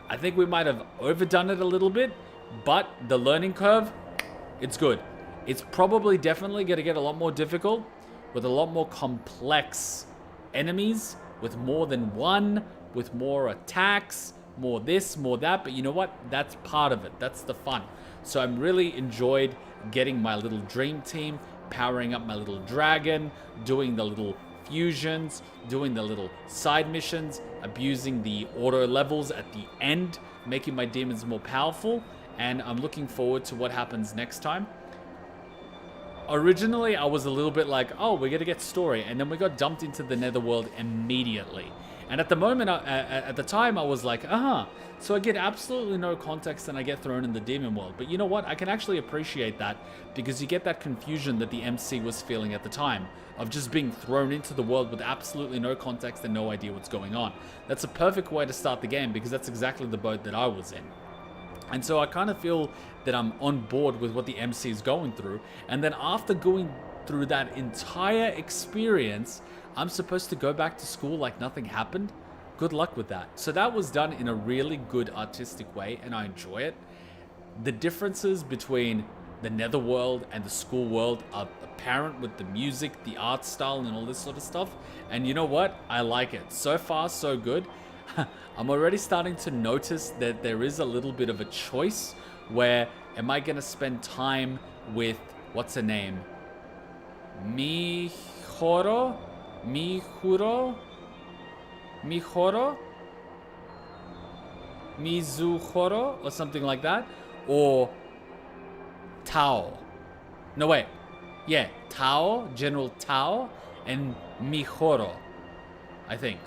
I think we might have overdone it a little bit, but the learning curve, it's good. It's probably definitely going to get a lot more difficult with a lot more complex enemies, with more than one, with more attacks, more this, more that. But you know what? That's part of it. That's the fun. So I'm really enjoyed getting my little dream team, powering up my little dragon, doing the little fusions, doing the little side missions, abusing the auto levels at the end, making my demons more powerful. And I'm looking forward to what happens next time. Originally, I was a little bit like, oh, we're going to get story. And then we got dumped into the netherworld immediately. And at the moment, at the time, I was like, so I get absolutely no context and I get thrown in the demon world. But you know what? I can actually appreciate that because you get that confusion that the MC was feeling at the time of just being thrown into the world with absolutely no context and no idea what's going on. That's a perfect way to start the game because that's exactly the boat that I was in. And so I kind of feel that I'm on board with what the MC is going through. And then after going through that entire experience, I'm supposed to go back to school like nothing happened. Good luck with that. So that was done in a really good artistic way and I enjoy it. The differences between the netherworld and the school world are apparent with the music, the art style and all this sort of stuff. And you know what? I like it. So far, so good. I'm already starting to notice that there is a little bit of a choice where am I going to spend time with, what's her name? Mihoro? Mizuhoro? Or something like that? Or Tao? No, wait. Yeah, Tao, General Tao, and Mihoro. I think.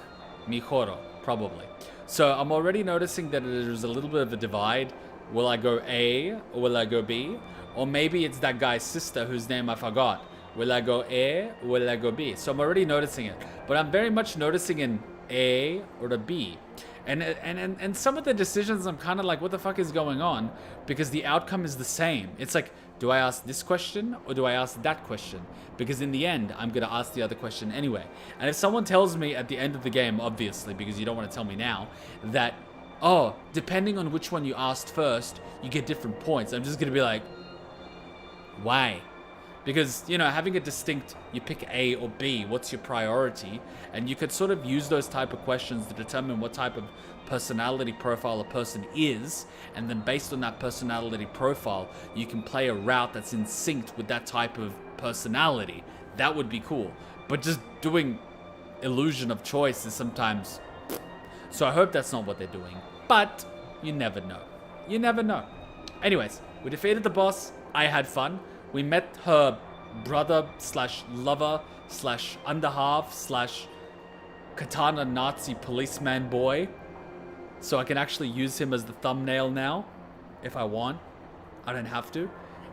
Mihoro. Probably. So I'm already noticing that there's a little bit of a divide. Will I go A or will I go B? Or maybe it's that guy's sister whose name I forgot. Will I go A or will I go B? So I'm already noticing it. But I'm very much noticing an A or a B. And some of the decisions I'm kind of like, what the fuck is going on? Because the outcome is the same. It's like, do I ask this question or do I ask that question? Because in the end, I'm going to ask the other question anyway. And if someone tells me at the end of the game, obviously, because you don't want to tell me now, that, oh, depending on which one you asked first, you get different points. I'm just going to be like, why? Because, you know, having a distinct, you pick A or B, what's your priority? And you could sort of use those type of questions to determine what type of personality profile a person is. And then based on that personality profile, you can play a route that's in sync with that type of personality. That would be cool. But just doing illusion of choice is sometimes... So I hope that's not what they're doing. But you never know. You never know. Anyways, we defeated the boss. I had fun. We met her brother slash lover slash underhalf slash katana Nazi policeman boy. So I can actually use him as the thumbnail now if I want. I don't have to.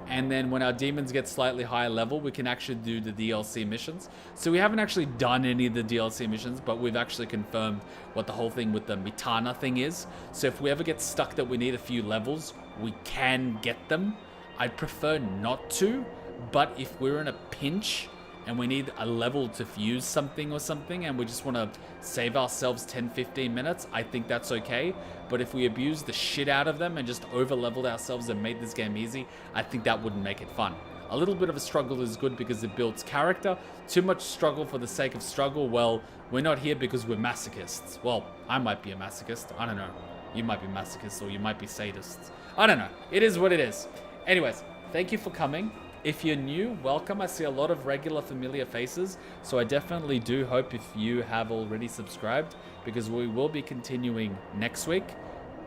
And then when our demons get slightly higher level, we can actually do the DLC missions. So we haven't actually done any of the DLC missions, but we've actually confirmed what the whole thing with the Mitana thing is. So if we ever get stuck that we need a few levels, we can get them. I'd prefer not to, but if we're in a pinch and we need a level to fuse something or something and we just want to save ourselves 10-15 minutes, I think that's okay. But if we abuse the shit out of them and just over-leveled ourselves and made this game easy, I think that wouldn't make it fun. A little bit of a struggle is good because it builds character. Too much struggle for the sake of struggle, well, we're not here because we're masochists. Well, I might be a masochist. I don't know. You might be masochists or you might be sadists. I don't know. It is what it is. Anyways, thank you for coming. If you're new, welcome. I see a lot of regular familiar faces, so I definitely do hope if you have already subscribed, because we will be continuing next week.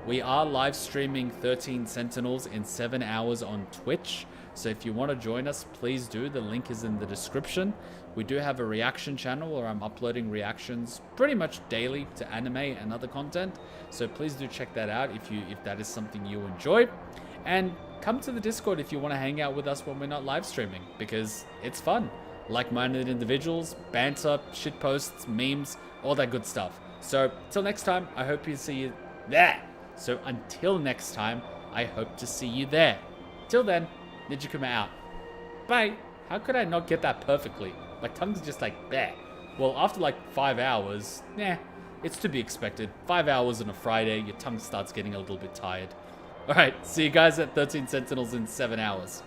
We are live streaming 13 Sentinels in 7 hours on Twitch, So if you want to join us, please do. The link is in the description. We do have a reaction channel where I'm uploading reactions pretty much daily to anime and other content. So please do check that out if that is something you enjoy. And come to the Discord if you want to hang out with us when we're not live streaming, because it's fun. Like-minded individuals, banter, shit posts, memes, all that good stuff. So till next time, I hope you see you there. So until next time, I hope to see you there. Till then, Ninja Kuma out. Bye. How could I not get that perfectly? My tongue's just like there. Well, after like 5 hours, it's to be expected. 5 hours on a Friday, your tongue starts getting a little bit tired. Alright, see you guys at 13 Sentinels in 7 hours.